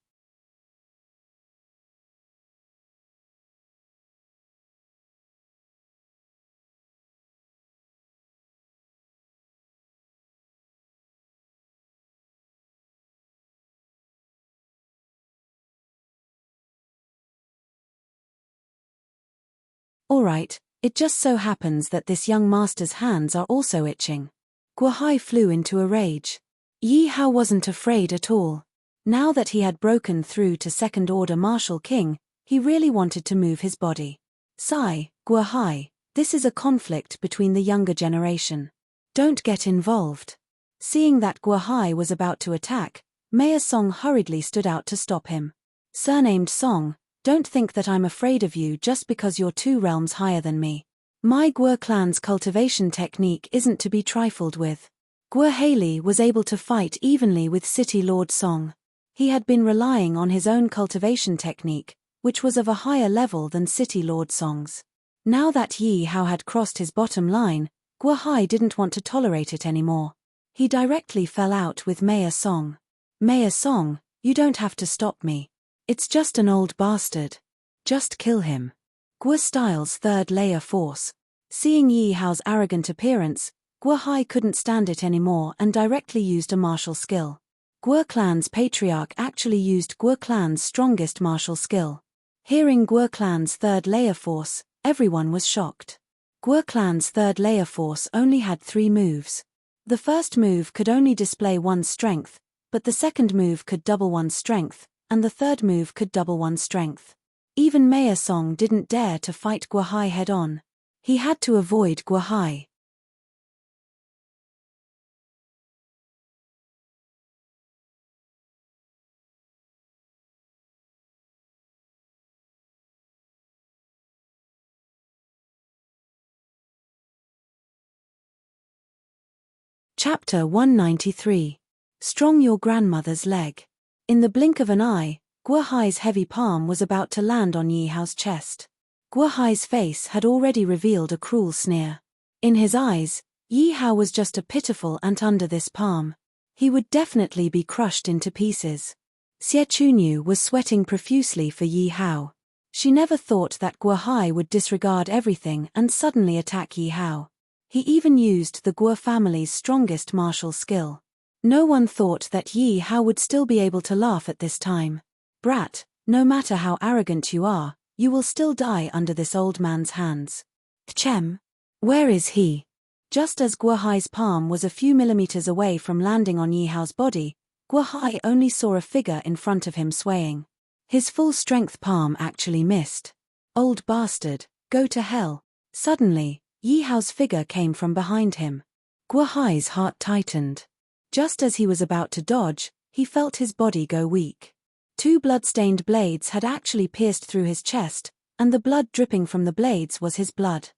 Alright, it just so happens that this young master's hands are also itching. Guo Hai flew into a rage. Yi Hao wasn't afraid at all. Now that he had broken through to 2nd Order Martial King, he really wanted to move his body. "Sigh, Guo Hai, this is a conflict between the younger generation. Don't get involved." Seeing that Guo Hai was about to attack, Mayor Song hurriedly stood out to stop him. "Surnamed Song, don't think that I'm afraid of you just because you're 2 realms higher than me. My Guo clan's cultivation technique isn't to be trifled with." Guo Haley was able to fight evenly with City Lord Song. He had been relying on his own cultivation technique, which was of a higher level than City Lord Song's. Now that Yi Hao had crossed his bottom line, Guo Hai didn't want to tolerate it anymore. He directly fell out with Mayor Song. "Mayor Song, You don't have to stop me. It's just an old bastard. Just kill him. Guo Styles' third layer force. Seeing Yi Hao's arrogant appearance, Guo Hai couldn't stand it anymore and directly used a martial skill. Guo clan's patriarch actually used Guo clan's strongest martial skill. Hearing Guo clan's third layer force, everyone was shocked. Guo clan's third layer force only had 3 moves. The first move could only display one's strength, but the second move could double one's strength, and the third move could double one's strength. Even Maya Song didn't dare to fight Guo Hai head-on. He had to avoid Guo Hai. Chapter 193. Strong your grandmother's leg. In the blink of an eye, Guo Hai's heavy palm was about to land on Yi Hao's chest. Guo Hai's face had already revealed a cruel sneer. In his eyes, Yi Hao was just a pitiful ant under this palm. He would definitely be crushed into pieces. Xie Chunyu was sweating profusely for Yi Hao. She never thought that Guo Hai would disregard everything and suddenly attack Yi Hao. He even used the Guo family's strongest martial skill. No one thought that Yi Hao would still be able to laugh at this time. Brat, no matter how arrogant you are, you will still die under this old man's hands. Chem? Where is he? Just as Guo Hai's palm was a few millimeters away from landing on Yi Hao's body, Guo Hai only saw a figure in front of him swaying. His full-strength palm actually missed. Old bastard, go to hell. Suddenly, Yi Hao's figure came from behind him. Guo Hai's heart tightened. Just as he was about to dodge, he felt his body go weak. 2 blood-stained blades had actually pierced through his chest, and the blood dripping from the blades was his blood.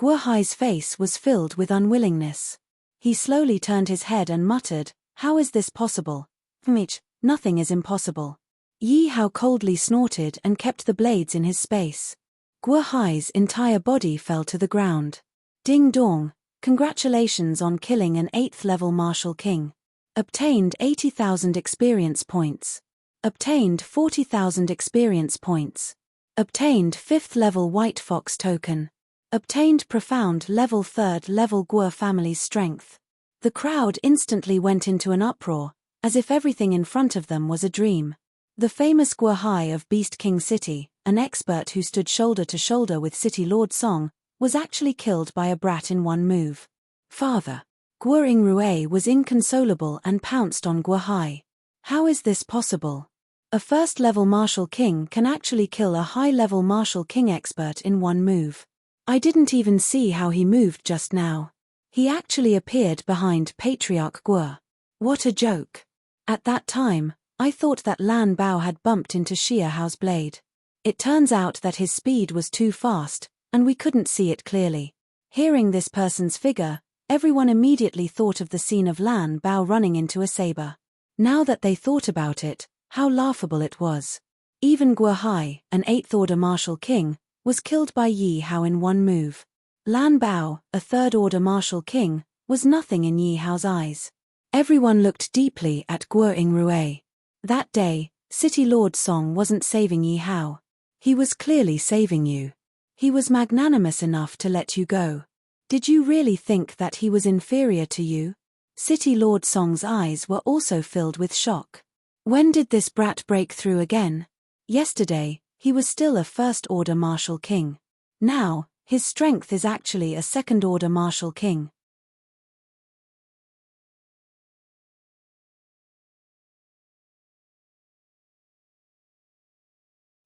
Guo Hai's face was filled with unwillingness. He slowly turned his head and muttered, "How is this possible? Mich, nothing is impossible." Yi Hao coldly snorted and kept the blades in his space. Guo Hai's entire body fell to the ground. Ding dong, congratulations on killing an 8th level martial king. Obtained 80,000 experience points. Obtained 40,000 experience points. Obtained 5th level White Fox token. Obtained profound level 3rd level Guo family's strength. The crowd instantly went into an uproar, as if everything in front of them was a dream. The famous Guo Hai of Beast King City, an expert who stood shoulder to shoulder with City Lord Song, was actually killed by a brat in one move. Father. Guo Yingrui was inconsolable and pounced on Guo Hai. How is this possible? A first-level martial king can actually kill a high-level martial king expert in one move. I didn't even see how he moved just now. He actually appeared behind Patriarch Guo. What a joke. At that time, I thought that Lan Bao had bumped into Xie Hao's blade. It turns out that his speed was too fast, and we couldn't see it clearly. Hearing this person's figure, everyone immediately thought of the scene of Lan Bao running into a saber. Now that they thought about it, how laughable it was. Even Guo Hai, an 8th-order martial king, was killed by Yi Hao in one move. Lan Bao, a 3rd-order martial king, was nothing in Yi Hao's eyes. Everyone looked deeply at Guo Yingrui. That day, City Lord Song wasn't saving Yi Hao. He was clearly saving you. He was magnanimous enough to let you go. Did you really think that he was inferior to you? City Lord Song's eyes were also filled with shock. When did this brat break through again? Yesterday, he was still a 1st-order martial king. Now, his strength is actually a 2nd-order martial king.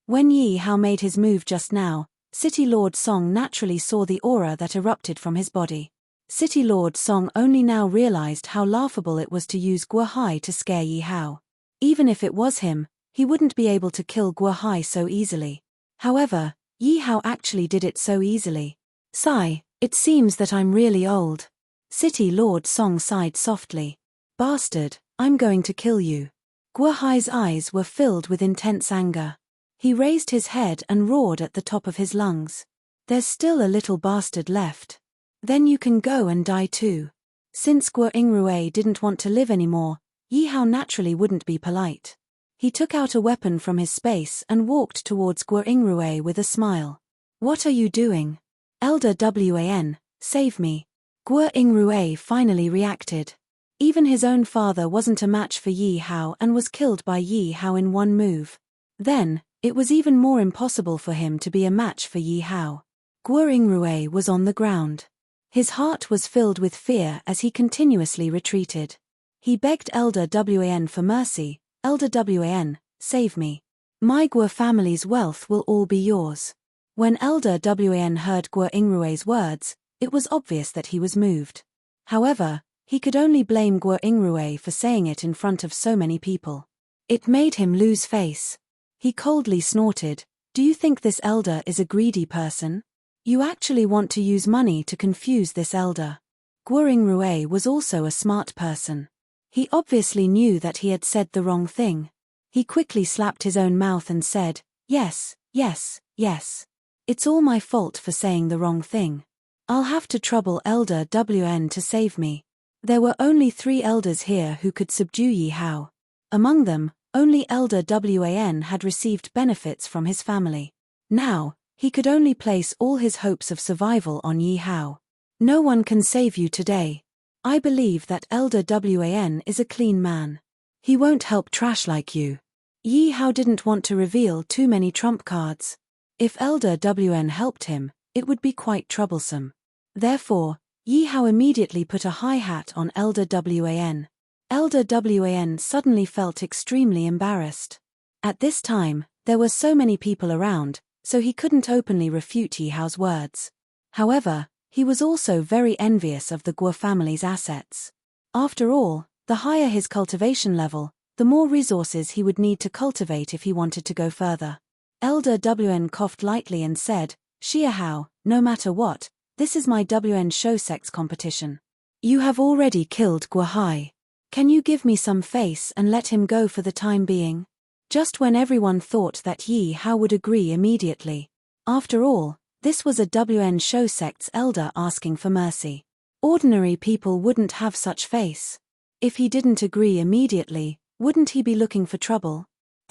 When Yi Hao made his move just now, City Lord Song naturally saw the aura that erupted from his body. City Lord Song only now realized how laughable it was to use Guo Hai to scare Yi Hao. Even if it was him, he wouldn't be able to kill Guo Hai so easily. However, Yi Hao actually did it so easily. Sigh, it seems that I'm really old. City Lord Song sighed softly. Bastard, I'm going to kill you. Guo Hai's eyes were filled with intense anger. He raised his head and roared at the top of his lungs. There's still a little bastard left. Then you can go and die too. Since Guo Yingrui didn't want to live anymore, Yi Hao naturally wouldn't be polite. He took out a weapon from his space and walked towards Guo Yingrui with a smile. What are you doing? Elder Wan, save me. Guo Yingrui finally reacted. Even his own father wasn't a match for Yi Hao and was killed by Yi Hao in one move. Then, it was even more impossible for him to be a match for Yi Hao. Guo Yingrui was on the ground. His heart was filled with fear as he continuously retreated. He begged Elder Wan for mercy. Elder Wan, save me. My Guo family's wealth will all be yours. When Elder Wan heard Guo Yingrui's words, it was obvious that he was moved. However, he could only blame Guo Yingrui for saying it in front of so many people. It made him lose face. He coldly snorted, "Do you think this elder is a greedy person? You actually want to use money to confuse this elder." Guo Yingrui was also a smart person. He obviously knew that he had said the wrong thing. He quickly slapped his own mouth and said, "Yes, yes, yes. It's all my fault for saying the wrong thing. I'll have to trouble Elder Wan to save me." There were only 3 elders here who could subdue Yi Hao. Among them, only Elder Wan had received benefits from his family. Now, he could only place all his hopes of survival on Yi Hao. No one can save you today. I believe that Elder Wan is a clean man. He won't help trash like you. Yi Hao didn't want to reveal too many trump cards. If Elder Wan helped him, it would be quite troublesome. Therefore, Yi Hao immediately put a high hat on Elder Wan. Elder Wan suddenly felt extremely embarrassed. At this time, there were so many people around, so he couldn't openly refute Yi Hao's words. However, he was also very envious of the Guo family's assets. After all, the higher his cultivation level, the more resources he would need to cultivate if he wanted to go further. Elder Wan coughed lightly and said, "Xia Hao, no matter what, this is my Wan Shousex competition. You have already killed Guo Hai. Can you give me some face and let him go for the time being?" Just when everyone thought that Yi Hao would agree immediately. After all, this was a Wan Shousect's elder asking for mercy. Ordinary people wouldn't have such face. If he didn't agree immediately, wouldn't he be looking for trouble?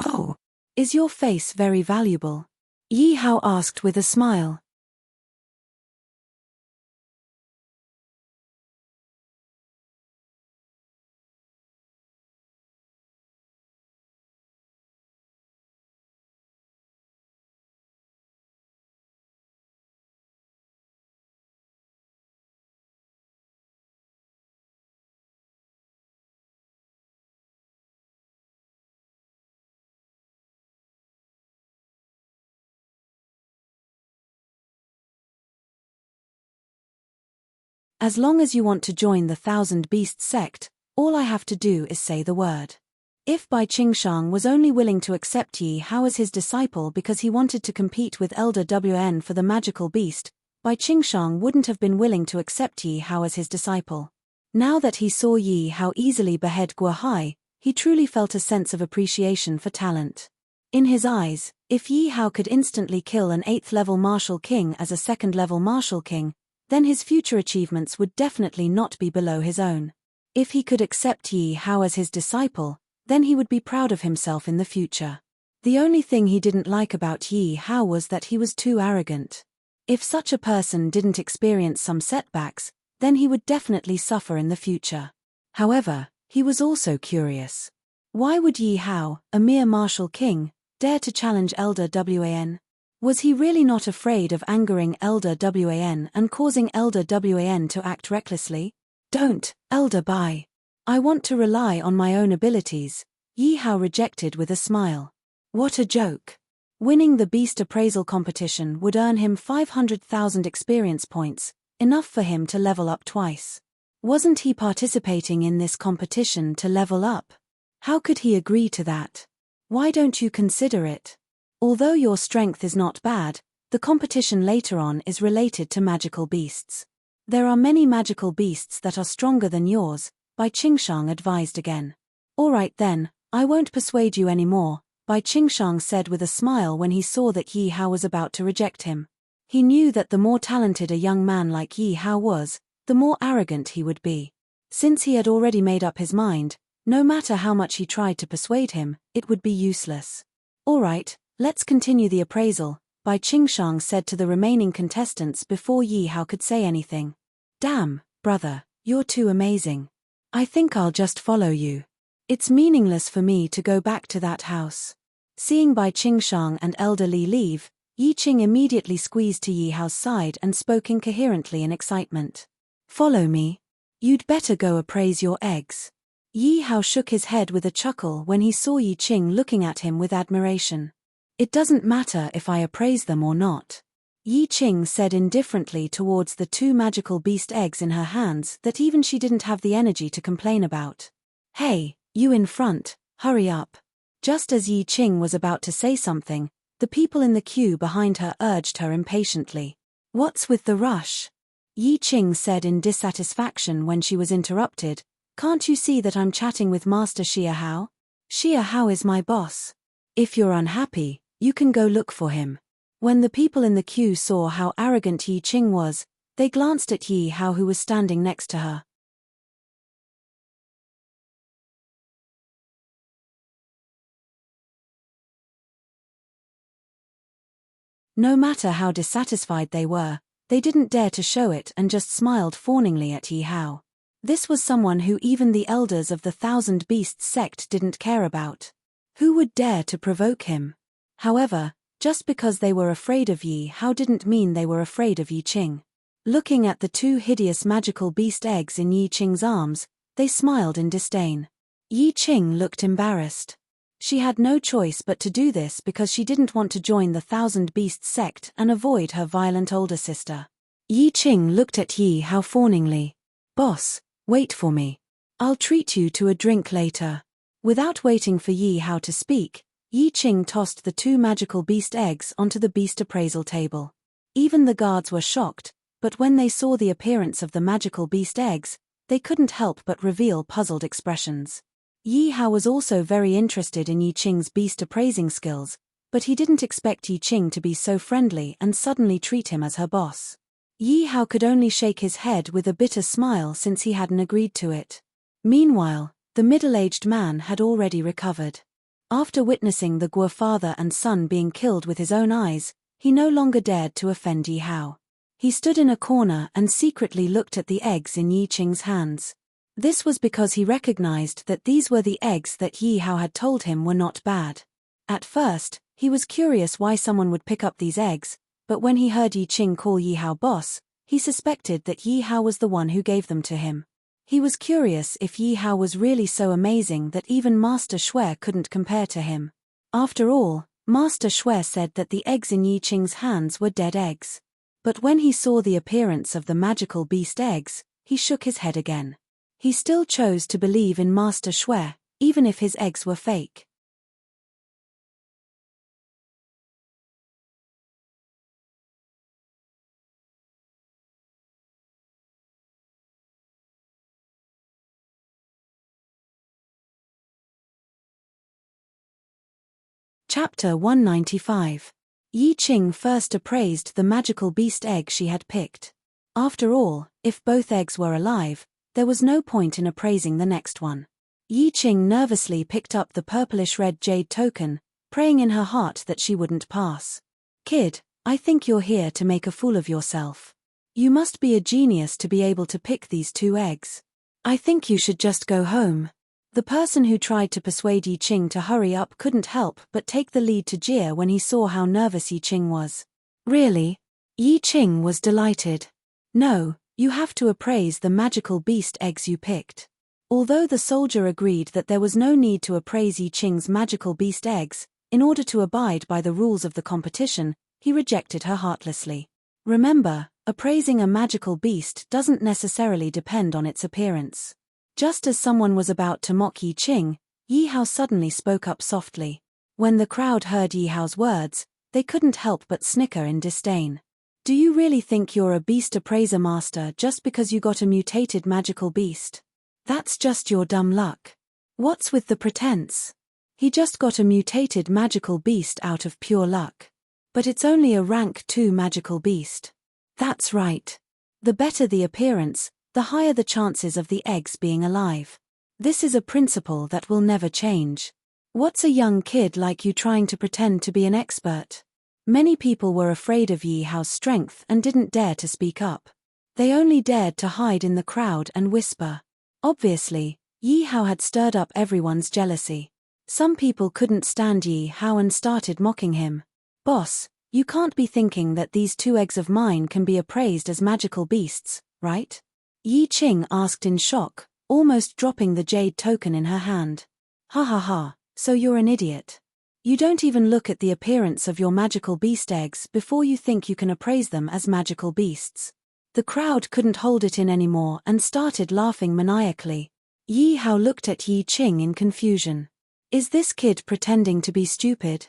"Oh, is your face very valuable?" Yi Hao asked with a smile. As long as you want to join the 1,000 Beasts sect, all I have to do is say the word. If Bai Qingshang was only willing to accept Yi Hao as his disciple because he wanted to compete with Elder Wan for the magical beast, Bai Qingshang wouldn't have been willing to accept Yi Hao as his disciple. Now that he saw Yi Hao easily behead Guo Hai, he truly felt a sense of appreciation for talent. In his eyes, if Yi Hao could instantly kill an 8th-level martial king as a 2nd-level martial king, then his future achievements would definitely not be below his own. If he could accept Yi Hao as his disciple, then he would be proud of himself in the future. The only thing he didn't like about Yi Hao was that he was too arrogant. If such a person didn't experience some setbacks, then he would definitely suffer in the future. However, he was also curious. Why would Yi Hao, a mere martial king, dare to challenge Elder Wan? Was he really not afraid of angering Elder Wan and causing Elder Wan to act recklessly? "Don't, Elder Bai. I want to rely on my own abilities," Yi Hao rejected with a smile. What a joke. Winning the beast appraisal competition would earn him 500,000 experience points, enough for him to level up twice. Wasn't he participating in this competition to level up? How could he agree to that? Why don't you consider it? Although your strength is not bad, the competition later on is related to magical beasts. There are many magical beasts that are stronger than yours, Bai Qingshang advised again. "Alright then, I won't persuade you anymore," Bai Qingshang said with a smile when he saw that Yi Hao was about to reject him. He knew that the more talented a young man like Yi Hao was, the more arrogant he would be. Since he had already made up his mind, No matter how much he tried to persuade him, it would be useless. All right, let's continue the appraisal, Bai Qingshang said to the remaining contestants before Yi Hao could say anything. Damn, brother, you're too amazing. I think I'll just follow you. It's meaningless for me to go back to that house. Seeing Bai Qingshang and Elder Li leave, Yi Qing immediately squeezed to Yi Hao's side and spoke incoherently in excitement. Follow me? You'd better go appraise your eggs. Yi Hao shook his head with a chuckle when he saw Yi Qing looking at him with admiration. It doesn't matter if I appraise them or not. Yi Qing said indifferently towards the two magical beast eggs in her hands that even she didn't have the energy to complain about. Hey, you in front, hurry up. Just as Yi Qing was about to say something, the people in the queue behind her urged her impatiently. What's with the rush? Yi Qing said in dissatisfaction when she was interrupted. Can't you see that I'm chatting with Master Xia Hao? Xia Hao is my boss. If you're unhappy, you can go look for him. When the people in the queue saw how arrogant Yi Qing was, they glanced at Yi Hao who was standing next to her. No matter how dissatisfied they were, they didn't dare to show it and just smiled fawningly at Yi Hao. This was someone who even the elders of the Thousand Beasts sect didn't care about. Who would dare to provoke him? However, just because they were afraid of Yi Hao didn't mean they were afraid of Yi Qing. Looking at the two hideous magical beast eggs in Yi Qing's arms, they smiled in disdain. Yi Qing looked embarrassed. She had no choice but to do this because she didn't want to join the Thousand Beasts sect and avoid her violent older sister. Yi Qing looked at Yi Hao fawningly. Boss, wait for me. I'll treat you to a drink later. Without waiting for Yi Hao to speak, Yi Qing tossed the two magical beast eggs onto the beast appraisal table. Even the guards were shocked, but when they saw the appearance of the magical beast eggs, they couldn't help but reveal puzzled expressions. Yi Hao was also very interested in Yi Qing's beast appraising skills, but he didn't expect Yi Qing to be so friendly and suddenly treat him as her boss. Yi Hao could only shake his head with a bitter smile since he hadn't agreed to it. Meanwhile, the middle-aged man had already recovered. After witnessing the Guo father and son being killed with his own eyes, he no longer dared to offend Yi Hao. He stood in a corner and secretly looked at the eggs in Yi Qing's hands. This was because he recognized that these were the eggs that Yi Hao had told him were not bad. At first, he was curious why someone would pick up these eggs, but when he heard Yi Qing call Yi Hao boss, he suspected that Yi Hao was the one who gave them to him. He was curious if Yi Hao was really so amazing that even Master Xue couldn't compare to him. After all, Master Xue said that the eggs in Yi Qing's hands were dead eggs. But when he saw the appearance of the magical beast eggs, he shook his head again. He still chose to believe in Master Xue, even if his eggs were fake. Chapter 195. Yi Qing first appraised the magical beast egg she had picked. After all, if both eggs were alive, there was no point in appraising the next one. Yi Qing nervously picked up the purplish-red jade token, praying in her heart that she wouldn't pass. Kid, I think you're here to make a fool of yourself. You must be a genius to be able to pick these two eggs. I think you should just go home. The person who tried to persuade Yi Qing to hurry up couldn't help but take the lead to jeer when he saw how nervous Yi Qing was. Really? Yi Qing was delighted. No, you have to appraise the magical beast eggs you picked. Although the soldier agreed that there was no need to appraise Yi Qing's magical beast eggs, in order to abide by the rules of the competition, he rejected her heartlessly. Remember, appraising a magical beast doesn't necessarily depend on its appearance. Just as someone was about to mock Yi Qing, Yi Hao suddenly spoke up softly. When the crowd heard Yi Hao's words, they couldn't help but snicker in disdain. Do you really think you're a beast appraiser master just because you got a mutated magical beast? That's just your dumb luck. What's with the pretense? He just got a mutated magical beast out of pure luck. But it's only a rank 2 magical beast. That's right. The better the appearance, the higher the chances of the eggs being alive. This is a principle that will never change. What's a young kid like you trying to pretend to be an expert? Many people were afraid of Yi Hao's strength and didn't dare to speak up. They only dared to hide in the crowd and whisper. Obviously, Yi Hao had stirred up everyone's jealousy. Some people couldn't stand Yi Hao and started mocking him. Boss, you can't be thinking that these 2 eggs of mine can be appraised as magical beasts, right? Yi Qing asked in shock, almost dropping the jade token in her hand. Ha ha ha, so you're an idiot. You don't even look at the appearance of your magical beast eggs before you think you can appraise them as magical beasts. The crowd couldn't hold it in anymore and started laughing maniacally. Yi Hao looked at Yi Qing in confusion. Is this kid pretending to be stupid?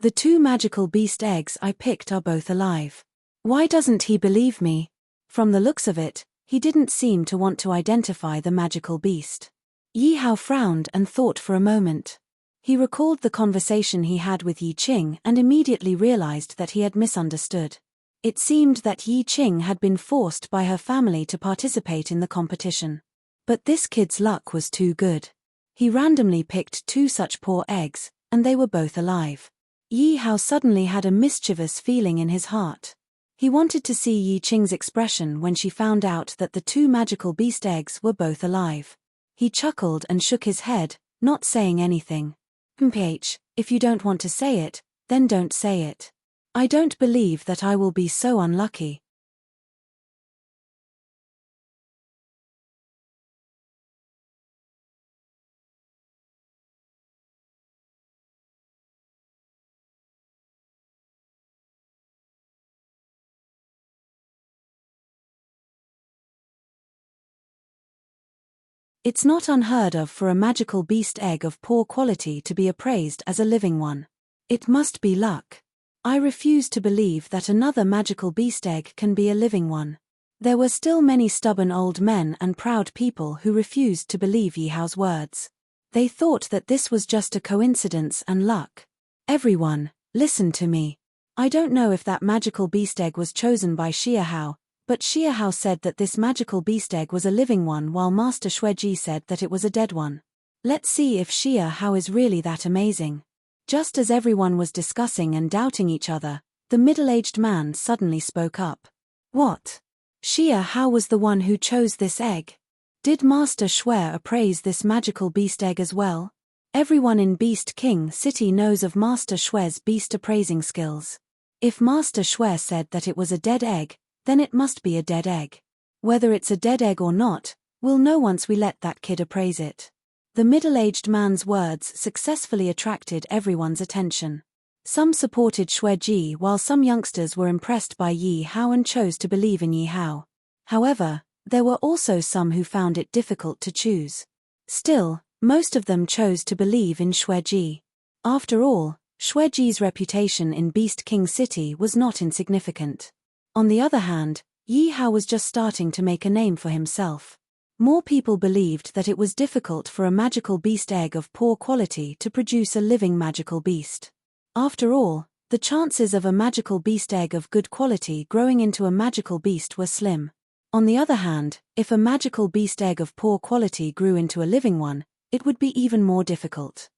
The 2 magical beast eggs I picked are both alive. Why doesn't he believe me? From the looks of it, he didn't seem to want to identify the magical beast. Yi Hao frowned and thought for a moment. He recalled the conversation he had with Yi Qing and immediately realized that he had misunderstood. It seemed that Yi Qing had been forced by her family to participate in the competition. But this kid's luck was too good. He randomly picked 2 such poor eggs, and they were both alive. Yi Hao suddenly had a mischievous feeling in his heart. He wanted to see Yi Qing's expression when she found out that the 2 magical beast eggs were both alive. He chuckled and shook his head, not saying anything. If you don't want to say it, then don't say it. I don't believe that I will be so unlucky. It's not unheard of for a magical beast egg of poor quality to be appraised as a living one. It must be luck. I refuse to believe that another magical beast egg can be a living one. There were still many stubborn old men and proud people who refused to believe Yi Hao's words. They thought that this was just a coincidence and luck. Everyone, listen to me. I don't know if that magical beast egg was chosen by Xia Hao, but Xia Hao said that this magical beast egg was a living one while Master Xueji said that it was a dead one. Let's see if Xia Hao is really that amazing. Just as everyone was discussing and doubting each other, the middle-aged man suddenly spoke up. What? Xia Hao was the one who chose this egg? Did Master Xue appraise this magical beast egg as well? Everyone in Beast King City knows of Master Xue's beast appraising skills. If Master Xue said that it was a dead egg, then it must be a dead egg. Whether it's a dead egg or not, we'll know once we let that kid appraise it. The middle-aged man's words successfully attracted everyone's attention. Some supported Xueji while some youngsters were impressed by Yi Hao and chose to believe in Yi Hao. However, there were also some who found it difficult to choose. Still, most of them chose to believe in Xueji. After all, Xueji's reputation in Beast King City was not insignificant. On the other hand, Yi Hao was just starting to make a name for himself. More people believed that it was difficult for a magical beast egg of poor quality to produce a living magical beast. After all, the chances of a magical beast egg of good quality growing into a magical beast were slim. On the other hand, if a magical beast egg of poor quality grew into a living one, it would be even more difficult.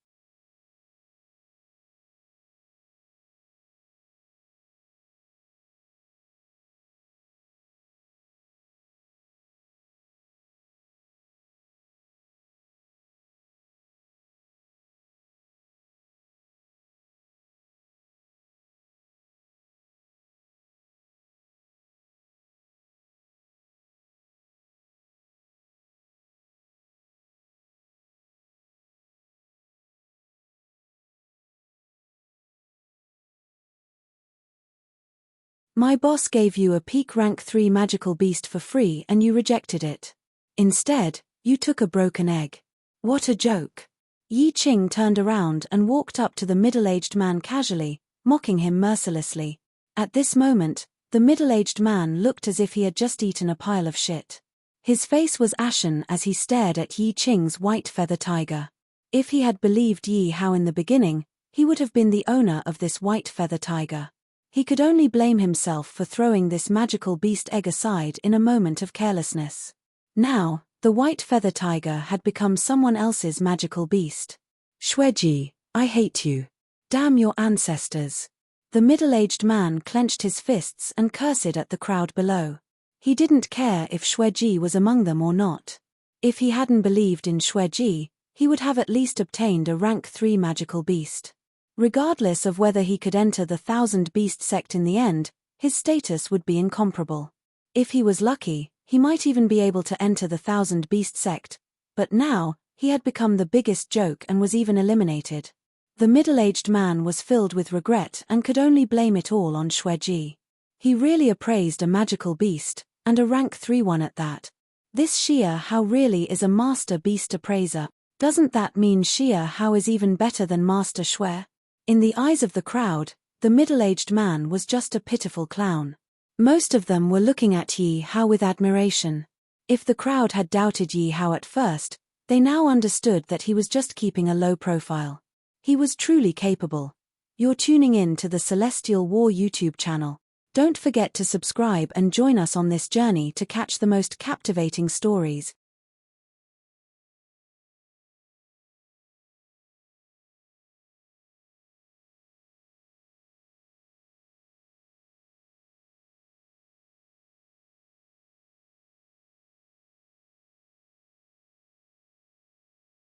My boss gave you a peak rank 3 magical beast for free and you rejected it. Instead, you took a broken egg. What a joke. Yi Qing turned around and walked up to the middle-aged man casually, mocking him mercilessly. At this moment, the middle-aged man looked as if he had just eaten a pile of shit. His face was ashen as he stared at Yi Qing's white feather tiger. If he had believed Yi Hao in the beginning, he would have been the owner of this white feather tiger. He could only blame himself for throwing this magical beast egg aside in a moment of carelessness. Now, The white feather tiger had become someone else's magical beast. Xueji, I hate you. Damn your ancestors. The middle-aged man clenched his fists and cursed at the crowd below. He didn't care if Xueji was among them or not. If he hadn't believed in Xueji, he would have at least obtained a rank 3 magical beast. Regardless of whether he could enter the 1000 Beast sect in the end, his status would be incomparable. If he was lucky, he might even be able to enter the 1000 Beast sect, but now, he had become the biggest joke and was even eliminated. The middle-aged man was filled with regret and could only blame it all on Xueji. He really appraised a magical beast, and a rank 3 one at that. This Xia Hao really is a master beast appraiser. Doesn't that mean Xia Hao is even better than Master Xue? In the eyes of the crowd, the middle-aged man was just a pitiful clown. Most of them were looking at Yi Hao with admiration. If the crowd had doubted Yi Hao at first, they now understood that he was just keeping a low profile. He was truly capable. You're tuning in to the Celestial War YouTube channel. Don't forget to subscribe and join us on this journey to catch the most captivating stories.